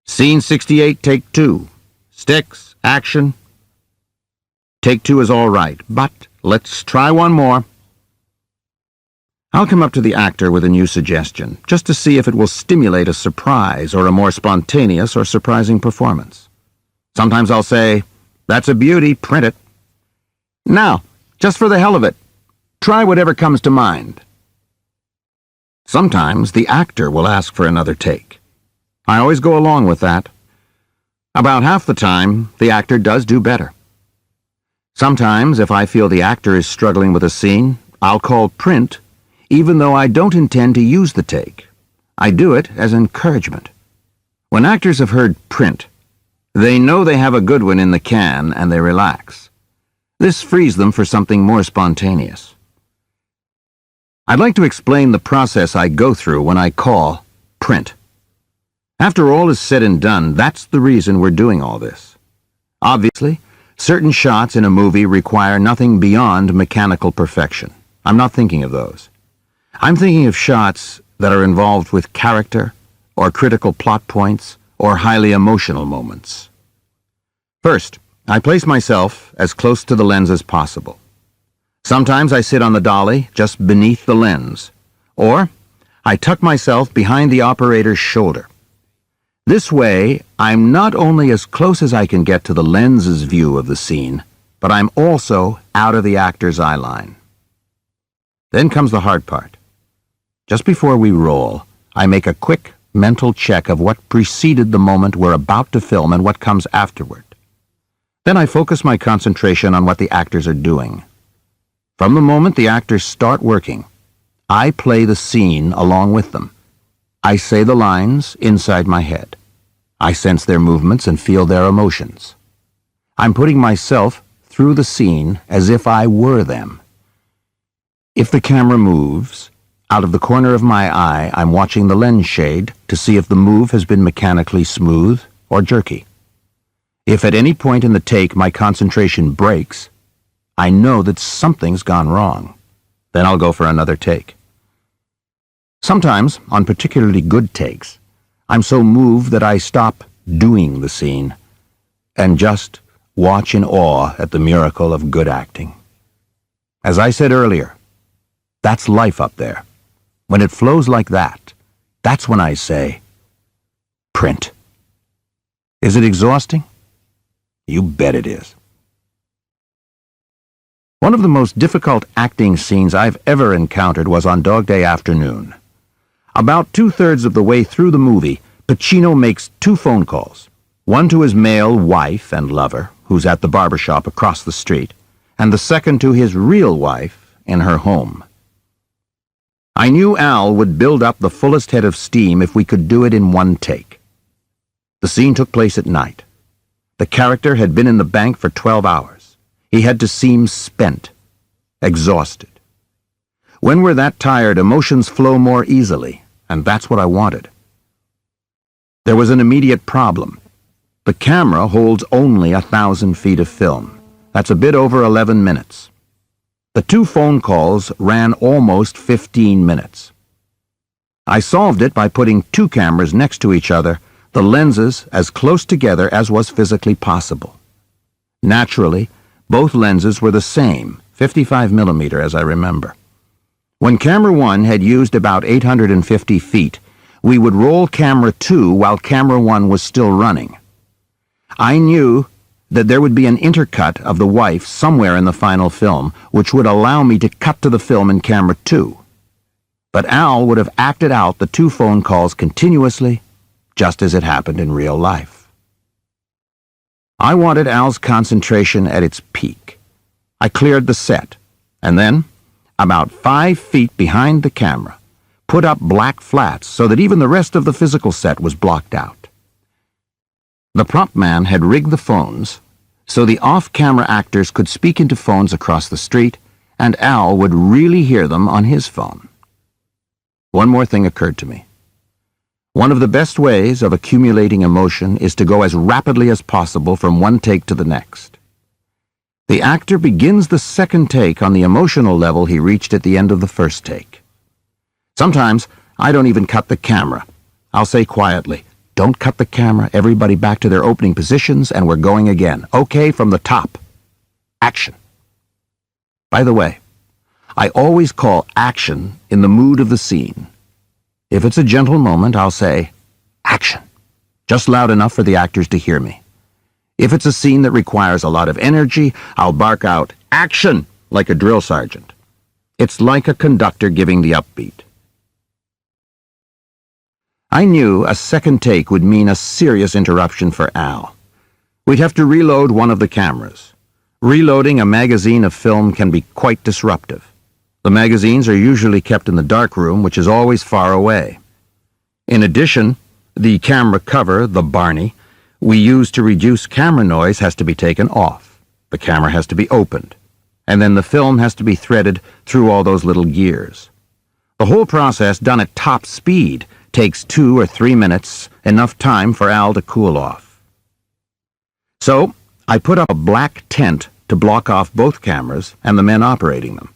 Scene 68, take 2. Sticks, action. Take 2 is all right, but let's try one more. I'll come up to the actor with a new suggestion, just to see if it will stimulate a surprise or a more spontaneous or surprising performance. Sometimes I'll say, "That's a beauty, print it." Now, just for the hell of it, try whatever comes to mind. Sometimes the actor will ask for another take. I always go along with that. About half the time, the actor does do better. Sometimes, if I feel the actor is struggling with a scene, I'll call print, even though I don't intend to use the take. I do it as encouragement. When actors have heard print, they know they have a good one in the can and they relax. This frees them for something more spontaneous. I'd like to explain the process I go through when I call print. After all is said and done, that's the reason we're doing all this. Obviously, certain shots in a movie require nothing beyond mechanical perfection. I'm not thinking of those. I'm thinking of shots that are involved with character, or critical plot points, or highly emotional moments. First, I place myself as close to the lens as possible. Sometimes I sit on the dolly just beneath the lens, or I tuck myself behind the operator's shoulder. This way, I'm not only as close as I can get to the lens's view of the scene, but I'm also out of the actor's eye line. Then comes the hard part. Just before we roll, I make a quick mental check of what preceded the moment we're about to film and what comes afterward. Then I focus my concentration on what the actors are doing. From the moment the actors start working, I play the scene along with them. I say the lines inside my head. I sense their movements and feel their emotions. I'm putting myself through the scene as if I were them. If the camera moves, out of the corner of my eye, I'm watching the lens shade to see if the move has been mechanically smooth or jerky. If at any point in the take my concentration breaks, I know that something's gone wrong. Then I'll go for another take. Sometimes, on particularly good takes, I'm so moved that I stop doing the scene and just watch in awe at the miracle of good acting. As I said earlier, that's life up there. When it flows like that, that's when I say, print. Is it exhausting? You bet it is. One of the most difficult acting scenes I've ever encountered was on Dog Day Afternoon. About 2/3 of the way through the movie, Pacino makes 2 phone calls, one to his male wife and lover, who's at the barbershop across the street, and the second to his real wife in her home. I knew Al would build up the fullest head of steam if we could do it in one take. The scene took place at night. The character had been in the bank for 12 hours. He had to seem spent, exhausted. When we're that tired, emotions flow more easily, and that's what I wanted. There was an immediate problem. The camera holds only 1,000 feet of film. That's a bit over 11 minutes. The 2 phone calls ran almost 15 minutes. I solved it by putting 2 cameras next to each other, the lenses as close together as was physically possible. Naturally, both lenses were the same, 55mm as I remember. When camera 1 had used about 850 feet, we would roll camera 2 while camera 1 was still running. I knew that there would be an intercut of the wife somewhere in the final film, which would allow me to cut to the film in camera 2. But Al would have acted out the 2 phone calls continuously, just as it happened in real life. I wanted Al's concentration at its peak. I cleared the set, and then, about 5 feet behind the camera, put up black flats so that even the rest of the physical set was blocked out. The prop man had rigged the phones so the off-camera actors could speak into phones across the street, and Al would really hear them on his phone. One more thing occurred to me. One of the best ways of accumulating emotion is to go as rapidly as possible from one take to the next. The actor begins the second take on the emotional level he reached at the end of the first take. Sometimes I don't even cut the camera. I'll say quietly, "Don't cut the camera, everybody back to their opening positions, and we're going again. Okay, from the top. Action." By the way, I always call action in the mood of the scene. If it's a gentle moment, I'll say, "Action," just loud enough for the actors to hear me. If it's a scene that requires a lot of energy, I'll bark out, "Action," like a drill sergeant. It's like a conductor giving the upbeat. I knew a second take would mean a serious interruption for Al. We'd have to reload one of the cameras. Reloading a magazine of film can be quite disruptive. The magazines are usually kept in the dark room, which is always far away. In addition, the camera cover, the Barney, we use to reduce camera noise has to be taken off. The camera has to be opened, and then the film has to be threaded through all those little gears. The whole process, done at top speed, takes 2 or 3 minutes, enough time for Al to cool off. So, I put up a black tent to block off both cameras and the men operating them.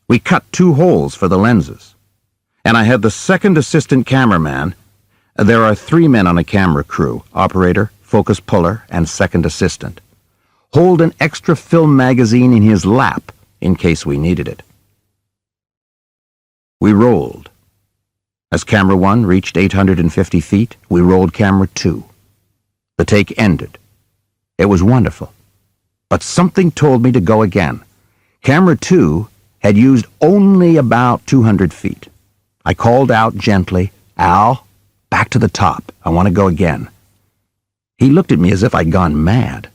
We cut 2 holes for the lenses. And I had the second assistant cameraman. There are 3 men on a camera crew, operator, focus puller, and second assistant. Hold an extra film magazine in his lap in case we needed it. We rolled. As camera 1 reached 850 feet, we rolled camera 2. The take ended. It was wonderful. But something told me to go again. Camera 2 had used only about 200 feet. I called out gently, "Al, back to the top. I want to go again." He looked at me as if I'd gone mad.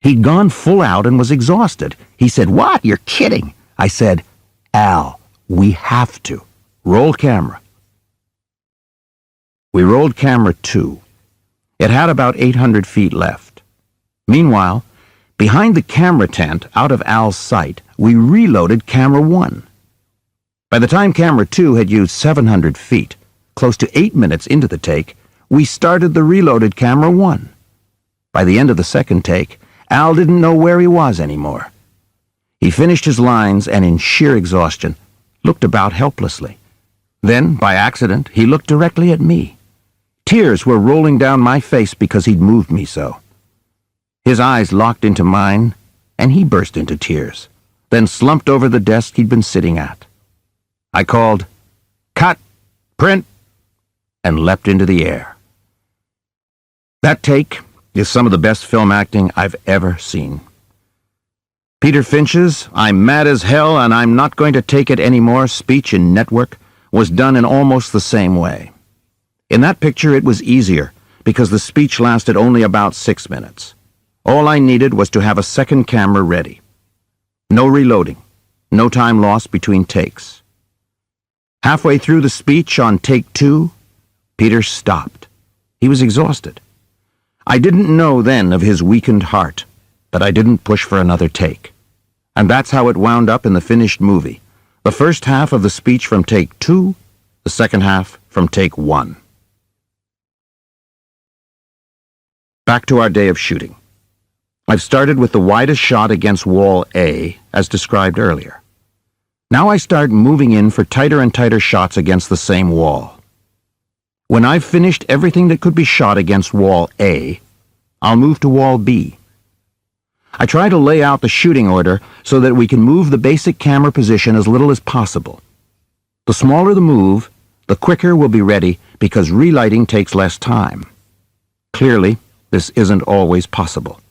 He'd gone full out and was exhausted. He said, "What? You're kidding." I said, "Al, we have to. Roll camera." We rolled camera 2. It had about 800 feet left. Meanwhile, behind the camera tent, out of Al's sight, we reloaded camera 1. By the time camera 2 had used 700 feet, close to 8 minutes into the take, we started the reloaded camera 1. By the end of the second take, Al didn't know where he was anymore. He finished his lines and, in sheer exhaustion, looked about helplessly. Then, by accident, he looked directly at me. Tears were rolling down my face because he'd moved me so. His eyes locked into mine, and he burst into tears, then slumped over the desk he'd been sitting at. I called, "Cut! Print!" and leapt into the air. That take is some of the best film acting I've ever seen. Peter Finch's "I'm mad as hell and I'm not going to take it anymore" speech in Network was done in almost the same way. In that picture it was easier because the speech lasted only about 6 minutes. All I needed was to have a second camera ready. No reloading, no time lost between takes. Halfway through the speech on take 2, Peter stopped. He was exhausted. I didn't know then of his weakened heart, but I didn't push for another take. And that's how it wound up in the finished movie. The first half of the speech from take 2, the second half from take 1. Back to our day of shooting. I've started with the widest shot against wall A, as described earlier. Now I start moving in for tighter and tighter shots against the same wall. When I've finished everything that could be shot against wall A, I'll move to wall B. I try to lay out the shooting order so that we can move the basic camera position as little as possible. The smaller the move, the quicker we'll be ready because relighting takes less time. Clearly, this isn't always possible.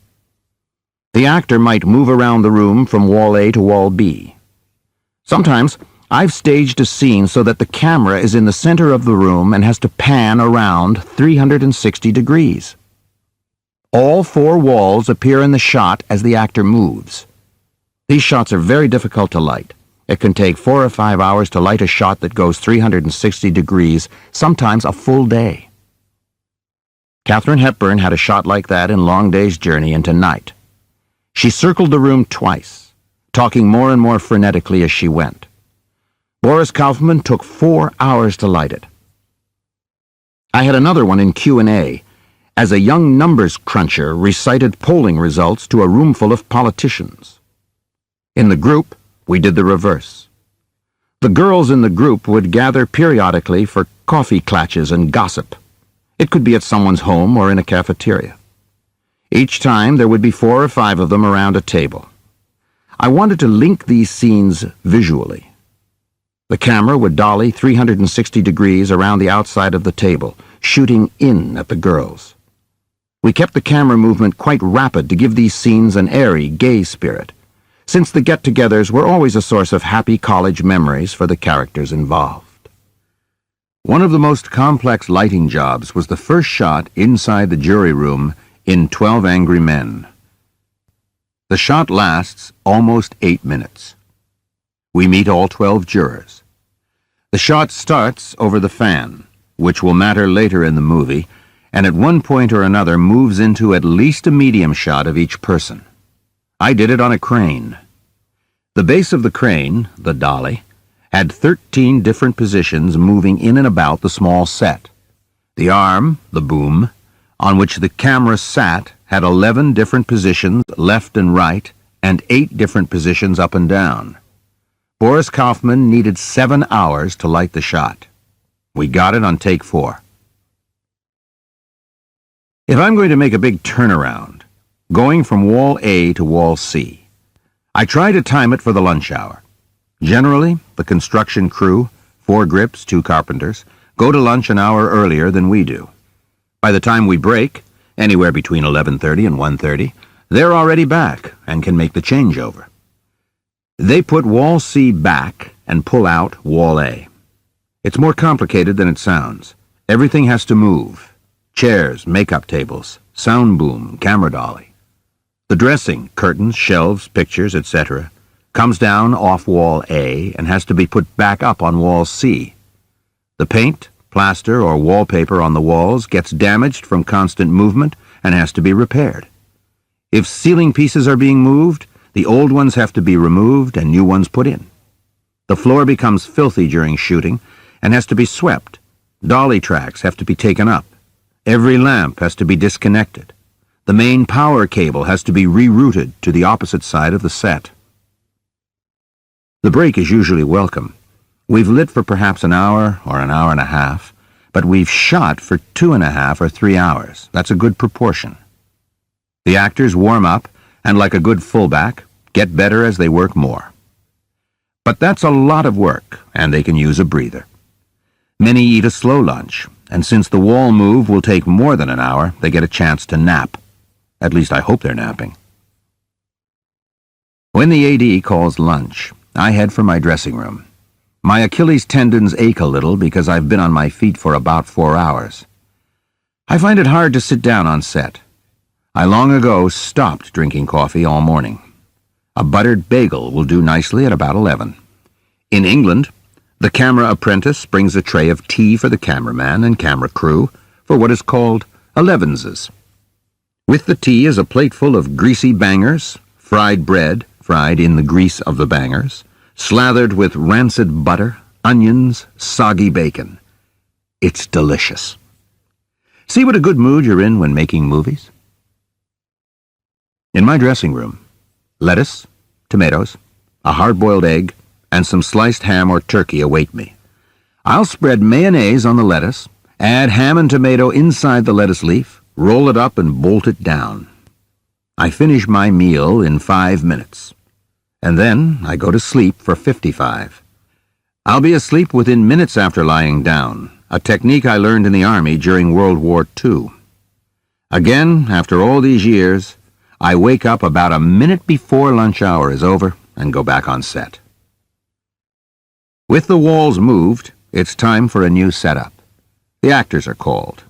The actor might move around the room from wall A to wall B. Sometimes I've staged a scene so that the camera is in the center of the room and has to pan around 360 degrees. All 4 walls appear in the shot as the actor moves. These shots are very difficult to light. It can take 4 or 5 hours to light a shot that goes 360 degrees, sometimes a full day. Katharine Hepburn had a shot like that in Long Day's Journey into Night. She circled the room twice, talking more and more frenetically as she went. Boris Kaufman took 4 hours to light it. I had another one in Q&A, as a young numbers cruncher recited polling results to a room full of politicians. In the group, we did the reverse. The girls in the group would gather periodically for coffee clatches and gossip. It could be at someone's home or in a cafeteria. Each time there would be 4 or 5 of them around a table. I wanted to link these scenes visually. The camera would dolly 360 degrees around the outside of the table, shooting in at the girls. We kept the camera movement quite rapid to give these scenes an airy, gay spirit, since the get-togethers were always a source of happy college memories for the characters involved. One of the most complex lighting jobs was the first shot inside the jury room in 12 Angry Men. The shot lasts almost 8 minutes. We meet all 12 jurors. The shot starts over the fan, which will matter later in the movie, and at one point or another moves into at least a medium shot of each person. I did it on a crane. The base of the crane, the dolly, had 13 different positions moving in and about the small set. The arm, the boom, on which the camera sat had 11 different positions left and right, and 8 different positions up and down. Boris Kaufman needed 7 hours to light the shot. We got it on take 4. If I'm going to make a big turnaround, going from wall A to wall C, I try to time it for the lunch hour. Generally, the construction crew, 4 grips, 2 carpenters, go to lunch an hour earlier than we do. By the time we break, anywhere between 11:30 and 1:30, they're already back and can make the changeover. They put wall C back and pull out wall A. It's more complicated than it sounds. Everything has to move. Chairs, makeup tables, sound boom, camera dolly. The dressing, curtains, shelves, pictures, etc., comes down off wall A and has to be put back up on wall C. The paint, plaster, or wallpaper on the walls gets damaged from constant movement and has to be repaired. If ceiling pieces are being moved, the old ones have to be removed and new ones put in. The floor becomes filthy during shooting and has to be swept. Dolly tracks have to be taken up. Every lamp has to be disconnected. The main power cable has to be rerouted to the opposite side of the set. The break is usually welcome. We've lit for perhaps an hour or an hour and a half, but we've shot for 2.5 or 3 hours. That's a good proportion. The actors warm up and, like a good fullback, get better as they work more. But that's a lot of work, and they can use a breather. Many eat a slow lunch, and since the wall move will take more than an hour, they get a chance to nap. At least I hope they're napping. When the AD calls lunch, I head for my dressing room. My Achilles tendons ache a little because I've been on my feet for about 4 hours. I find it hard to sit down on set. I long ago stopped drinking coffee all morning. A buttered bagel will do nicely at about 11. In England, the camera apprentice brings a tray of tea for the cameraman and camera crew for what is called 11s. With the tea is a plateful of greasy bangers, fried bread, fried in the grease of the bangers, slathered with rancid butter, onions, soggy bacon. It's delicious. See what a good mood you're in when making movies? In my dressing room, lettuce, tomatoes, a hard-boiled egg, and some sliced ham or turkey await me. I'll spread mayonnaise on the lettuce, add ham and tomato inside the lettuce leaf, roll it up and bolt it down. I finish my meal in 5 minutes, and then I go to sleep for 55. I'll be asleep within minutes after lying down, a technique I learned in the Army during World War II. Again, after all these years, I wake up about a minute before lunch hour is over and go back on set. With the walls moved, it's time for a new setup. The actors are called.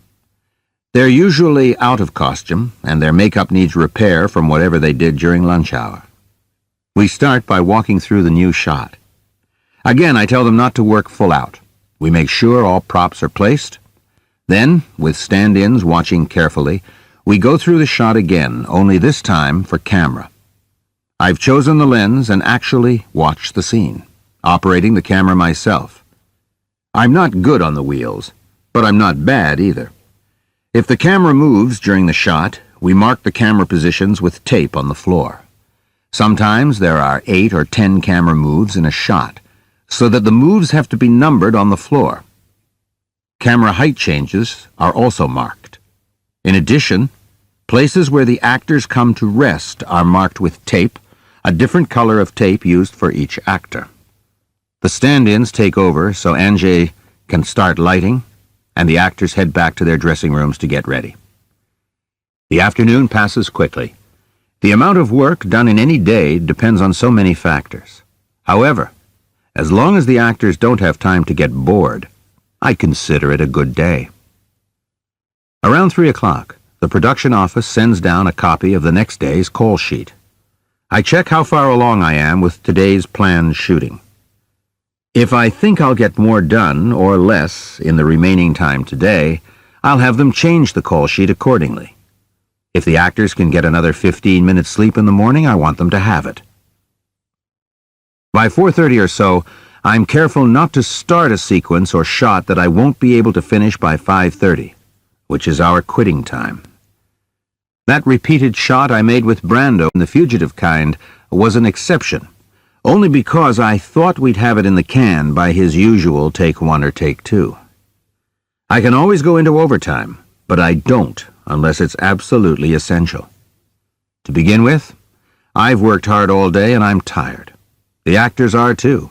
They're usually out of costume, and their makeup needs repair from whatever they did during lunch hour. We start by walking through the new shot. Again, I tell them not to work full out. We make sure all props are placed. Then, with stand-ins watching carefully, we go through the shot again, only this time for camera. I've chosen the lens and actually watched the scene, operating the camera myself. I'm not good on the wheels, but I'm not bad either. If the camera moves during the shot, we mark the camera positions with tape on the floor. Sometimes there are 8 or 10 camera moves in a shot, so that the moves have to be numbered on the floor. Camera height changes are also marked. In addition, places where the actors come to rest are marked with tape, a different color of tape used for each actor. The stand-ins take over so Angie can start lighting, and the actors head back to their dressing rooms to get ready. The afternoon passes quickly. The amount of work done in any day depends on so many factors. However, as long as the actors don't have time to get bored, I consider it a good day. Around 3 o'clock, the production office sends down a copy of the next day's call sheet. I check how far along I am with today's planned shooting. If I think I'll get more done or less in the remaining time today, I'll have them change the call sheet accordingly. If the actors can get another 15 minutes sleep in the morning, I want them to have it. By 4:30 or so, I'm careful not to start a sequence or shot that I won't be able to finish by 5:30, which is our quitting time. That repeated shot I made with Brando in The Fugitive kind was an exception, only because I thought we'd have it in the can by his usual take 1 or take 2. I can always go into overtime, but I don't unless it's absolutely essential. To begin with, I've worked hard all day and I'm tired. The actors are too.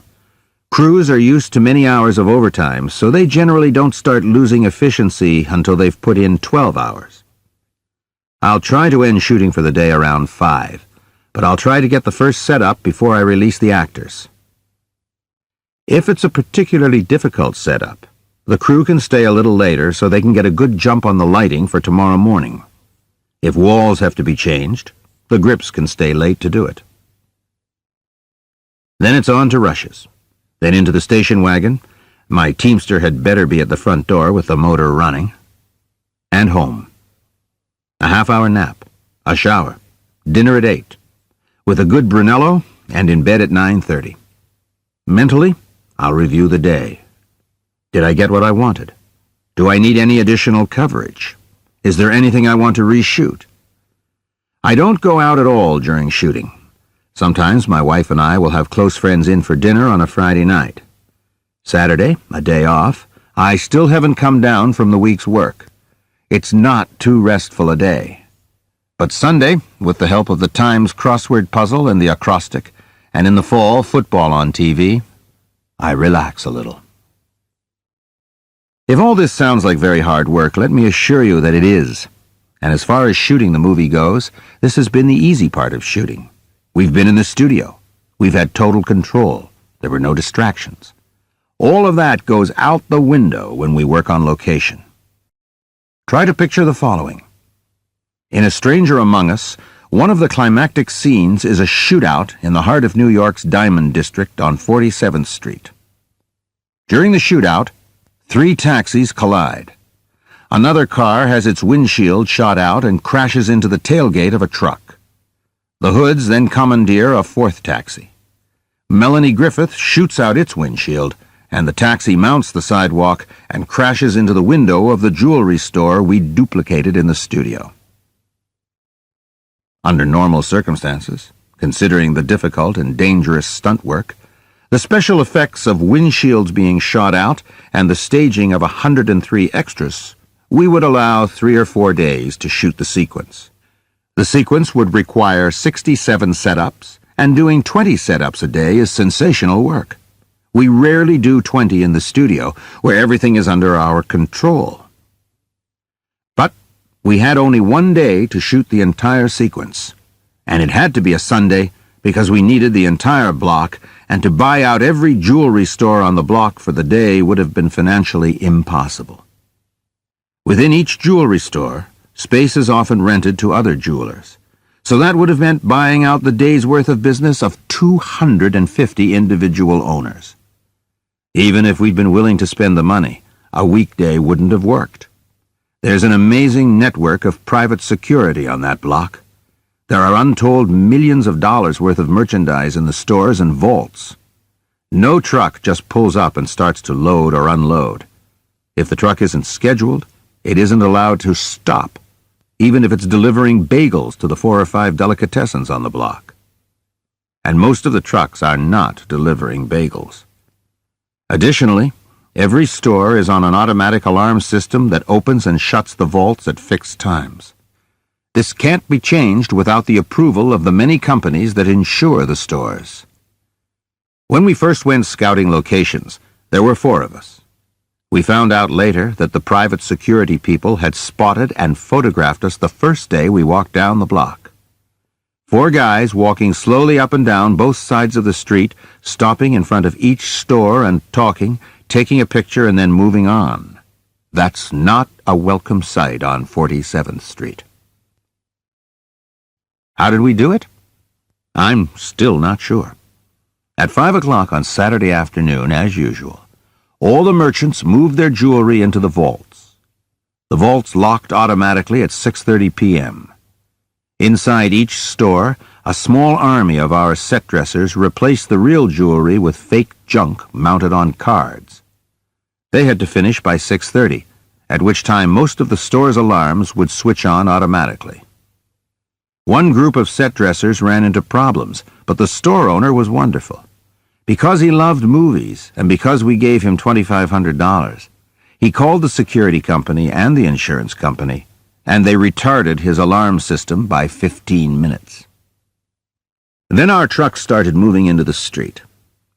Crews are used to many hours of overtime, so they generally don't start losing efficiency until they've put in 12 hours. I'll try to end shooting for the day around 5, but I'll try to get the first setup before I release the actors. If it's a particularly difficult setup, the crew can stay a little later so they can get a good jump on the lighting for tomorrow morning. If walls have to be changed, the grips can stay late to do it. Then it's on to rushes. Then into the station wagon. My teamster had better be at the front door with the motor running. And home. A half-hour nap, a shower, dinner at 8, with a good Brunello and in bed at 9:30. Mentally, I'll review the day. Did I get what I wanted? Do I need any additional coverage? Is there anything I want to reshoot? I don't go out at all during shooting. Sometimes my wife and I will have close friends in for dinner on a Friday night. Saturday, a day off, I still haven't come down from the week's work. It's not too restful a day. But Sunday, with the help of the Times crossword puzzle and the acrostic, and in the fall, football on TV, I relax a little. If all this sounds like very hard work, let me assure you that it is. And as far as shooting the movie goes, this has been the easy part of shooting. We've been in the studio. We've had total control. There were no distractions. All of that goes out the window when we work on location. Try to picture the following. In A Stranger Among Us, one of the climactic scenes is a shootout in the heart of New York's Diamond District on 47th Street. During the shootout, 3 taxis collide. Another car has its windshield shot out and crashes into the tailgate of a truck. The Hoods then commandeer a 4th taxi. Melanie Griffith shoots out its windshield, and the taxi mounts the sidewalk and crashes into the window of the jewelry store we duplicated in the studio. Under normal circumstances, considering the difficult and dangerous stunt work, the special effects of windshields being shot out and the staging of 103 extras, we would allow 3 or 4 days to shoot the sequence. The sequence would require 67 setups, and doing 20 setups a day is sensational work. We rarely do 20 in the studio, where everything is under our control. But we had only 1 day to shoot the entire sequence, and it had to be a Sunday because we needed the entire block, and to buy out every jewelry store on the block for the day would have been financially impossible. Within each jewelry store, space is often rented to other jewelers, so that would have meant buying out the day's worth of business of 250 individual owners. Even if we'd been willing to spend the money, a weekday wouldn't have worked. There's an amazing network of private security on that block. There are untold millions of dollars worth of merchandise in the stores and vaults. No truck just pulls up and starts to load or unload. If the truck isn't scheduled, it isn't allowed to stop, even if it's delivering bagels to the 4 or 5 delicatessens on the block. And most of the trucks are not delivering bagels. Additionally, every store is on an automatic alarm system that opens and shuts the vaults at fixed times. This can't be changed without the approval of the many companies that insure the stores. When we first went scouting locations, there were 4 of us. We found out later that the private security people had spotted and photographed us the first day we walked down the block. 4 guys walking slowly up and down both sides of the street, stopping in front of each store and talking, taking a picture and then moving on. That's not a welcome sight on 47th Street. How did we do it? I'm still not sure. At 5 o'clock on Saturday afternoon, as usual, all the merchants moved their jewelry into the vaults. The vaults locked automatically at 6:30 p.m. Inside each store, a small army of our set dressers replaced the real jewelry with fake junk mounted on cards. They had to finish by 6:30, at which time most of the store's alarms would switch on automatically. One group of set dressers ran into problems, but the store owner was wonderful. Because he loved movies, and because we gave him $2,500, he called the security company and the insurance company, and they retarded his alarm system by 15 minutes. Then our trucks started moving into the street.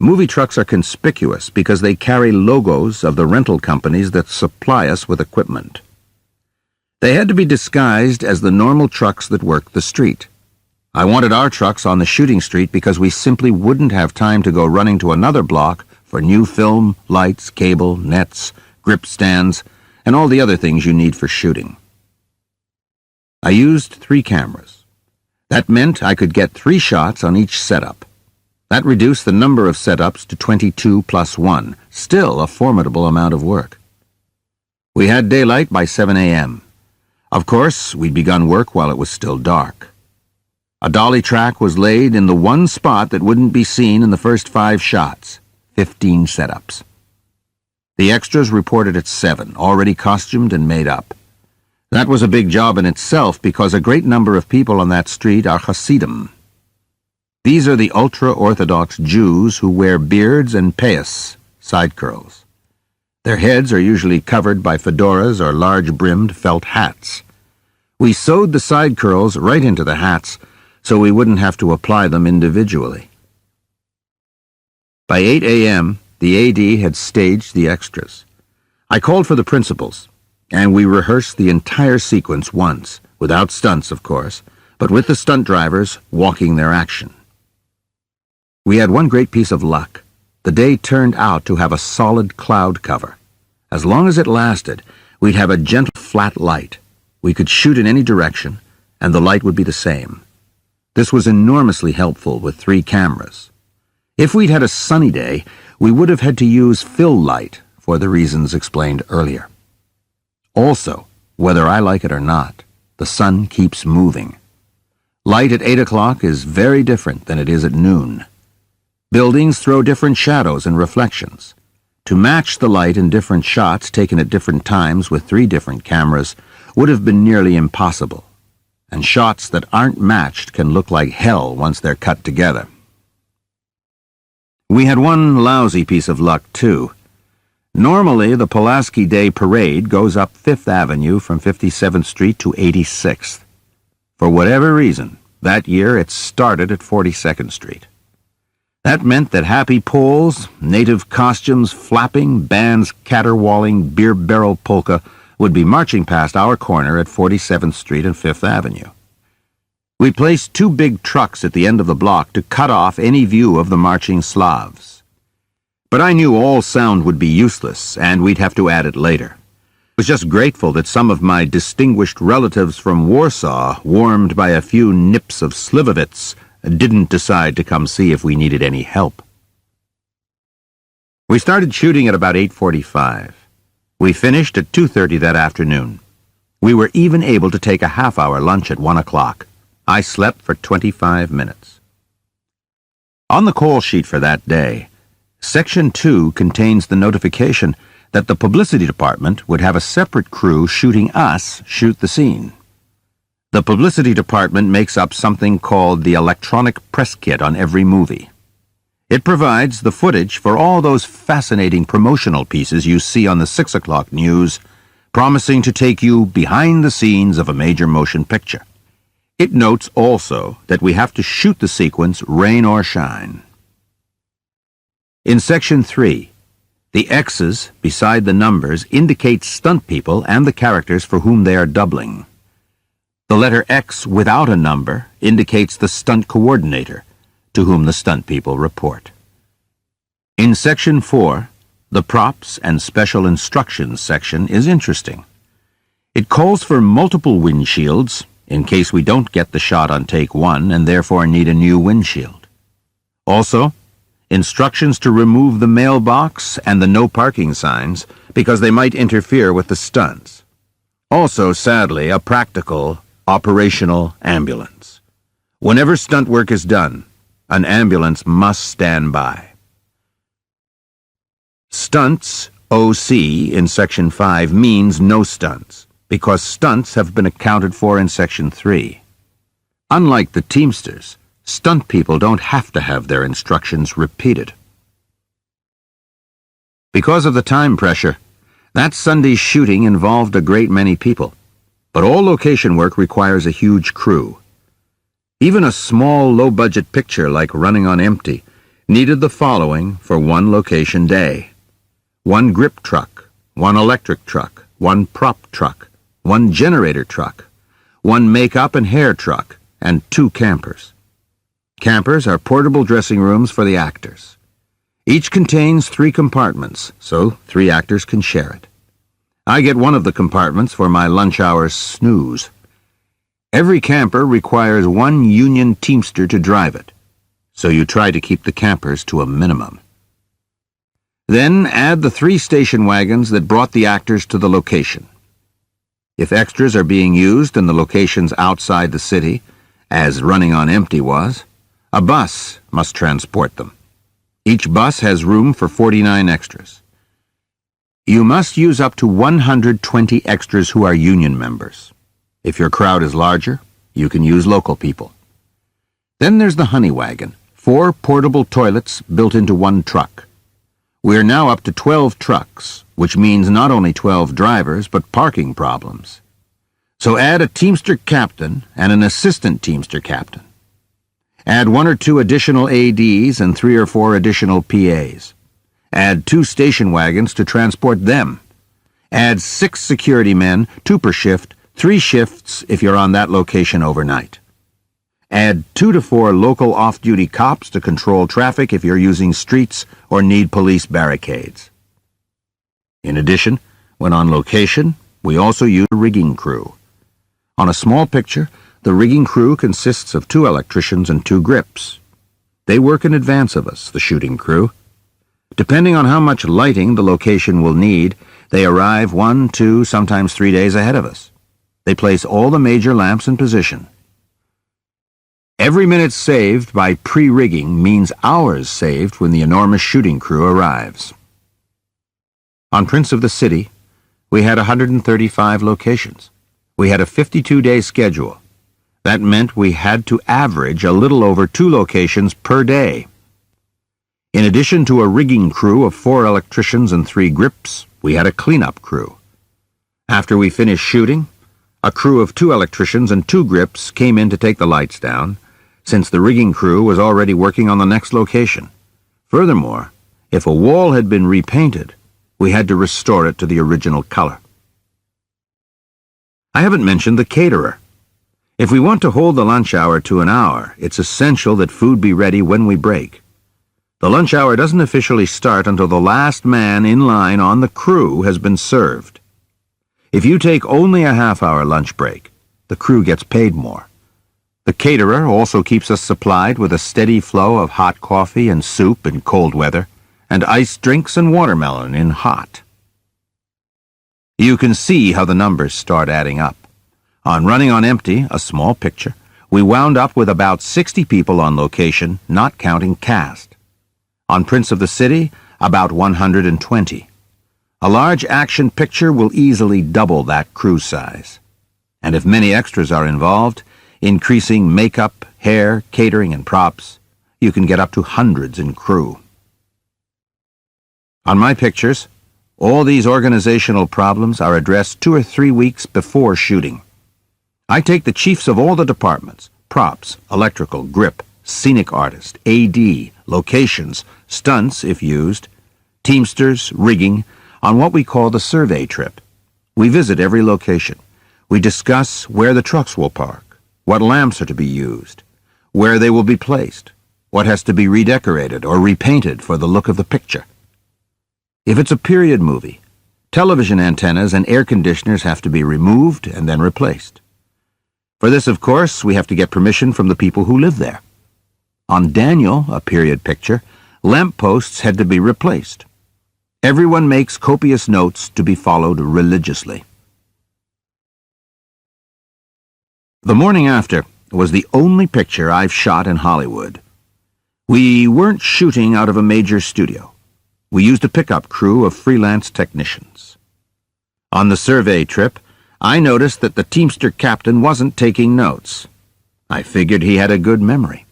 Movie trucks are conspicuous because they carry logos of the rental companies that supply us with equipment. They had to be disguised as the normal trucks that work the street. I wanted our trucks on the shooting street because we simply wouldn't have time to go running to another block for new film, lights, cable, nets, grip stands, and all the other things you need for shooting. I used 3 cameras. That meant I could get 3 shots on each setup. That reduced the number of setups to 22 plus 1, still a formidable amount of work. We had daylight by 7 a.m. Of course, we'd begun work while it was still dark. A dolly track was laid in the one spot that wouldn't be seen in the first 5 shots, 15 setups. The extras reported at 7, already costumed and made up. That was a big job in itself because a great number of people on that street are Hasidim. These are the ultra-Orthodox Jews who wear beards and payas, side curls. Their heads are usually covered by fedoras or large-brimmed felt hats. We sewed the side curls right into the hats so we wouldn't have to apply them individually. By 8 a.m., the AD had staged the extras. I called for the principals, and we rehearsed the entire sequence once, without stunts, of course, but with the stunt drivers walking their action. We had one great piece of luck. The day turned out to have a solid cloud cover. As long as it lasted, we'd have a gentle flat light. We could shoot in any direction, and the light would be the same. This was enormously helpful with 3 cameras. If we'd had a sunny day, we would have had to use fill light for the reasons explained earlier. Also, whether I like it or not, the sun keeps moving. Light at 8 o'clock is very different than it is at noon. Buildings throw different shadows and reflections. To match the light in different shots taken at different times with 3 different cameras would have been nearly impossible, and shots that aren't matched can look like hell once they're cut together. We had one lousy piece of luck, too. Normally, the Pulaski Day Parade goes up 5th Avenue from 57th Street to 86th. For whatever reason, that year it started at 42nd Street. That meant that happy poles, native costumes flapping, bands caterwauling, beer barrel polka would be marching past our corner at 47th Street and 5th Avenue. We placed 2 big trucks at the end of the block to cut off any view of the marching Slavs. But I knew all sound would be useless, and we'd have to add it later. I was just grateful that some of my distinguished relatives from Warsaw, warmed by a few nips of Slivovitz, didn't decide to come see if we needed any help. We started shooting at about 8:45. We finished at 2:30 that afternoon. We were even able to take a half-hour lunch at 1 o'clock. I slept for 25 minutes. On the call sheet for that day, Section 2 contains the notification that the publicity department would have a separate crew shooting us shoot the scene. The publicity department makes up something called the electronic press kit on every movie. It provides the footage for all those fascinating promotional pieces you see on the 6 o'clock news, promising to take you behind the scenes of a major motion picture. It notes also that we have to shoot the sequence rain or shine. In Section 3, the X's beside the numbers indicate stunt people and the characters for whom they are doubling. The letter X without a number indicates the stunt coordinator, to whom the stunt people report. In Section 4, the Props and Special Instructions section is interesting. It calls for multiple windshields, in case we don't get the shot on take 1 and therefore need a new windshield. Also, instructions to remove the mailbox and the no parking signs because they might interfere with the stunts. Also, sadly, a practical, operational ambulance. Whenever stunt work is done, an ambulance must stand by. Stunts, OC, in Section 5 means no stunts, because stunts have been accounted for in Section 3. Unlike the Teamsters, stunt people don't have to have their instructions repeated. Because of the time pressure, that Sunday's shooting involved a great many people, but all location work requires a huge crew. Even a small, low-budget picture like Running on Empty needed the following for one location day: 1 grip truck, 1 electric truck, 1 prop truck, 1 generator truck, 1 makeup and hair truck, and 2 campers. Campers are portable dressing rooms for the actors. Each contains 3 compartments, so 3 actors can share it. I get one of the compartments for my lunch hour snooze. Every camper requires 1 union Teamster to drive it, so you try to keep the campers to a minimum. Then add the 3 station wagons that brought the actors to the location. If extras are being used in the locations outside the city, as Running on Empty was, a bus must transport them. Each bus has room for 49 extras. You must use up to 120 extras who are union members. If your crowd is larger, you can use local people. Then there's the honey wagon, 4 portable toilets built into one truck. We're now up to 12 trucks, which means not only 12 drivers, but parking problems. So add a Teamster captain and an assistant Teamster captain. Add 1 or 2 additional ADs and 3 or 4 additional PAs. Add 2 station wagons to transport them. Add 6 security men, 2 per shift, 3 shifts if you're on that location overnight. Add 2 to 4 local off-duty cops to control traffic if you're using streets or need police barricades. In addition, when on location, we also use a rigging crew. On a small picture, the rigging crew consists of 2 electricians and 2 grips. They work in advance of us, the shooting crew. Depending on how much lighting the location will need, they arrive 1, 2, sometimes 3 days ahead of us. They place all the major lamps in position. Every minute saved by pre-rigging means hours saved when the enormous shooting crew arrives. On Prince of the City, we had 135 locations. We had a 52-day schedule. That meant we had to average a little over 2 locations per day. In addition to a rigging crew of 4 electricians and 3 grips, we had a cleanup crew. After we finished shooting, a crew of 2 electricians and 2 grips came in to take the lights down, since the rigging crew was already working on the next location. Furthermore, if a wall had been repainted, we had to restore it to the original color. I haven't mentioned the caterer. If we want to hold the lunch hour to an hour, it's essential that food be ready when we break. The lunch hour doesn't officially start until the last man in line on the crew has been served. If you take only a half-hour lunch break, the crew gets paid more. The caterer also keeps us supplied with a steady flow of hot coffee and soup in cold weather, and iced drinks and watermelon in hot. You can see how the numbers start adding up. On Running on Empty, a small picture, we wound up with about 60 people on location, not counting cast. On Prince of the City, about 120. A large action picture will easily double that crew size. And if many extras are involved, increasing makeup, hair, catering, and props, you can get up to hundreds in crew. On my pictures, all these organizational problems are addressed 2 or 3 weeks before shooting. I take the chiefs of all the departments, props, electrical, grip, scenic artist, AD, locations, stunts if used, teamsters, rigging, on what we call the survey trip. We visit every location. We discuss where the trucks will park, what lamps are to be used, where they will be placed, what has to be redecorated or repainted for the look of the picture. If it's a period movie, television antennas and air conditioners have to be removed and then replaced. For this, of course, we have to get permission from the people who live there. On Daniel, a period picture, lamp posts had to be replaced. Everyone makes copious notes to be followed religiously. The morning after was the only picture I've shot in Hollywood. We weren't shooting out of a major studio. We used a pickup crew of freelance technicians. On the survey trip, I noticed that the Teamster captain wasn't taking notes. I figured he had a good memory.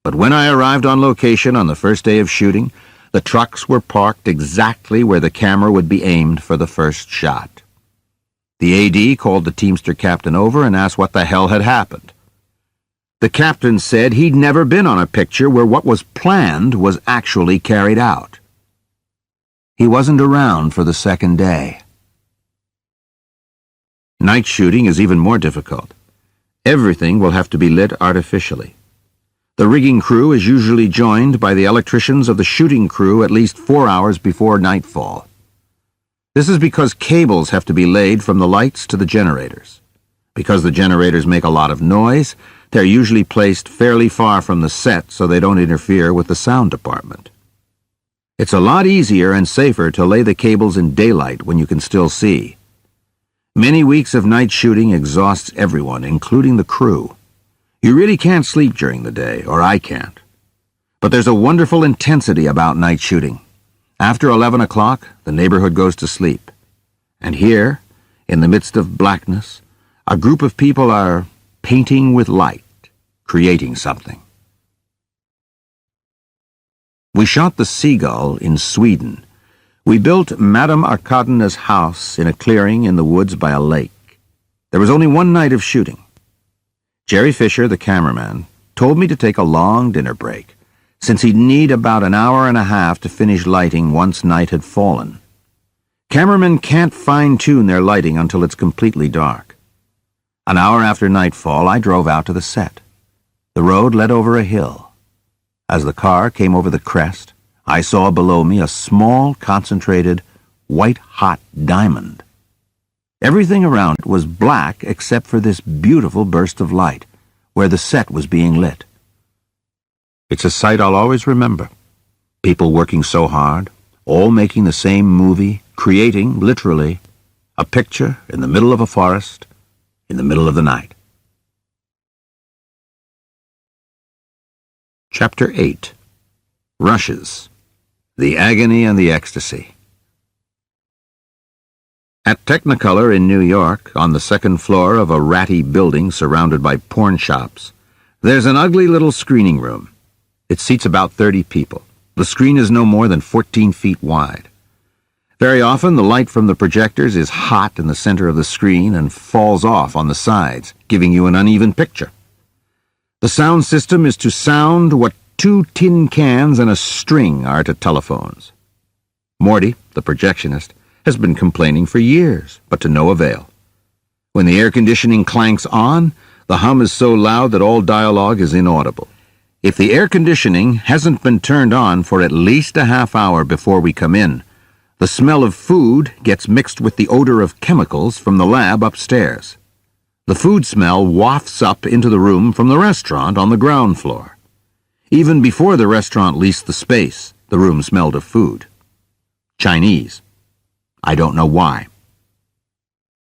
But when I arrived on location on the first day of shooting, the trucks were parked exactly where the camera would be aimed for the first shot. The AD called the Teamster captain over and asked what the hell had happened. The captain said he'd never been on a picture where what was planned was actually carried out. He wasn't around for the second day. Night shooting is even more difficult. Everything will have to be lit artificially. The rigging crew is usually joined by the electricians of the shooting crew at least 4 hours before nightfall. This is because cables have to be laid from the lights to the generators. Because the generators make a lot of noise, they're usually placed fairly far from the set so they don't interfere with the sound department. It's a lot easier and safer to lay the cables in daylight when you can still see. Many weeks of night shooting exhausts everyone, including the crew. You really can't sleep during the day, or I can't. But there's a wonderful intensity about night shooting. After 11 o'clock, the neighborhood goes to sleep. And here, in the midst of blackness, a group of people are painting with light, creating something. We shot the Seagull in Sweden. We built Madame Arkadina's house in a clearing in the woods by a lake. There was only one night of shooting. Jerry Fisher, the cameraman, told me to take a long dinner break, since he'd need about an hour and a half to finish lighting once night had fallen. Cameramen can't fine-tune their lighting until it's completely dark. An hour after nightfall, I drove out to the set. The road led over a hill. As the car came over the crest, I saw below me a small, concentrated, white-hot diamond. Everything around it was black except for this beautiful burst of light, where the set was being lit. It's a sight I'll always remember. People working so hard, all making the same movie, creating, literally, a picture in the middle of a forest, in the middle of the night. Chapter 8. Rushes. The Agony and the Ecstasy. At Technicolor in New York, on the second floor of a ratty building surrounded by porn shops, there's an ugly little screening room. It seats about 30 people. The screen is no more than 14 feet wide. Very often, the light from the projectors is hot in the center of the screen and falls off on the sides, giving you an uneven picture. The sound system is to sound what 2 tin cans and a string are to telephones. Morty, the projectionist, has been complaining for years, but to no avail. When the air conditioning clanks on, the hum is so loud that all dialogue is inaudible. If the air conditioning hasn't been turned on for at least a half hour before we come in, the smell of food gets mixed with the odor of chemicals from the lab upstairs. The food smell wafts up into the room from the restaurant on the ground floor. Even before the restaurant leased the space, the room smelled of food. Chinese. I don't know why.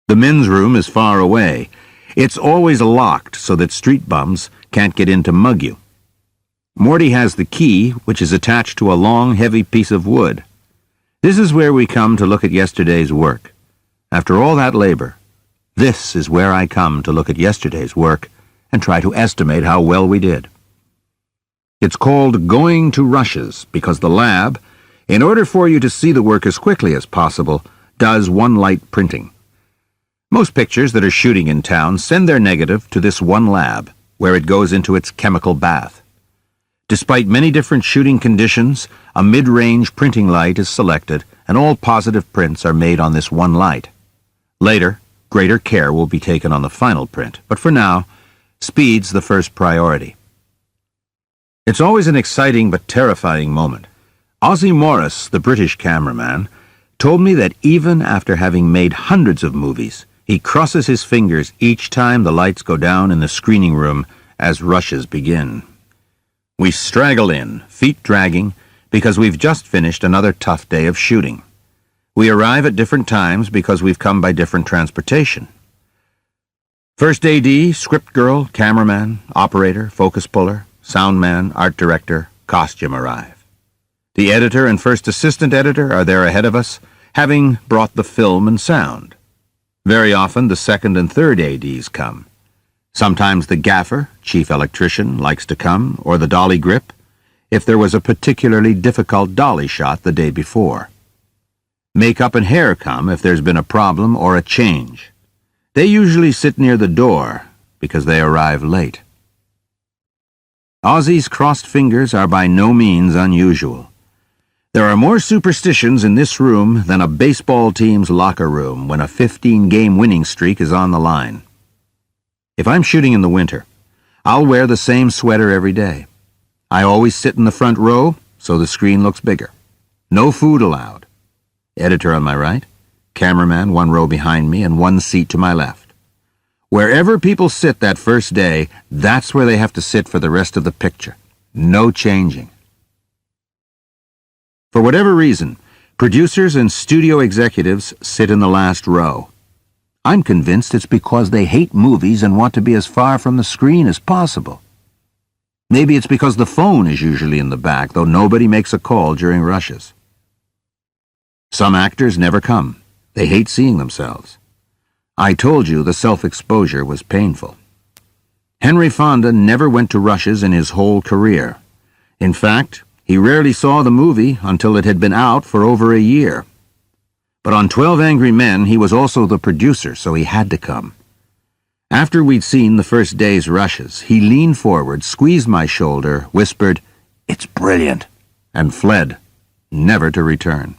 The men's room is far away. It's always locked so that street bums can't get in to mug you. Morty has the key, which is attached to a long, heavy piece of wood. This is where we come to look at yesterday's work. After all that labor, this is where I come to look at yesterday's work and try to estimate how well we did. It's called going to rushes because the lab, in order for you to see the work as quickly as possible, does one-light printing. Most pictures that are shooting in town send their negative to this one lab, where it goes into its chemical bath. Despite many different shooting conditions, a mid-range printing light is selected, and all positive prints are made on this one light. Later, greater care will be taken on the final print, but for now, speed's the first priority. It's always an exciting but terrifying moment. Ozzie Morris, the British cameraman, told me that even after having made hundreds of movies, he crosses his fingers each time the lights go down in the screening room as rushes begin. We straggle in, feet dragging, because we've just finished another tough day of shooting. We arrive at different times because we've come by different transportation. First AD, script girl, cameraman, operator, focus puller, sound man, art director, costume arrive. The editor and first assistant editor are there ahead of us, having brought the film and sound. Very often the second and third ADs come. Sometimes the gaffer, chief electrician, likes to come, or the dolly grip, if there was a particularly difficult dolly shot the day before. Makeup and hair come if there's been a problem or a change. They usually sit near the door because they arrive late. Ozzie's crossed fingers are by no means unusual. There are more superstitions in this room than a baseball team's locker room when a 15-game winning streak is on the line. If I'm shooting in the winter, I'll wear the same sweater every day. I always sit in the front row so the screen looks bigger. No food allowed. Editor on my right, cameraman one row behind me and one seat to my left. Wherever people sit that first day, that's where they have to sit for the rest of the picture. No changing. For whatever reason, producers and studio executives sit in the last row. I'm convinced it's because they hate movies and want to be as far from the screen as possible. Maybe it's because the phone is usually in the back, though nobody makes a call during rushes. Some actors never come. They hate seeing themselves. I told you the self-exposure was painful. Henry Fonda never went to rushes in his whole career. In fact, he rarely saw the movie until it had been out for over a year. But on 12 Angry Men, he was also the producer, so he had to come. After we'd seen the first day's rushes, he leaned forward, squeezed my shoulder, whispered, "It's brilliant," and fled, never to return.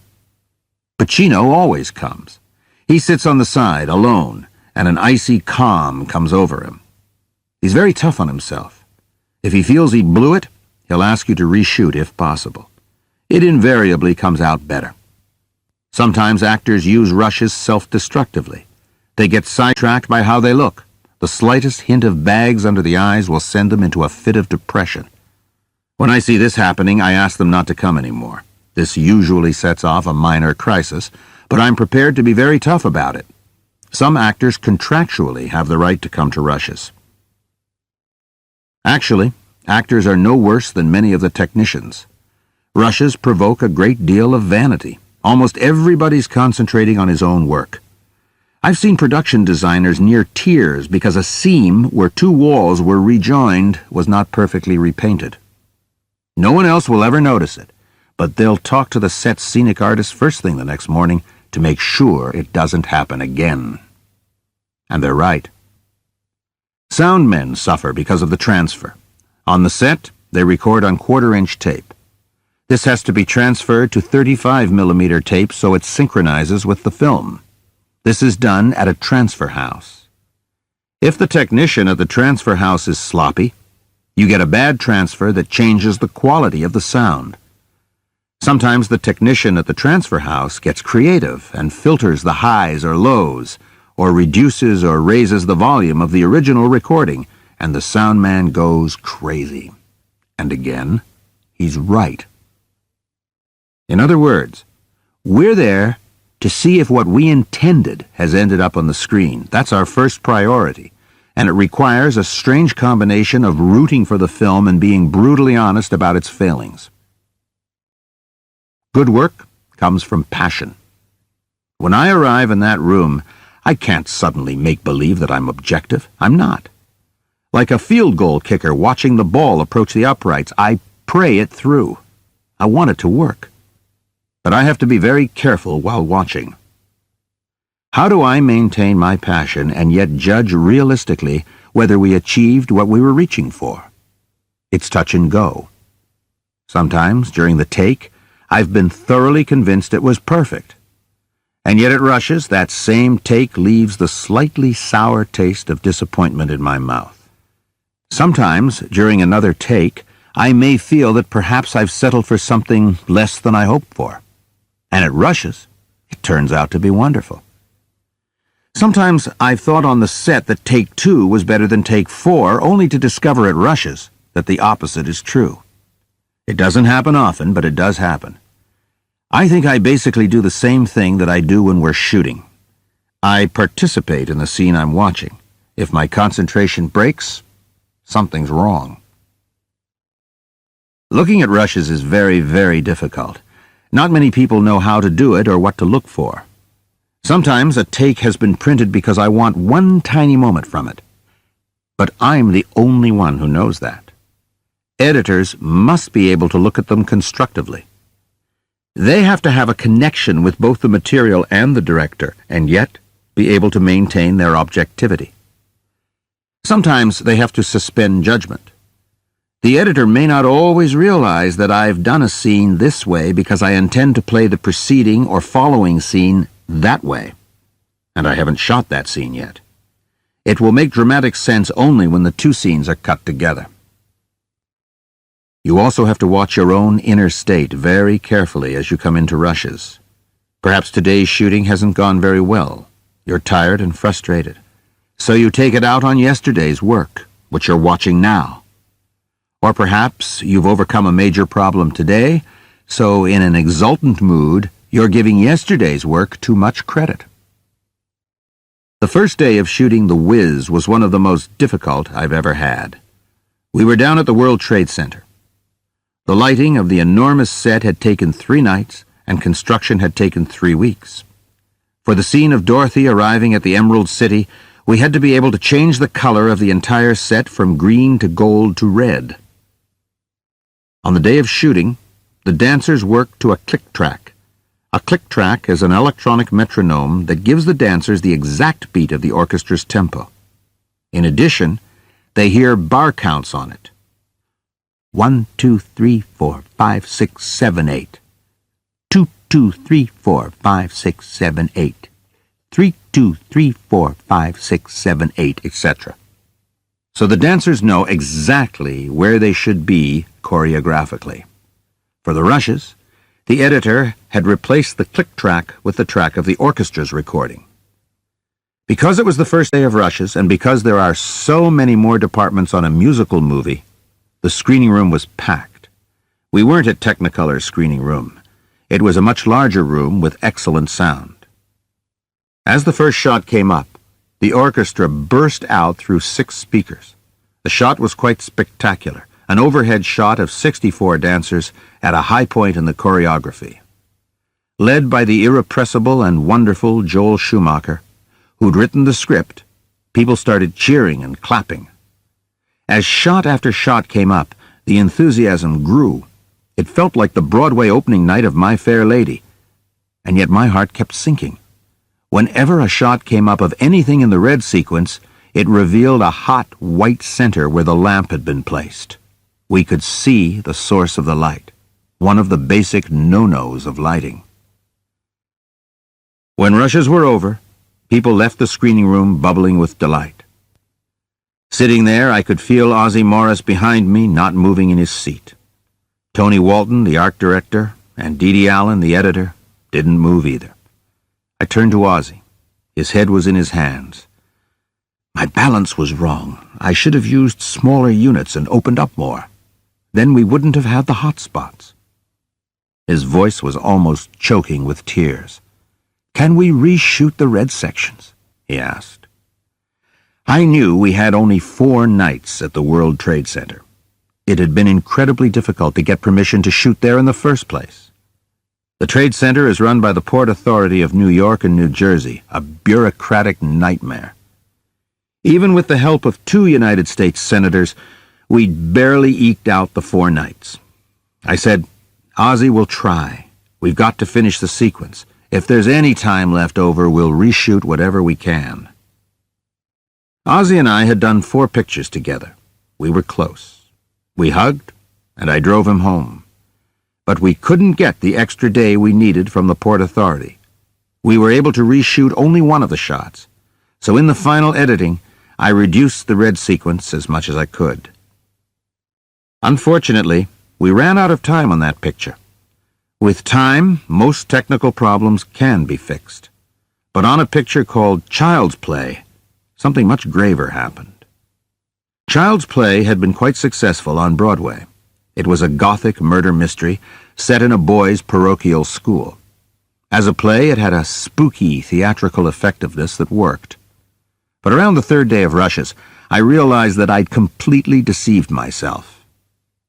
Pacino always comes. He sits on the side, alone, and an icy calm comes over him. He's very tough on himself. If he feels he blew it, he'll ask you to reshoot if possible. It invariably comes out better. Sometimes actors use rushes self-destructively. They get sidetracked by how they look. The slightest hint of bags under the eyes will send them into a fit of depression. When I see this happening, I ask them not to come anymore. This usually sets off a minor crisis, but I'm prepared to be very tough about it. Some actors contractually have the right to come to rushes. Actually, actors are no worse than many of the technicians. Rushes provoke a great deal of vanity. Almost everybody's concentrating on his own work. I've seen production designers near tears because a seam where two walls were rejoined was not perfectly repainted. No one else will ever notice it, but they'll talk to the set's scenic artist first thing the next morning to make sure it doesn't happen again. And they're right. Sound men suffer because of the transfer. On the set, they record on quarter-inch tape. This has to be transferred to 35mm tape so it synchronizes with the film. This is done at a transfer house. If the technician at the transfer house is sloppy, you get a bad transfer that changes the quality of the sound. Sometimes the technician at the transfer house gets creative and filters the highs or lows, or reduces or raises the volume of the original recording, and the sound man goes crazy. And again, he's right. In other words, we're there to see if what we intended has ended up on the screen. That's our first priority, and it requires a strange combination of rooting for the film and being brutally honest about its failings. Good work comes from passion. When I arrive in that room, I can't suddenly make believe that I'm objective. I'm not. Like a field goal kicker watching the ball approach the uprights, I pray it through. I want it to work. But I have to be very careful while watching. How do I maintain my passion and yet judge realistically whether we achieved what we were reaching for? It's touch and go. Sometimes, during the take, I've been thoroughly convinced it was perfect. And yet at rushes, that same take leaves the slightly sour taste of disappointment in my mouth. Sometimes, during another take, I may feel that perhaps I've settled for something less than I hoped for. And at rushes, it turns out to be wonderful. Sometimes I've thought on the set that take 2 was better than take 4, only to discover at rushes that the opposite is true. It doesn't happen often, but it does happen. I think I basically do the same thing that I do when we're shooting. I participate in the scene I'm watching. If my concentration breaks, something's wrong. Looking at rushes is very, very difficult. Not many people know how to do it or what to look for. Sometimes a take has been printed because I want one tiny moment from it. But I'm the only one who knows that. Editors must be able to look at them constructively. They have to have a connection with both the material and the director, and yet be able to maintain their objectivity. Sometimes they have to suspend judgment. The editor may not always realize that I've done a scene this way because I intend to play the preceding or following scene that way, and I haven't shot that scene yet. It will make dramatic sense only when the two scenes are cut together. You also have to watch your own inner state very carefully as you come into rushes. Perhaps today's shooting hasn't gone very well. You're tired and frustrated. So you take it out on yesterday's work, which you're watching now. Or perhaps you've overcome a major problem today, so in an exultant mood, you're giving yesterday's work too much credit. The first day of shooting The Wiz was one of the most difficult I've ever had. We were down at the World Trade Center. The lighting of the enormous set had taken 3 nights, and construction had taken 3 weeks. For the scene of Dorothy arriving at the Emerald City, we had to be able to change the color of the entire set from green to gold to red. On the day of shooting, the dancers worked to a click track. A click track is an electronic metronome that gives the dancers the exact beat of the orchestra's tempo. In addition, they hear bar counts on it. 1, 2, 3, 4, 5, 6, 7, 8. 2, 2, 3, 4, 5, 6, 7, 8. 3, 2, 3, 4, 5, 6, 7, 8, etc. So the dancers know exactly where they should be choreographically. For the rushes, the editor had replaced the click track with the track of the orchestra's recording. Because it was the first day of rushes, and because there are so many more departments on a musical movie, the screening room was packed. We weren't at Technicolor's screening room. It was a much larger room with excellent sound. As the first shot came up, the orchestra burst out through 6 speakers. The shot was quite spectacular, an overhead shot of 64 dancers at a high point in the choreography. Led by the irrepressible and wonderful Joel Schumacher, who'd written the script, people started cheering and clapping. As shot after shot came up, the enthusiasm grew. It felt like the Broadway opening night of My Fair Lady, and yet my heart kept sinking. Whenever a shot came up of anything in the red sequence, it revealed a hot white center where the lamp had been placed. We could see the source of the light, one of the basic no-nos of lighting. When rushes were over, people left the screening room bubbling with delight. Sitting there, I could feel Ozzie Morris behind me, not moving in his seat. Tony Walton, the art director, and Dee Dee Allen, the editor, didn't move either. I turned to Ozzie. His head was in his hands. My balance was wrong. I should have used smaller units and opened up more. Then we wouldn't have had the hot spots. His voice was almost choking with tears. "Can we reshoot the red sections?" he asked. I knew we had only 4 nights at the World Trade Center. It had been incredibly difficult to get permission to shoot there in the first place. The Trade Center is run by the Port Authority of New York and New Jersey, a bureaucratic nightmare. Even with the help of 2 United States senators, we'd barely eked out the 4 nights. I said, "Ozzie, we'll try. We've got to finish the sequence. If there's any time left over, we'll reshoot whatever we can." Ozzie and I had done 4 pictures together. We were close. We hugged, and I drove him home. But we couldn't get the extra day we needed from the Port Authority. We were able to reshoot only one of the shots, so in the final editing, I reduced the red sequence as much as I could. Unfortunately, we ran out of time on that picture. With time, most technical problems can be fixed. But on a picture called Child's Play, something much graver happened. Child's Play had been quite successful on Broadway. It was a Gothic murder mystery set in a boys' parochial school. As a play, it had a spooky theatrical effectiveness that worked. But around the 3rd day of rushes, I realized that I'd completely deceived myself.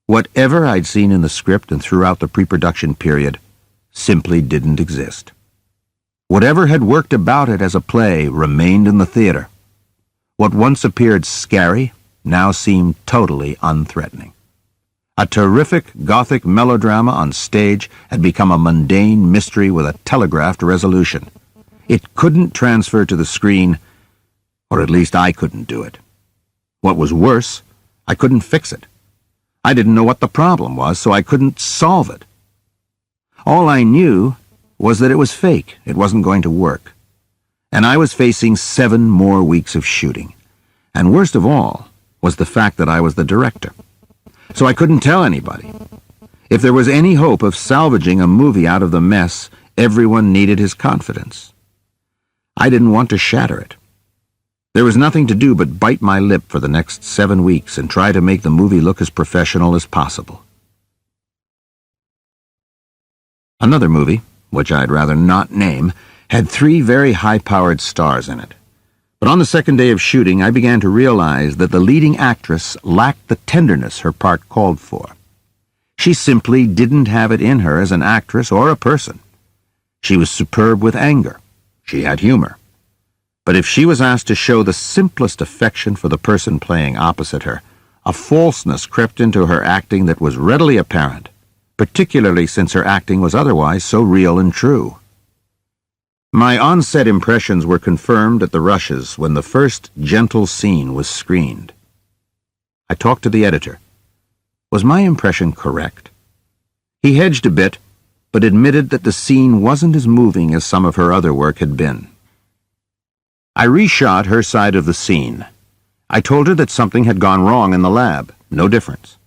Whatever I'd seen in the script and throughout the pre-production period simply didn't exist. Whatever had worked about it as a play remained in the theater. What once appeared scary now seemed totally unthreatening. A terrific Gothic melodrama on stage had become a mundane mystery with a telegraphed resolution. It couldn't transfer to the screen, or at least I couldn't do it. What was worse, I couldn't fix it. I didn't know what the problem was, so I couldn't solve it. All I knew was that it was fake. It wasn't going to work. And I was facing 7 more weeks of shooting. And worst of all was the fact that I was the director. So I couldn't tell anybody. If there was any hope of salvaging a movie out of the mess, everyone needed his confidence. I didn't want to shatter it. There was nothing to do but bite my lip for the next 7 weeks and try to make the movie look as professional as possible. Another movie, which I'd rather not name, had 3 very high-powered stars in it. But on the second day of shooting, I began to realize that the leading actress lacked the tenderness her part called for. She simply didn't have it in her as an actress or a person. She was superb with anger. She had humor. But if she was asked to show the simplest affection for the person playing opposite her, a falseness crept into her acting that was readily apparent, particularly since her acting was otherwise so real and true. My on-set impressions were confirmed at the rushes when the first gentle scene was screened. I talked to the editor. Was my impression correct? He hedged a bit, but admitted that the scene wasn't as moving as some of her other work had been. I reshot her side of the scene. I told her that something had gone wrong in the lab, no difference.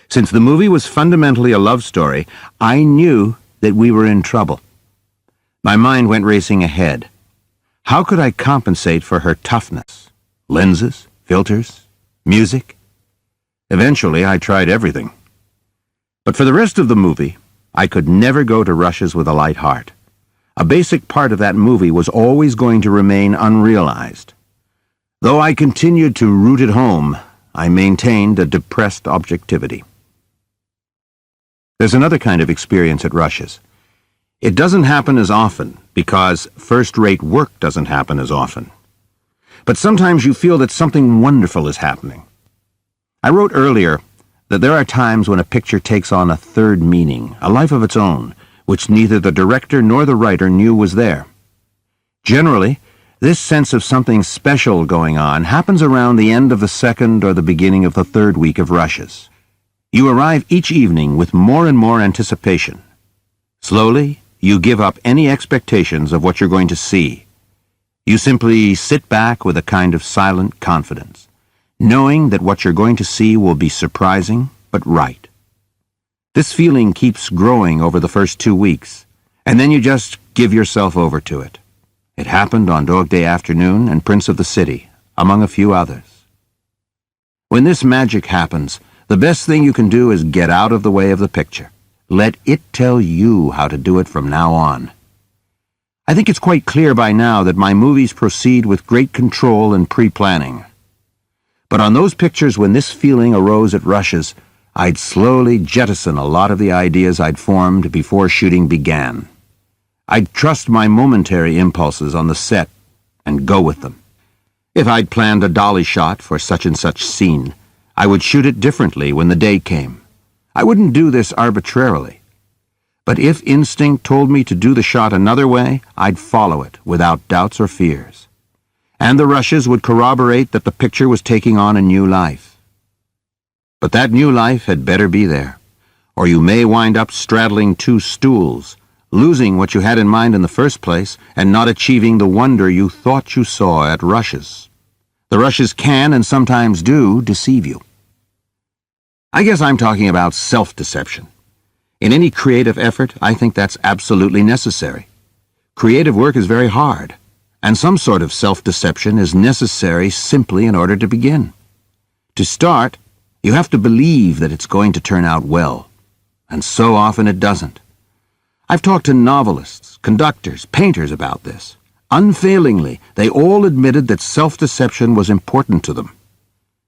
Since the movie was fundamentally a love story, I knew that we were in trouble. My mind went racing ahead. How could I compensate for her toughness? Lenses, filters, music? Eventually, I tried everything. But for the rest of the movie, I could never go to rushes with a light heart. A basic part of that movie was always going to remain unrealized. Though I continued to root it home, I maintained a depressed objectivity. There's another kind of experience at rushes. It doesn't happen as often because first-rate work doesn't happen as often. But sometimes you feel that something wonderful is happening. I wrote earlier that there are times when a picture takes on a third meaning, a life of its own, which neither the director nor the writer knew was there. Generally, this sense of something special going on happens around the end of the second or the beginning of the third week of rushes. You arrive each evening with more and more anticipation. Slowly, you give up any expectations of what you're going to see. You simply sit back with a kind of silent confidence, knowing that what you're going to see will be surprising but right. This feeling keeps growing over the first 2 weeks, and then you just give yourself over to it. It happened on Dog Day Afternoon and Prince of the City, among a few others. When this magic happens, the best thing you can do is get out of the way of the picture. Let it tell you how to do it from now on. I think it's quite clear by now that my movies proceed with great control and pre-planning. But on those pictures when this feeling arose at rushes, I'd slowly jettison a lot of the ideas I'd formed before shooting began. I'd trust my momentary impulses on the set and go with them. If I'd planned a dolly shot for such and such scene, I would shoot it differently when the day came. I wouldn't do this arbitrarily. But if instinct told me to do the shot another way, I'd follow it without doubts or fears. And the rushes would corroborate that the picture was taking on a new life. But that new life had better be there, or you may wind up straddling 2 stools, losing what you had in mind in the first place and not achieving the wonder you thought you saw at rushes. The rushes can, and sometimes do, deceive you. I guess I'm talking about self-deception. In any creative effort, I think that's absolutely necessary. Creative work is very hard, and some sort of self-deception is necessary simply in order to begin. To start, you have to believe that it's going to turn out well, and so often it doesn't. I've talked to novelists, conductors, painters about this. Unfailingly, they all admitted that self-deception was important to them.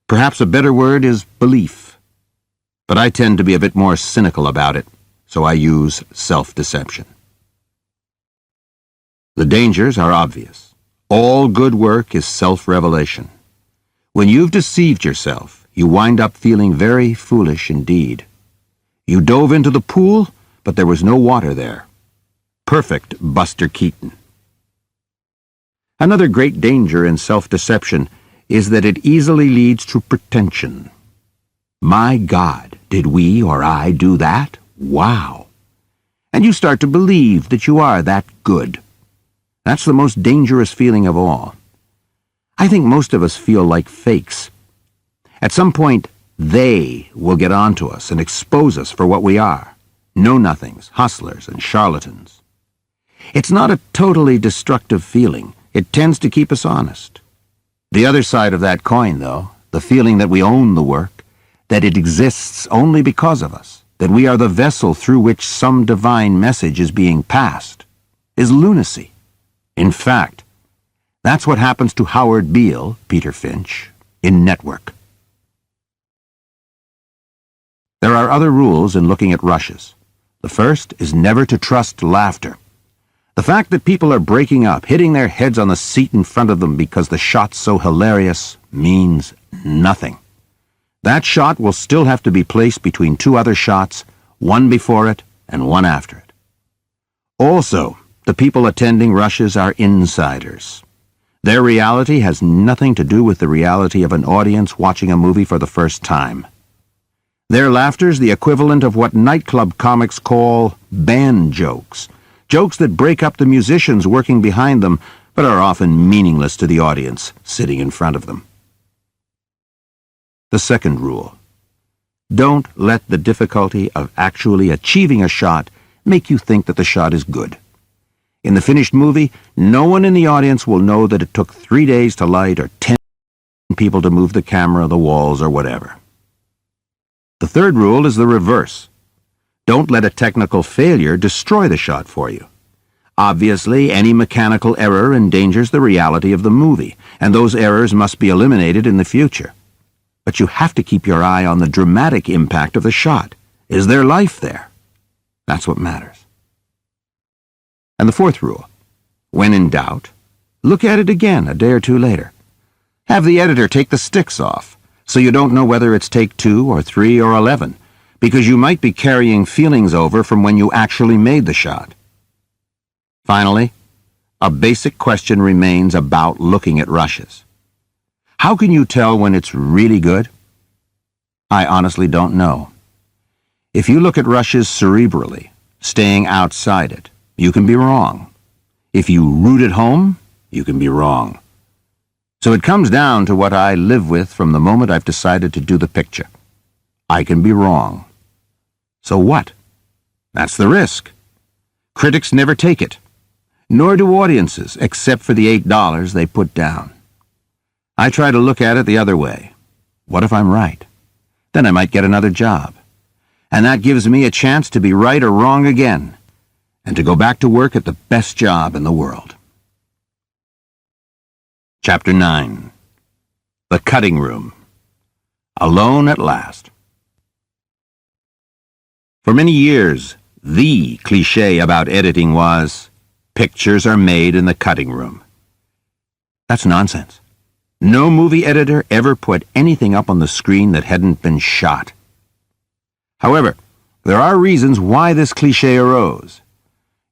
Perhaps a better word is belief. But I tend to be a bit more cynical about it, so I use self-deception. The dangers are obvious. All good work is self-revelation. When you've deceived yourself, you wind up feeling very foolish indeed. You dove into the pool, but there was no water there. Perfect Buster Keaton. Another great danger in self-deception is that it easily leads to pretension. My God, did we or I do that? Wow! And you start to believe that you are that good. That's the most dangerous feeling of all. I think most of us feel like fakes. At some point, they will get onto us and expose us for what we are. Know-nothings, hustlers, and charlatans. It's not a totally destructive feeling. It tends to keep us honest. The other side of that coin, though, the feeling that we own the work, that it exists only because of us, that we are the vessel through which some divine message is being passed, is lunacy. In fact, that's what happens to Howard Beale, Peter Finch, in Network. There are other rules in looking at rushes. The first is never to trust laughter. The fact that people are breaking up, hitting their heads on the seat in front of them because the shot's so hilarious, means nothing. That shot will still have to be placed between two other shots, one before it and one after it. Also, the people attending rushes are insiders. Their reality has nothing to do with the reality of an audience watching a movie for the first time. Their laughter's the equivalent of what nightclub comics call band jokes, jokes that break up the musicians working behind them, but are often meaningless to the audience sitting in front of them. The second rule: don't let the difficulty of actually achieving a shot make you think that the shot is good. In the finished movie, no one in the audience will know that it took 3 days to light or 10 people to move the camera, the walls, or whatever. The third rule is the reverse. Don't let a technical failure destroy the shot for you. Obviously, any mechanical error endangers the reality of the movie, and those errors must be eliminated in the future. But you have to keep your eye on the dramatic impact of the shot. Is there life there? That's what matters. And the fourth rule: when in doubt, look at it again a day or two later. Have the editor take the sticks off, so you don't know whether it's take 2 or 3 or 11, because you might be carrying feelings over from when you actually made the shot. Finally, a basic question remains about looking at rushes. How can you tell when it's really good? I honestly don't know. If you look at rushes cerebrally, staying outside it, you can be wrong. If you root at home, you can be wrong. So it comes down to what I live with from the moment I've decided to do the picture. I can be wrong. So what? That's the risk. Critics never take it, nor do audiences, except for the $8 they put down. I try to look at it the other way. What if I'm right? Then I might get another job. And that gives me a chance to be right or wrong again, and to go back to work at the best job in the world. Chapter 9. The Cutting Room. Alone at last. For many years, the cliché about editing was, pictures are made in the cutting room. That's nonsense. No movie editor ever put anything up on the screen that hadn't been shot. However, there are reasons why this cliché arose.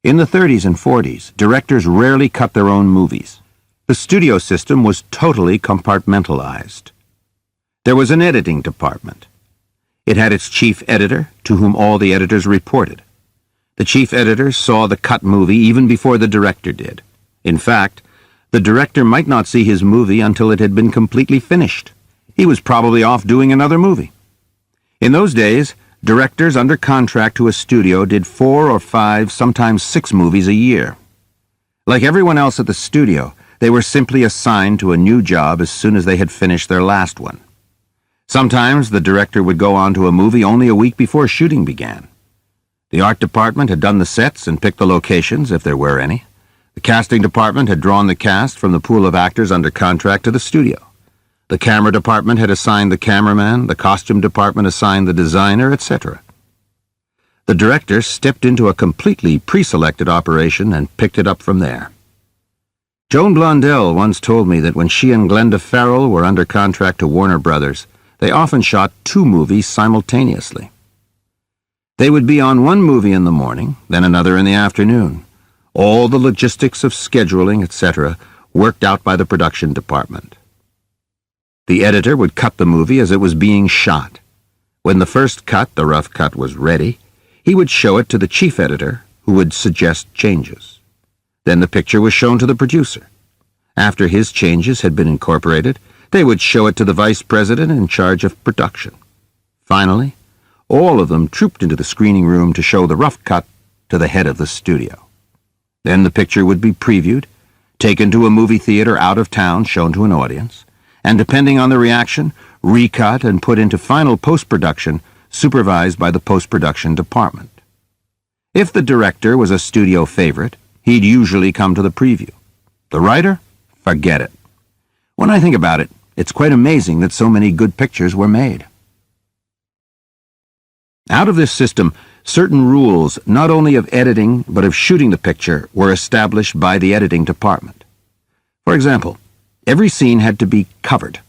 In the 30s and 40s, directors rarely cut their own movies. The studio system was totally compartmentalized. There was an editing department. It had its chief editor, to whom all the editors reported. The chief editor saw the cut movie even before the director did. In fact, the director might not see his movie until it had been completely finished. He was probably off doing another movie. In those days, directors under contract to a studio did 4 or 5, sometimes 6 movies a year. Like everyone else at the studio, they were simply assigned to a new job as soon as they had finished their last one. Sometimes the director would go on to a movie only a week before shooting began. The art department had done the sets and picked the locations, if there were any. The casting department had drawn the cast from the pool of actors under contract to the studio. The camera department had assigned the cameraman, the costume department assigned the designer, etc. The director stepped into a completely pre-selected operation and picked it up from there. Joan Blondell once told me that when she and Glenda Farrell were under contract to Warner Brothers, they often shot 2 movies simultaneously. They would be on one movie in the morning, then another in the afternoon. All the logistics of scheduling, etc., worked out by the production department. The editor would cut the movie as it was being shot. When the first cut, the rough cut, was ready, he would show it to the chief editor, who would suggest changes. Then the picture was shown to the producer. After his changes had been incorporated, they would show it to the vice president in charge of production. Finally, all of them trooped into the screening room to show the rough cut to the head of the studio. Then the picture would be previewed, taken to a movie theater out of town, shown to an audience, and depending on the reaction, recut and put into final post-production, supervised by the post-production department. If the director was a studio favorite, he'd usually come to the preview. The writer? Forget it. When I think about it, it's quite amazing that so many good pictures were made. Out of this system, certain rules, not only of editing but of shooting the picture, were established by the editing department. For example, every scene had to be covered.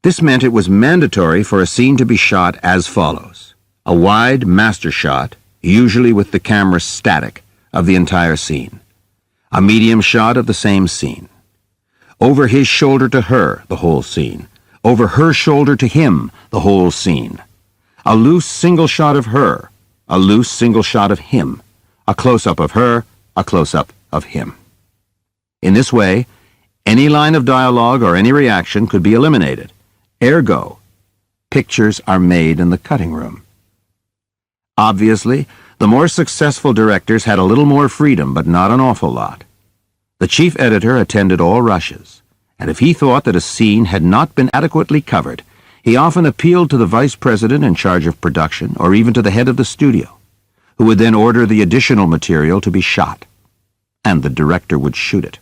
This meant it was mandatory for a scene to be shot as follows: a wide master shot, usually with the camera static, of the entire scene. A medium shot of the same scene. Over his shoulder to her, the whole scene. Over her shoulder to him, the whole scene. A loose single shot of her, a loose single shot of him, a close-up of her, a close-up of him. In this way, any line of dialogue or any reaction could be eliminated. Ergo, pictures are made in the cutting room. Obviously, the more successful directors had a little more freedom, but not an awful lot. The chief editor attended all rushes, and if he thought that a scene had not been adequately covered, he often appealed to the vice president in charge of production, or even to the head of the studio, who would then order the additional material to be shot, and the director would shoot it.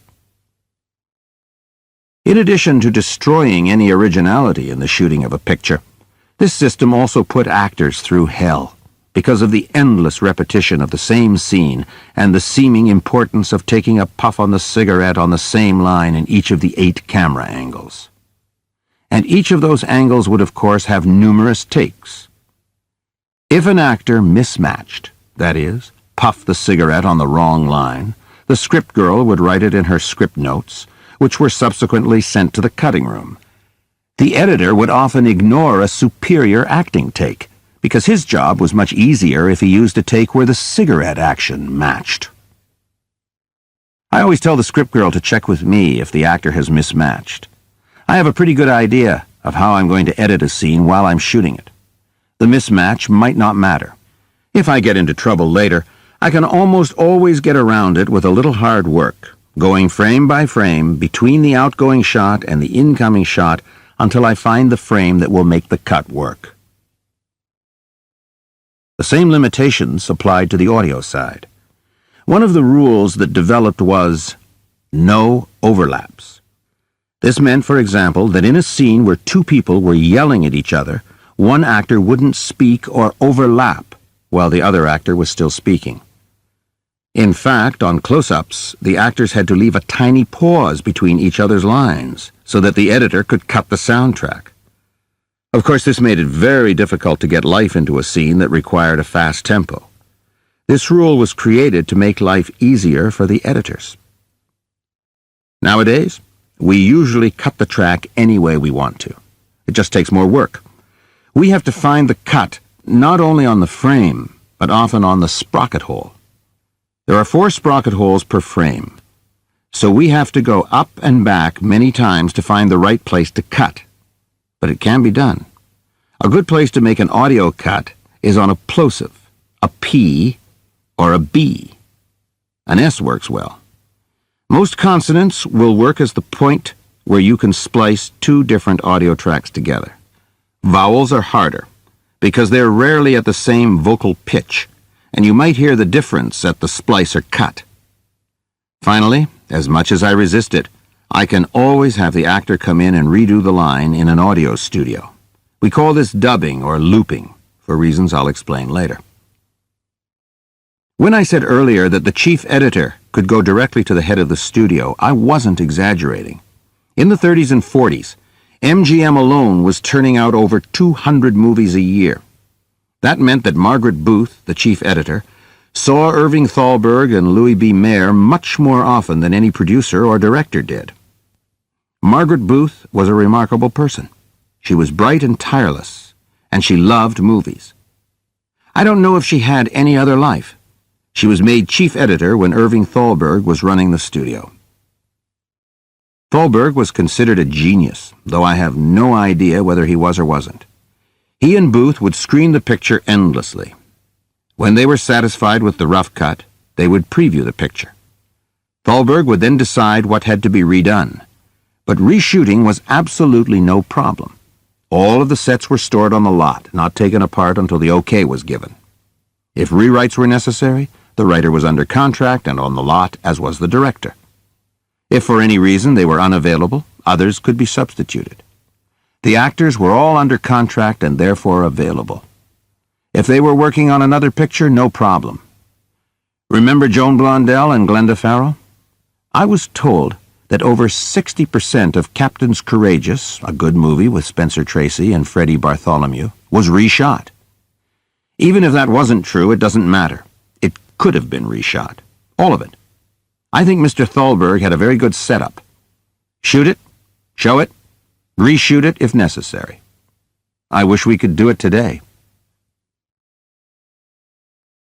In addition to destroying any originality in the shooting of a picture, this system also put actors through hell because of the endless repetition of the same scene and the seeming importance of taking a puff on the cigarette on the same line in each of the 8 camera angles. And each of those angles would, of course, have numerous takes. If an actor mismatched, that is, puffed the cigarette on the wrong line, the script girl would write it in her script notes, which were subsequently sent to the cutting room. The editor would often ignore a superior acting take, because his job was much easier if he used a take where the cigarette action matched. I always tell the script girl to check with me if the actor has mismatched. I have a pretty good idea of how I'm going to edit a scene while I'm shooting it. The mismatch might not matter. If I get into trouble later, I can almost always get around it with a little hard work, going frame by frame between the outgoing shot and the incoming shot until I find the frame that will make the cut work. The same limitations applied to the audio side. One of the rules that developed was no overlaps. This meant, for example, that in a scene where 2 people were yelling at each other, one actor wouldn't speak or overlap while the other actor was still speaking. In fact, on close-ups, the actors had to leave a tiny pause between each other's lines so that the editor could cut the soundtrack. Of course, this made it very difficult to get life into a scene that required a fast tempo. This rule was created to make life easier for the editors. Nowadays, we usually cut the track any way we want to. It just takes more work. We have to find the cut not only on the frame, but often on the sprocket hole. There are 4 sprocket holes per frame, so we have to go up and back many times to find the right place to cut. But it can be done. A good place to make an audio cut is on a plosive, a P, or a B. An S works well. Most consonants will work as the point where you can splice 2 different audio tracks together. Vowels are harder, because they're rarely at the same vocal pitch, and you might hear the difference at the splice or cut. Finally, as much as I resist it, I can always have the actor come in and redo the line in an audio studio. We call this dubbing or looping, for reasons I'll explain later. When I said earlier that the chief editor could go directly to the head of the studio, I wasn't exaggerating. In the 30s and 40s, MGM alone was turning out over 200 movies a year. That meant that Margaret Booth, the chief editor, saw Irving Thalberg and Louis B. Mayer much more often than any producer or director did. Margaret Booth was a remarkable person. She was bright and tireless, and she loved movies. I don't know if she had any other life. She was made chief editor when Irving Thalberg was running the studio. Thalberg was considered a genius, though I have no idea whether he was or wasn't. He and Booth would screen the picture endlessly. When they were satisfied with the rough cut, they would preview the picture. Thalberg would then decide what had to be redone. But reshooting was absolutely no problem. All of the sets were stored on the lot, not taken apart until the okay was given. If rewrites were necessary, the writer was under contract and on the lot, as was the director. If for any reason they were unavailable, others could be substituted. The actors were all under contract and therefore available. If they were working on another picture, no problem. Remember Joan Blondell and Glenda Farrell? I was told that over 60% of Captains Courageous, a good movie with Spencer Tracy and Freddie Bartholomew, was reshot. Even if that wasn't true, it doesn't matter. It could have been reshot. All of it. I think Mr. Thalberg had a very good setup. Shoot it, show it, reshoot it if necessary. I wish we could do it today.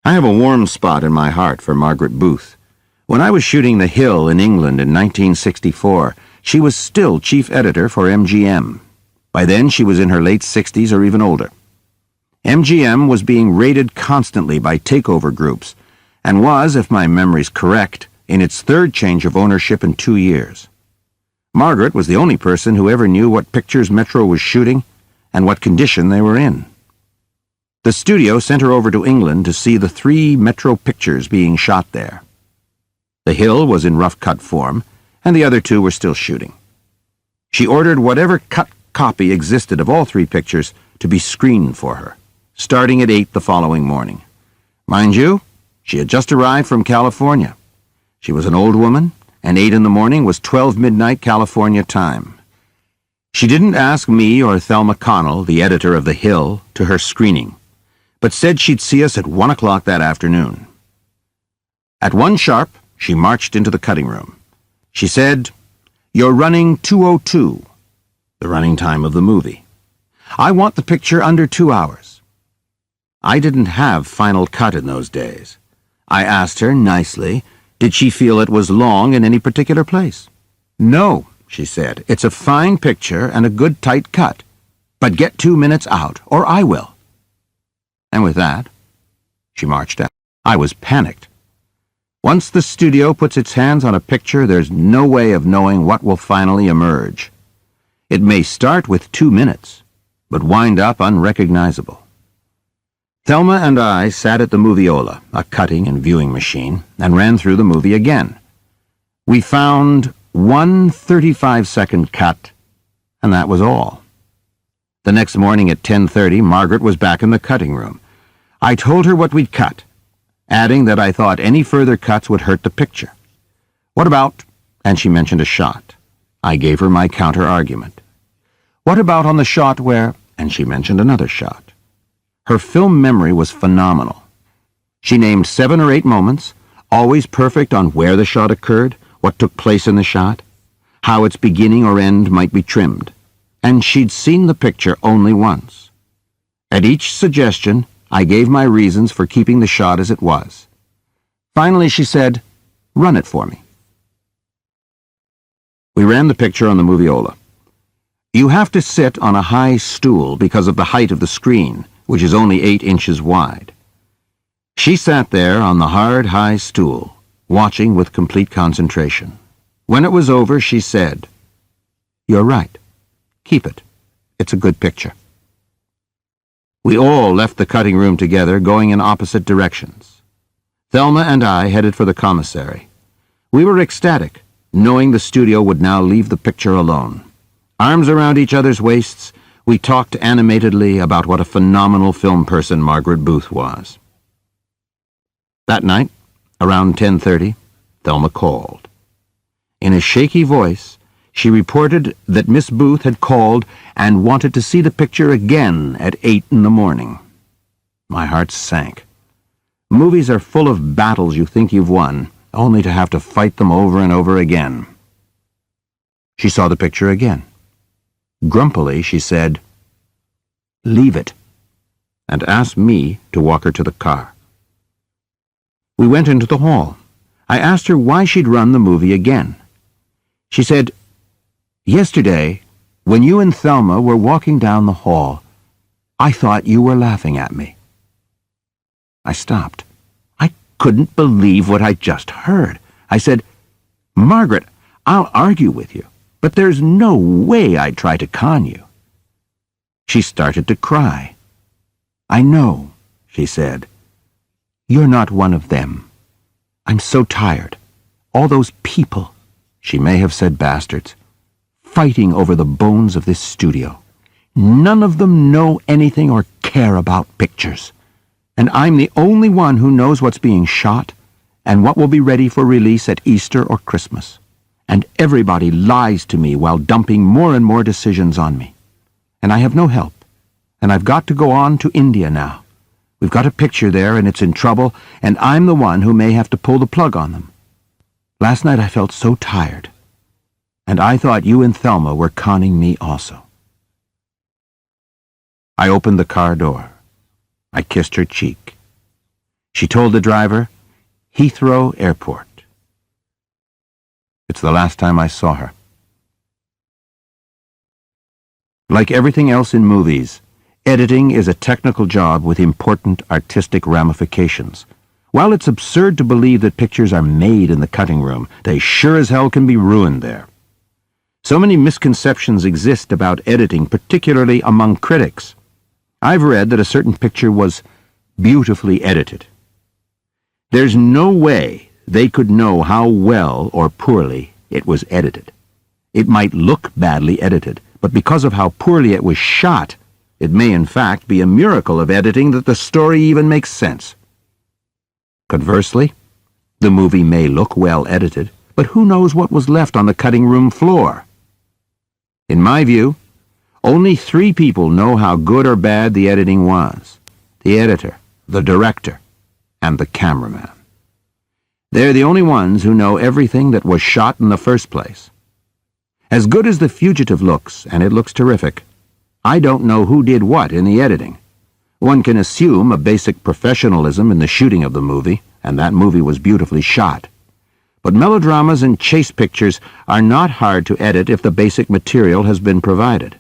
I have a warm spot in my heart for Margaret Booth. When I was shooting The Hill in England in 1964, she was still chief editor for MGM. By then she was in her late 60s or even older. MGM was being raided constantly by takeover groups and was, if my memory's correct, in its third change of ownership in 2 years. Margaret was the only person who ever knew what pictures Metro was shooting and what condition they were in. The studio sent her over to England to see the 3 Metro pictures being shot there. The Hill was in rough-cut form, and the other 2 were still shooting. She ordered whatever cut copy existed of all 3 pictures to be screened for her, starting at 8 the following morning. Mind you, she had just arrived from California. She was an old woman, and 8 in the morning was 12 midnight California time. She didn't ask me or Thelma Connell, the editor of The Hill, to her screening, but said she'd see us at 1 o'clock that afternoon. At 1 sharp, she marched into the cutting room. She said, "You're running 2:02, the running time of the movie. I want the picture under 2 hours." I didn't have Final Cut in those days. I asked her nicely, did she feel it was long in any particular place? "No," she said, "it's a fine picture and a good tight cut, but get 2 minutes out, or I will." And with that, she marched out. I was panicked. Once the studio puts its hands on a picture, there's no way of knowing what will finally emerge. It may start with 2 minutes, but wind up unrecognizable. Thelma and I sat at the Moviola, a cutting and viewing machine, and ran through the movie again. We found 1 35-second cut, and that was all. The next morning at 10:30, Margaret was back in the cutting room. I told her what we'd cut, adding that I thought any further cuts would hurt the picture. "What about," and she mentioned a shot. I gave her my counter-argument. "What about on the shot where," and she mentioned another shot. Her film memory was phenomenal. She named 7 or 8 moments, always perfect on where the shot occurred, what took place in the shot, how its beginning or end might be trimmed, and she'd seen the picture only once. At each suggestion, I gave my reasons for keeping the shot as it was. Finally, she said, "Run it for me." We ran the picture on the Moviola. You have to sit on a high stool because of the height of the screen, which is only 8 inches wide. She sat there on the hard, high stool, watching with complete concentration. When it was over, she said, "You're right. Keep it. It's a good picture." We all left the cutting room together, going in opposite directions. Thelma and I headed for the commissary. We were ecstatic, knowing the studio would now leave the picture alone. Arms around each other's waists, we talked animatedly about what a phenomenal film person Margaret Booth was. That night, around 10:30, Thelma called. In a shaky voice, she reported that Miss Booth had called and wanted to see the picture again at 8 in the morning. My heart sank. Movies are full of battles you think you've won, only to have to fight them over and over again. She saw the picture again. Grumpily, she said, "Leave it," and asked me to walk her to the car. We went into the hall. I asked her why she'd run the movie again. She said, "Yesterday, when you and Thelma were walking down the hall, I thought you were laughing at me." I stopped. I couldn't believe what I just heard. I said, "Margaret, I'll argue with you. But there's no way I'd try to con you." She started to cry. "I know," she said. "You're not one of them. I'm so tired. All those people," she may have said bastards, "fighting over the bones of this studio. None of them know anything or care about pictures. And I'm the only one who knows what's being shot and what will be ready for release at Easter or Christmas. And everybody lies to me while dumping more and more decisions on me. And I have no help. And I've got to go on to India now. We've got a picture there and it's in trouble, and I'm the one who may have to pull the plug on them. Last night I felt so tired. And I thought you and Thelma were conning me also." I opened the car door. I kissed her cheek. She told the driver, "Heathrow Airport." It's the last time I saw her. Like everything else in movies, editing is a technical job with important artistic ramifications. While it's absurd to believe that pictures are made in the cutting room, they sure as hell can be ruined there. So many misconceptions exist about editing, particularly among critics. I've read that a certain picture was beautifully edited. There's no way they could know how well or poorly it was edited. It might look badly edited, but because of how poorly it was shot, it may in fact be a miracle of editing that the story even makes sense. Conversely, the movie may look well edited, but who knows what was left on the cutting room floor? In my view, only 3 people know how good or bad the editing was: the editor, the director, and the cameraman. They're the only ones who know everything that was shot in the first place. As good as The Fugitive looks, and it looks terrific, I don't know who did what in the editing. One can assume a basic professionalism in the shooting of the movie, and that movie was beautifully shot. But melodramas and chase pictures are not hard to edit if the basic material has been provided.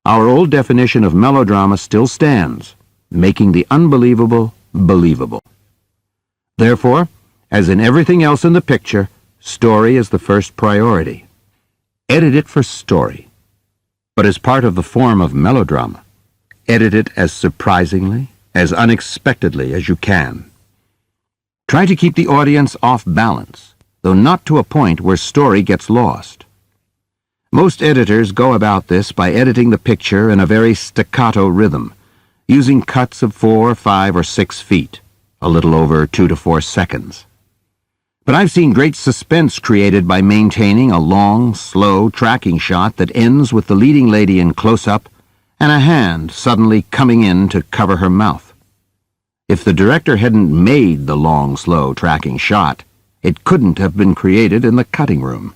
Our old definition of melodrama still stands, making the unbelievable believable. Therefore, as in everything else in the picture, story is the first priority. Edit it for story. But as part of the form of melodrama, edit it as surprisingly, as unexpectedly as you can. Try to keep the audience off balance, though not to a point where story gets lost. Most editors go about this by editing the picture in a very staccato rhythm, using cuts of 4, 5, or 6 feet, a little over 2 to 4 seconds. But I've seen great suspense created by maintaining a long, slow tracking shot that ends with the leading lady in close-up and a hand suddenly coming in to cover her mouth. If the director hadn't made the long, slow tracking shot, it couldn't have been created in the cutting room.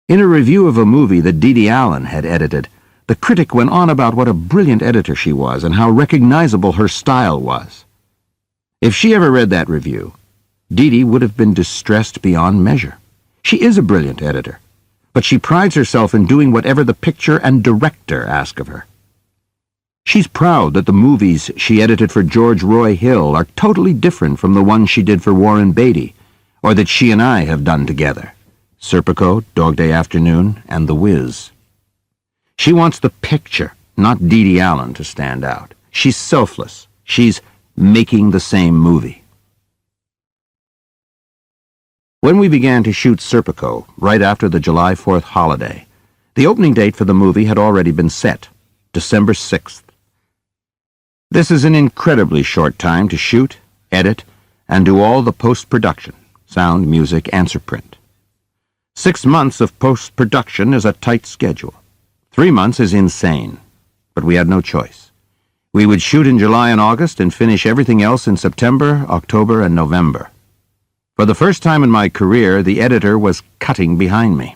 In a review of a movie that Dede Allen had edited, the critic went on about what a brilliant editor she was and how recognizable her style was. If she ever read that review, Dede would have been distressed beyond measure. She is a brilliant editor, but she prides herself in doing whatever the picture and director ask of her. She's proud that the movies she edited for George Roy Hill are totally different from the ones she did for Warren Beatty, or that she and I have done together: Serpico, Dog Day Afternoon, and The Wiz. She wants the picture, not Dede Allen, to stand out. She's selfless. She's making the same movie. When we began to shoot Serpico, right after the July 4th holiday, the opening date for the movie had already been set, December 6th. This is an incredibly short time to shoot, edit, and do all the post-production, sound, music, answer print. 6 months of post-production is a tight schedule. 3 months is insane, but we had no choice. We would shoot in July and August and finish everything else in September, October, and November. For the first time in my career, the editor was cutting behind me.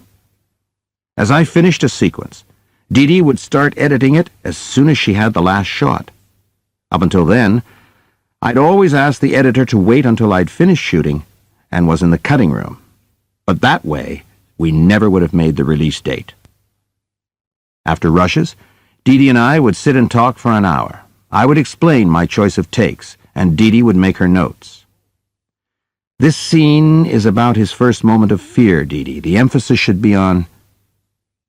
As I finished a sequence, Dede would start editing it as soon as she had the last shot. Up until then, I'd always asked the editor to wait until I'd finished shooting and was in the cutting room. But that way, we never would have made the release date. After rushes, Dede and I would sit and talk for an hour. I would explain my choice of takes, and Dede would make her notes. This scene is about his first moment of fear, Dee Dee. The emphasis should be on...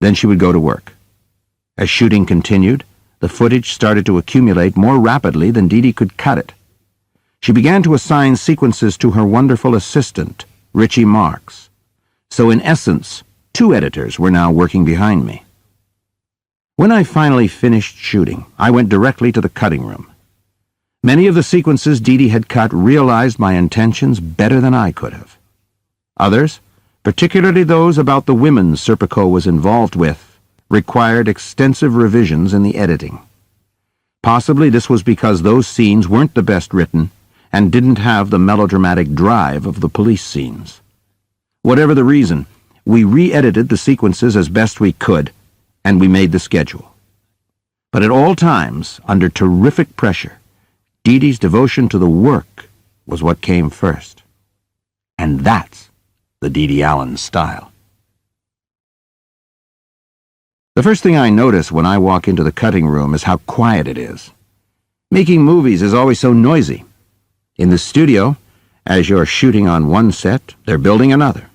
Then she would go to work. As shooting continued, the footage started to accumulate more rapidly than Dee Dee could cut it. She began to assign sequences to her wonderful assistant, Richie Marks. So in essence, 2 editors were now working behind me. When I finally finished shooting, I went directly to the cutting room. Many of the sequences Dee Dee had cut realized my intentions better than I could have. Others, particularly those about the women Serpico was involved with, required extensive revisions in the editing. Possibly this was because those scenes weren't the best written and didn't have the melodramatic drive of the police scenes. Whatever the reason, we re-edited the sequences as best we could, and we made the schedule. But at all times, under terrific pressure, Dee Dee's devotion to the work was what came first. And that's the Dee Dee Allen style. The first thing I notice when I walk into the cutting room is how quiet it is. Making movies is always so noisy. In the studio, as you're shooting on one set, they're building another.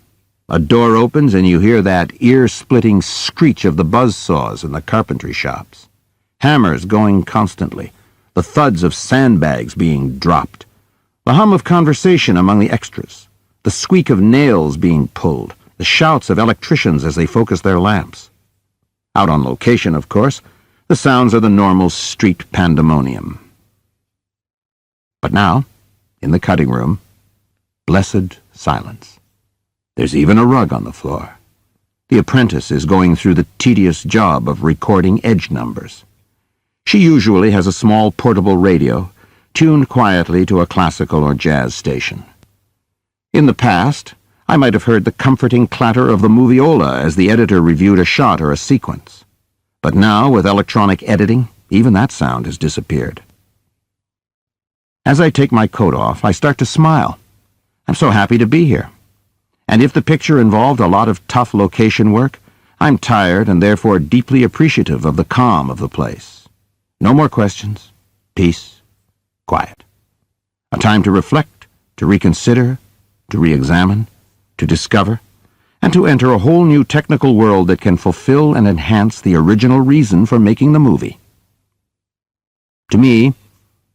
A door opens and you hear that ear-splitting screech of the buzzsaws in the carpentry shops. Hammers going constantly, the thuds of sandbags being dropped, the hum of conversation among the extras, the squeak of nails being pulled, the shouts of electricians as they focus their lamps. Out on location, of course, the sounds are the normal street pandemonium. But now, in the cutting room, blessed silence. There's even a rug on the floor. The apprentice is going through the tedious job of recording edge numbers. She usually has a small portable radio, tuned quietly to a classical or jazz station. In the past, I might have heard the comforting clatter of the moviola as the editor reviewed a shot or a sequence. But now, with electronic editing, even that sound has disappeared. As I take my coat off, I start to smile. I'm so happy to be here. And if the picture involved a lot of tough location work, I'm tired and therefore deeply appreciative of the calm of the place. No more questions. Peace. Quiet. A time to reflect, to reconsider, to re-examine, to discover, and to enter a whole new technical world that can fulfill and enhance the original reason for making the movie. To me,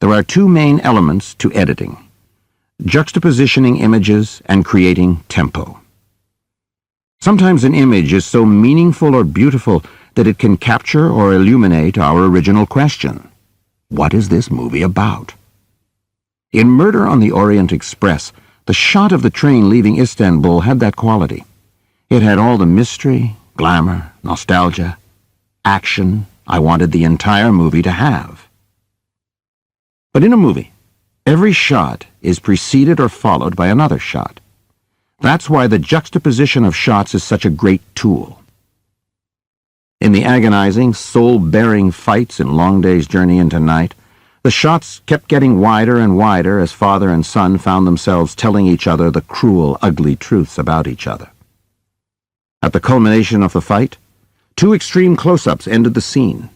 there are 2 main elements to editing: juxtapositioning images and creating tempo. Sometimes an image is so meaningful or beautiful that it can capture or illuminate our original question. What is this movie about? In Murder on the Orient Express, the shot of the train leaving Istanbul had that quality. It had all the mystery, glamour, nostalgia, action I wanted the entire movie to have. But in a movie, every shot is preceded or followed by another shot. That's why the juxtaposition of shots is such a great tool. In the agonizing, soul-bearing fights in Long Day's Journey into Night, the shots kept getting wider and wider as father and son found themselves telling each other the cruel, ugly truths about each other. At the culmination of the fight, 2 extreme close-ups ended the scene.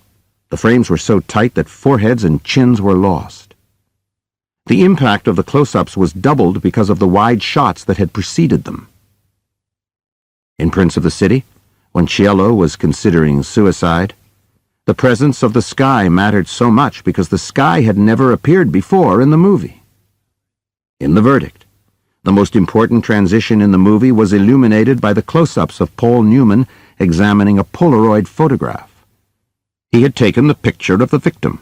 The frames were so tight that foreheads and chins were lost. The impact of the close-ups was doubled because of the wide shots that had preceded them. In Prince of the City, when Cielo was considering suicide, the presence of the sky mattered so much because the sky had never appeared before in the movie. In The Verdict, the most important transition in the movie was illuminated by the close-ups of Paul Newman examining a Polaroid photograph. He had taken the picture of the victim,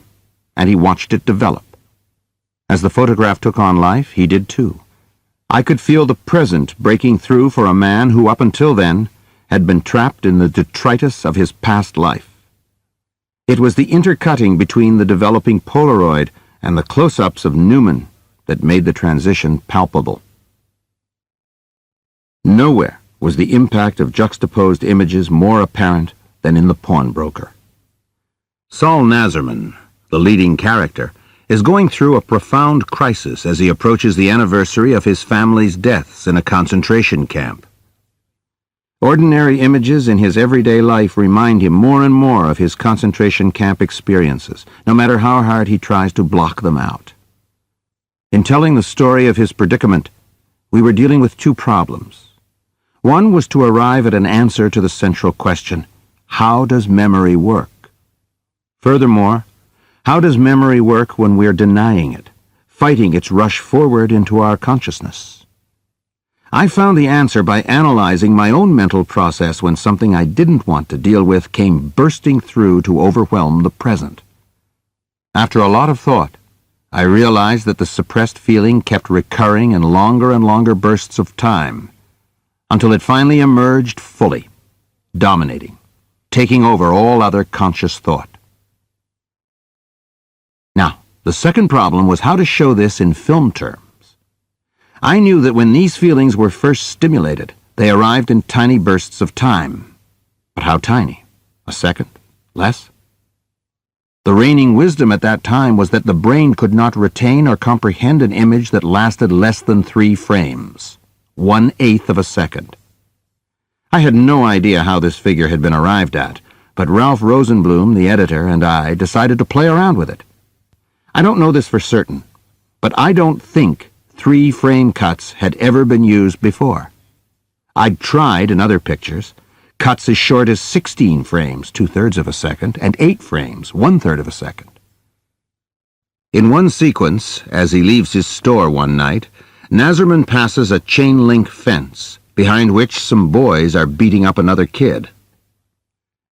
and he watched it develop. As the photograph took on life, he did too. I could feel the present breaking through for a man who up until then had been trapped in the detritus of his past life. It was the intercutting between the developing Polaroid and the close-ups of Newman that made the transition palpable. Nowhere was the impact of juxtaposed images more apparent than in The Pawnbroker. Saul Nazarman, the leading character, is going through a profound crisis as he approaches the anniversary of his family's deaths in a concentration camp. Ordinary images in his everyday life remind him more and more of his concentration camp experiences, no matter how hard he tries to block them out. In telling the story of his predicament, We were dealing with two problems. One was to arrive at an answer to the central question, how does memory work? Furthermore, how does memory work when we're denying it, fighting its rush forward into our consciousness? I found the answer by analyzing my own mental process when something I didn't want to deal with came bursting through to overwhelm the present. After a lot of thought, I realized that the suppressed feeling kept recurring in longer and longer bursts of time, until it finally emerged fully, dominating, taking over all other conscious thought. Now, the second problem was how to show this in film terms. I knew that when these feelings were first stimulated, they arrived in tiny bursts of time. But how tiny? A second? Less? The reigning wisdom at that time was that the brain could not retain or comprehend an image that lasted less than 3 frames, 1/8 of a second. I had no idea how this figure had been arrived at, but Ralph Rosenblum, the editor, and I decided to play around with it. I don't know this for certain, but I don't think 3-frame cuts had ever been used before. I'd tried in other pictures, cuts as short as 16 frames, 2/3 of a second, and 8 frames, 1/3 of a second. In one sequence, as he leaves his store one night, Nazarman passes a chain-link fence, behind which some boys are beating up another kid.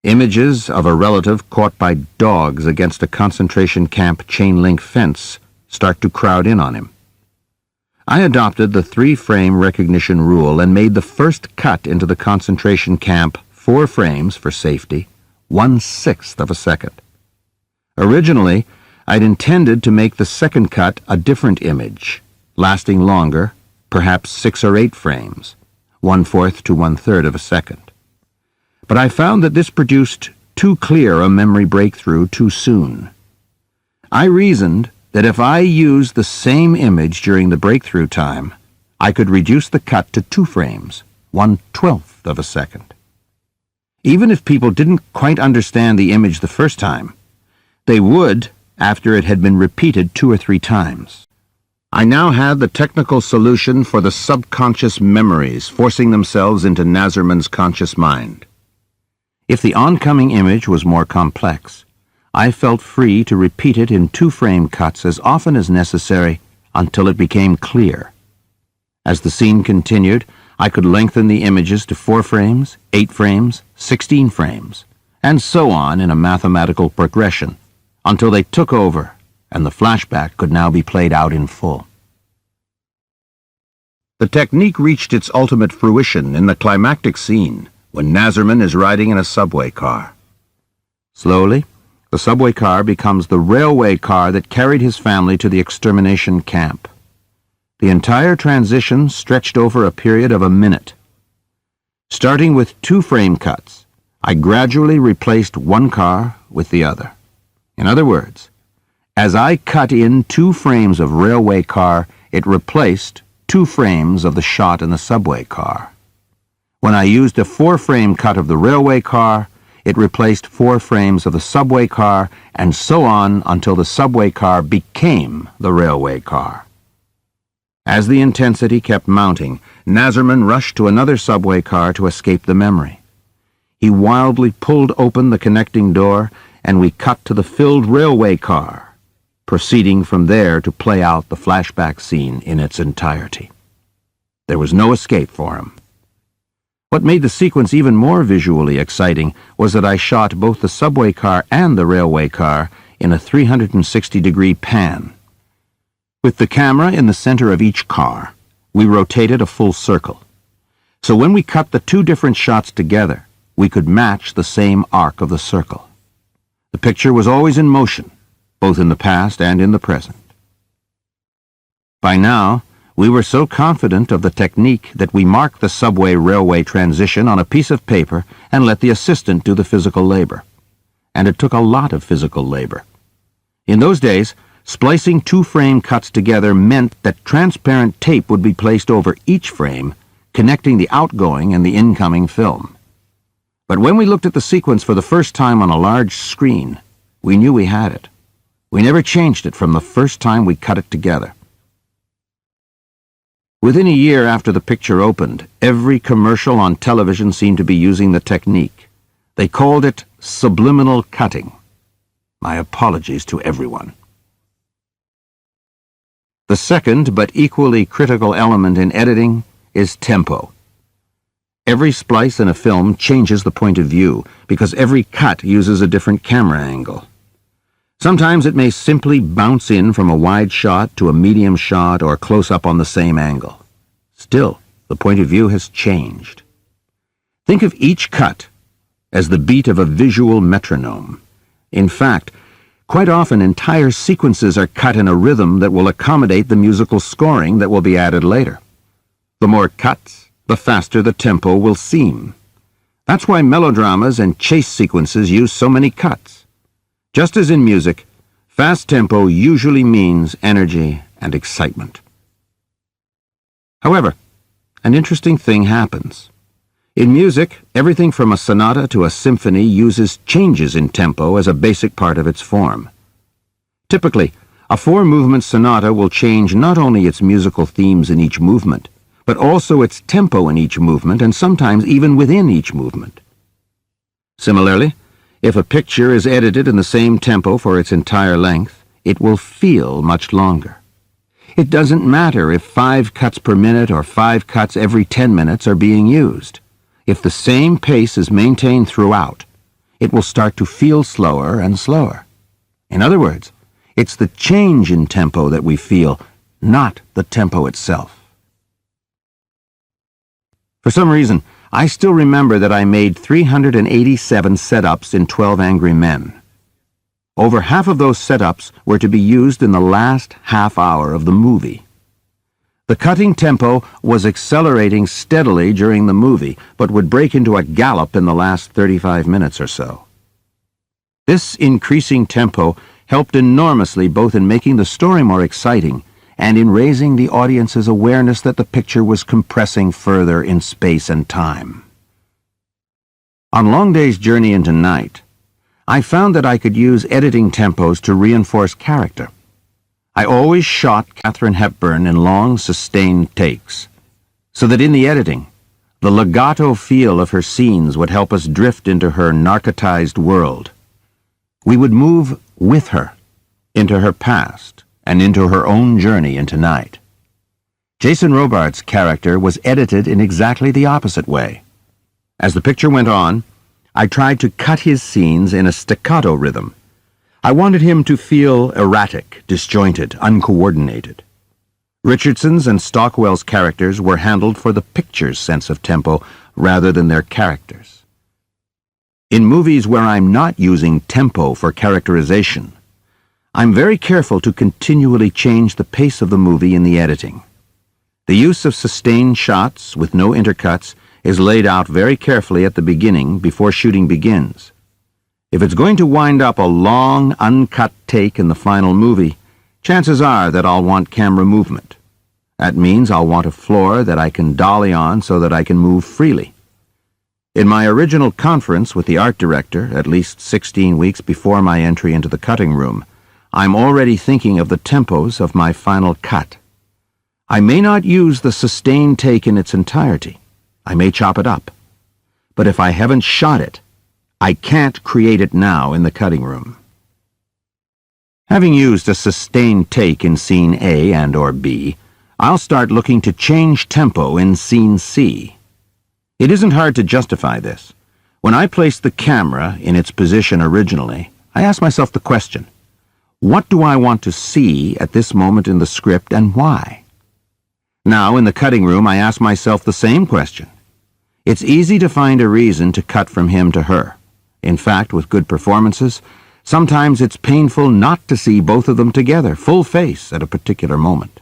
Images of a relative caught by dogs against a concentration camp chain-link fence start to crowd in on him. I adopted the 3-frame recognition rule and made the first cut into the concentration camp 4 frames for safety, 1/6 of a second. Originally, I'd intended to make the second cut a different image, lasting longer, perhaps 6 or 8 frames, 1/4 to 1/3 of a second. But I found that this produced too clear a memory breakthrough too soon. I reasoned that if I used the same image during the breakthrough time, I could reduce the cut to 2 frames, 1/12 of a second. Even if people didn't quite understand the image the first time, they would after it had been repeated 2 or 3 times. I now had the technical solution for the subconscious memories forcing themselves into Nazarman's conscious mind. If the oncoming image was more complex, I felt free to repeat it in 2-frame cuts as often as necessary until it became clear. As the scene continued, I could lengthen the images to 4 frames, 8 frames, 16 frames, and so on in a mathematical progression, until they took over and the flashback could now be played out in full. The technique reached its ultimate fruition in the climactic scene when Nazarman is riding in a subway car. Slowly, the subway car becomes the railway car that carried his family to the extermination camp. The entire transition stretched over a period of a minute. Starting with 2-frame cuts, I gradually replaced one car with the other. In other words, as I cut in 2 frames of railway car, it replaced 2 frames of the shot in the subway car. When I used a 4-frame cut of the railway car, it replaced 4 frames of the subway car, and so on until the subway car became the railway car. As the intensity kept mounting, Nazarman rushed to another subway car to escape the memory. He wildly pulled open the connecting door, and we cut to the filled railway car, proceeding from there to play out the flashback scene in its entirety. There was no escape for him. What made the sequence even more visually exciting was that I shot both the subway car and the railway car in a 360-degree pan. With the camera in the center of each car, we rotated a full circle. So when we cut the 2 different shots together, we could match the same arc of the circle. The picture was always in motion, both in the past and in the present. By now, we were so confident of the technique that we marked the subway-railway transition on a piece of paper and let the assistant do the physical labor. And it took a lot of physical labor. In those days, splicing 2-frame cuts together meant that transparent tape would be placed over each frame, connecting the outgoing and the incoming film. But when we looked at the sequence for the first time on a large screen, we knew we had it. We never changed it from the first time we cut it together. Within a year after the picture opened, every commercial on television seemed to be using the technique. They called it subliminal cutting. My apologies to everyone. The second, but equally critical element in editing is tempo. Every splice in a film changes the point of view because every cut uses a different camera angle. Sometimes it may simply bounce in from a wide shot to a medium shot or close-up on the same angle. Still, the point of view has changed. Think of each cut as the beat of a visual metronome. In fact, quite often entire sequences are cut in a rhythm that will accommodate the musical scoring that will be added later. The more cuts, the faster the tempo will seem. That's why melodramas and chase sequences use so many cuts. Just as in music, fast tempo usually means energy and excitement. However, an interesting thing happens. In music, everything from a sonata to a symphony uses changes in tempo as a basic part of its form. Typically, a four-movement sonata will change not only its musical themes in each movement, but also its tempo in each movement and sometimes even within each movement. Similarly, if a picture is edited in the same tempo for its entire length, it will feel much longer. It doesn't matter if 5 cuts per minute or 5 cuts every 10 minutes are being used. If the same pace is maintained throughout, it will start to feel slower and slower. In other words, it's the change in tempo that we feel, not the tempo itself. For some reason, I still remember that I made 387 setups in 12 Angry Men. Over half of those setups were to be used in the last half hour of the movie. The cutting tempo was accelerating steadily during the movie, but would break into a gallop in the last 35 minutes or so. This increasing tempo helped enormously both in making the story more exciting and in raising the audience's awareness that the picture was compressing further in space and time. On Long Day's Journey into Night, I found that I could use editing tempos to reinforce character. I always shot Katharine Hepburn in long, sustained takes, so that in the editing, the legato feel of her scenes would help us drift into her narcotized world. We would move with her, into her past, and into her own journey into night. Jason Robards' character was edited in exactly the opposite way. As the picture went on, I tried to cut his scenes in a staccato rhythm. I wanted him to feel erratic, disjointed, uncoordinated. Richardson's and Stockwell's characters were handled for the picture's sense of tempo rather than their characters. In movies where I'm not using tempo for characterization, I'm very careful to continually change the pace of the movie in the editing. The use of sustained shots with no intercuts is laid out very carefully at the beginning before shooting begins. If it's going to wind up a long, uncut take in the final movie, chances are that I'll want camera movement. That means I'll want a floor that I can dolly on so that I can move freely. In my original conference with the art director, at least 16 weeks before my entry into the cutting room, I'm already thinking of the tempos of my final cut. I may not use the sustained take in its entirety. I may chop it up. But if I haven't shot it, I can't create it now in the cutting room. Having used a sustained take in scene A and or B, I'll start looking to change tempo in scene C. It isn't hard to justify this. When I placed the camera in its position originally, I asked myself the question, what do I want to see at this moment in the script and why? Now, in the cutting room, I ask myself the same question. It's easy to find a reason to cut from him to her. In fact, with good performances, sometimes it's painful not to see both of them together, full face, at a particular moment.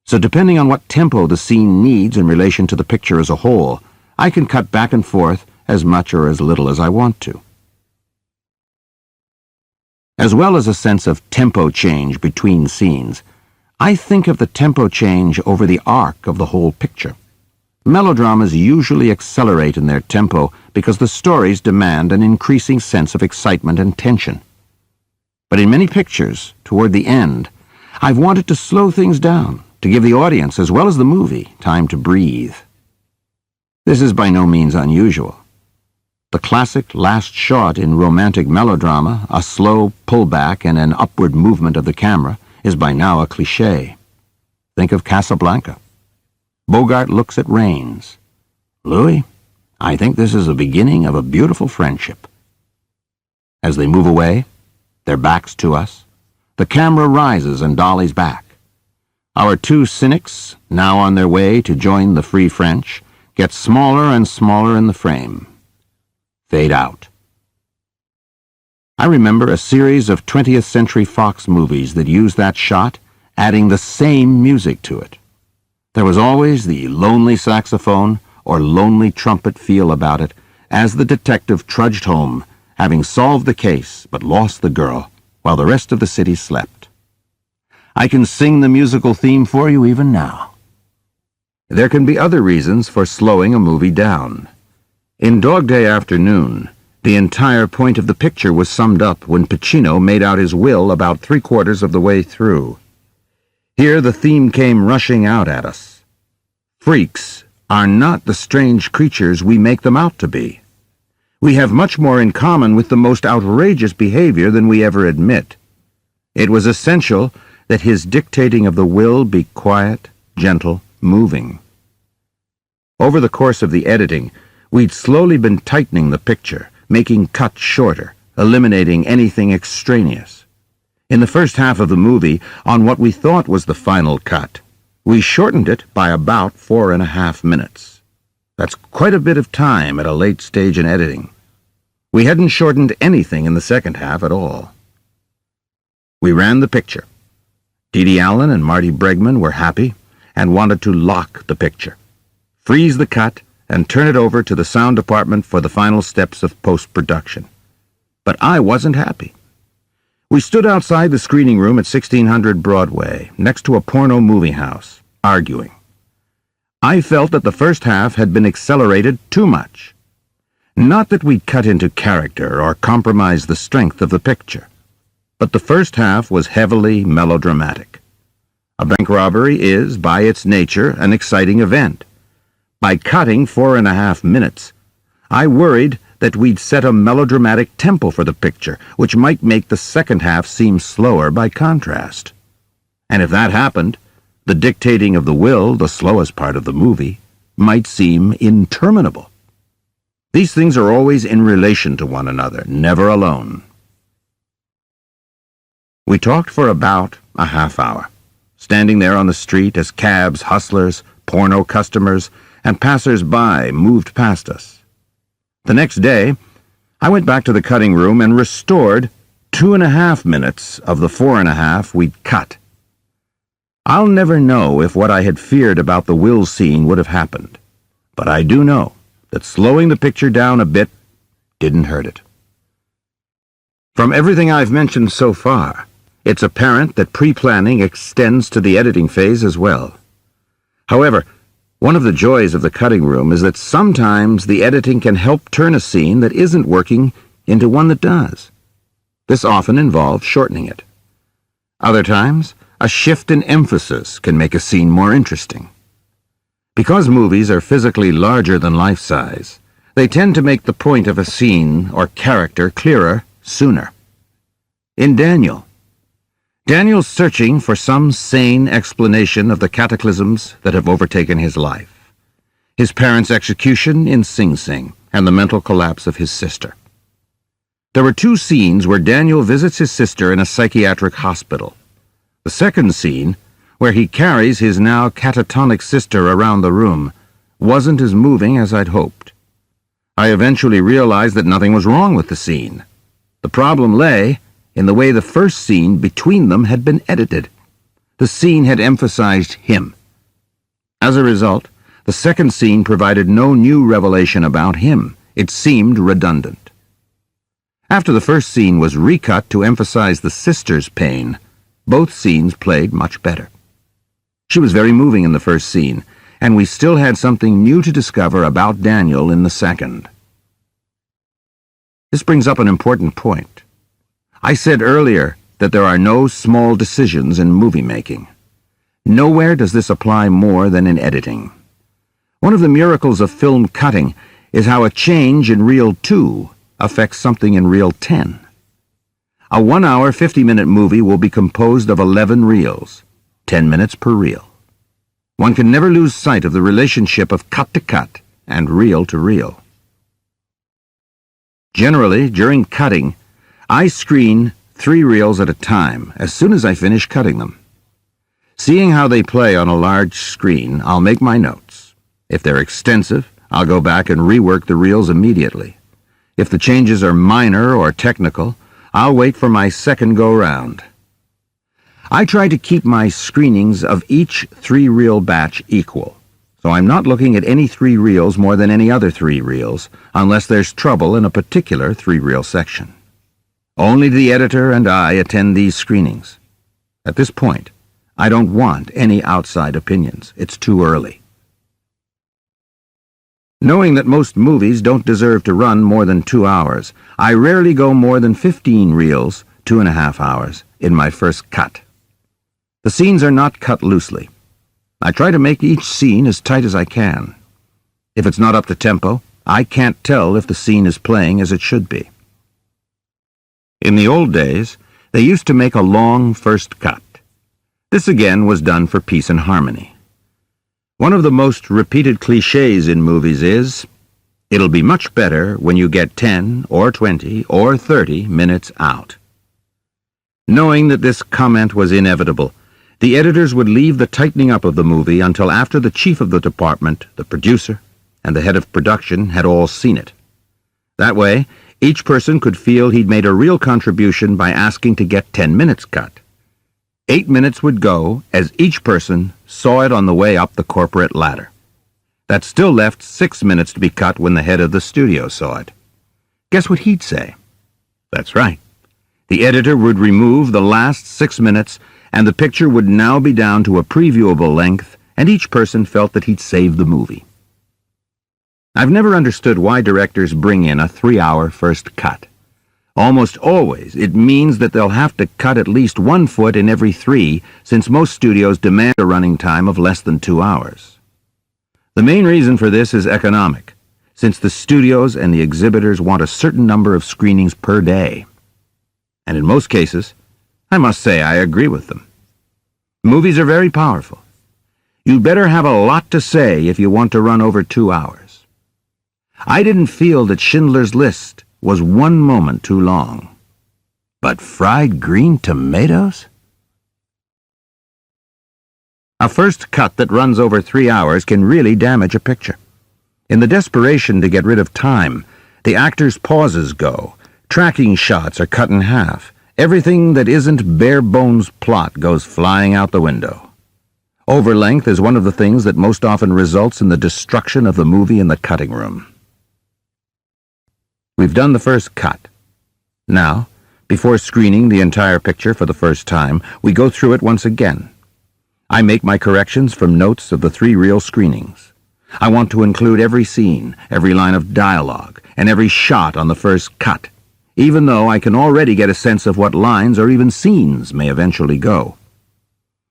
So depending on what tempo the scene needs in relation to the picture as a whole, I can cut back and forth as much or as little as I want to. As well as a sense of tempo change between scenes, I think of the tempo change over the arc of the whole picture. Melodramas usually accelerate in their tempo because the stories demand an increasing sense of excitement and tension. But in many pictures, toward the end, I've wanted to slow things down, to give the audience, as well as the movie, time to breathe. This is by no means unusual. The classic last shot in romantic melodrama, a slow pullback and an upward movement of the camera, is by now a cliché. Think of Casablanca. Bogart looks at Rains. Louis, I think this is the beginning of a beautiful friendship. As they move away, their backs to us, the camera rises and dollies back. Our two cynics, now on their way to join the Free French, get smaller and smaller in the frame. Fade out. I remember a series of 20th Century Fox movies that used that shot, adding the same music to it. There was always the lonely saxophone or lonely trumpet feel about it as the detective trudged home, having solved the case but lost the girl, while the rest of the city slept. I can sing the musical theme for you even now. There can be other reasons for slowing a movie down. In Dog Day Afternoon, the entire point of the picture was summed up when Pacino made out his will about 3/4 of the way through. Here the theme came rushing out at us. Freaks are not the strange creatures we make them out to be. We have much more in common with the most outrageous behavior than we ever admit. It was essential that his dictating of the will be quiet, gentle, moving. Over the course of the editing, we'd slowly been tightening the picture, making cuts shorter, eliminating anything extraneous. In the first half of the movie, on what we thought was the final cut, we shortened it by about 4.5 minutes. That's quite a bit of time at a late stage in editing. We hadn't shortened anything in the second half at all. We ran the picture. Dede Allen and Marty Bregman were happy and wanted to lock the picture, freeze the cut, and turn it over to the sound department for the final steps of post-production. But I wasn't happy. We stood outside the screening room at 1600 Broadway, next to a porno movie house, arguing. I felt that the first half had been accelerated too much. Not that we'd cut into character or compromise the strength of the picture, but the first half was heavily melodramatic. A bank robbery is, by its nature, an exciting event. By cutting 4.5 minutes, I worried that we'd set a melodramatic tempo for the picture, which might make the second half seem slower by contrast. And if that happened, the dictating of the will, the slowest part of the movie, might seem interminable. These things are always in relation to one another, never alone. We talked for about a half hour, standing there on the street as cabs, hustlers, porno customers, and passers-by moved past us. The next day, I went back to the cutting room and restored 2.5 minutes of the 4.5 we'd cut. I'll never know if what I had feared about the will scene would have happened, but I do know that slowing the picture down a bit didn't hurt it. From everything I've mentioned so far, it's apparent that pre-planning extends to the editing phase as well. However, one of the joys of the cutting room is that sometimes the editing can help turn a scene that isn't working into one that does. This often involves shortening it. Other times, a shift in emphasis can make a scene more interesting. Because movies are physically larger than life-size, they tend to make the point of a scene or character clearer sooner. In Daniel's searching for some sane explanation of the cataclysms that have overtaken his life. His parents' execution in Sing Sing and the mental collapse of his sister. There were 2 scenes where Daniel visits his sister in a psychiatric hospital. The second scene, where he carries his now catatonic sister around the room, wasn't as moving as I'd hoped. I eventually realized that nothing was wrong with the scene. The problem lay in the way the first scene between them had been edited. The scene had emphasized him. As a result, the second scene provided no new revelation about him. It seemed redundant. After the first scene was recut to emphasize the sister's pain, both scenes played much better. She was very moving in the first scene, and we still had something new to discover about Daniel in the second. This brings up an important point. I said earlier that there are no small decisions in movie making. Nowhere does this apply more than in editing. One of the miracles of film cutting is how a change in reel 2 affects something in reel 10. A 1-hour, 50-minute movie will be composed of 11 reels, 10 minutes per reel. One can never lose sight of the relationship of cut to cut and reel to reel. Generally, during cutting, I screen 3 reels at a time as soon as I finish cutting them. Seeing how they play on a large screen, I'll make my notes. If they're extensive, I'll go back and rework the reels immediately. If the changes are minor or technical, I'll wait for my second go-round. I try to keep my screenings of each 3-reel batch equal, so I'm not looking at any 3 reels more than any other 3 reels, unless there's trouble in a particular 3-reel section. Only the editor and I attend these screenings. At this point, I don't want any outside opinions. It's too early. Knowing that most movies don't deserve to run more than 2 hours, I rarely go more than 15 reels, 2.5 hours, in my first cut. The scenes are not cut loosely. I try to make each scene as tight as I can. If it's not up to tempo, I can't tell if the scene is playing as it should be. In the old days, they used to make a long first cut. This again was done for peace and harmony. One of the most repeated cliches in movies is, "It'll be much better when you get 10 or 20 or 30 minutes out." Knowing that this comment was inevitable, the editors would leave the tightening up of the movie until after the chief of the department, the producer, and the head of production had all seen it. That way, each person could feel he'd made a real contribution by asking to get 10 minutes cut. 8 minutes would go as each person saw it on the way up the corporate ladder. That still left 6 minutes to be cut when the head of the studio saw it. Guess what he'd say? That's right. The editor would remove the last 6 minutes, and the picture would now be down to a previewable length, and each person felt that he'd saved the movie. I've never understood why directors bring in a 3-hour first cut. Almost always, it means that they'll have to cut at least 1 foot in every 3, since most studios demand a running time of less than 2 hours. The main reason for this is economic, since the studios and the exhibitors want a certain number of screenings per day. And in most cases, I must say I agree with them. Movies are very powerful. You'd better have a lot to say if you want to run over 2 hours. I didn't feel that Schindler's List was 1 moment too long. But fried green tomatoes? A first cut that runs over 3 hours can really damage a picture. In the desperation to get rid of time, the actors' pauses go, tracking shots are cut in half, everything that isn't bare-bones plot goes flying out the window. Overlength is one of the things that most often results in the destruction of the movie in the cutting room. We've done the first cut. Now, before screening the entire picture for the first time, we go through it once again. I make my corrections from notes of the 3-reel screenings. I want to include every scene, every line of dialogue, and every shot on the first cut, even though I can already get a sense of what lines or even scenes may eventually go.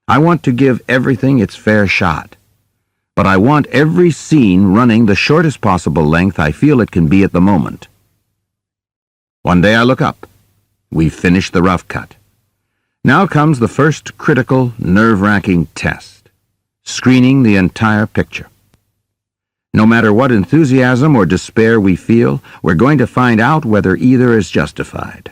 I want to give everything its fair shot, but I want every scene running the shortest possible length I feel it can be at the moment. One day I look up. We've finished the rough cut. Now comes the first critical, nerve-wracking test, screening the entire picture. No matter what enthusiasm or despair we feel, we're going to find out whether either is justified.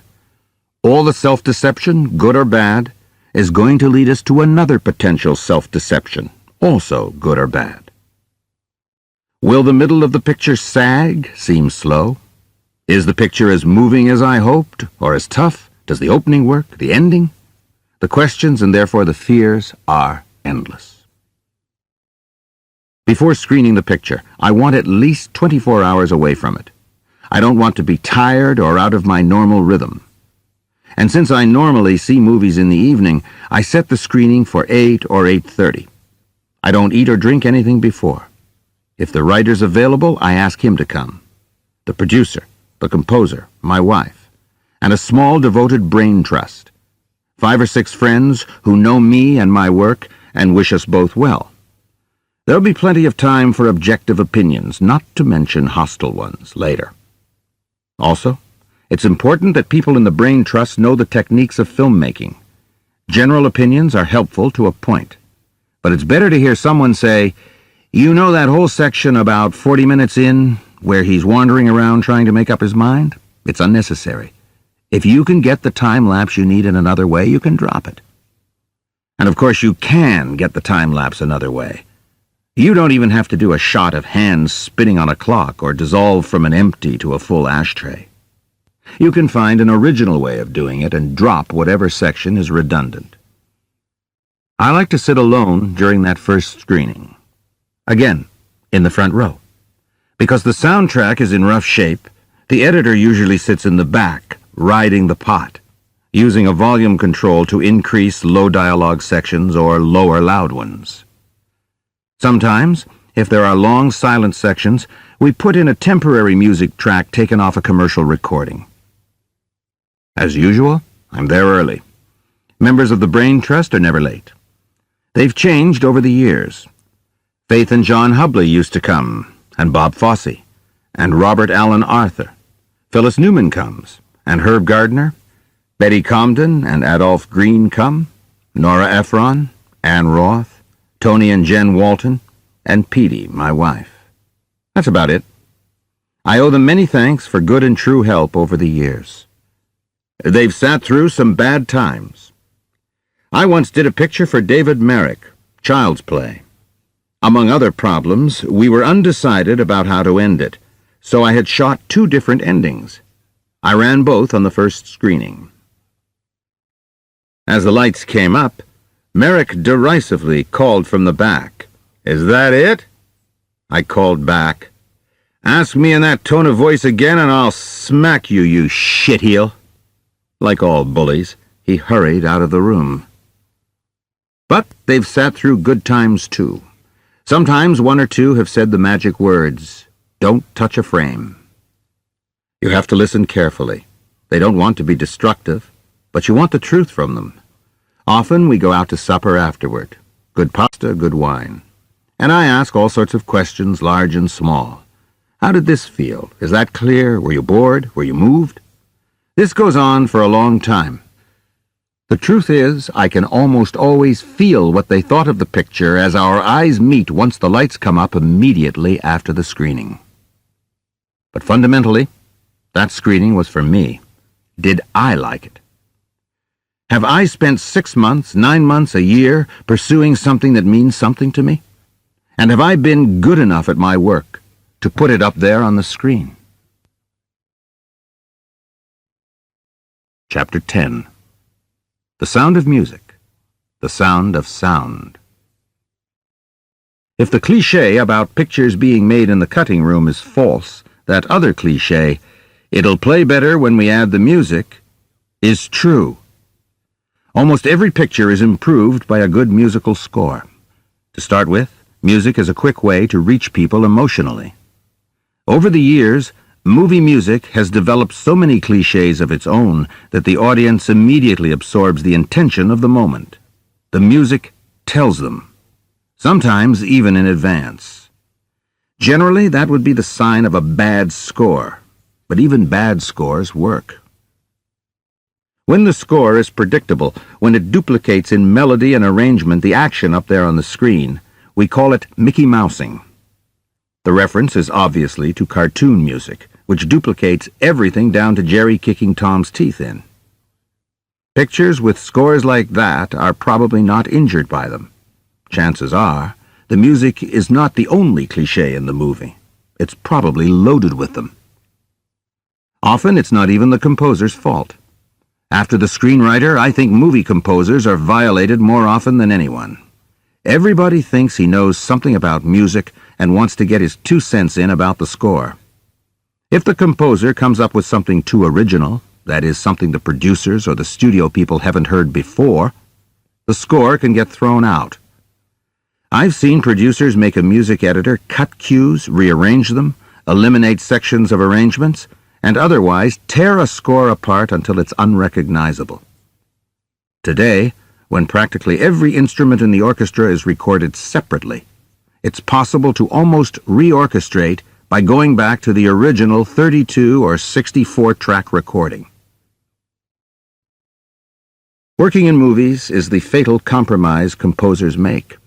All the self-deception, good or bad, is going to lead us to another potential self-deception, also good or bad. Will the middle of the picture sag, seem slow? Is the picture as moving as I hoped, or as tough? Does the opening work, the ending? The questions and therefore the fears are endless. Before screening the picture, I want at least 24 hours away from it. I don't want to be tired or out of my normal rhythm. And since I normally see movies in the evening, I set the screening for 8 or 8:30. I don't eat or drink anything before. If the writer's available, I ask him to come. The producer, the composer, my wife, and a small devoted brain trust. 5 or 6 friends who know me and my work and wish us both well. There'll be plenty of time for objective opinions, not to mention hostile ones, later. Also, it's important that people in the Brain Trust know the techniques of filmmaking. General opinions are helpful to a point, but it's better to hear someone say, "You know that whole section about 40 minutes in, where he's wandering around trying to make up his mind? It's unnecessary. If you can get the time-lapse you need in another way, you can drop it." And of course you can get the time-lapse another way. You don't even have to do a shot of hands spinning on a clock or dissolve from an empty to a full ashtray. You can find an original way of doing it and drop whatever section is redundant. I like to sit alone during that first screening. Again, in the front row. Because the soundtrack is in rough shape, the editor usually sits in the back, riding the pot, using a volume control to increase low dialogue sections or lower loud ones. Sometimes, if there are long silent sections, we put in a temporary music track taken off a commercial recording. As usual, I'm there early. Members of the Brain Trust are never late. They've changed over the years. Faith and John Hubley used to come, and Bob Fosse, and Robert Allen Arthur. Phyllis Newman comes, and Herb Gardner. Betty Comden and Adolph Green come, Nora Ephron, Ann Roth, Tony and Jen Walton, and Petey, my wife. That's about it. I owe them many thanks for good and true help over the years. They've sat through some bad times. I once did a picture for David Merrick, Child's Play. Among other problems, we were undecided about how to end it, so I had shot 2 different endings. I ran both on the first screening. As the lights came up, Merrick derisively called from the back, "Is that it?" I called back, "Ask me in that tone of voice again and I'll smack you, you shitheel." Like all bullies, he hurried out of the room. But they've sat through good times, too. Sometimes 1 or 2 have said the magic words, "Don't touch a frame." You have to listen carefully. They don't want to be destructive, but you want the truth from them. Often we go out to supper afterward. Good pasta, good wine. And I ask all sorts of questions, large and small. How did this feel? Is that clear? Were you bored? Were you moved? This goes on for a long time. The truth is, I can almost always feel what they thought of the picture as our eyes meet once the lights come up immediately after the screening. But fundamentally, that screening was for me. Did I like it? Have I spent 6 months, 9 months, a year pursuing something that means something to me? And have I been good enough at my work to put it up there on the screen? Chapter 10. The Sound of Music. The Sound of Sound. If the cliché about pictures being made in the cutting room is false, that other cliché, "It'll play better when we add the music," is true. Almost every picture is improved by a good musical score. To start with, music is a quick way to reach people emotionally. Over the years, movie music has developed so many clichés of its own that the audience immediately absorbs the intention of the moment. The music tells them, sometimes even in advance. Generally, that would be the sign of a bad score, but even bad scores work. When the score is predictable, when it duplicates in melody and arrangement the action up there on the screen, we call it Mickey Mousing. The reference is obviously to cartoon music, which duplicates everything down to Jerry kicking Tom's teeth in. Pictures with scores like that are probably not injured by them. Chances are, the music is not the only cliché in the movie. It's probably loaded with them. Often it's not even the composer's fault. After the screenwriter, I think movie composers are violated more often than anyone. Everybody thinks he knows something about music and wants to get his 2 cents in about the score. If the composer comes up with something too original, that is, something the producers or the studio people haven't heard before, the score can get thrown out. I've seen producers make a music editor cut cues, rearrange them, eliminate sections of arrangements, and otherwise tear a score apart until it's unrecognizable. Today, when practically every instrument in the orchestra is recorded separately, it's possible to almost reorchestrate by going back to the original 32 or 64-track recording. Working in movies is the fatal compromise composers make.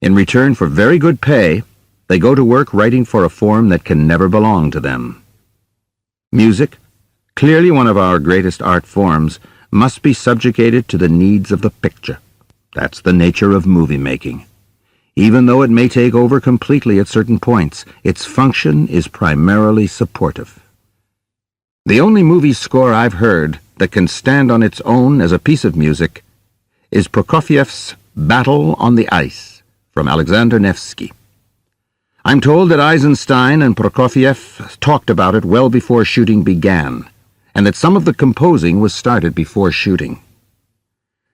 In return for very good pay, they go to work writing for a form that can never belong to them. Music, clearly one of our greatest art forms, must be subjugated to the needs of the picture. That's the nature of movie making. Even though it may take over completely at certain points, its function is primarily supportive. The only movie score I've heard that can stand on its own as a piece of music is Prokofiev's Battle on the Ice from Alexander Nevsky. I'm told that Eisenstein and Prokofiev talked about it well before shooting began, and that some of the composing was started before shooting.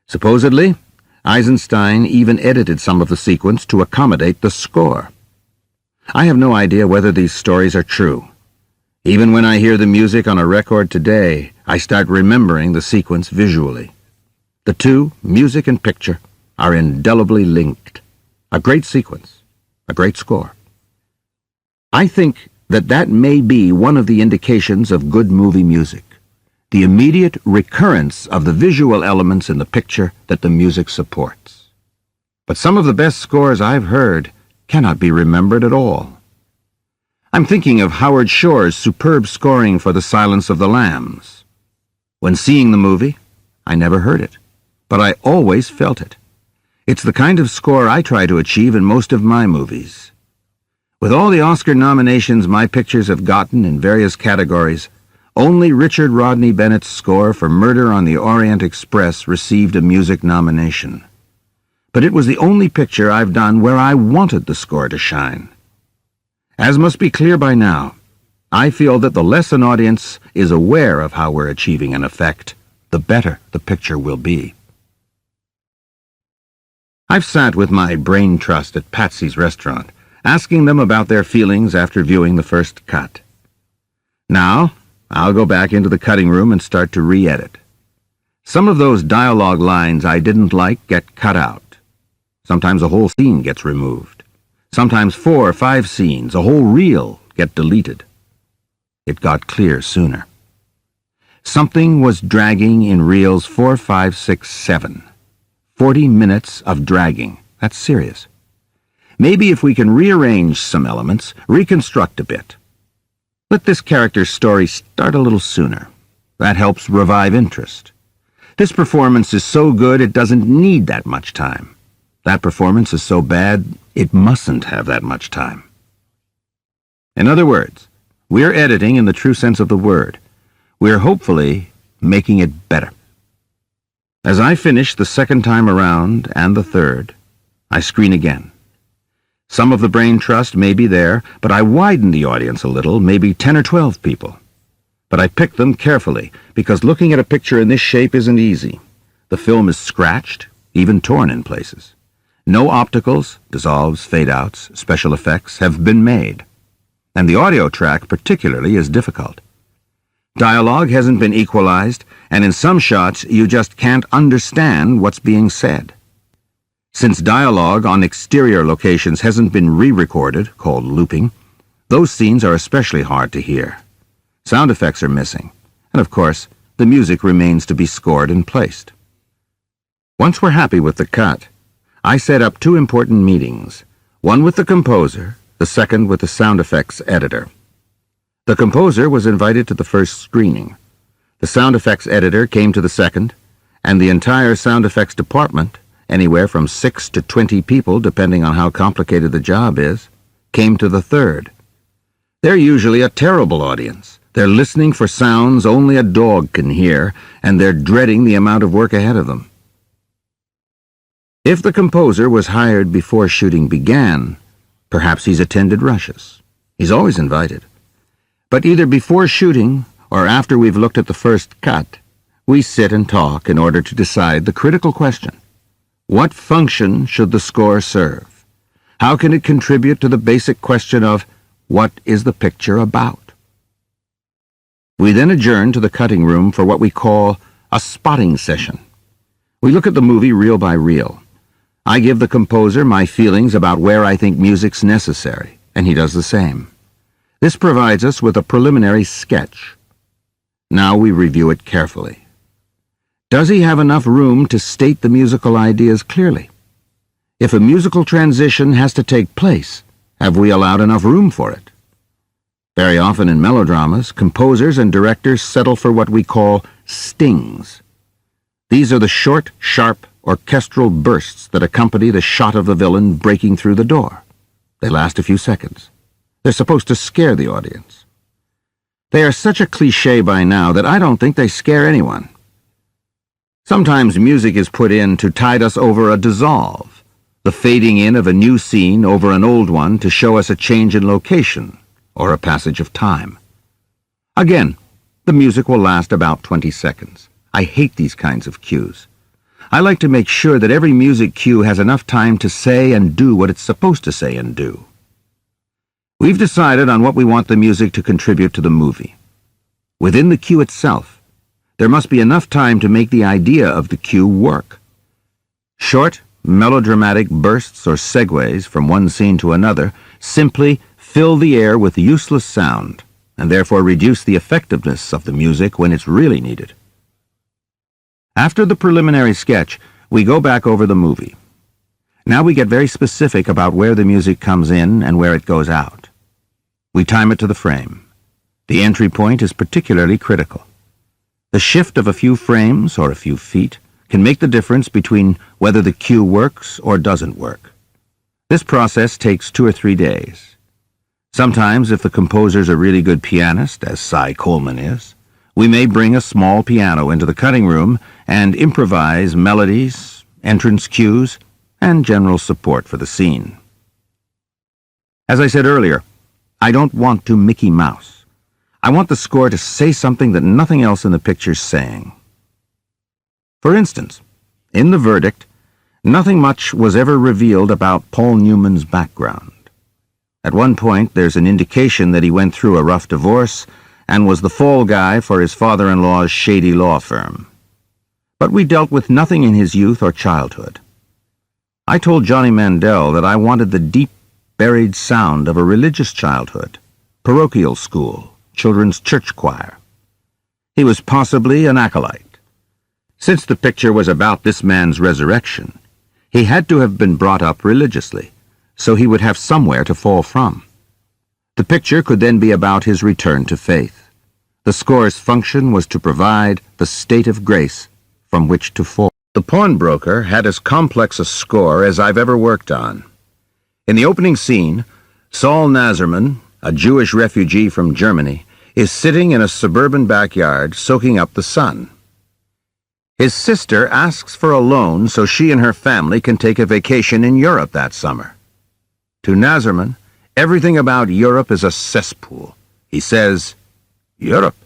Supposedly, Eisenstein even edited some of the sequence to accommodate the score. I have no idea whether these stories are true. Even when I hear the music on a record today, I start remembering the sequence visually. The two, music and picture, are indelibly linked. A great sequence, a great score. I think that may be one of the indications of good movie music, the immediate recurrence of the visual elements in the picture that the music supports. But some of the best scores I've heard cannot be remembered at all. I'm thinking of Howard Shore's superb scoring for The Silence of the Lambs. When seeing the movie, I never heard it, but I always felt it. It's the kind of score I try to achieve in most of my movies. With all the Oscar nominations my pictures have gotten in various categories, only Richard Rodney Bennett's score for Murder on the Orient Express received a music nomination. But it was the only picture I've done where I wanted the score to shine. As must be clear by now, I feel that the less an audience is aware of how we're achieving an effect, the better the picture will be. I've sat with my brain trust at Patsy's restaurant, asking them about their feelings after viewing the first cut. Now, I'll go back into the cutting room and start to re-edit. Some of those dialogue lines I didn't like get cut out. Sometimes a whole scene gets removed. Sometimes 4 or 5 scenes, a whole reel, get deleted. It got clear sooner. Something was dragging in reels 4, 5, 6, 7. 40 minutes of dragging. That's serious. Maybe if we can rearrange some elements, reconstruct a bit. Let this character's story start a little sooner. That helps revive interest. This performance is so good it doesn't need that much time. That performance is so bad it mustn't have that much time. In other words, we're editing in the true sense of the word. We're hopefully making it better. As I finish the second time around and the third, I screen again. Some of the brain trust may be there, but I widen the audience a little, maybe 10 or 12 people. But I pick them carefully, because looking at a picture in this shape isn't easy. The film is scratched, even torn in places. No opticals, dissolves, fade-outs, special effects have been made. And the audio track particularly is difficult. Dialogue hasn't been equalized, and in some shots you just can't understand what's being said. Since dialogue on exterior locations hasn't been re-recorded, called looping, those scenes are especially hard to hear. Sound effects are missing, and of course, the music remains to be scored and placed. Once we're happy with the cut, I set up 2 important meetings, one with the composer, the second with the sound effects editor. The composer was invited to the first screening. The sound effects editor came to the second, and the entire sound effects department, anywhere from 6 to 20 people depending on how complicated the job is, came to the third. They're usually a terrible audience. They're listening for sounds only a dog can hear, and they're dreading the amount of work ahead of them. If the composer was hired before shooting began, perhaps he's attended rushes. He's always invited. But either before shooting or after we've looked at the first cut, we sit and talk in order to decide the critical question. What function should the score serve? How can it contribute to the basic question of what is the picture about? We then adjourn to the cutting room for what we call a spotting session. We look at the movie reel by reel. I give the composer my feelings about where I think music's necessary, and he does the same. This provides us with a preliminary sketch. Now we review it carefully. Does he have enough room to state the musical ideas clearly? If a musical transition has to take place, have we allowed enough room for it? Very often in melodramas, composers and directors settle for what we call stings. These are the short, sharp, orchestral bursts that accompany the shot of the villain breaking through the door. They last a few seconds. They're supposed to scare the audience. They are such a cliché by now that I don't think they scare anyone. Sometimes music is put in to tide us over a dissolve, the fading in of a new scene over an old one to show us a change in location or a passage of time. Again, the music will last about 20 seconds. I hate these kinds of cues. I like to make sure that every music cue has enough time to say and do what it's supposed to say and do. We've decided on what we want the music to contribute to the movie. Within the cue itself, there must be enough time to make the idea of the cue work. Short, melodramatic bursts or segues from one scene to another simply fill the air with useless sound and therefore reduce the effectiveness of the music when it's really needed. After the preliminary sketch, we go back over the movie. Now we get very specific about where the music comes in and where it goes out. We time it to the frame. The entry point is particularly critical. The shift of a few frames or a few feet can make the difference between whether the cue works or doesn't work. This process takes 2 or 3 days. Sometimes, if the composer's a really good pianist, as Cy Coleman is, we may bring a small piano into the cutting room and improvise melodies, entrance cues, and general support for the scene. As I said earlier, I don't want to Mickey Mouse. I want the score to say something that nothing else in the picture's saying. For instance, in the verdict, nothing much was ever revealed about Paul Newman's background. At one point, there's an indication that he went through a rough divorce and was the fall guy for his father-in-law's shady law firm. But we dealt with nothing in his youth or childhood. I told Johnny Mandel that I wanted the deep, buried sound of a religious childhood, parochial school, children's church choir. He was possibly an acolyte. Since the picture was about this man's resurrection, he had to have been brought up religiously, so he would have somewhere to fall from. The picture could then be about his return to faith. The score's function was to provide the state of grace from which to fall. The Pawnbroker had as complex a score as I've ever worked on. In the opening scene, Saul Nazerman, a Jewish refugee from Germany, is sitting in a suburban backyard soaking up the sun. His sister asks for a loan so she and her family can take a vacation in Europe that summer. To Nazerman, everything about Europe is a cesspool. He says, "Europe?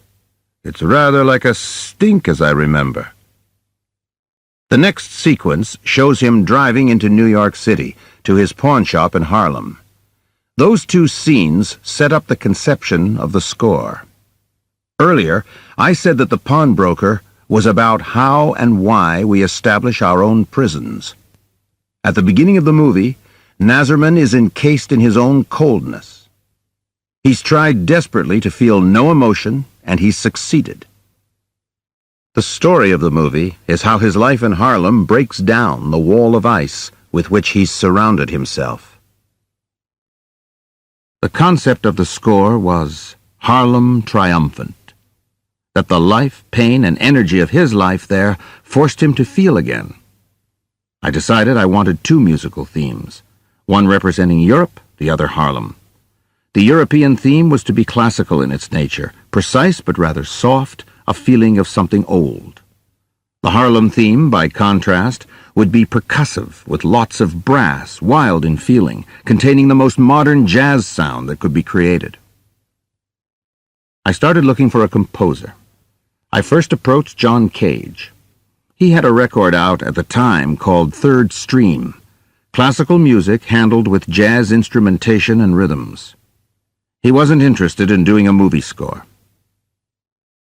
It's rather like a stink as I remember." The next sequence shows him driving into New York City to his pawn shop in Harlem. Those two scenes set up the conception of the score. Earlier, I said that The Pawnbroker was about how and why we establish our own prisons. At the beginning of the movie, Nazerman is encased in his own coldness. He's tried desperately to feel no emotion, and he's succeeded. The story of the movie is how his life in Harlem breaks down the wall of ice with which he's surrounded himself. The concept of the score was Harlem triumphant, that the life, pain, and energy of his life there forced him to feel again. I decided I wanted 2 musical themes, one representing Europe, the other Harlem. The European theme was to be classical in its nature, precise but rather soft, a feeling of something old. The Harlem theme, by contrast, would be percussive, with lots of brass, wild in feeling, containing the most modern jazz sound that could be created. I started looking for a composer. I first approached John Cage. He had a record out at the time called Third Stream, classical music handled with jazz instrumentation and rhythms. He wasn't interested in doing a movie score.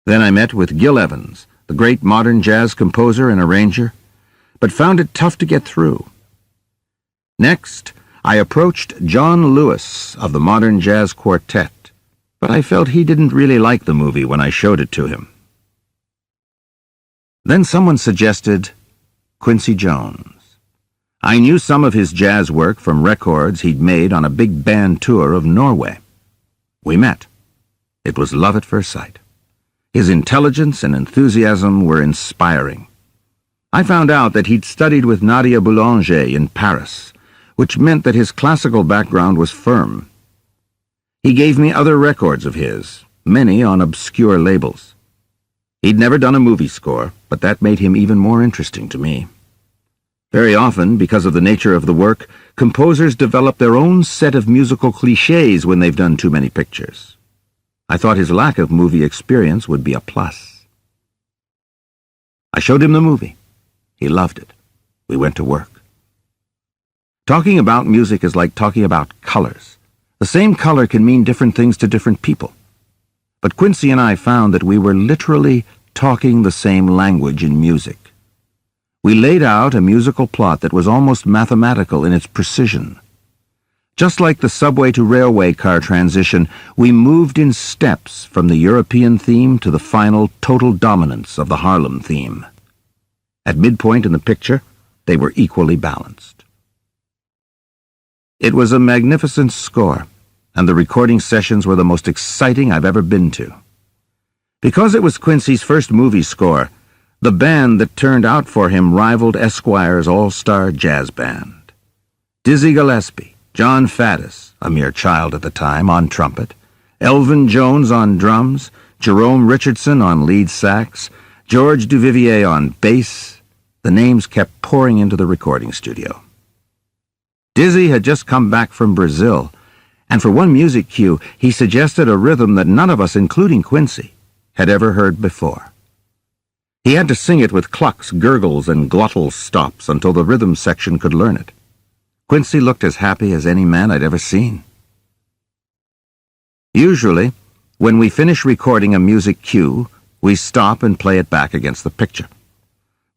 Then I met with Gil Evans, the great modern jazz composer and arranger. but found it tough to get through. Next, I approached John Lewis of the Modern Jazz Quartet, but I felt he didn't really like the movie when I showed it to him. Then someone suggested Quincy Jones. I knew some of his jazz work from records he'd made on a big band tour of Norway. We met. It was love at first sight. His intelligence and enthusiasm were inspiring. I found out that he'd studied with Nadia Boulanger in Paris, which meant that his classical background was firm. He gave me other records of his, many on obscure labels. He'd never done a movie score, but that made him even more interesting to me. Very often, because of the nature of the work, composers develop their own set of musical cliches when they've done too many pictures. I thought his lack of movie experience would be a plus. I showed him the movie. He loved it. We went to work. Talking about music is like talking about colors. The same color can mean different things to different people. But Quincy and I found that we were literally talking the same language in music. We laid out a musical plot that was almost mathematical in its precision. Just like the subway to railway car transition, we moved in steps from the European theme to the final total dominance of the Harlem theme. At midpoint in the picture, they were equally balanced. It was a magnificent score, and the recording sessions were the most exciting I've ever been to. Because it was Quincy's first movie score, the band that turned out for him rivaled Esquire's all-star jazz band. Dizzy Gillespie, John Faddis, a mere child at the time, on trumpet, Elvin Jones on drums, Jerome Richardson on lead sax, George Duvivier on bass. The names kept pouring into the recording studio. Dizzy had just come back from Brazil, and for one music cue, he suggested a rhythm that none of us, including Quincy, had ever heard before. He had to sing it with clucks, gurgles, and glottal stops until the rhythm section could learn it. Quincy looked as happy as any man I'd ever seen. Usually, when we finish recording a music cue, we stop and play it back against the picture.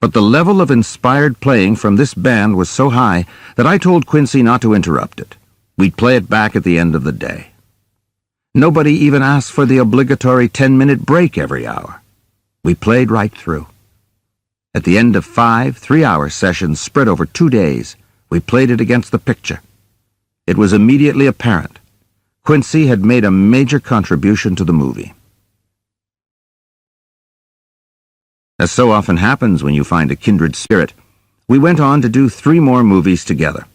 But the level of inspired playing from this band was so high that I told Quincy not to interrupt it. We'd play it back at the end of the day. Nobody even asked for the obligatory 10-minute break every hour. We played right through. At the end of 5 3-hour sessions spread over 2 days, we played it against the picture. It was immediately apparent. Quincy had made a major contribution to the movie. As so often happens when you find a kindred spirit, we went on to do 3 more movies together.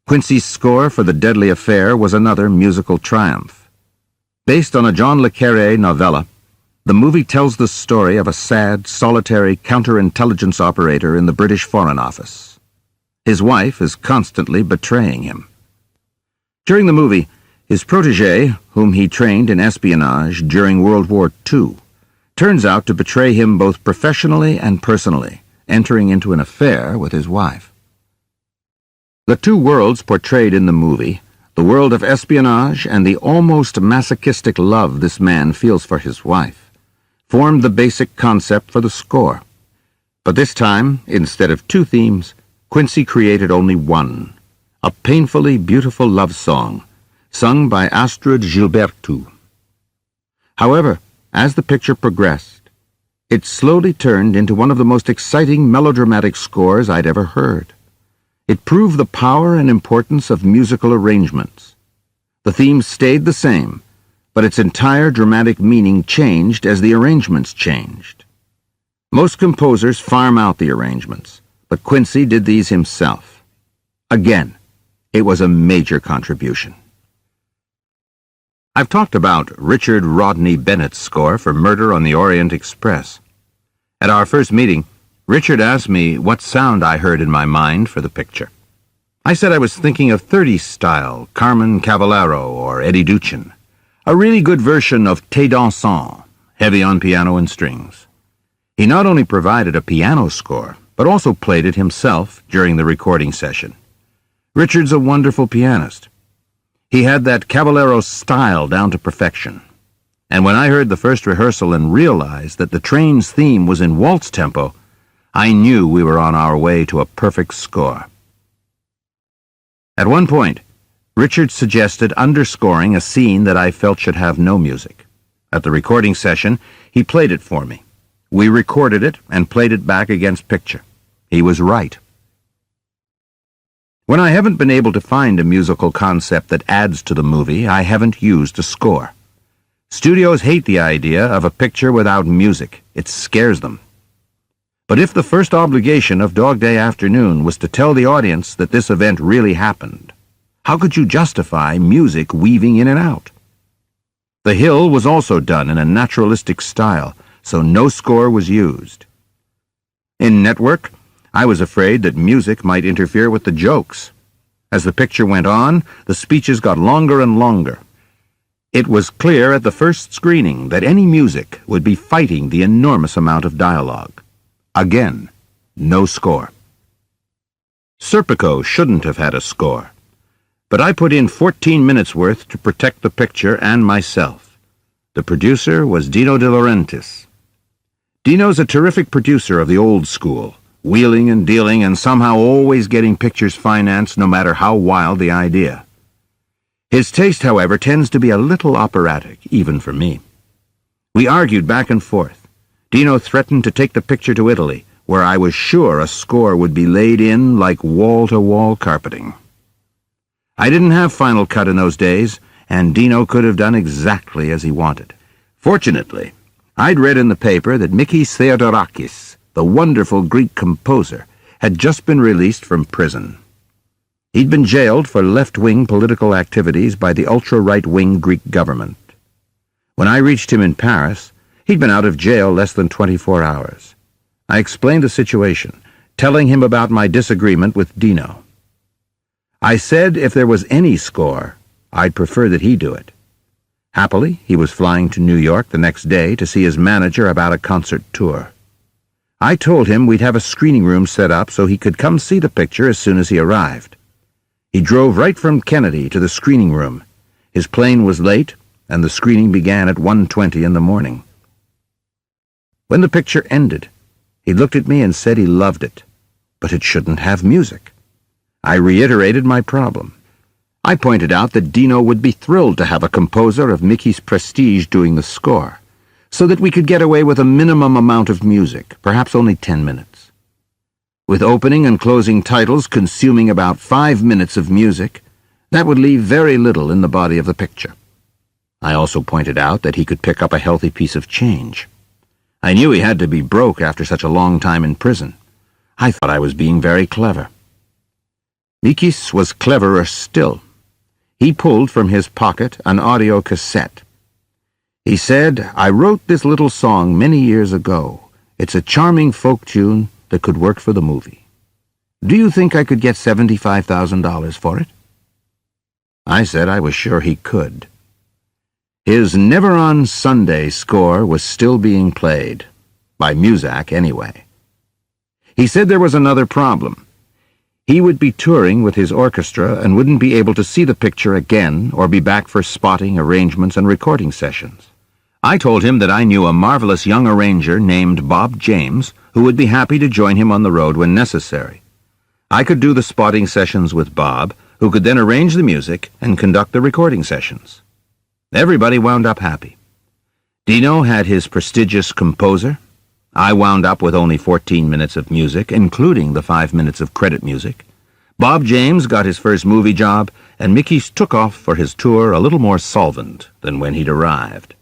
Quincy's score for The Deadly Affair was another musical triumph. Based on a John le Carré novella, the movie tells the story of a sad, solitary counterintelligence operator in the British Foreign Office. His wife is constantly betraying him. During the movie, his protégé, whom he trained in espionage during World War II, turns out to betray him both professionally and personally, entering into an affair with his wife. The 2 worlds portrayed in the movie, the world of espionage and the almost masochistic love this man feels for his wife, formed the basic concept for the score. But this time, instead of 2 themes, Quincy created only 1, a painfully beautiful love song, sung by Astrid Gilberto. However, as the picture progressed, it slowly turned into one of the most exciting melodramatic scores I'd ever heard. It proved the power and importance of musical arrangements. The theme stayed the same, but its entire dramatic meaning changed as the arrangements changed. Most composers farm out the arrangements, but Quincy did these himself. Again, it was a major contribution. I've talked about Richard Rodney Bennett's score for Murder on the Orient Express. At our first meeting, Richard asked me what sound I heard in my mind for the picture. I said I was thinking of 30s style, Carmen Cavallaro or Eddie Duchin, a really good version of Té dansant, heavy on piano and strings. He not only provided a piano score, but also played it himself during the recording session. Richard's a wonderful pianist. He had that Caballero style down to perfection. And when I heard the first rehearsal and realized that the train's theme was in waltz tempo, I knew we were on our way to a perfect score. At one point, Richard suggested underscoring a scene that I felt should have no music. At the recording session, he played it for me. We recorded it and played it back against picture. He was right. When I haven't been able to find a musical concept that adds to the movie, I haven't used a score. Studios hate the idea of a picture without music. It scares them. But if the first obligation of Dog Day Afternoon was to tell the audience that this event really happened, how could you justify music weaving in and out? The Hill was also done in a naturalistic style, so no score was used. In Network, I was afraid that music might interfere with the jokes. As the picture went on, the speeches got longer and longer. It was clear at the first screening that any music would be fighting the enormous amount of dialogue. Again, no score. Serpico shouldn't have had a score, but I put in 14 minutes worth to protect the picture and myself. The producer was Dino De Laurentiis. Dino's a terrific producer of the old school, wheeling and dealing and somehow always getting pictures financed no matter how wild the idea. His taste, however, tends to be a little operatic, even for me. We argued back and forth. Dino threatened to take the picture to Italy, where I was sure a score would be laid in like wall-to-wall carpeting. I didn't have Final Cut in those days, and Dino could have done exactly as he wanted. Fortunately, I'd read in the paper that Mikis Theodorakis, the wonderful Greek composer, had just been released from prison. He'd been jailed for left-wing political activities by the ultra-right-wing Greek government. When I reached him in Paris, he'd been out of jail less than 24 hours. I explained the situation, telling him about my disagreement with Dino. I said if there was any score, I'd prefer that he do it. Happily, he was flying to New York the next day to see his manager about a concert tour. I told him we'd have a screening room set up so he could come see the picture as soon as he arrived. He drove right from Kennedy to the screening room. His plane was late, and the screening began at 1:20 in the morning. When the picture ended, he looked at me and said he loved it, but it shouldn't have music. I reiterated my problem. I pointed out that Dino would be thrilled to have a composer of Mickey's prestige doing the score, so that we could get away with a minimum amount of music, perhaps only 10 minutes. With opening and closing titles consuming about 5 minutes of music, that would leave very little in the body of the picture. I also pointed out that he could pick up a healthy piece of change. I knew he had to be broke after such a long time in prison. I thought I was being very clever. Mikis was cleverer still. He pulled from his pocket an audio cassette. He said, "I wrote this little song many years ago. It's a charming folk tune that could work for the movie. Do you think I could get $75,000 for it?" I said I was sure he could. His Never on Sunday score was still being played, by Muzak anyway. He said there was another problem. He would be touring with his orchestra and wouldn't be able to see the picture again or be back for spotting, arrangements, and recording sessions. I told him that I knew a marvelous young arranger named Bob James who would be happy to join him on the road when necessary. I could do the spotting sessions with Bob, who could then arrange the music and conduct the recording sessions. Everybody wound up happy. Dino had his prestigious composer. I wound up with only 14 minutes of music, including the 5 minutes of credit music. Bob James got his first movie job, and Mikis took off for his tour a little more solvent than when he'd arrived.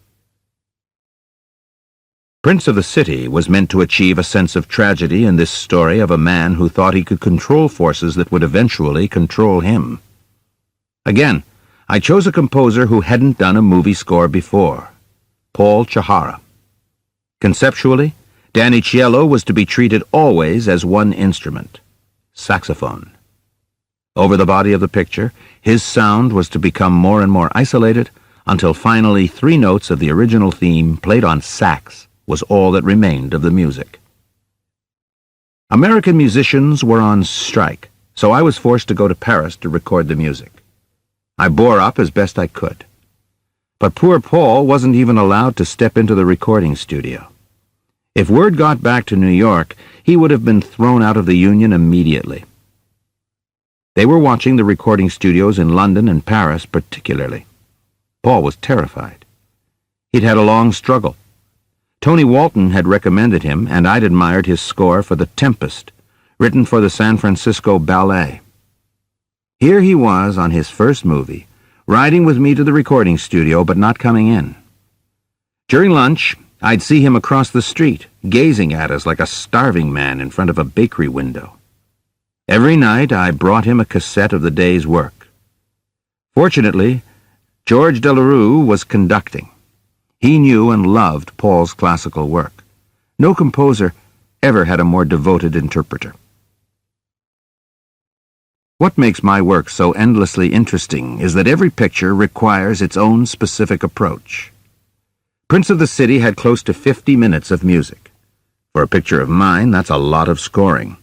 Prince of the City was meant to achieve a sense of tragedy in this story of a man who thought he could control forces that would eventually control him. Again, I chose a composer who hadn't done a movie score before, Paul Chahara. Conceptually, Danny Cielo was to be treated always as one instrument, saxophone. Over the body of the picture, his sound was to become more and more isolated until finally 3 notes of the original theme played on sax was all that remained of the music. American musicians were on strike, so I was forced to go to Paris to record the music. I bore up as best I could. But poor Paul wasn't even allowed to step into the recording studio. If word got back to New York, he would have been thrown out of the Union immediately. They were watching the recording studios in London and Paris particularly. Paul was terrified. He'd had a long struggle. Tony Walton had recommended him, and I'd admired his score for The Tempest, written for the San Francisco Ballet. Here he was on his first movie, riding with me to the recording studio but not coming in. During lunch, I'd see him across the street, gazing at us like a starving man in front of a bakery window. Every night I brought him a cassette of the day's work. Fortunately, George Delarue was conducting. He knew and loved Paul's classical work. No composer ever had a more devoted interpreter. What makes my work so endlessly interesting is that every picture requires its own specific approach. Prince of the City had close to 50 minutes of music. For a picture of mine, that's a lot of scoring.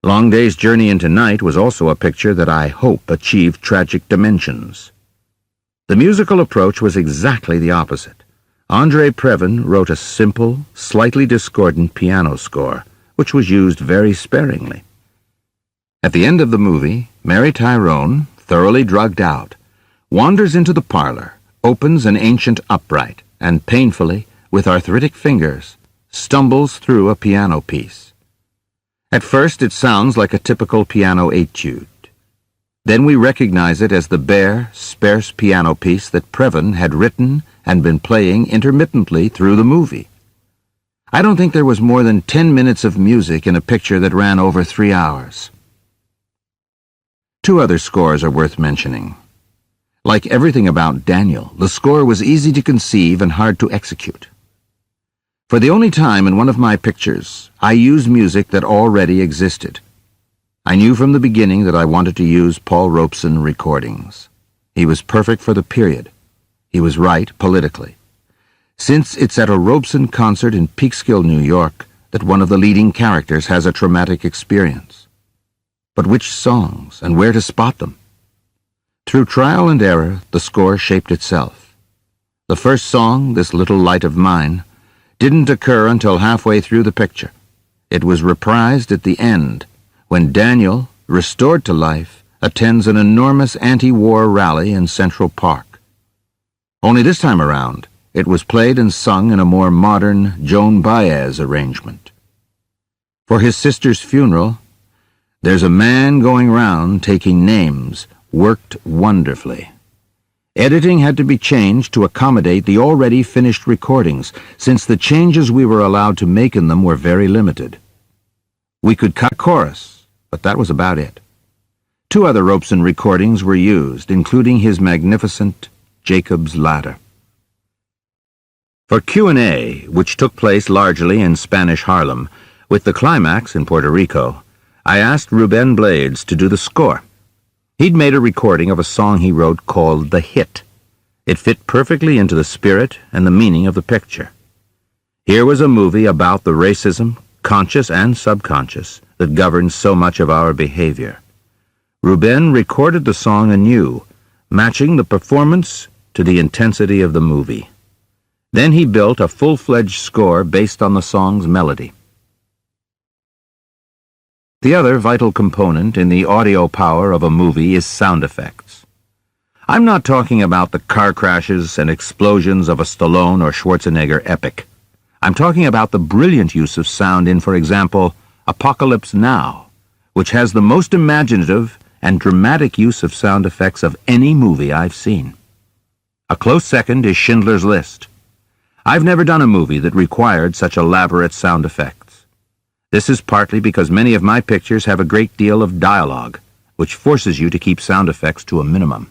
Long Day's Journey into Night was also a picture that I hope achieved tragic dimensions. The musical approach was exactly the opposite. Andre Previn wrote a simple, slightly discordant piano score, which was used very sparingly. At the end of the movie, Mary Tyrone, thoroughly drugged out, wanders into the parlor, opens an ancient upright, and painfully, with arthritic fingers, stumbles through a piano piece. At first it sounds like a typical piano etude. Then we recognize it as the bare, sparse piano piece that Previn had written and been playing intermittently through the movie. I don't think there was more than 10 minutes of music in a picture that ran over 3 hours. Two other scores are worth mentioning. Like everything about Daniel, the score was easy to conceive and hard to execute. For the only time in one of my pictures, I used music that already existed. I knew from the beginning that I wanted to use Paul Robeson recordings. He was perfect for the period. He was right politically. Since it's at a Robeson concert in Peekskill, New York, that one of the leading characters has a traumatic experience. But which songs and where to spot them? Through trial and error, the score shaped itself. The first song, This Little Light of Mine, didn't occur until halfway through the picture. It was reprised at the end, when Daniel, restored to life, attends an enormous anti-war rally in Central Park. Only this time around, it was played and sung in a more modern Joan Baez arrangement. For his sister's funeral, There's a Man Going Round Taking Names worked wonderfully. Editing had to be changed to accommodate the already finished recordings, since the changes we were allowed to make in them were very limited. We could cut chorus, but that was about it. Two other Robeson recordings were used, including his magnificent Jacob's Ladder. For Q&A, which took place largely in Spanish Harlem, with the climax in Puerto Rico, I asked Ruben Blades to do the score. He'd made a recording of a song he wrote called The Hit. It fit perfectly into the spirit and the meaning of the picture. Here was a movie about the racism, conscious and subconscious, that governs so much of our behavior. Ruben recorded the song anew, matching the performance to the intensity of the movie. Then he built a full-fledged score based on the song's melody. The other vital component in the audio power of a movie is sound effects. I'm not talking about the car crashes and explosions of a Stallone or Schwarzenegger epic. I'm talking about the brilliant use of sound in, for example, Apocalypse Now, which has the most imaginative and dramatic use of sound effects of any movie I've seen. A close second is Schindler's List. I've never done a movie that required such elaborate sound effects. This is partly because many of my pictures have a great deal of dialogue, which forces you to keep sound effects to a minimum.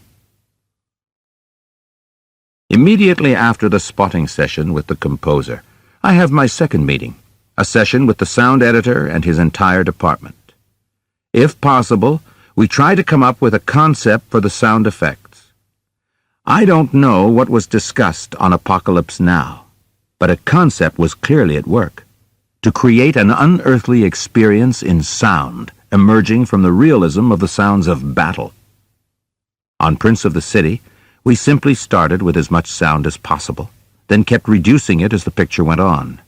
Immediately after the spotting session with the composer, I have my second meeting, a session with the sound editor and his entire department. If possible, we try to come up with a concept for the sound effects. I don't know what was discussed on Apocalypse Now, but a concept was clearly at work. To create an unearthly experience in sound, emerging from the realism of the sounds of battle. On Prince of the City, we simply started with as much sound as possible, then kept reducing it as the picture went on.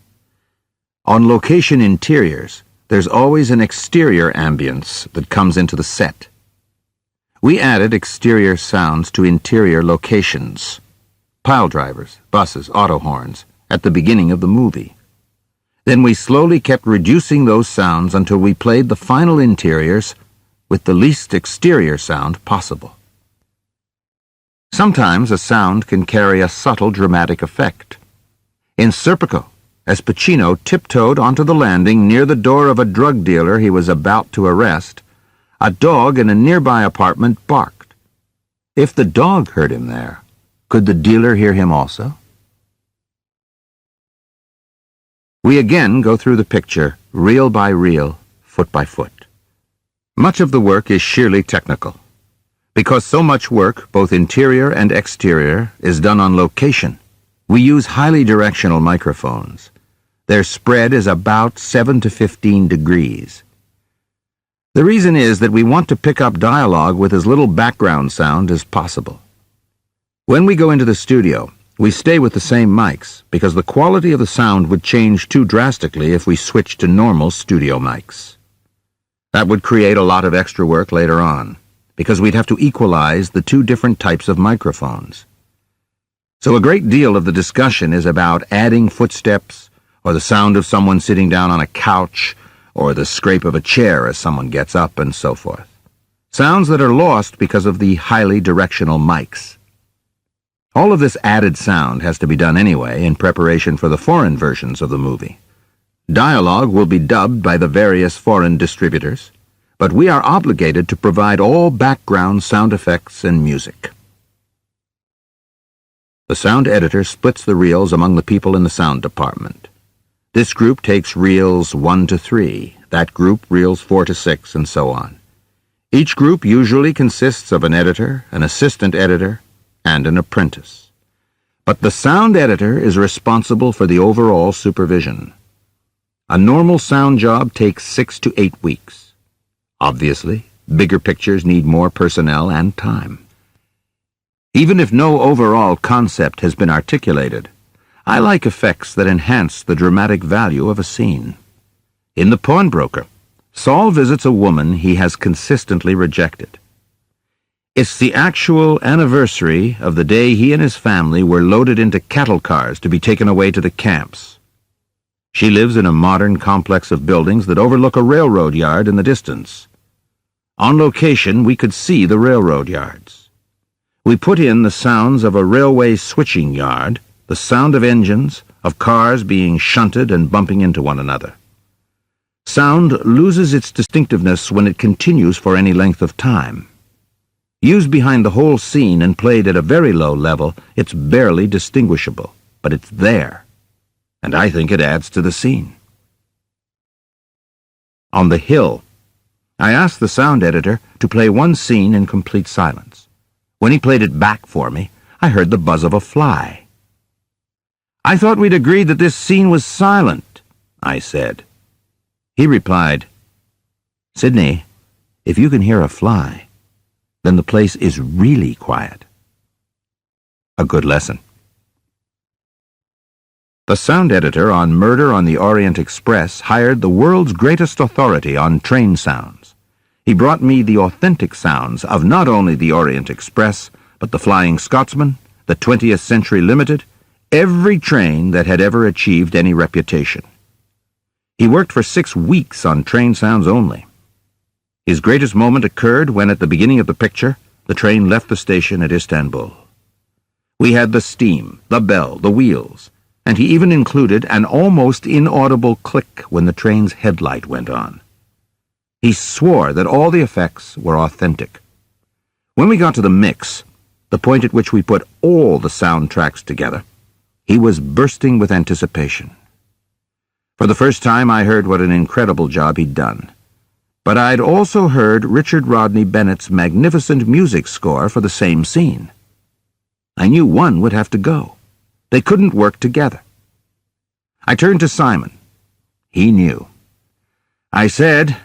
On location interiors, there's always an exterior ambience that comes into the set. We added exterior sounds to interior locations, pile drivers, buses, auto horns, at the beginning of the movie. Then we slowly kept reducing those sounds until we played the final interiors with the least exterior sound possible. Sometimes a sound can carry a subtle dramatic effect. In Serpico, as Pacino tiptoed onto the landing near the door of a drug dealer he was about to arrest, a dog in a nearby apartment barked. If the dog heard him there, could the dealer hear him also? We again go through the picture, reel by reel, foot by foot. Much of the work is sheerly technical. Because so much work, both interior and exterior, is done on location, we use highly directional microphones. Their spread is about 7 to 15 degrees. The reason is that we want to pick up dialogue with as little background sound as possible. When we go into the studio, we stay with the same mics because the quality of the sound would change too drastically if we switched to normal studio mics. That would create a lot of extra work later on, because we'd have to equalize the two different types of microphones. So a great deal of the discussion is about adding footsteps, or the sound of someone sitting down on a couch, or the scrape of a chair as someone gets up, and so forth. Sounds that are lost because of the highly directional mics. All of this added sound has to be done anyway in preparation for the foreign versions of the movie. Dialogue will be dubbed by the various foreign distributors, but we are obligated to provide all background sound effects and music. The sound editor splits the reels among the people in the sound department. This group takes reels 1 to 3, that group reels 4 to 6, and so on. Each group usually consists of an editor, an assistant editor, and an apprentice. But the sound editor is responsible for the overall supervision. A normal sound job takes 6 to 8 weeks. Obviously, bigger pictures need more personnel and time. Even if no overall concept has been articulated, I like effects that enhance the dramatic value of a scene. In The Pawnbroker, Saul visits a woman he has consistently rejected. It's the actual anniversary of the day he and his family were loaded into cattle cars to be taken away to the camps. She lives in a modern complex of buildings that overlook a railroad yard in the distance. On location, we could see the railroad yards. We put in the sounds of a railway switching yard, the sound of engines, of cars being shunted and bumping into one another. Sound loses its distinctiveness when it continues for any length of time. Used behind the whole scene and played at a very low level, it's barely distinguishable, but it's there, and I think it adds to the scene. On the hill, I asked the sound editor to play one scene in complete silence. When he played it back for me, I heard the buzz of a fly. "I thought we'd agreed that this scene was silent," I said. He replied, "Sidney, if you can hear a fly, then the place is really quiet." A good lesson. The sound editor on Murder on the Orient Express hired the world's greatest authority on train sounds. He brought me the authentic sounds of not only the Orient Express, but the Flying Scotsman, the 20th Century Limited, every train that had ever achieved any reputation. He worked for 6 weeks on train sounds only. His greatest moment occurred when, at the beginning of the picture, the train left the station at Istanbul. We had the steam, the bell, the wheels, and he even included an almost inaudible click when the train's headlight went on. He swore that all the effects were authentic. When we got to the mix, the point at which we put all the soundtracks together, he was bursting with anticipation. For the first time, I heard what an incredible job he'd done. But I'd also heard Richard Rodney Bennett's magnificent music score for the same scene. I knew one would have to go. They couldn't work together. I turned to Simon. He knew. I said,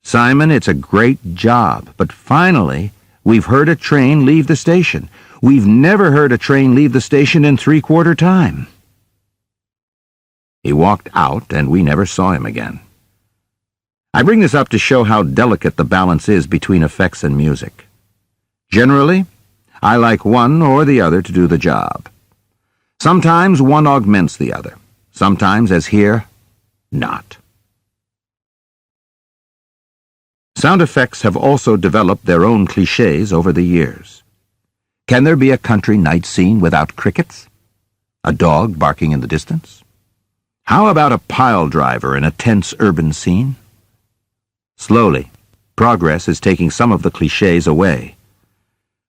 "Simon, it's a great job, but finally, we've heard a train leave the station. We've never heard a train leave the station in 3/4 time." He walked out, and we never saw him again. I bring this up to show how delicate the balance is between effects and music. Generally, I like one or the other to do the job. Sometimes one augments the other. Sometimes, as here, not. Sound effects have also developed their own clichés over the years. Can there be a country night scene without crickets? A dog barking in the distance? How about a pile driver in a tense urban scene? Slowly, progress is taking some of the clichés away.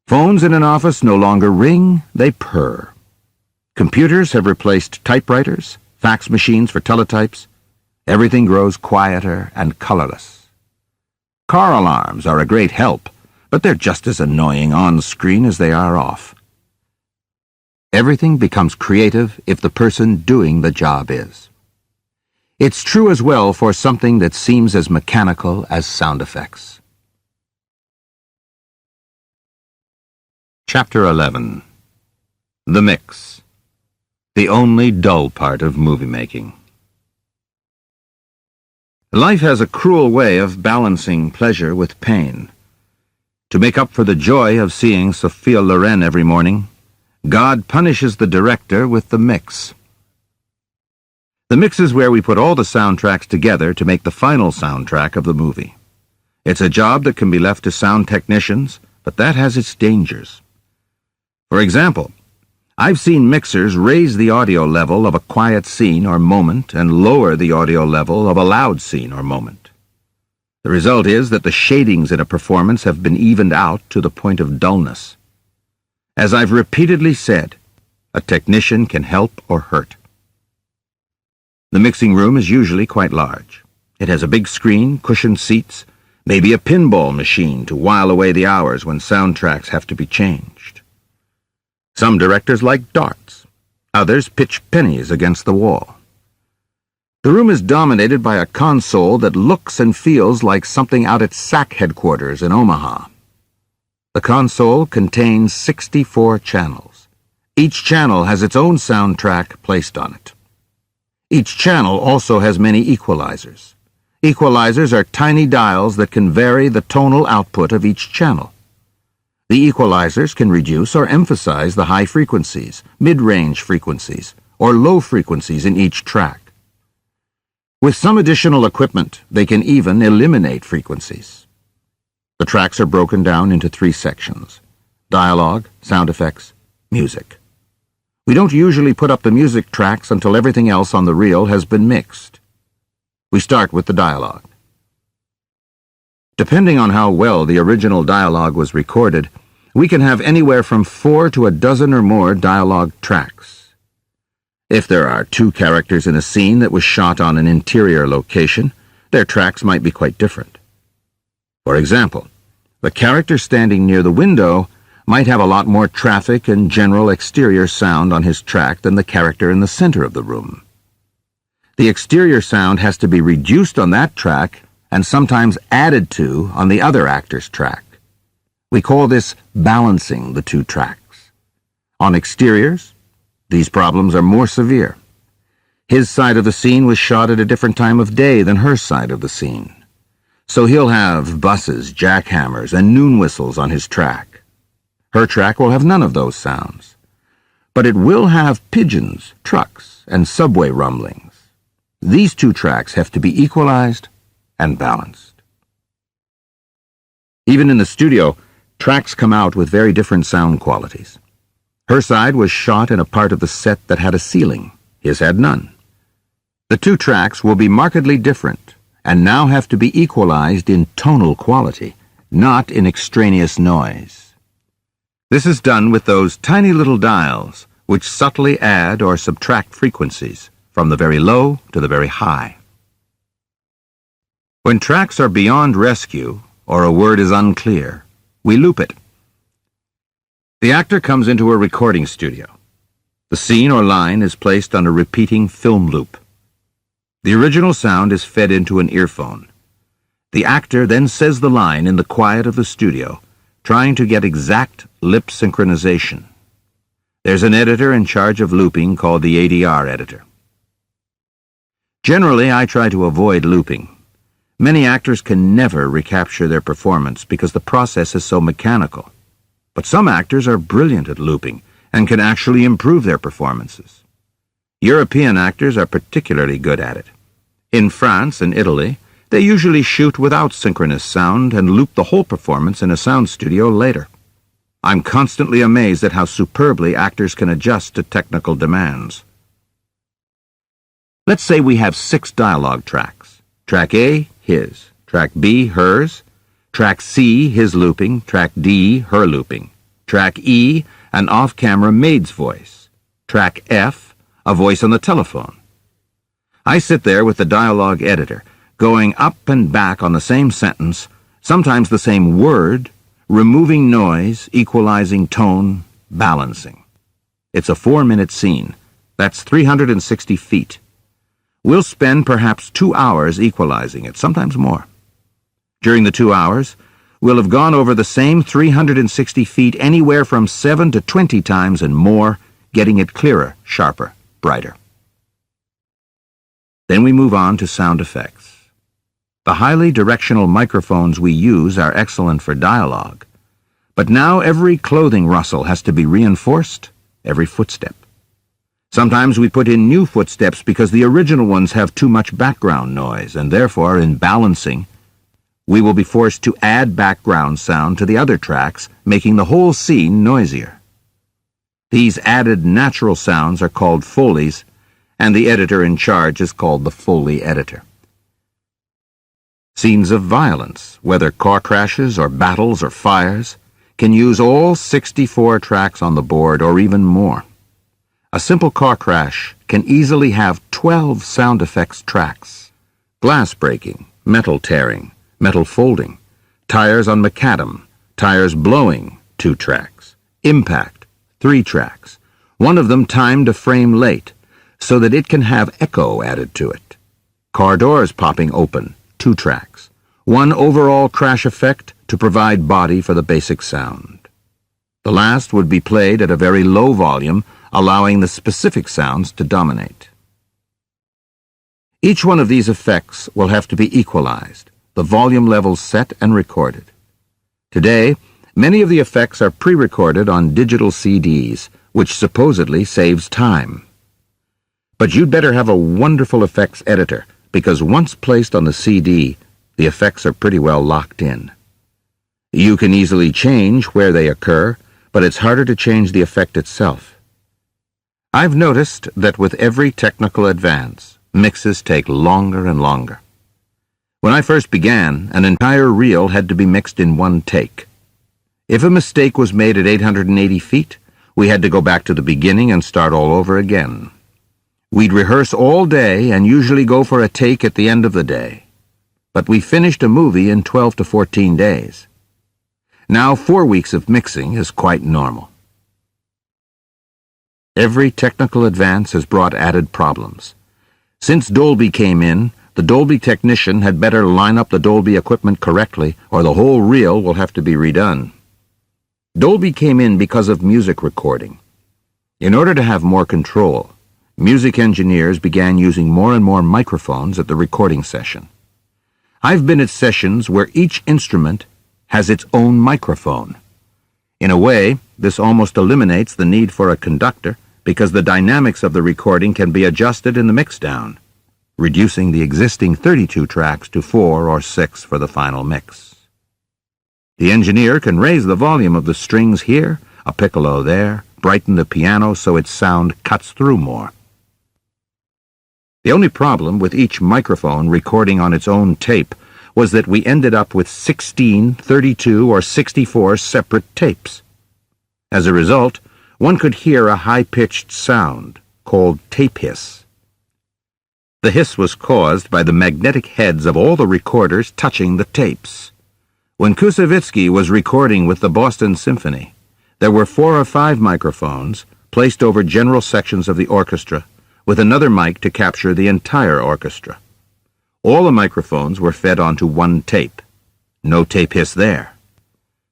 Phones in an office no longer ring, they purr. Computers have replaced typewriters, fax machines for teletypes. Everything grows quieter and colorless. Car alarms are a great help, but they're just as annoying on screen as they are off. Everything becomes creative if the person doing the job is. It's true as well for something that seems as mechanical as sound effects. Chapter 11. The Mix. The only dull part of movie making. Life has a cruel way of balancing pleasure with pain. To make up for the joy of seeing Sophia Loren every morning, God punishes the director with the mix. The mix is where we put all the soundtracks together to make the final soundtrack of the movie. It's a job that can be left to sound technicians, but that has its dangers. For example, I've seen mixers raise the audio level of a quiet scene or moment and lower the audio level of a loud scene or moment. The result is that the shadings in a performance have been evened out to the point of dullness. As I've repeatedly said, a technician can help or hurt. The mixing room is usually quite large. It has a big screen, cushioned seats, maybe a pinball machine to while away the hours when soundtracks have to be changed. Some directors like darts. Others pitch pennies against the wall. The room is dominated by a console that looks and feels like something out at SAC headquarters in Omaha. The console contains 64 channels. Each channel has its own soundtrack placed on it. Each channel also has many equalizers. Equalizers are tiny dials that can vary the tonal output of each channel. The equalizers can reduce or emphasize the high frequencies, mid-range frequencies, or low frequencies in each track. With some additional equipment, they can even eliminate frequencies. The tracks are broken down into 3 sections: dialogue, sound effects, music. We don't usually put up the music tracks until everything else on the reel has been mixed. We start with the dialogue. Depending on how well the original dialogue was recorded, we can have anywhere from 4 to a dozen or more dialogue tracks. If there are 2 characters in a scene that was shot on an interior location, their tracks might be quite different. For example, the character standing near the window might have a lot more traffic and general exterior sound on his track than the character in the center of the room. The exterior sound has to be reduced on that track and sometimes added to on the other actor's track. We call this balancing the 2 tracks. On exteriors, these problems are more severe. His side of the scene was shot at a different time of day than her side of the scene. So he'll have buses, jackhammers, and noon whistles on his track. Her track will have none of those sounds. But it will have pigeons, trucks, and subway rumblings. These 2 tracks have to be equalized and balanced. Even in the studio, tracks come out with very different sound qualities. Her side was shot in a part of the set that had a ceiling. His had none. The 2 tracks will be markedly different and now have to be equalized in tonal quality, not in extraneous noise. This is done with those tiny little dials which subtly add or subtract frequencies from the very low to the very high. When tracks are beyond rescue or a word is unclear, we loop it. The actor comes into a recording studio. The scene or line is placed on a repeating film loop. The original sound is fed into an earphone. The actor then says the line in the quiet of the studio, trying to get exact lip synchronization. There's an editor in charge of looping called the ADR editor. Generally, I try to avoid looping. Many actors can never recapture their performance because the process is so mechanical. But some actors are brilliant at looping and can actually improve their performances. European actors are particularly good at it. In France and Italy, they usually shoot without synchronous sound and loop the whole performance in a sound studio later. I'm constantly amazed at how superbly actors can adjust to technical demands. Let's say we have 6 dialogue tracks. Track A, his. Track B, hers. Track C, his looping. Track D, her looping. Track E, an off-camera maid's voice. Track F, a voice on the telephone. I sit there with the dialogue editor, going up and back on the same sentence, sometimes the same word, removing noise, equalizing tone, balancing. It's a 4-minute scene. That's 360 feet. We'll spend perhaps 2 hours equalizing it, sometimes more. During the 2 hours, we'll have gone over the same 360 feet anywhere from 7 to 20 times and more, getting it clearer, sharper, brighter. Then we move on to sound effects. The highly directional microphones we use are excellent for dialogue, but now every clothing rustle has to be reinforced, every footstep. Sometimes we put in new footsteps because the original ones have too much background noise, and therefore, in balancing, we will be forced to add background sound to the other tracks, making the whole scene noisier. These added natural sounds are called Foleys, and the editor in charge is called the Foley editor. Scenes of violence, whether car crashes or battles or fires, can use all 64 tracks on the board or even more. A simple car crash can easily have 12 sound effects tracks. Glass breaking, metal tearing, metal folding, tires on macadam, tires blowing, 2 tracks, impact, 3 tracks, one of them timed a frame late, so that it can have echo added to it. Car doors popping open, 2 tracks, one overall crash effect to provide body for the basic sound. The last would be played at a very low volume, allowing the specific sounds to dominate. Each one of these effects will have to be equalized, the volume levels set and recorded. Today, many of the effects are pre-recorded on digital CDs, which supposedly saves time. But you'd better have a wonderful effects editor, because once placed on the CD, the effects are pretty well locked in. You can easily change where they occur, but it's harder to change the effect itself. I've noticed that with every technical advance, mixes take longer and longer. When I first began, an entire reel had to be mixed in one take. If a mistake was made at 880 feet, we had to go back to the beginning and start all over again. We'd rehearse all day and usually go for a take at the end of the day. But we finished a movie in 12 to 14 days. Now 4 weeks of mixing is quite normal. Every technical advance has brought added problems. Since Dolby came in, the Dolby technician had better line up the Dolby equipment correctly, or the whole reel will have to be redone. Dolby came in because of music recording. In order to have more control, music engineers began using more and more microphones at the recording session. I've been at sessions where each instrument has its own microphone. In a way, this almost eliminates the need for a conductor because the dynamics of the recording can be adjusted in the mixdown, reducing the existing 32 tracks to 4 or 6 for the final mix. The engineer can raise the volume of the strings here, a piccolo there, brighten the piano so its sound cuts through more. The only problem with each microphone recording on its own tape was that we ended up with 16, 32, or 64 separate tapes. As a result, one could hear a high-pitched sound called tape hiss. The hiss was caused by the magnetic heads of all the recorders touching the tapes. When Koussevitzky was recording with the Boston Symphony, there were 4 or 5 microphones placed over general sections of the orchestra, with another mic to capture the entire orchestra. All the microphones were fed onto one tape. No tape hiss there.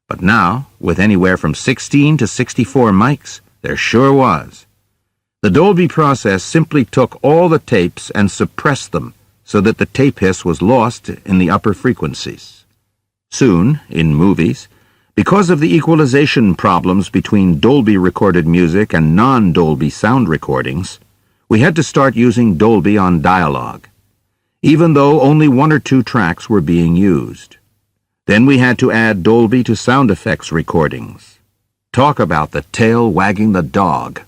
But now, with anywhere from 16 to 64 mics, there sure was. The Dolby process simply took all the tapes and suppressed them so that the tape hiss was lost in the upper frequencies. Soon, in movies, because of the equalization problems between Dolby-recorded music and non-Dolby sound recordings, we had to start using Dolby on dialogue, even though only 1 or 2 tracks were being used. Then we had to add Dolby to sound effects recordings. Talk about the tail wagging the dog.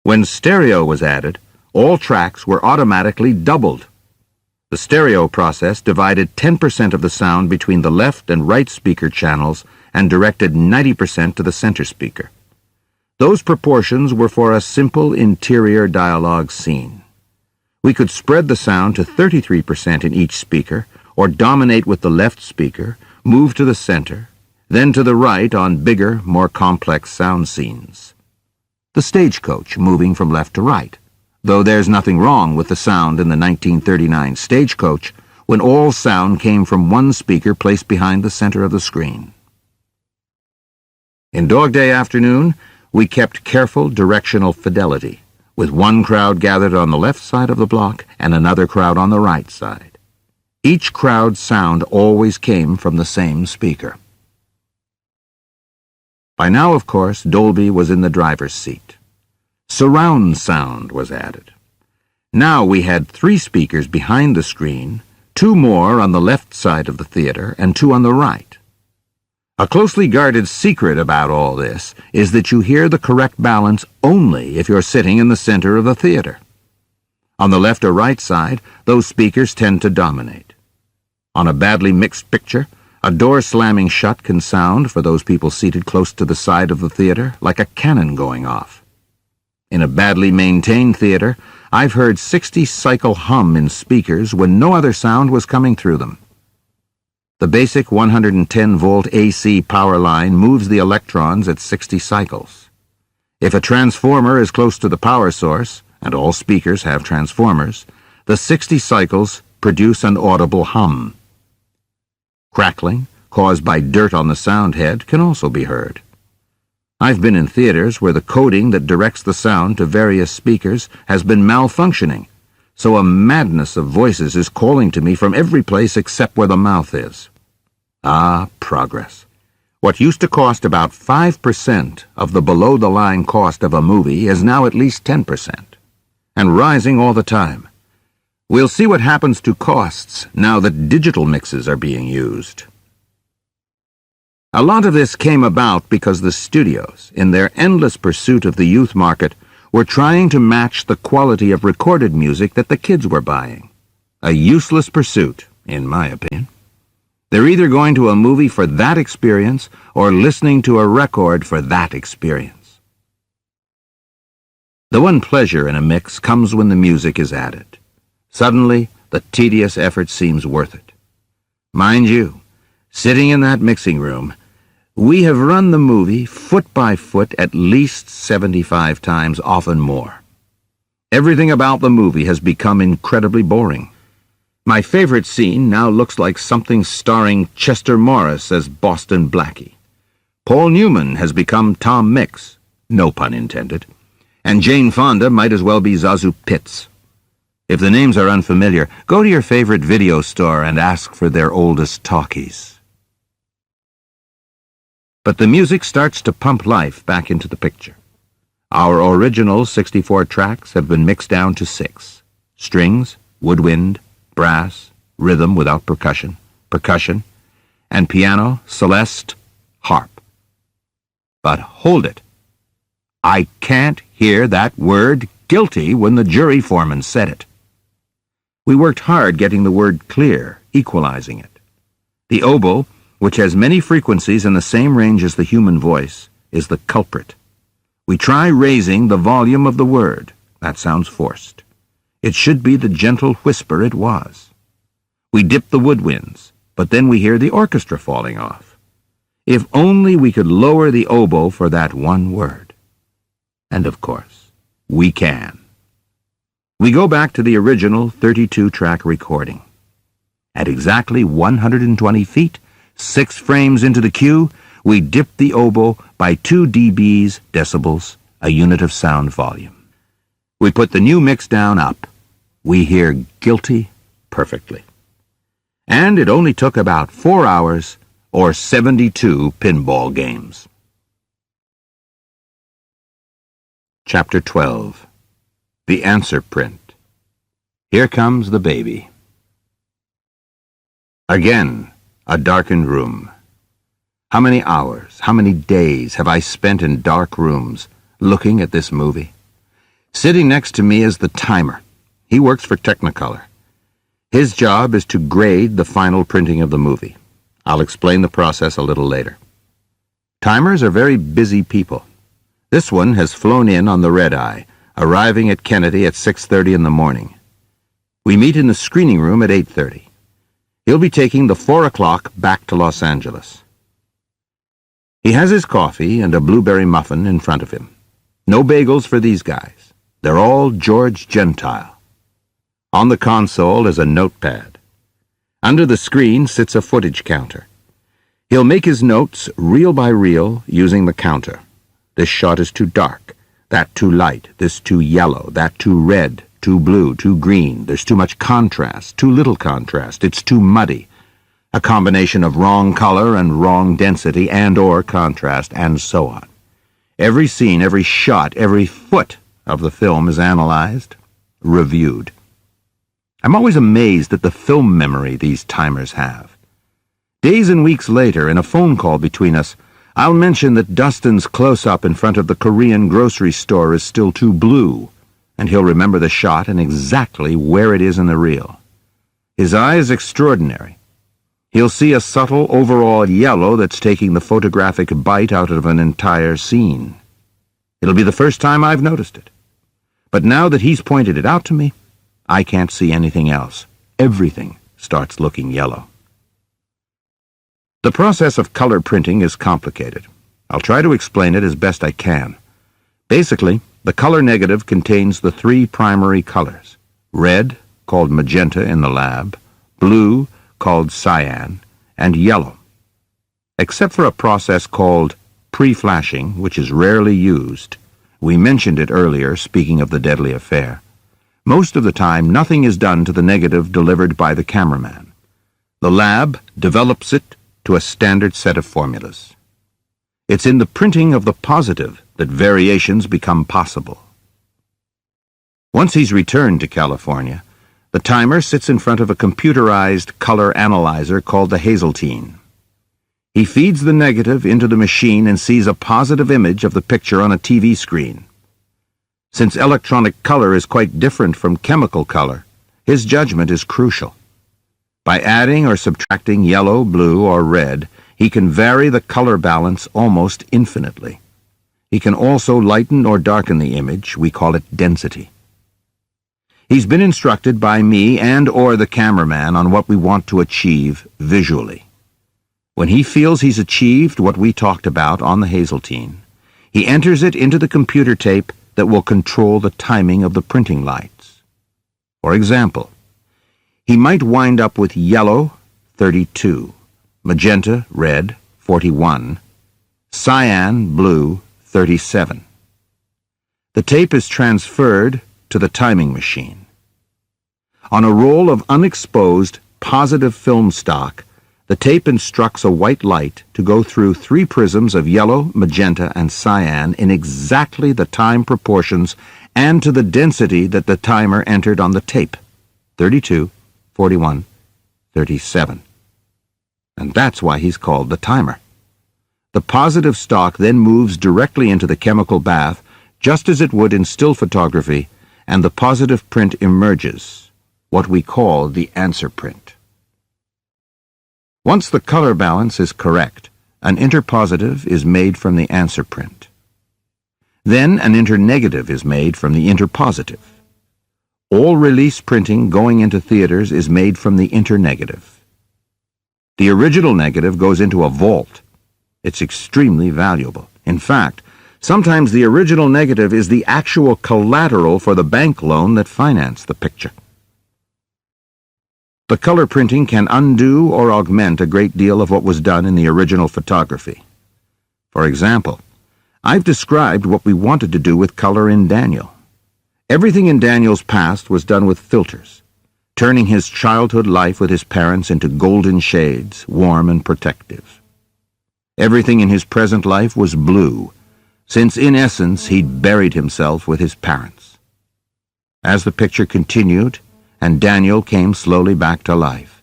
When stereo was added, all tracks were automatically doubled. The stereo process divided 10% of the sound between the left and right speaker channels and directed 90% to the center speaker. Those proportions were for a simple interior dialogue scene. We could spread the sound to 33% in each speaker, or dominate with the left speaker, move to the center, then to the right on bigger, more complex sound scenes. The stagecoach moving from left to right, though there's nothing wrong with the sound in the 1939 stagecoach when all sound came from one speaker placed behind the center of the screen. In Dog Day Afternoon, we kept careful directional fidelity, with one crowd gathered on the left side of the block and another crowd on the right side. Each crowd's sound always came from the same speaker. By now, of course, Dolby was in the driver's seat. Surround sound was added. Now we had 3 speakers behind the screen, 2 more on the left side of the theater, and 2 on the right. A closely guarded secret about all this is that you hear the correct balance only if you're sitting in the center of the theater. On the left or right side, those speakers tend to dominate. On a badly mixed picture, a door slamming shut can sound, for those people seated close to the side of the theater, like a cannon going off. In a badly maintained theater, I've heard 60-cycle hum in speakers when no other sound was coming through them. The basic 110-volt AC power line moves the electrons at 60 cycles. If a transformer is close to the power source, and all speakers have transformers, the 60 cycles produce an audible hum. Crackling, caused by dirt on the sound head, can also be heard. I've been in theaters where the coding that directs the sound to various speakers has been malfunctioning, so a madness of voices is calling to me from every place except where the mouth is. Ah, progress. What used to cost about 5% of the below-the-line cost of a movie is now at least 10%, and rising all the time. We'll see what happens to costs now that digital mixes are being used. A lot of this came about because the studios, in their endless pursuit of the youth market, were trying to match the quality of recorded music that the kids were buying. A useless pursuit, in my opinion. They're either going to a movie for that experience or listening to a record for that experience. The one pleasure in a mix comes when the music is added. Suddenly, the tedious effort seems worth it. Mind you, sitting in that mixing room, we have run the movie foot by foot at least 75 times, often more. Everything about the movie has become incredibly boring. My favorite scene now looks like something starring Chester Morris as Boston Blackie. Paul Newman has become Tom Mix, no pun intended, and Jane Fonda might as well be Zazu Pitts. If the names are unfamiliar, go to your favorite video store and ask for their oldest talkies. But the music starts to pump life back into the picture. Our original 64 tracks have been mixed down to 6. Strings, woodwind, brass, rhythm without percussion, percussion, and piano, celeste, harp. But hold it. I can't hear that word guilty when the jury foreman said it. We worked hard getting the word clear, equalizing it. The oboe, which has many frequencies in the same range as the human voice, is the culprit. We try raising the volume of the word. That sounds forced. It should be the gentle whisper it was. We dip the woodwinds, but then we hear the orchestra falling off. If only we could lower the oboe for that one word. And of course, we can. We go back to the original 32-track recording. At exactly 120 feet, 6 frames into the cue, we dip the oboe by 2 dBs, decibels, a unit of sound volume. We put the new mix-down up. We hear Guilty perfectly. And it only took about 4 hours or 72 pinball games. Chapter 12. The Answer Print. Here comes the baby. Again, a darkened room. How many hours, how many days have I spent in dark rooms looking at this movie? Sitting next to me is the timer. He works for Technicolor. His job is to grade the final printing of the movie. I'll explain the process a little later. Timers are very busy people. This one has flown in on the red-eye, arriving at Kennedy at 6:30 in the morning. We meet in the screening room at 8:30. He'll be taking the 4 o'clock back to Los Angeles. He has his coffee and a blueberry muffin in front of him. No bagels for these guys. They're all George Gentile. On the console is a notepad. Under the screen sits a footage counter. He'll make his notes reel by reel using the counter. This shot is too dark, that too light, this too yellow, that too red, too blue, too green. There's too much contrast, too little contrast. It's too muddy. A combination of wrong color and wrong density and/or contrast, and so on. Every scene, every shot, every foot of the film is analyzed, reviewed. I'm always amazed at the film memory these timers have. Days and weeks later, in a phone call between us, I'll mention that Dustin's close-up in front of the Korean grocery store is still too blue, and he'll remember the shot and exactly where it is in the reel. His eye is extraordinary. He'll see a subtle overall yellow that's taking the photographic bite out of an entire scene. It'll be the first time I've noticed it. But now that he's pointed it out to me, I can't see anything else. Everything starts looking yellow. The process of color printing is complicated. I'll try to explain it as best I can. Basically, the color negative contains the 3 primary colors: red, called magenta in the lab, blue, called cyan, and yellow. Except for a process called pre-flashing, which is rarely used, we mentioned it earlier speaking of the deadly affair, most of the time nothing is done to the negative delivered by the cameraman. The lab develops it to a standard set of formulas. It's in the printing of the positive that variations become possible. Once he's returned to California, the timer sits in front of a computerized color analyzer called the Hazeltine. He feeds the negative into the machine and sees a positive image of the picture on a TV screen. Since electronic color is quite different from chemical color, his judgment is crucial. By adding or subtracting yellow, blue, or red, he can vary the color balance almost infinitely. He can also lighten or darken the image. We call it density. He's been instructed by me and/or the cameraman on what we want to achieve visually. When he feels he's achieved what we talked about on the Hazeltine, he enters it into the computer tape that will control the timing of the printing lights. For example, he might wind up with yellow, 32, magenta, red, 41, cyan, blue, 37. The tape is transferred to the timing machine. On a roll of unexposed, positive film stock, the tape instructs a white light to go through 3 prisms of yellow, magenta, and cyan in exactly the time proportions and to the density that the timer entered on the tape, 32, 41, 37. And that's why he's called the timer. The positive stock then moves directly into the chemical bath, just as it would in still photography, and the positive print emerges, what we call the answer print. Once the color balance is correct, an interpositive is made from the answer print. Then an internegative is made from the interpositive. All release printing going into theaters is made from the internegative. The original negative goes into a vault. It's extremely valuable. In fact, sometimes the original negative is the actual collateral for the bank loan that financed the picture. The color printing can undo or augment a great deal of what was done in the original photography. For example, I've described what we wanted to do with color in Daniel. Everything in Daniel's past was done with filters, turning his childhood life with his parents into golden shades, warm and protective. Everything in his present life was blue, since in essence he'd buried himself with his parents. As the picture continued, and Daniel came slowly back to life,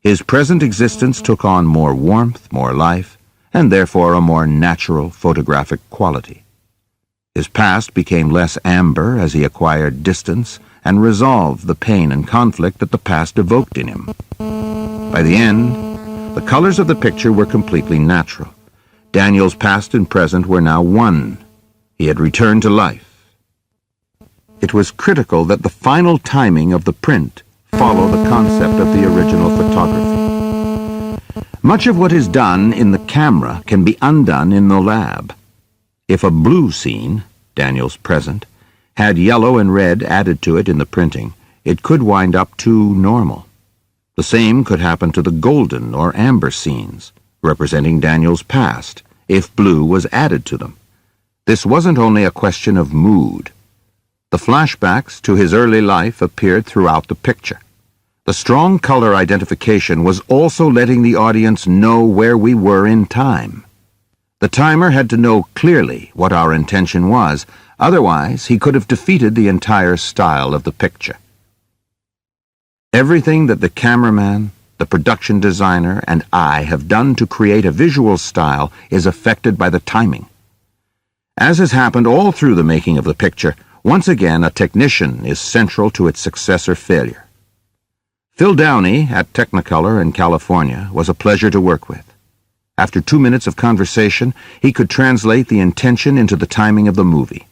his present existence took on more warmth, more life, and therefore a more natural photographic quality. His past became less amber as he acquired distance and resolved the pain and conflict that the past evoked in him. By the end, the colors of the picture were completely natural. Daniel's past and present were now one. He had returned to life. It was critical that the final timing of the print follow the concept of the original photography. Much of what is done in the camera can be undone in the lab. If a blue scene, Daniel's present, had yellow and red added to it in the printing, it could wind up too normal. The same could happen to the golden or amber scenes, representing Daniel's past, if blue was added to them. This wasn't only a question of mood. The flashbacks to his early life appeared throughout the picture. The strong color identification was also letting the audience know where we were in time. The timer had to know clearly what our intention was, otherwise he could have defeated the entire style of the picture. Everything that the cameraman, the production designer, and I have done to create a visual style is affected by the timing. As has happened all through the making of the picture, once again a technician is central to its success or failure. Phil Downey at Technicolor in California was a pleasure to work with. After 2 minutes of conversation, he could translate the intention into the timing of the movie.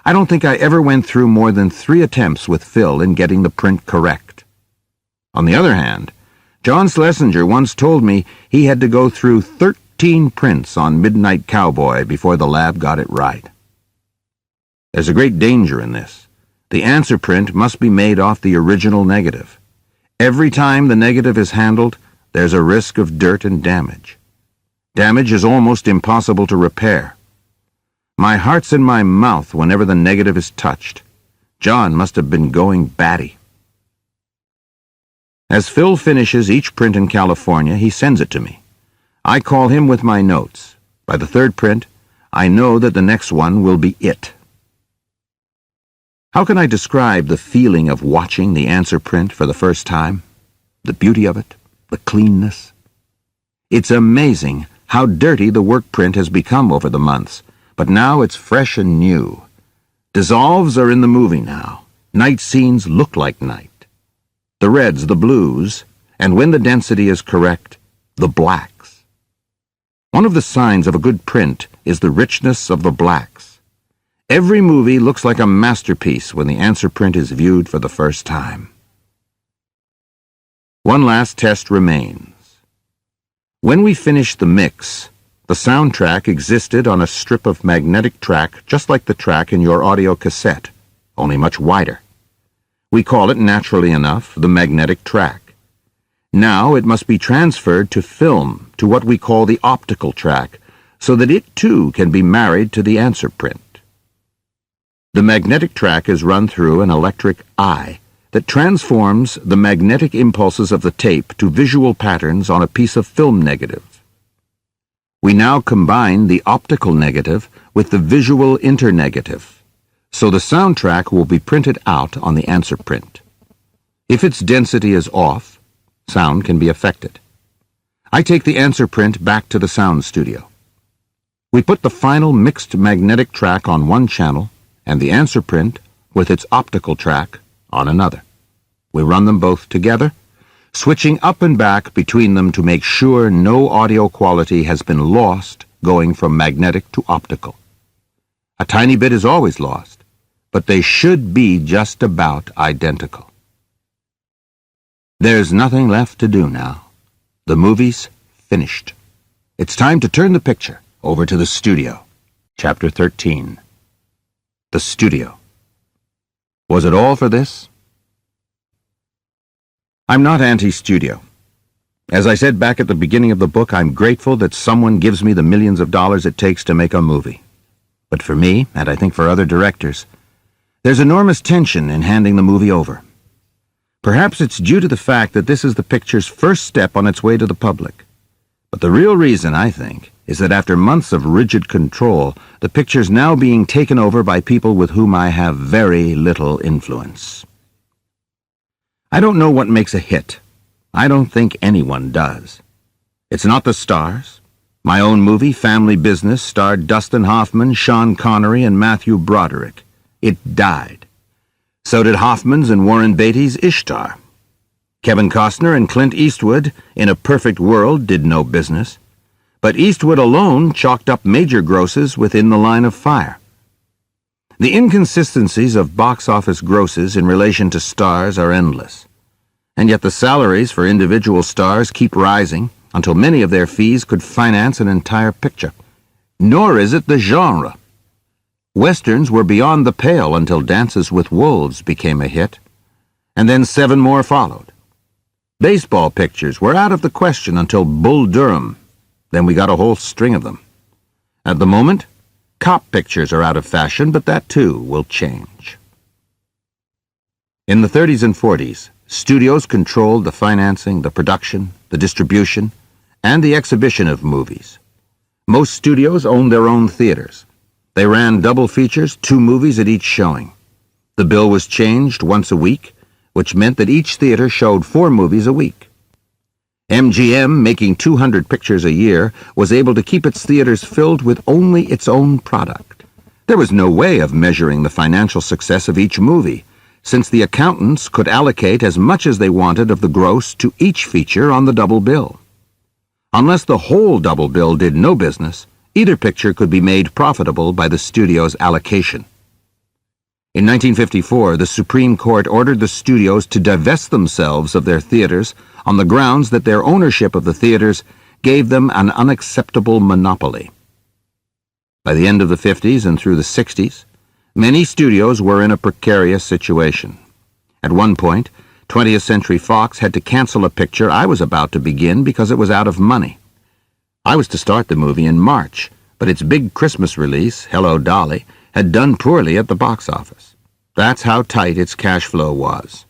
I don't think I ever went through more than 3 attempts with Phil in getting the print correct. On the other hand, John Schlesinger once told me he had to go through 13 prints on Midnight Cowboy before the lab got it right. There's a great danger in this. The answer print must be made off the original negative. Every time the negative is handled, there's a risk of dirt and damage. Damage is almost impossible to repair. My heart's in my mouth whenever the negative is touched. John must have been going batty. As Phil finishes each print in California, he sends it to me. I call him with my notes. By the 3rd print, I know that the next one will be it. How can I describe the feeling of watching the answer print for the first time? The beauty of it, the cleanness. It's amazing how dirty the work print has become over the months, but now it's fresh and new. Dissolves are in the movie now. Night scenes look like night. The reds, the blues, and when the density is correct, the blacks. One of the signs of a good print is the richness of the blacks. Every movie looks like a masterpiece when the answer print is viewed for the first time. One last test remains. When we finished the mix, the soundtrack existed on a strip of magnetic track just like the track in your audio cassette, only much wider. We call it, naturally enough, the magnetic track. Now it must be transferred to film, to what we call the optical track, so that it too can be married to the answer print. The magnetic track is run through an electric eye that transforms the magnetic impulses of the tape to visual patterns on a piece of film negative. We now combine the optical negative with the visual internegative, so the soundtrack will be printed out on the answer print. If its density is off, sound can be affected. I take the answer print back to the sound studio. We put the final mixed magnetic track on one channel and the answer print, with its optical track, on another. We run them both together, switching up and back between them to make sure no audio quality has been lost going from magnetic to optical. A tiny bit is always lost, but they should be just about identical. There's nothing left to do now. The movie's finished. It's time to turn the picture over to the studio. Chapter 13. The studio. Was it all for this? I'm not anti-studio. As I said back at the beginning of the book, I'm grateful that someone gives me the millions of dollars it takes to make a movie. But for me, and I think for other directors, there's enormous tension in handing the movie over. Perhaps it's due to the fact that this is the picture's first step on its way to the public. But the real reason, I think, is that after months of rigid control, the picture's now being taken over by people with whom I have very little influence. I don't know what makes a hit. I don't think anyone does. It's not the stars. My own movie, Family Business, starred Dustin Hoffman, Sean Connery, and Matthew Broderick. It died. So did Hoffman's and Warren Beatty's Ishtar. Kevin Costner and Clint Eastwood, in A Perfect World, did no business. But Eastwood alone chalked up major grosses within the line of fire. The inconsistencies of box office grosses in relation to stars are endless. And yet the salaries for individual stars keep rising until many of their fees could finance an entire picture. Nor is it the genre. Westerns were beyond the pale until Dances with Wolves became a hit, and then 7 more followed. Baseball pictures were out of the question until Bull Durham. Then we got a whole string of them. At the moment, cop pictures are out of fashion, but that too will change. In the 30s and 40s, studios controlled the financing, the production, the distribution, and the exhibition of movies. Most studios owned their own theaters. They ran double features, 2 movies at each showing. The bill was changed once a week, which meant that each theater showed 4 movies a week. MGM, making 200 pictures a year, was able to keep its theaters filled with only its own product. There was no way of measuring the financial success of each movie, since the accountants could allocate as much as they wanted of the gross to each feature on the double bill. Unless the whole double bill did no business, either picture could be made profitable by the studio's allocation. In 1954, the Supreme Court ordered the studios to divest themselves of their theaters on the grounds that their ownership of the theaters gave them an unacceptable monopoly. By the end of the 50s and through the 60s, many studios were in a precarious situation. At one point, 20th Century Fox had to cancel a picture I was about to begin because it was out of money. I was to start the movie in March, but its big Christmas release, Hello, Dolly, had done poorly at the box office. That's how tight its cash flow was.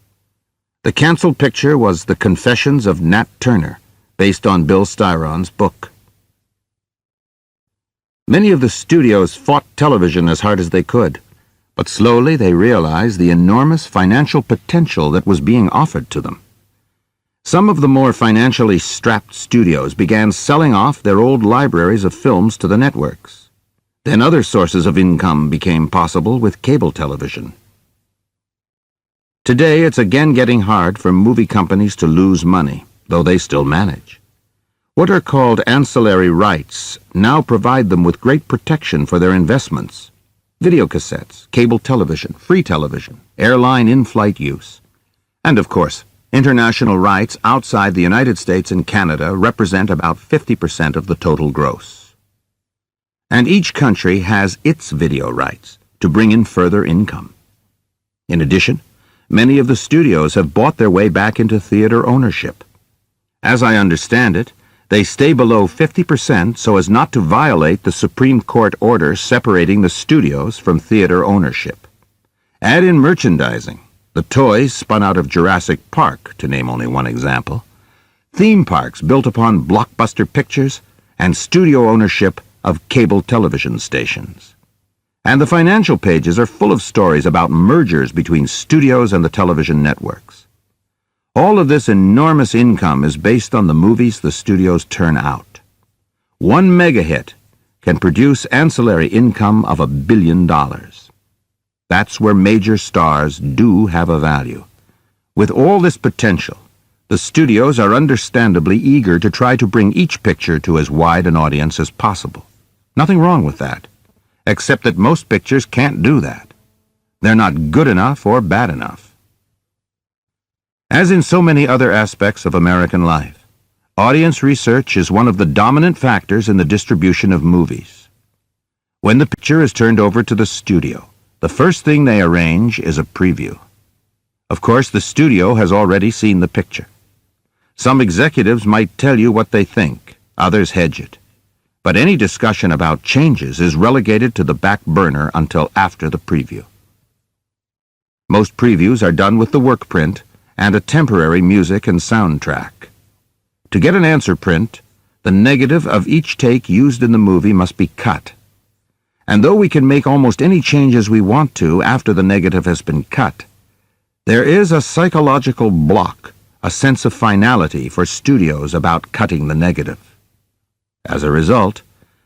The canceled picture was The Confessions of Nat Turner, based on Bill Styron's book. Many of the studios fought television as hard as they could, but slowly they realized the enormous financial potential that was being offered to them. Some of the more financially strapped studios began selling off their old libraries of films to the networks. Then other sources of income became possible with cable television. Today it's again getting hard for movie companies to lose money, though they still manage. What are called ancillary rights now provide them with great protection for their investments. Videocassettes, cable television, free television, airline in-flight use. And of course, international rights outside the United States and Canada represent about 50% of the total gross. And each country has its video rights to bring in further income. In addition, many of the studios have bought their way back into theater ownership. As I understand it, they stay below 50% so as not to violate the Supreme Court order separating the studios from theater ownership. Add in merchandising, the toys spun out of Jurassic Park, to name only one example, theme parks built upon blockbuster pictures, and studio ownership of cable television stations. And the financial pages are full of stories about mergers between studios and the television networks. All of this enormous income is based on the movies the studios turn out. One mega-hit can produce ancillary income of $1 billion. That's where major stars do have a value. With all this potential, the studios are understandably eager to try to bring each picture to as wide an audience as possible. Nothing wrong with that, except that most pictures can't do that. They're not good enough or bad enough. As in so many other aspects of American life, audience research is one of the dominant factors in the distribution of movies. When the picture is turned over to the studio, the first thing they arrange is a preview. Of course, the studio has already seen the picture. Some executives might tell you what they think, others hedge it. but any discussion about changes is relegated to the back burner until after the preview. Most previews are done with the work print and a temporary music and soundtrack. To get an answer print, the negative of each take used in the movie must be cut. And though we can make almost any changes we want to after the negative has been cut, there is a psychological block, a sense of finality for studios about cutting the negative. As a result,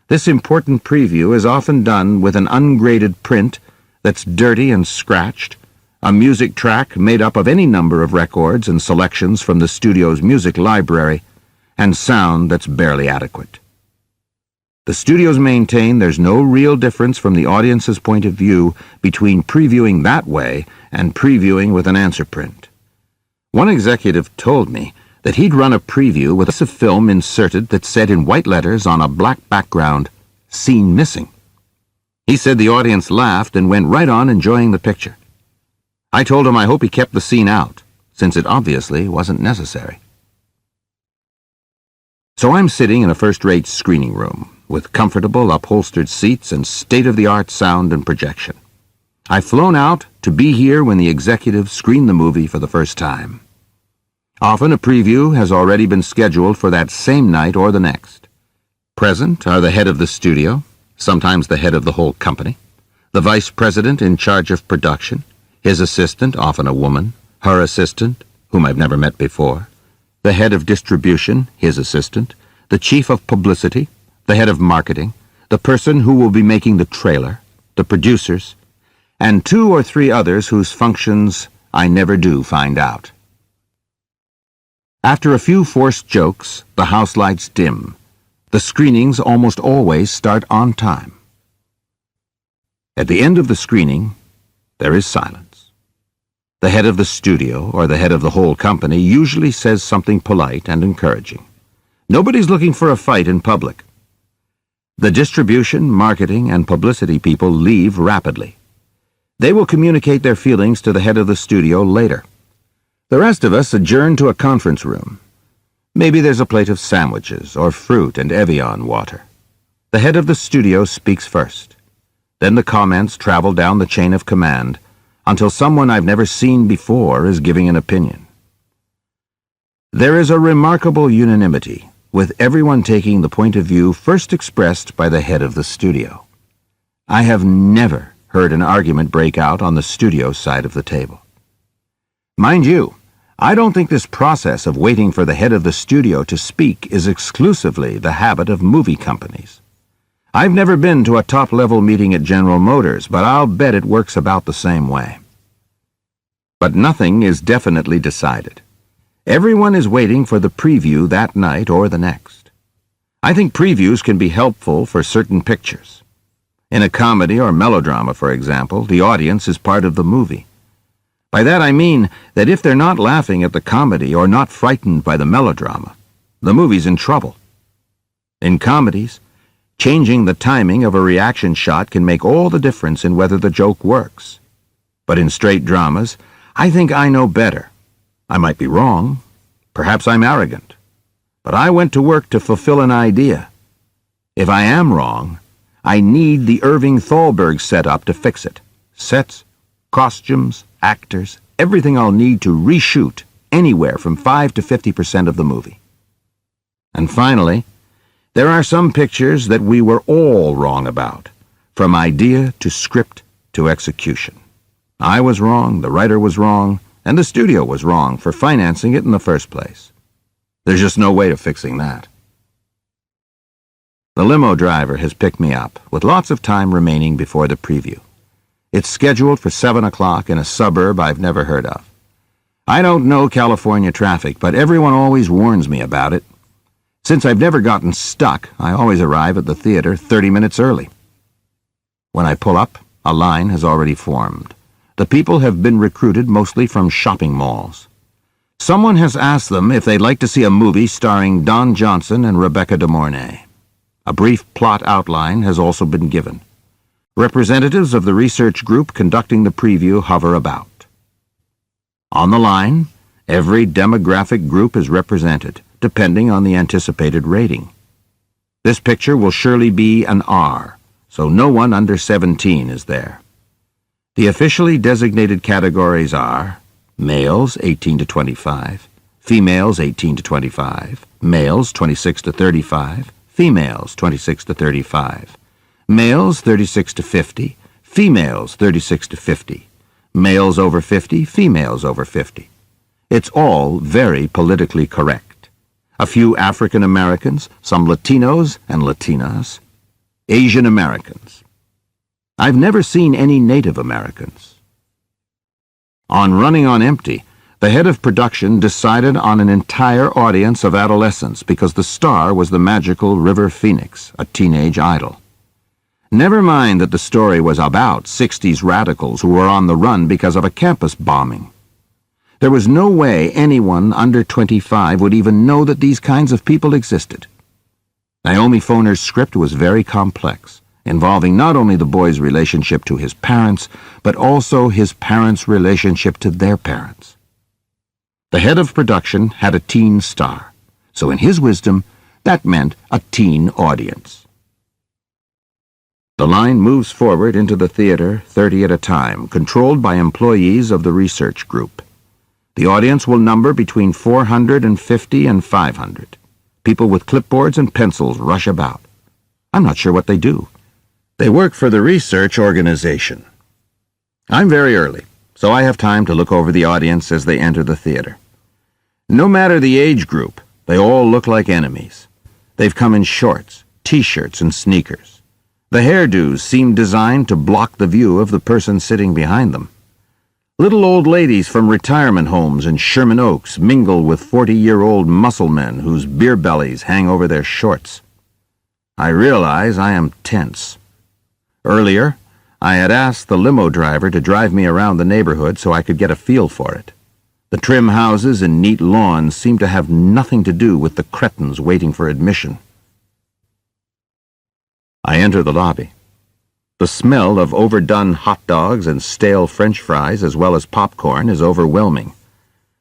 this important preview is often done with an ungraded print that's dirty and scratched, a music track made up of any number of records and selections from the studio's music library, and sound that's barely adequate. The studios maintain there's no real difference from the audience's point of view between previewing that way and previewing with an answer print. One executive told me that he'd run a preview with a piece of film inserted that said in white letters on a black background, "Scene missing." He said the audience laughed and went right on enjoying the picture. I told him I hope he kept the scene out, since it obviously wasn't necessary. So I'm sitting in a first-rate screening room, with comfortable upholstered seats and state-of-the-art sound and projection. I've flown out to be here when the executives screen the movie for the first time. Often a preview has already been scheduled for that same night or the next. Present are the head of the studio, sometimes the head of the whole company, the vice president in charge of production, his assistant, often a woman, her assistant, whom I've never met before, the head of distribution, his assistant, the chief of publicity, the head of marketing, the person who will be making the trailer, the producers, and 2 or 3 others whose functions I never do find out. After a few forced jokes, the house lights dim. The screenings almost always start on time. At the end of the screening, there is silence. The head of the studio, or the head of the whole company, usually says something polite and encouraging. Nobody's looking for a fight in public. The distribution, marketing, and publicity people leave rapidly. They will communicate their feelings to the head of the studio later. The rest of us adjourn to a conference room. Maybe there's a plate of sandwiches or fruit and Evian water. The head of the studio speaks first. Then the comments travel down the chain of command until someone I've never seen before is giving an opinion. There is a remarkable unanimity, with everyone taking the point of view first expressed by the head of the studio. I have never heard an argument break out on the studio side of the table. Mind you, I don't think this process of waiting for the head of the studio to speak is exclusively the habit of movie companies. I've never been to a top-level meeting at General Motors, but I'll bet it works about the same way. But nothing is definitely decided. Everyone is waiting for the preview that night or the next. I think previews can be helpful for certain pictures. In a comedy or melodrama, for example, the audience is part of the movie. By that I mean that if they're not laughing at the comedy or not frightened by the melodrama, the movie's in trouble. In comedies, changing the timing of a reaction shot can make all the difference in whether the joke works. But in straight dramas, I think I know better. I might be wrong. Perhaps I'm arrogant. But I went to work to fulfill an idea. If I am wrong, I need the Irving Thalberg setup to fix it. Sets, costumes, actors, everything I'll need to reshoot anywhere from 5 to 50% of the movie. And finally, there are some pictures that we were all wrong about, from idea to script to execution. I was wrong, the writer was wrong, and the studio was wrong for financing it in the first place. There's just no way of fixing that. The limo driver has picked me up, with lots of time remaining before the preview. It's scheduled for 7 o'clock in a suburb I've never heard of. I don't know California traffic, but everyone always warns me about it. Since I've never gotten stuck, I always arrive at the theater 30 minutes early. When I pull up, a line has already formed. The people have been recruited mostly from shopping malls. Someone has asked them if they'd like to see a movie starring Don Johnson and Rebecca De Mornay. A brief plot outline has also been given. Representatives of the research group conducting the preview hover about. On the line, every demographic group is represented, depending on the anticipated rating. This picture will surely be an R, so no one under 17 is there. The officially designated categories are males 18 to 25, females 18 to 25, males 26 to 35, females 26 to 35, males 36 to 50, females 36 to 50, males over 50, females over 50. It's all very politically correct. A few African Americans, some Latinos and Latinas, Asian Americans. I've never seen any Native Americans. On Running on Empty, the head of production decided on an entire audience of adolescents because the star was the magical River Phoenix, a teenage idol. Never mind that the story was about 60s radicals who were on the run because of a campus bombing. There was no way anyone under 25 would even know that these kinds of people existed. Naomi Foner's script was very complex, involving not only the boy's relationship to his parents, but also his parents' relationship to their parents. The head of production had a teen star, so in his wisdom, that meant a teen audience. The line moves forward into the theater 30 at a time, controlled by employees of the research group. The audience will number between 450 and 500. People with clipboards and pencils rush about. I'm not sure what they do. They work for the research organization. I'm very early, so I have time to look over the audience as they enter the theater. No matter the age group, they all look like enemies. They've come in shorts, t-shirts, and sneakers. The hairdos seem designed to block the view of the person sitting behind them. Little old ladies from retirement homes in Sherman Oaks mingle with 40-year-old muscle men whose beer bellies hang over their shorts. I realize I am tense. Earlier, I had asked the limo driver to drive me around the neighborhood so I could get a feel for it. The trim houses and neat lawns seem to have nothing to do with the cretins waiting for admission. I enter the lobby. The smell of overdone hot dogs and stale French fries as well as popcorn is overwhelming.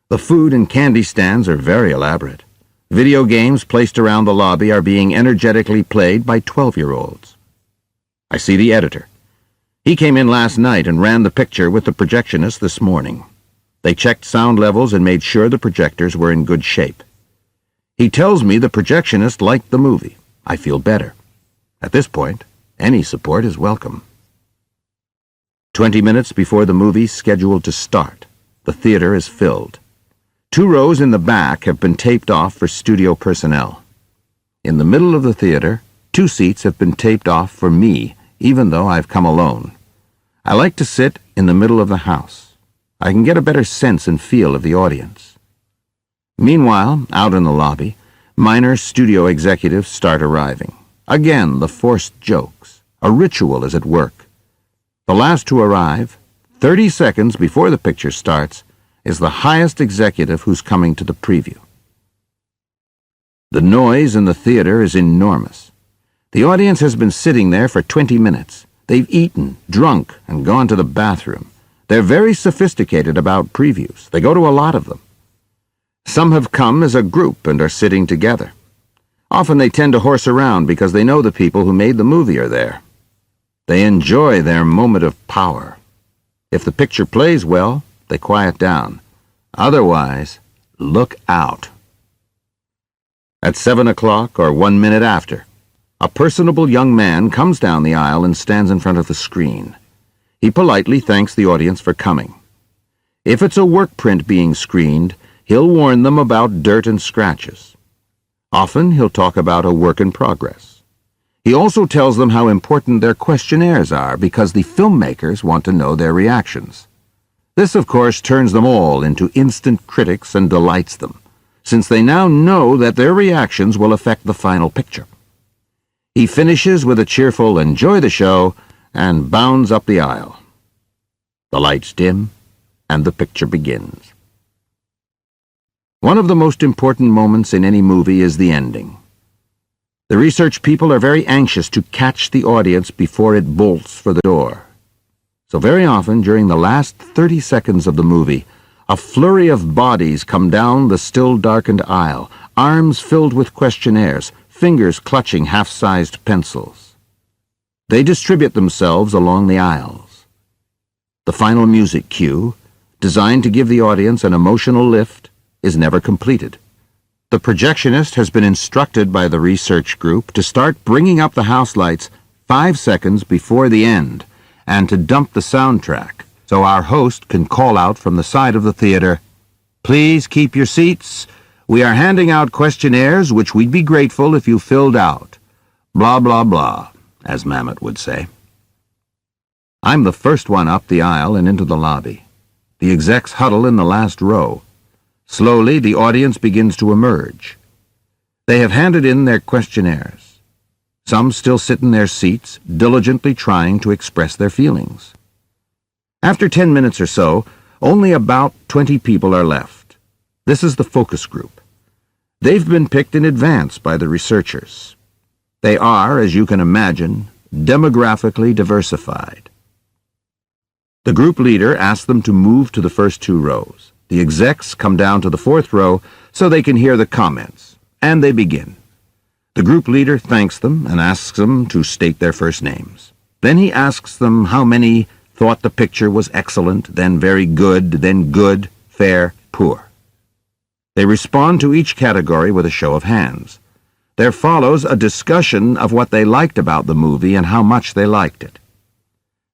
The food and candy stands are very elaborate. Video games placed around the lobby are being energetically played by 12-year-olds. I see the editor. He came in last night and ran the picture with the projectionist this morning. They checked sound levels and made sure the projectors were in good shape. He tells me the projectionist liked the movie. I feel better. At this point, any support is welcome. 20 minutes before the movie's scheduled to start, the theater is filled. 2 rows in the back have been taped off for studio personnel. In the middle of the theater, 2 seats have been taped off for me, even though I've come alone. I like to sit in the middle of the house. I can get a better sense and feel of the audience. Meanwhile, out in the lobby, minor studio executives start arriving. Again, the forced jokes. A ritual is at work. The last to arrive, 30 seconds before the picture starts, is the highest executive who's coming to the preview. The noise in the theater is enormous. The audience has been sitting there for 20 minutes. They've eaten, drunk, and gone to the bathroom. They're very sophisticated about previews. They go to a lot of them. Some have come as a group and are sitting together. Often they tend to horse around because they know the people who made the movie are there. They enjoy their moment of power. If the picture plays well, they quiet down. Otherwise, look out. At 7 o'clock or 1 minute after, a personable young man comes down the aisle and stands in front of the screen. He politely thanks the audience for coming. If it's a work print being screened, he'll warn them about dirt and scratches. Often he'll talk about a work in progress. He also tells them how important their questionnaires are because the filmmakers want to know their reactions. This, of course, turns them all into instant critics and delights them, since they now know that their reactions will affect the final picture. He finishes with a cheerful "enjoy the show" and bounds up the aisle. The lights dim, and the picture begins. One of the most important moments in any movie is the ending. The research people are very anxious to catch the audience before it bolts for the door. So very often, during the last 30 seconds of the movie, a flurry of bodies come down the still-darkened aisle, arms filled with questionnaires, fingers clutching half-sized pencils. They distribute themselves along the aisles. The final music cue, designed to give the audience an emotional lift, is never completed. The projectionist has been instructed by the research group to start bringing up the house lights 5 seconds before the end and to dump the soundtrack so our host can call out from the side of the theater, "Please keep your seats. We are handing out questionnaires which we'd be grateful if you filled out. Blah, blah, blah," as Mamet would say. I'm the first one up the aisle and into the lobby. The execs huddle in the last row. Slowly, the audience begins to emerge. They have handed in their questionnaires. Some still sit in their seats, diligently trying to express their feelings. After 10 minutes or so, only about 20 people are left. This is the focus group. They've been picked in advance by the researchers. They are, as you can imagine, demographically diversified. The group leader asks them to move to the first 2 rows. The execs come down to the 4th row so they can hear the comments, and they begin. The group leader thanks them and asks them to state their first names. Then he asks them how many thought the picture was excellent, then very good, then good, fair, poor. They respond to each category with a show of hands. There follows a discussion of what they liked about the movie and how much they liked it.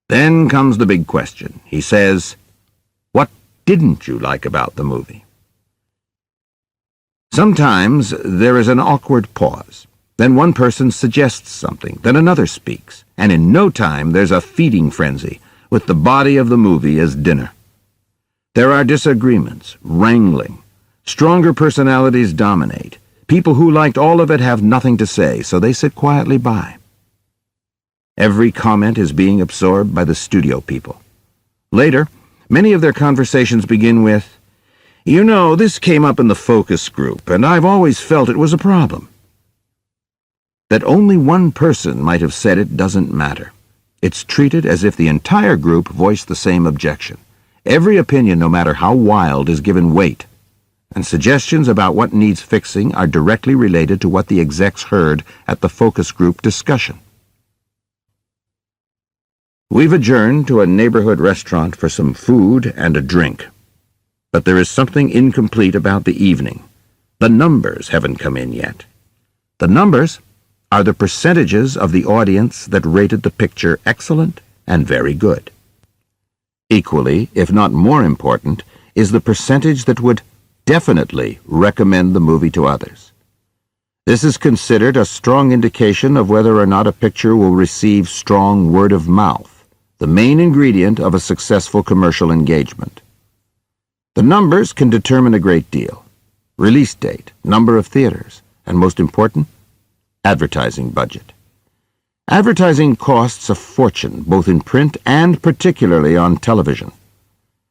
Then comes the big question. He says, "What didn't you like about the movie?" Sometimes there is an awkward pause. Then one person suggests something, then another speaks, and in no time there's a feeding frenzy, with the body of the movie as dinner. There are disagreements, wrangling. Stronger personalities dominate. People who liked all of it have nothing to say, so they sit quietly by. Every comment is being absorbed by the studio people. Later, many of their conversations begin with, "You know, this came up in the focus group, and I've always felt it was a problem." That only one person might have said it doesn't matter. It's treated as if the entire group voiced the same objection. Every opinion, no matter how wild, is given weight, and suggestions about what needs fixing are directly related to what the execs heard at the focus group discussion. We've adjourned to a neighborhood restaurant for some food and a drink. But there is something incomplete about the evening. The numbers haven't come in yet. The numbers are the percentages of the audience that rated the picture excellent and very good. Equally, if not more important, is the percentage that would definitely recommend the movie to others. This is considered a strong indication of whether or not a picture will receive strong word of mouth, the main ingredient of a successful commercial engagement. The numbers can determine a great deal. Release date, number of theaters, and most important, advertising budget. Advertising costs a fortune, both in print and particularly on television.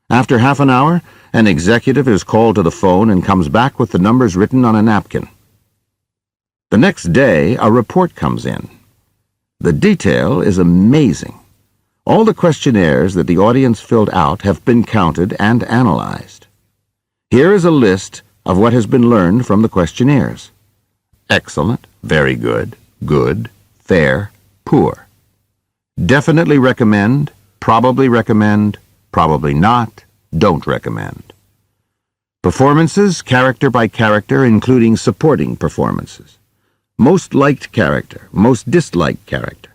After half an hour, an executive is called to the phone and comes back with the numbers written on a napkin. The next day, a report comes in. The detail is amazing. All the questionnaires that the audience filled out have been counted and analyzed. Here is a list of what has been learned from the questionnaires. Excellent, very good, good, fair, poor. Definitely recommend, probably not, don't recommend. Performances, character by character, including supporting performances. Most liked character, most disliked character.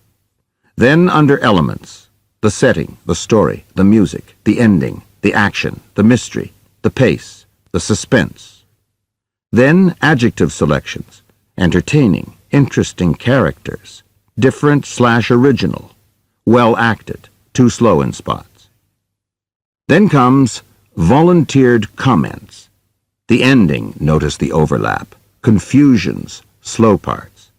Then under elements, the setting, the story, the music, the ending, the action, the mystery, the pace, the suspense. Then adjective selections, entertaining, interesting characters, different/original, well acted, too slow in spots. Then comes volunteered comments. The ending, notice the overlap, confusions, slow parts.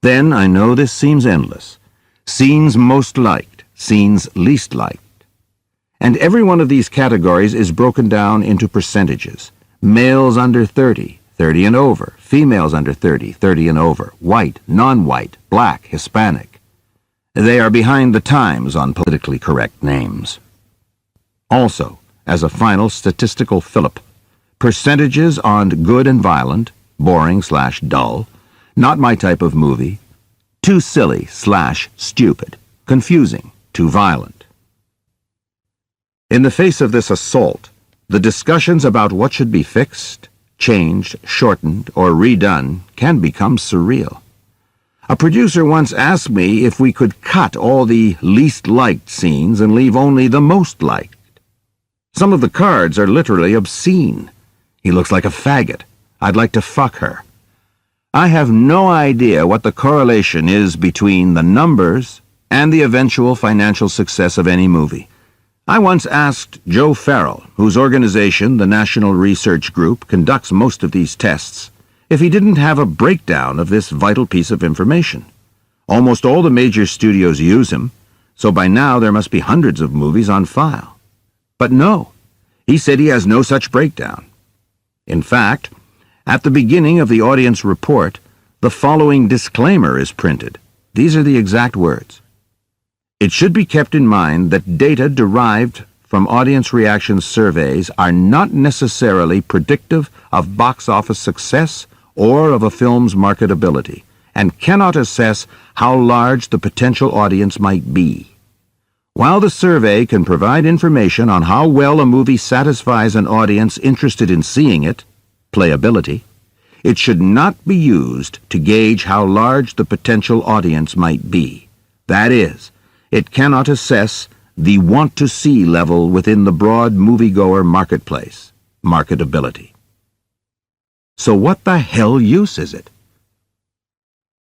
Then, I know this seems endless, scenes most liked, scenes least liked. And every one of these categories is broken down into percentages. Males under 30, 30 and over, females under 30, 30 and over, white, non-white, black, Hispanic. They are behind the times on politically correct names. Also, as a final statistical fillip, percentages on good and violent, boring/dull, Not my type of movie. Too silly/stupid. Confusing. Too violent. In the face of this assault, the discussions about what should be fixed, changed, shortened, or redone can become surreal. A producer once asked me if we could cut all the least liked scenes and leave only the most liked. Some of the cards are literally obscene. He looks like a faggot. I'd like to fuck her. I have no idea what the correlation is between the numbers and the eventual financial success of any movie. I once asked Joe Farrell, whose organization, the National Research Group, conducts most of these tests, if he didn't have a breakdown of this vital piece of information. Almost all the major studios use him, so by now there must be hundreds of movies on file. But no, he said he has no such breakdown. In fact, at the beginning of the audience report, the following disclaimer is printed. These are the exact words. It should be kept in mind that data derived from audience reaction surveys are not necessarily predictive of box office success or of a film's marketability, and cannot assess how large the potential audience might be. While the survey can provide information on how well a movie satisfies an audience interested in seeing it, playability, it should not be used to gauge how large the potential audience might be. That is, it cannot assess the want-to-see level within the broad moviegoer marketplace, marketability. So what the hell use is it?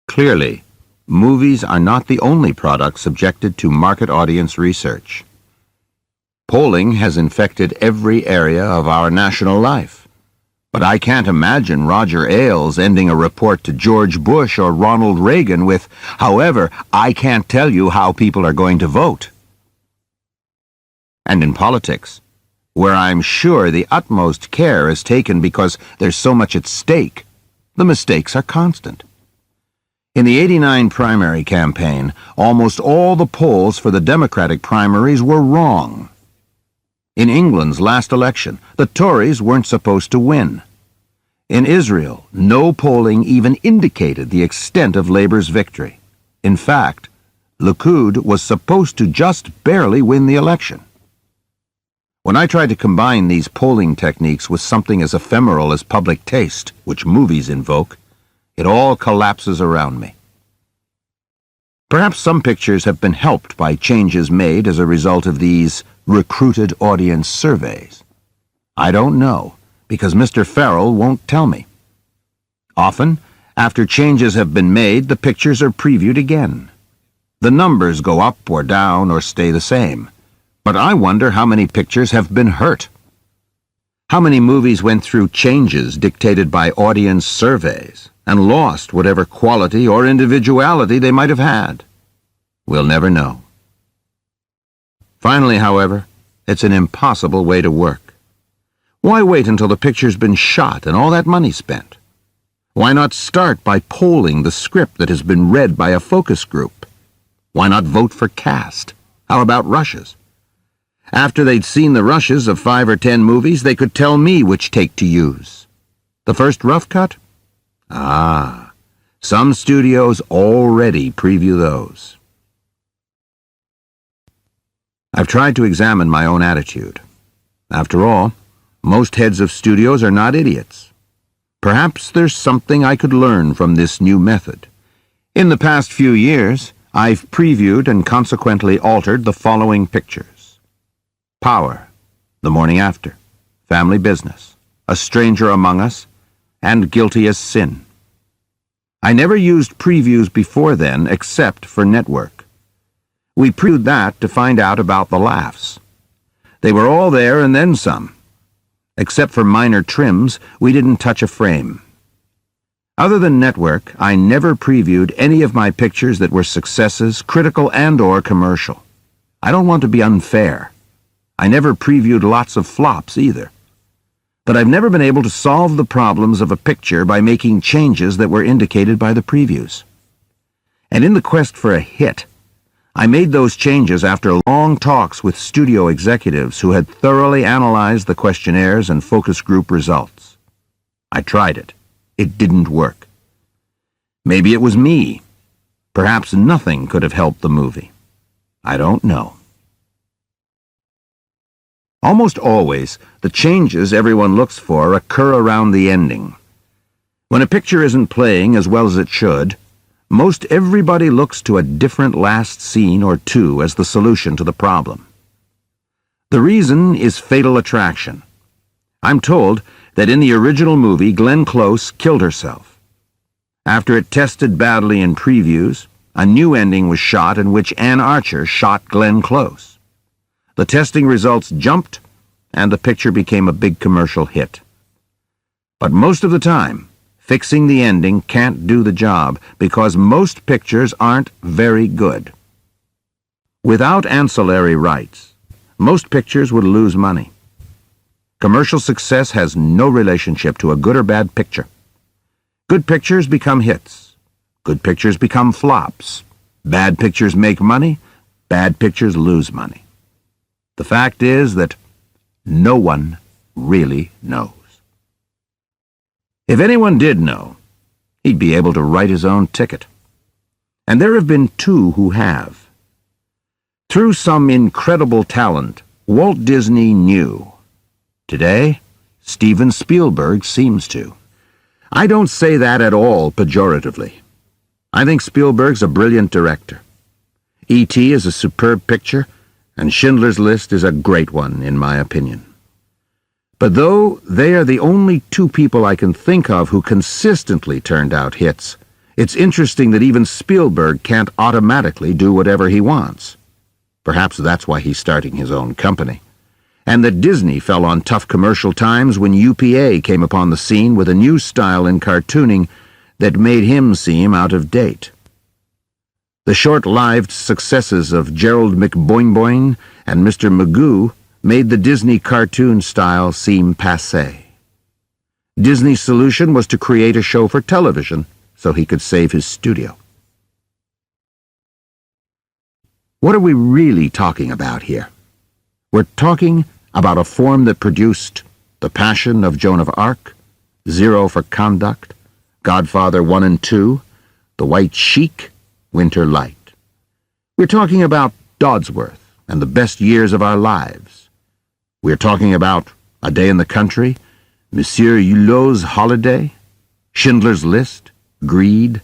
Clearly, movies are not the only product subjected to market audience research. Polling has infected every area of our national life. But I can't imagine Roger Ailes ending a report to George Bush or Ronald Reagan with, "However, I can't tell you how people are going to vote." And in politics, where I'm sure the utmost care is taken because there's so much at stake, the mistakes are constant. In the '89 primary campaign, almost all the polls for the Democratic primaries were wrong. In England's last election, the Tories weren't supposed to win. In Israel, no polling even indicated the extent of Labour's victory. In fact, Likud was supposed to just barely win the election. When I try to combine these polling techniques with something as ephemeral as public taste, which movies invoke, it all collapses around me. Perhaps some pictures have been helped by changes made as a result of these recruited audience surveys. I don't know, because Mr. Farrell won't tell me. Often, after changes have been made, the pictures are previewed again. The numbers go up or down or stay the same, but I wonder how many pictures have been hurt. How many movies went through changes dictated by audience surveys and lost whatever quality or individuality they might have had? We'll never know. Finally, however, it's an impossible way to work. Why wait until the picture's been shot and all that money spent? Why not start by polling the script that has been read by a focus group? Why not vote for cast? How about rushes? After they'd seen the rushes of 5 or 10 movies, they could tell me which take to use. The first rough cut? Some studios already preview those. I've tried to examine my own attitude. After all, most heads of studios are not idiots. Perhaps there's something I could learn from this new method. In the past few years, I've previewed and consequently altered the following pictures: Power, The Morning After, Family Business, A Stranger Among Us, and Guilty as Sin. I never used previews before then except for network. We previewed that to find out about the laughs. They were all there and then some. Except for minor trims, we didn't touch a frame. Other than network, I never previewed any of my pictures that were successes, critical and/or commercial. I don't want to be unfair. I never previewed lots of flops either. But I've never been able to solve the problems of a picture by making changes that were indicated by the previews. And in the quest for a hit, I made those changes after long talks with studio executives who had thoroughly analyzed the questionnaires and focus group results. I tried it. It didn't work. Maybe it was me. Perhaps nothing could have helped the movie. I don't know. Almost always, the changes everyone looks for occur around the ending. When a picture isn't playing as well as it should, most everybody looks to a different last scene or two as the solution to the problem. The reason is fatal attraction. I'm told that in the original movie, Glenn Close killed herself. After it tested badly in previews, a new ending was shot in which Ann Archer shot Glenn Close. The testing results jumped, and the picture became a big commercial hit. But most of the time, fixing the ending can't do the job because most pictures aren't very good. Without ancillary rights, most pictures would lose money. Commercial success has no relationship to a good or bad picture. Good pictures become hits. Good pictures become flops. Bad pictures make money. Bad pictures lose money. The fact is that no one really knows. If anyone did know, he'd be able to write his own ticket. And there have been two who have. Through some incredible talent, Walt Disney knew. Today, Steven Spielberg seems to. I don't say that at all pejoratively. I think Spielberg's a brilliant director. E.T. is a superb picture, and Schindler's List is a great one, in my opinion. But though they are the only two people I can think of who consistently turned out hits, it's interesting that even Spielberg can't automatically do whatever he wants. Perhaps that's why he's starting his own company. And that Disney fell on tough commercial times when UPA came upon the scene with a new style in cartooning that made him seem out of date. The short-lived successes of Gerald McBoing-Boing and Mr. Magoo made the Disney cartoon style seem passé. Disney's solution was to create a show for television so he could save his studio. What are we really talking about here? We're talking about a form that produced The Passion of Joan of Arc, Zero for Conduct, Godfather 1 and 2, The White Sheik, Winter Light. We're talking about Dodsworth and The Best Years of Our Lives. We're talking about A Day in the Country, Monsieur Hulot's Holiday, Schindler's List, Greed,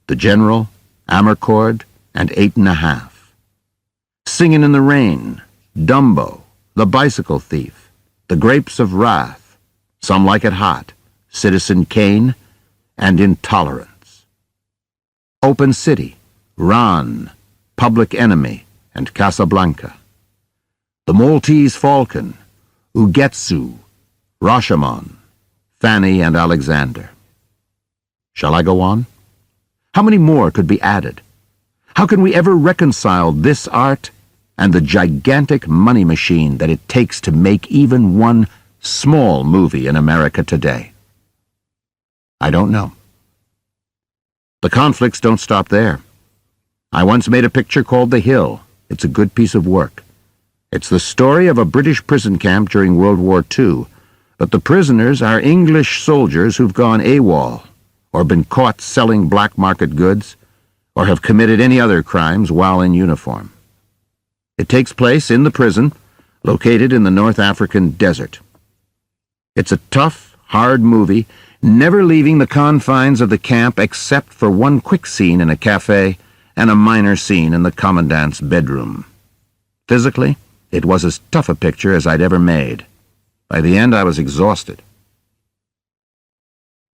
The General, Amarcord, and 8 1/2. Singin' in the Rain, Dumbo, The Bicycle Thief, The Grapes of Wrath, Some Like It Hot, Citizen Kane, and Intolerance. Open City, Ran, Public Enemy, and Casablanca. The Maltese Falcon, Ugetsu, Rashomon, Fanny and Alexander. Shall I go on? How many more could be added? How can we ever reconcile this art and the gigantic money machine that it takes to make even one small movie in America today? I don't know. The conflicts don't stop there. I once made a picture called The Hill. It's a good piece of work. It's the story of a British prison camp during World War II, but the prisoners are English soldiers who've gone AWOL, or been caught selling black market goods, or have committed any other crimes while in uniform. It takes place in the prison, located in the North African desert. It's a tough, hard movie, never leaving the confines of the camp except for one quick scene in a cafe and a minor scene in the commandant's bedroom. Physically, it was as tough a picture as I'd ever made. By the end, I was exhausted.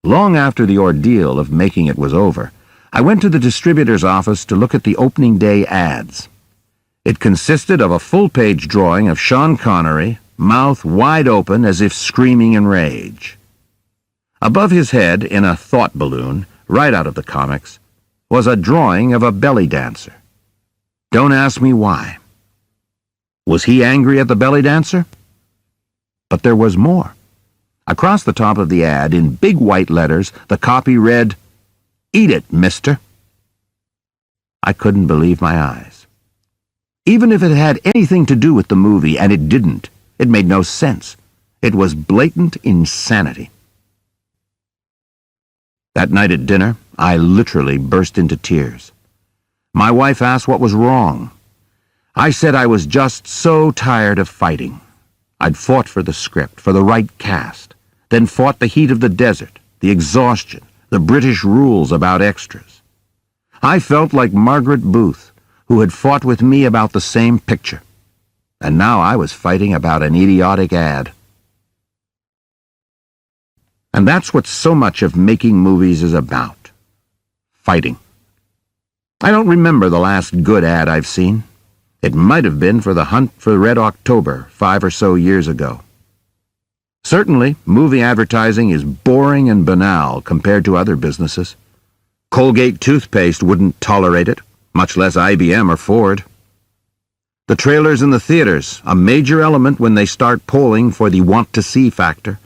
Long after the ordeal of making it was over, I went to the distributor's office to look at the opening day ads. It consisted of a full-page drawing of Sean Connery, mouth wide open as if screaming in rage. Above his head, in a thought balloon, right out of the comics, was a drawing of a belly dancer. Don't ask me why. Was he angry at the belly dancer? But there was more. Across the top of the ad, in big white letters, the copy read, "Eat it, mister." I couldn't believe my eyes. Even if it had anything to do with the movie, and it didn't, it made no sense. It was blatant insanity. That night at dinner, I literally burst into tears. My wife asked what was wrong. I said I was just so tired of fighting. I'd fought for the script, for the right cast, then fought the heat of the desert, the exhaustion, the British rules about extras. I felt like Margaret Booth, who had fought with me about the same picture. And now I was fighting about an idiotic ad. And that's what so much of making movies is about. Fighting. I don't remember the last good ad I've seen. It might have been for The Hunt for Red October 5 or so years ago. Certainly, movie advertising is boring and banal compared to other businesses. Colgate toothpaste wouldn't tolerate it, much less IBM or Ford. The trailers in the theaters, a major element when they start polling for the want-to-see factor,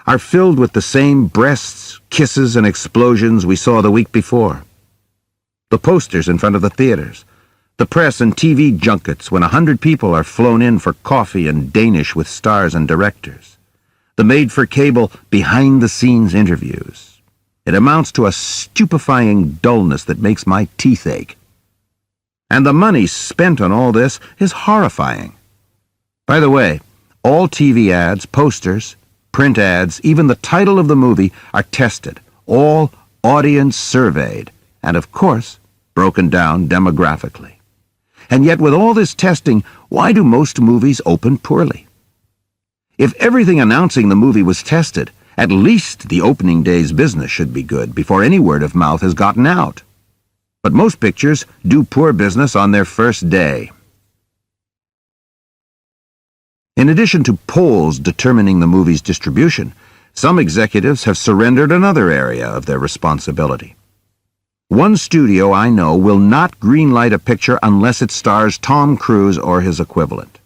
are filled with the same breasts, kisses, and explosions we saw the week before. The posters in front of the theaters, the press and TV junkets when 100 people are flown in for coffee and Danish with stars and directors, the made-for-cable behind-the-scenes interviews. It amounts to a stupefying dullness that makes my teeth ache. And the money spent on all this is horrifying. By the way, all TV ads, posters, print ads, even the title of the movie are tested, all audience surveyed, and of course, broken down demographically. And yet with all this testing, why do most movies open poorly? If everything announcing the movie was tested, at least the opening day's business should be good before any word of mouth has gotten out. But most pictures do poor business on their first day. In addition to polls determining the movie's distribution, some executives have surrendered another area of their responsibility. One studio I know will not greenlight a picture unless it stars Tom Cruise or his equivalent.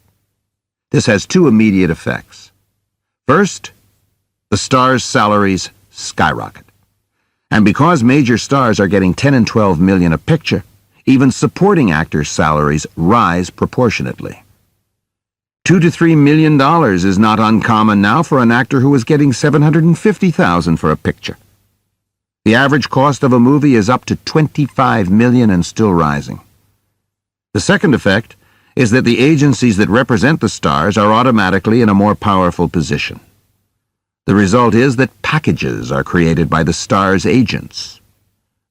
This has two immediate effects. First, the stars' salaries skyrocket. And because major stars are getting 10 and 12 million a picture, even supporting actors' salaries rise proportionately. $2 to $3 million is not uncommon now for an actor who is getting $750,000 for a picture. The average cost of a movie is up to $25 million and still rising. The second effect is that the agencies that represent the stars are automatically in a more powerful position. The result is that packages are created by the star's agents.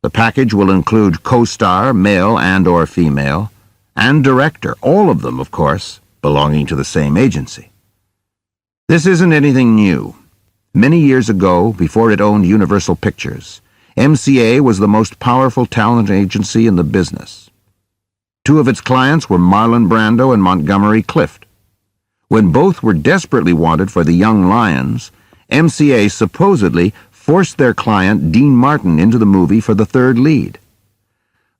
The package will include co-star, male and/or female, and director, all of them, of course, belonging to the same agency. This isn't anything new. Many years ago, before it owned Universal Pictures, MCA was the most powerful talent agency in the business. Two of its clients were Marlon Brando and Montgomery Clift. When both were desperately wanted for The Young Lions, MCA supposedly forced their client Dean Martin into the movie for the third lead.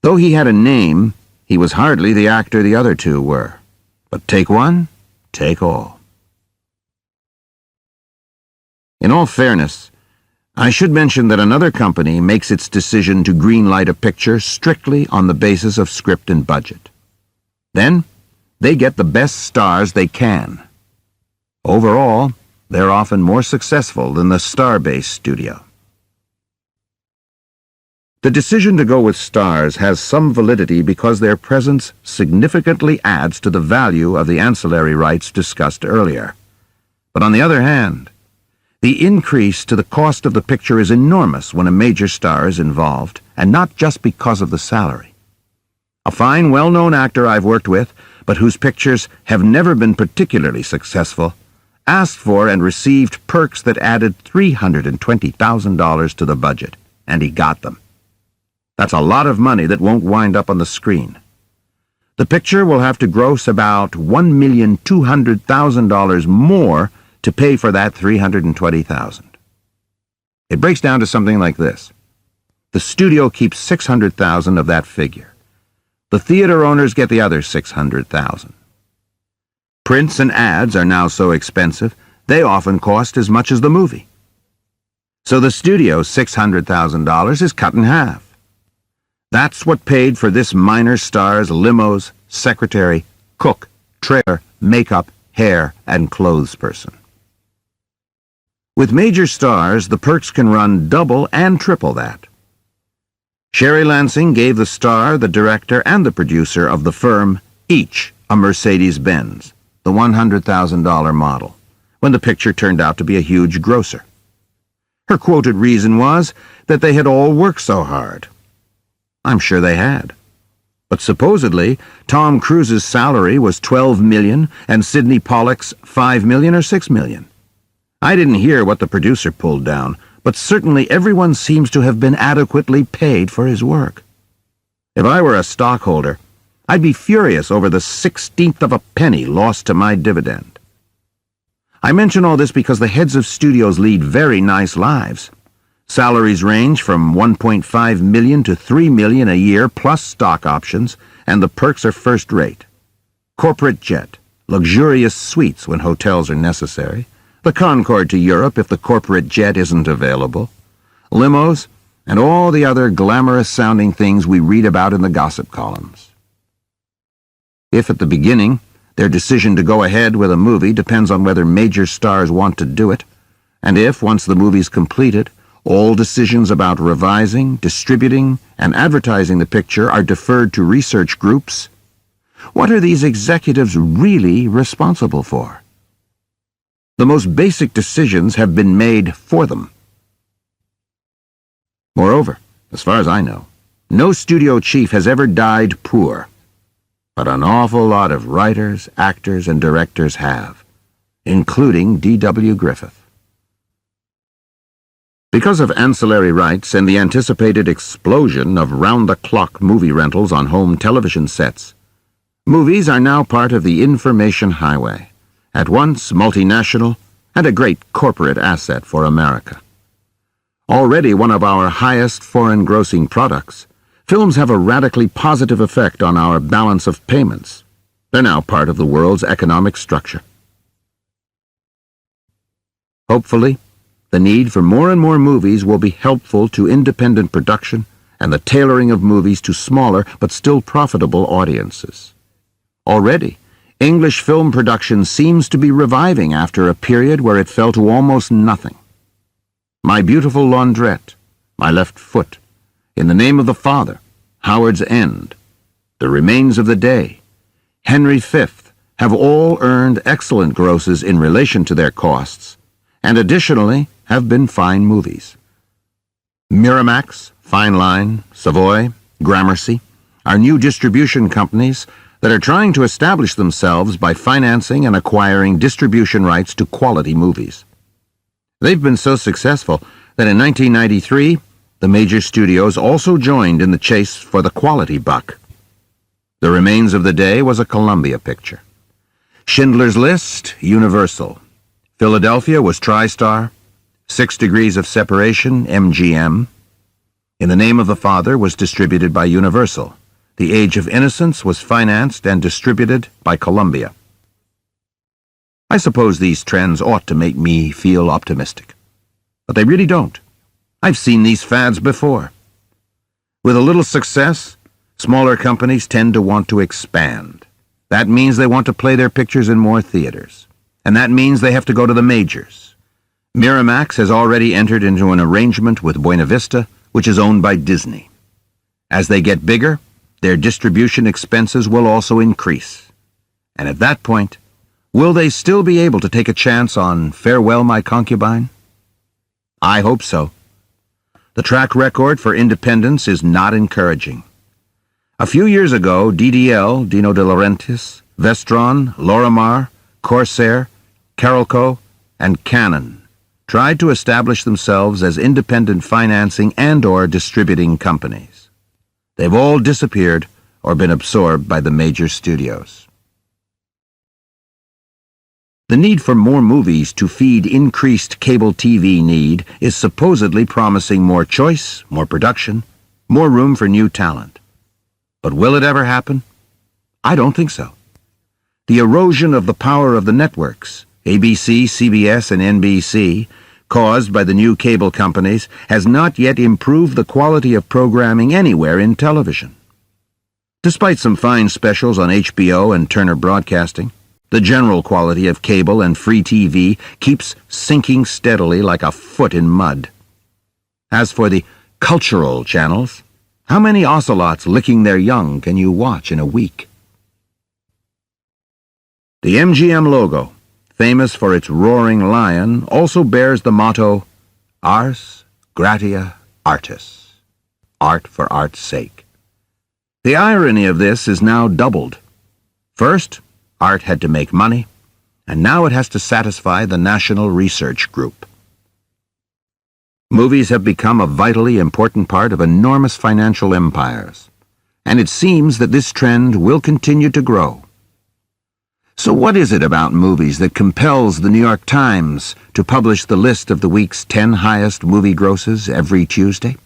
Though he had a name, he was hardly the actor the other two were. But take one, take all. In all fairness, I should mention that another company makes its decision to greenlight a picture strictly on the basis of script and budget. Then, they get the best stars they can. Overall, they're often more successful than the star-based studio. The decision to go with stars has some validity because their presence significantly adds to the value of the ancillary rights discussed earlier. But on the other hand, the increase to the cost of the picture is enormous when a major star is involved, and not just because of the salary. A fine, well-known actor I've worked with, but whose pictures have never been particularly successful, asked for and received perks that added $320,000 to the budget, and he got them. That's a lot of money that won't wind up on the screen. The picture will have to gross about $1,200,000 more to pay for that $320,000. It breaks down to something like this. The studio keeps $600,000 of that figure. The theater owners get the other $600,000. Prints and ads are now so expensive, they often cost as much as the movie. So the studio's $600,000 is cut in half. That's what paid for this minor star's limos, secretary, cook, trailer, makeup, hair, and clothes person. With major stars, the perks can run double and triple that. Sherry Lansing gave the star, the director, and the producer of the firm each a Mercedes-Benz, the $100,000 model, when the picture turned out to be a huge grosser. Her quoted reason was that they had all worked so hard. I'm sure they had. But supposedly, Tom Cruise's salary was $12 million and Sidney Pollack's $5 million or $6 million. I didn't hear what the producer pulled down, but certainly everyone seems to have been adequately paid for his work. If I were a stockholder, I'd be furious over the 16th of a penny lost to my dividend. I mention all this because the heads of studios lead very nice lives. Salaries range from $1.5 million to $3 million a year plus stock options, and the perks are first rate. Corporate jet, luxurious suites when hotels are necessary, the Concorde to Europe if the corporate jet isn't available, limos, and all the other glamorous-sounding things we read about in the gossip columns. If at the beginning, their decision to go ahead with a movie depends on whether major stars want to do it, and if, once the movie's completed, all decisions about revising, distributing, and advertising the picture are deferred to research groups, what are these executives really responsible for? The most basic decisions have been made for them. Moreover, as far as I know, no studio chief has ever died poor, but an awful lot of writers, actors, and directors have, including D.W. Griffith. Because of ancillary rights and the anticipated explosion of round-the-clock movie rentals on home television sets, movies are now part of the information highway, at once multinational and a great corporate asset for America. Already one of our highest foreign-grossing products, films have a radically positive effect on our balance of payments. They're now part of the world's economic structure. Hopefully, the need for more and more movies will be helpful to independent production and the tailoring of movies to smaller but still profitable audiences. Already, English film production seems to be reviving after a period where it fell to almost nothing. My Beautiful Laundrette, My Left Foot, In the Name of the Father, Howard's End, The Remains of the Day, Henry V have all earned excellent grosses in relation to their costs, and additionally have been fine movies. Miramax, Fine Line, Savoy, Gramercy are new distribution companies that are trying to establish themselves by financing and acquiring distribution rights to quality movies. They've been so successful that in 1993, the major studios also joined in the chase for the quality buck. The Remains of the Day was a Columbia picture. Schindler's List, Universal. Philadelphia was TriStar. 6 Degrees of Separation, MGM. In the Name of the Father was distributed by Universal. The Age of Innocence was financed and distributed by Columbia. I suppose these trends ought to make me feel optimistic, but they really don't. I've seen these fads before. With a little success, smaller companies tend to want to expand. That means they want to play their pictures in more theaters, and that means they have to go to the majors. Miramax has already entered into an arrangement with Buena Vista, which is owned by Disney. As they get bigger, their distribution expenses will also increase. And at that point, will they still be able to take a chance on Farewell, My Concubine? I hope so. The track record for independence is not encouraging. A few years ago, DDL, Dino De Laurentiis, Vestron, Lorimar, Corsair, Carolco, and Canon tried to establish themselves as independent financing and/or distributing companies. They've all disappeared or been absorbed by the major studios. The need for more movies to feed increased cable TV need is supposedly promising more choice, more production, more room for new talent. But will it ever happen? I don't think so. The erosion of the power of the networks, ABC, CBS, and NBC, caused by the new cable companies, has not yet improved the quality of programming anywhere in television. Despite some fine specials on HBO and Turner Broadcasting, The general quality of cable and free TV keeps sinking steadily like a foot in mud. As for the cultural channels, how many ocelots licking their young can you watch in a week? The MGM logo, famous for its roaring lion, also bears the motto, Ars Gratia Artis, art for art's sake. The irony of this is now doubled. First, art had to make money, and now it has to satisfy the National Research Group. Movies have become a vitally important part of enormous financial empires, and it seems that this trend will continue to grow. So what is it about movies that compels the New York Times to publish the list of the week's 10 highest movie grosses every Tuesday?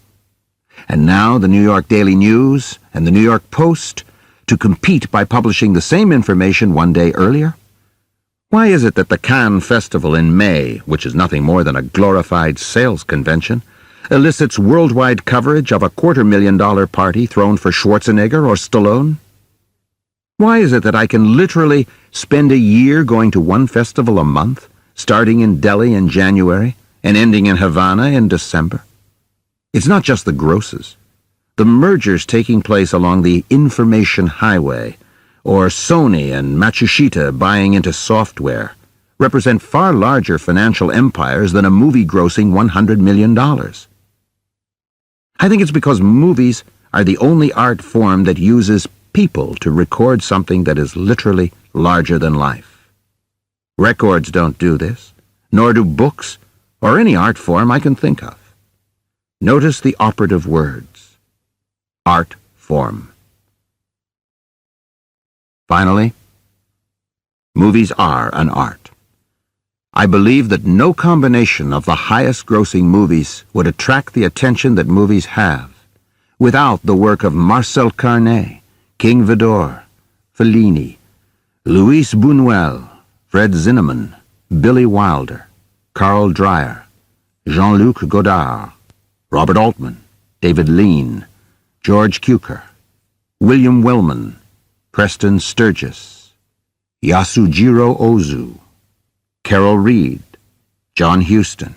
And now the New York Daily News and the New York Post to compete by publishing the same information one day earlier? Why is it that the Cannes Festival in May, which is nothing more than a glorified sales convention, elicits worldwide coverage of a $250,000 party thrown for Schwarzenegger or Stallone? Why is it that I can literally spend a year going to one festival a month, starting in Delhi in January and ending in Havana in December? It's not just the grosses. The mergers taking place along the information highway, or Sony and Matsushita buying into software, represent far larger financial empires than a movie grossing $100 million. I think it's because movies are the only art form that uses people to record something that is literally larger than life. Records don't do this, nor do books, or any art form I can think of. Notice the operative words. Art form. Finally, movies are an art. I believe that no combination of the highest-grossing movies would attract the attention that movies have without the work of Marcel Carné, King Vidor, Fellini, Luis Buñuel, Fred Zinnemann, Billy Wilder, Carl Dreyer, Jean-Luc Godard, Robert Altman, David Lean, George Cukor, William Wellman, Preston Sturgis, Yasujiro Ozu, Carol Reed, John Huston,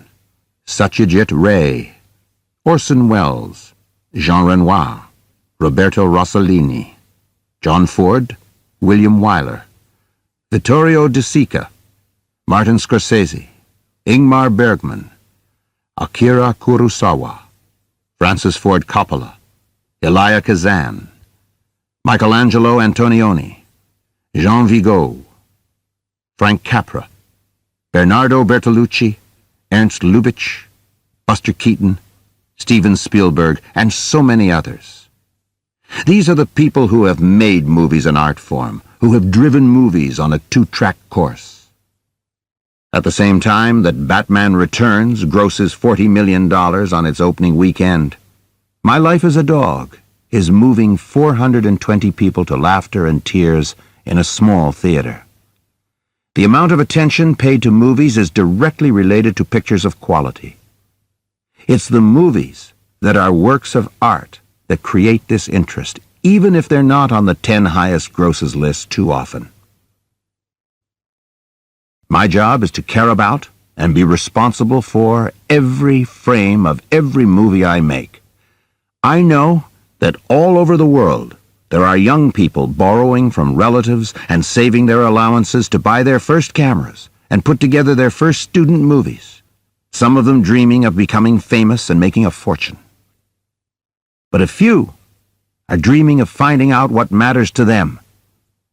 Satyajit Ray, Orson Welles, Jean Renoir, Roberto Rossellini, John Ford, William Wyler, Vittorio De Sica, Martin Scorsese, Ingmar Bergman, Akira Kurosawa, Francis Ford Coppola, Elia Kazan, Michelangelo Antonioni, Jean Vigo, Frank Capra, Bernardo Bertolucci, Ernst Lubitsch, Buster Keaton, Steven Spielberg, and so many others. These are the people who have made movies an art form, who have driven movies on a two-track course. At the same time that Batman Returns grosses $40 million on its opening weekend, My Life as a Dog is moving 420 people to laughter and tears in a small theater. The amount of attention paid to movies is directly related to pictures of quality. It's the movies that are works of art that create this interest, even if they're not on the 10 highest grosses list too often. My job is to care about and be responsible for every frame of every movie I make. I know that all over the world there are young people borrowing from relatives and saving their allowances to buy their first cameras and put together their first student movies, some of them dreaming of becoming famous and making a fortune. But a few are dreaming of finding out what matters to them,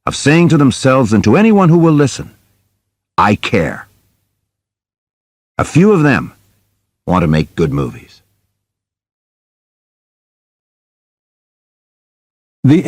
of saying to themselves and to anyone who will listen, I care. A few of them want to make good movies. The end.